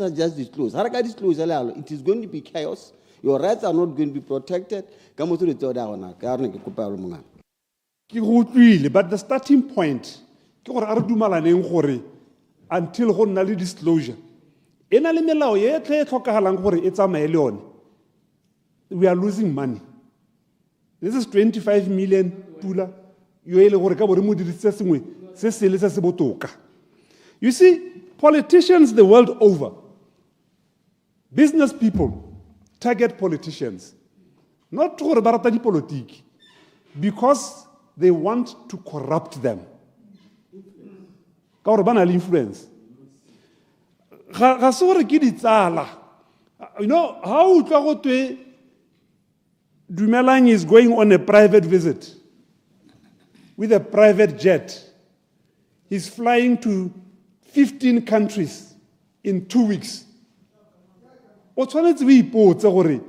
us just disclose. It is going to be chaos. Your rights are not going to be protected. But the starting point, until we disclosure, we are losing money. This is 25 million pula. You see, politicians the world over, business people target politicians, not because they want to corrupt them. Influence. You know, how Dumelang is going on a private visit with a private jet. He's flying to 15 countries in 2 weeks. What's one of the reports? Kagora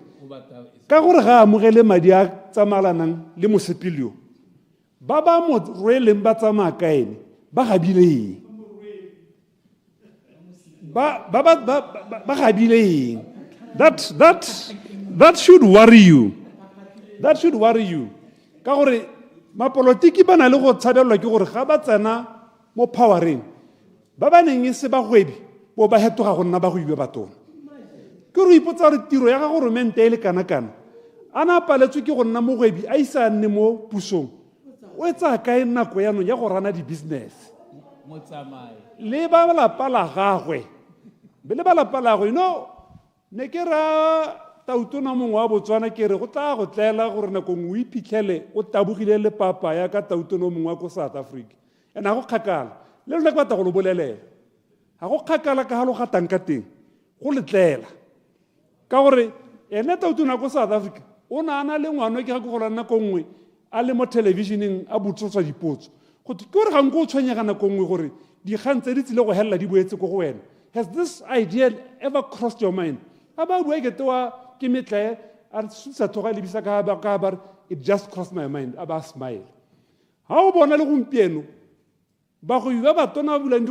Mugele Madia Tamalanang, Limosepilio. Baba Mot Relem Batama Kain, Bahabile. Bahabile. That should worry you. That should worry you. Kagore, ma politiki ba na le go tshabelwa ke gore ga ba tsena mo powering ba ba neng se ba gwebi bo ba hetoga go nna ba go ibe batona ke re ipotsa re tiro ya ga government e le kana kana ana paletswe ke go nna mo gwebi a isa nne mo pusong o etsa kae nako ya no ya go rana di business le ba la pala gagwe be le ba la pala go ne ke ra tautona mongwe wa Botswana ke re go tla go tlela gore nako ngwe iphitlhele o tabogile le papa ya ka tautona mongwe wa ko South Africa ena go kgakala le le batla go lo bolelela ga go kgakala ka halo ga tanka teng go letlela ka gore ene tautona ko South Africa o nana le ngwana ke ga go gola nako ngwe a le mo televisioneng a botsotswa dipotso go ke gore ga nko tshwenyega nako ngwe gore di gantse di tsile go hella di boetse go wena. Has this idea ever crossed your mind? About where get to it just crossed my mind. About smile. How about a piano? But you have a ton of land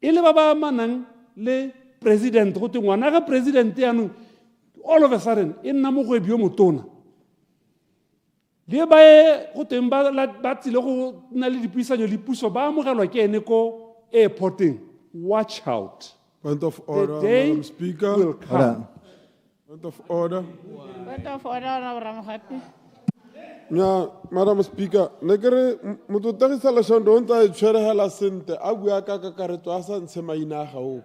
Il Baba Manang, le president, one president, all of a sudden, in Namuko Biomotona. Thereby, Hotemba, Batilo, Nali Pisa, Lipuso, Bamura, Neko, airporting. Watch out. Point of order, Madam Speaker. Will come. Point of order. Point of order, Yeah, Madam Speaker. Negere mututari salashon donta chere hala sente aguya kaka kareto asan semaina hao.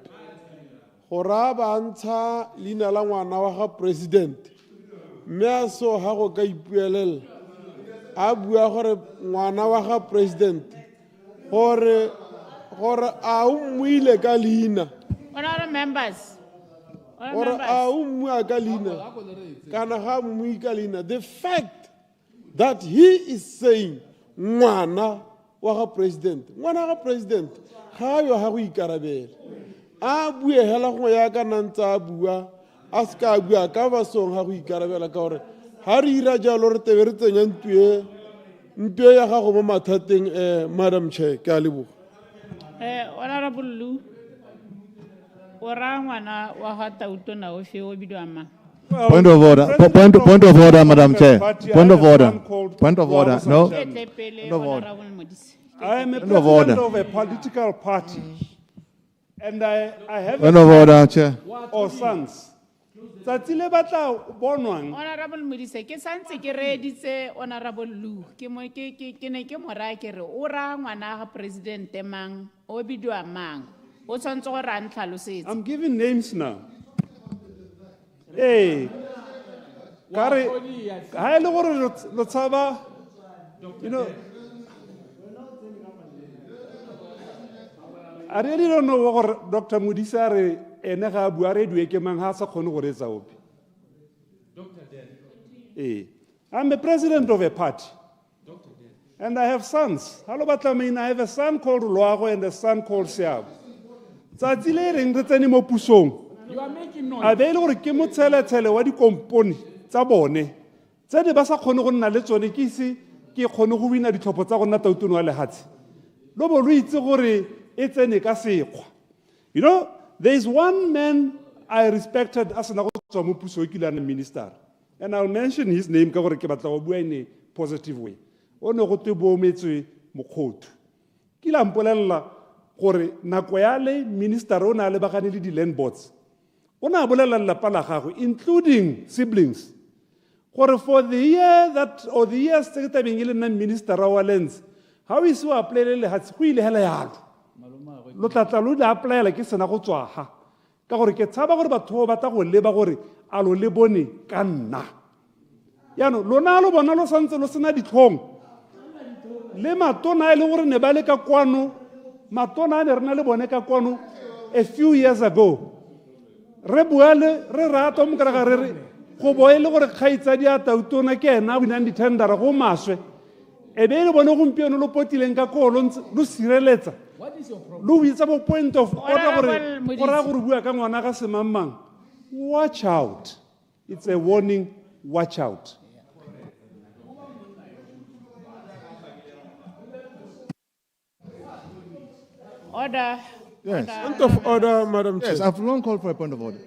Horaba anta lina la ngwana wa president. Mea so hago kai PLL. Aguya hore ngwana wa president. Hore mwile kalina. Honorable members. The fact that he is saying Mwana wa president, how you have ikarabel. Abu hela go ya ka nantsa bua aska bua ka ba song ha go ikarabela ka gore ha re ira jalo re tebe re tsenya ntwe ya ga go mo mathateng Madam Chair ke a leboga. Honorable Lu, Point of order. Point of order, Madam Chair. Point of order. Point of order. No. Point of order. I am a president of a political party, and I have point of order, Chair. Or sons. Honorable Modise, ke santse ke reditse Honorable Lu, ke ne ke mora ke re o ra ngwana ga president mang o bidwa mang o tshwantse go ra ntlhalosetse. I'm giving names now. Hey, Kare, ha ile gore lo tsaba, you know, I really don't know what Dr. Modise I'm a president of a party. And I have sons. Hello, but I mean, I have a son called 𝗨𝙗𝗠 and a son called 𝗕𝗪𝗠. Tsatsi le reng re tsene mo pusong. You are making noise. A be le gore ke motsheletshele wa dikompone tsa bone. Tse di ba sa kgone go nna le tsone ke ise ke kgone go wina ditlhopho tsa go nna tautone wa lehatshe. Lo bo lo itse gore e tsene ka sekgwa. You know, there is one man I respected as an minister. And I'll mention his name ka gore ke batla go bua in a positive way. O ne go te boometswe Mokgothu. Ke la mpolella gore nako ya le minister o na le bagane le di-land boards. O na bolela lelapa la gagwe, including siblings. Gore for the year that, or the years tse ke tabeng e le nna minister wa lands, how is o apply le hatsi go ile hela yalo. Lo tlatla lo le applyela ke sena go tswa ha. Ka gore ke tshaba gore batho ba ta go leba gore a lo le bone ka nna. Yaano lona lo bona lo santse lo sena ditlhong. Le matona le gore ne ba le ka kwano, matona ne rena le bone ka kwano a few years ago. Re buale re rata mo kra ga re go boele gore kgaitsadi a tautona ke ena o dinang dithendara go maswe. E be le bone gompieno lo potileng ka kolo lo sireletsa. What is your problem? Lo bitsa bo point of order gore bua ka ngwana ga semamang. Watch out. It's a warning. Watch out. Order. Yes. Point of order, Madam Chair. Yes, I've long called for a point of order.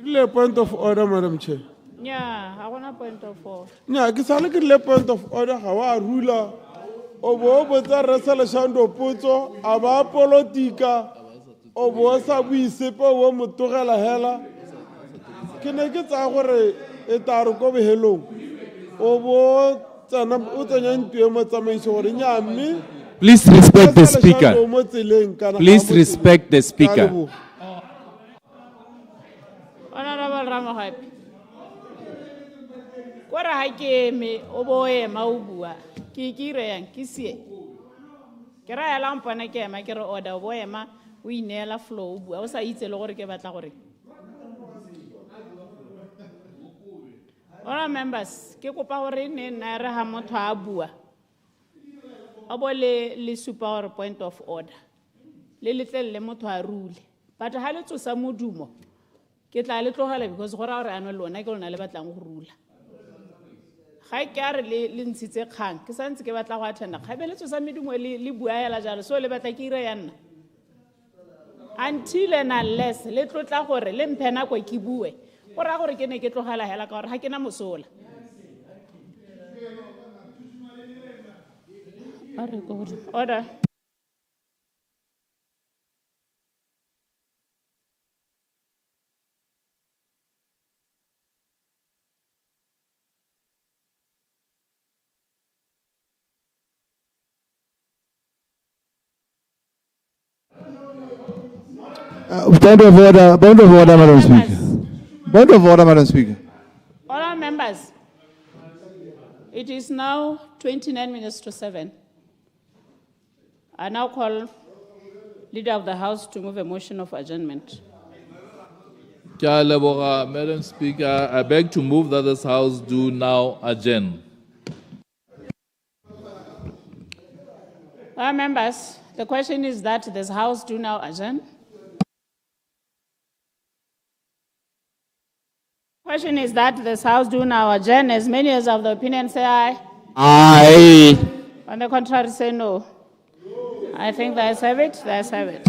Really, point of order, Madam Chair. Yeah, I want a point of order. Yeah, ke sale ke le point of order ga wa rula. O bo botsa resela shando potso, a ba politika. O bo sa buisepe o motogela hela. Ke ne ke tsa gore e taro go behelong. O bo tsana o tsanya ntwe mo tsamaiso gore nya mme. Please respect the speaker. Please respect the speaker. Honorable Ramohapi. Kora ha ke me o bo ema o bua. Ke re yang ke sie. Ke ra ya la mpana ke ema ke re order o bo ema o inela flow o bua o sa itse le gore ke batla gore. Ora members, ke kopa gore ne na re ha motho a bua. Le super point of order. Le le motho a rule. But ha le tsosa modumo. Ke tla le tlogela because go ra gore ano lona ke lona le batlang go rula. Ga ke are le ntshitse kgang ke santse ke batla go attenda ga be le tsosa medumo le bua yala jalo so le batla ke ire ya nna. Until and unless le tlotla gore le mphena go ke bue. Go ra gore ke ne ke tlogela hela ka gore ha ke na mosola. Order. Point of order, Madam Speaker. Point of order, Madam Speaker. All members, it is now 29 minutes to 7. I now call Leader of the House to move a motion of adjournment. Madam Speaker, I beg to move that this House do now adjourn. All members, the question is that this House do now adjourn. Question is that this House do now adjourn. As many as of the opinion say aye. Aye. On the contrary, say no. I think the ayes have it. The ayes have it.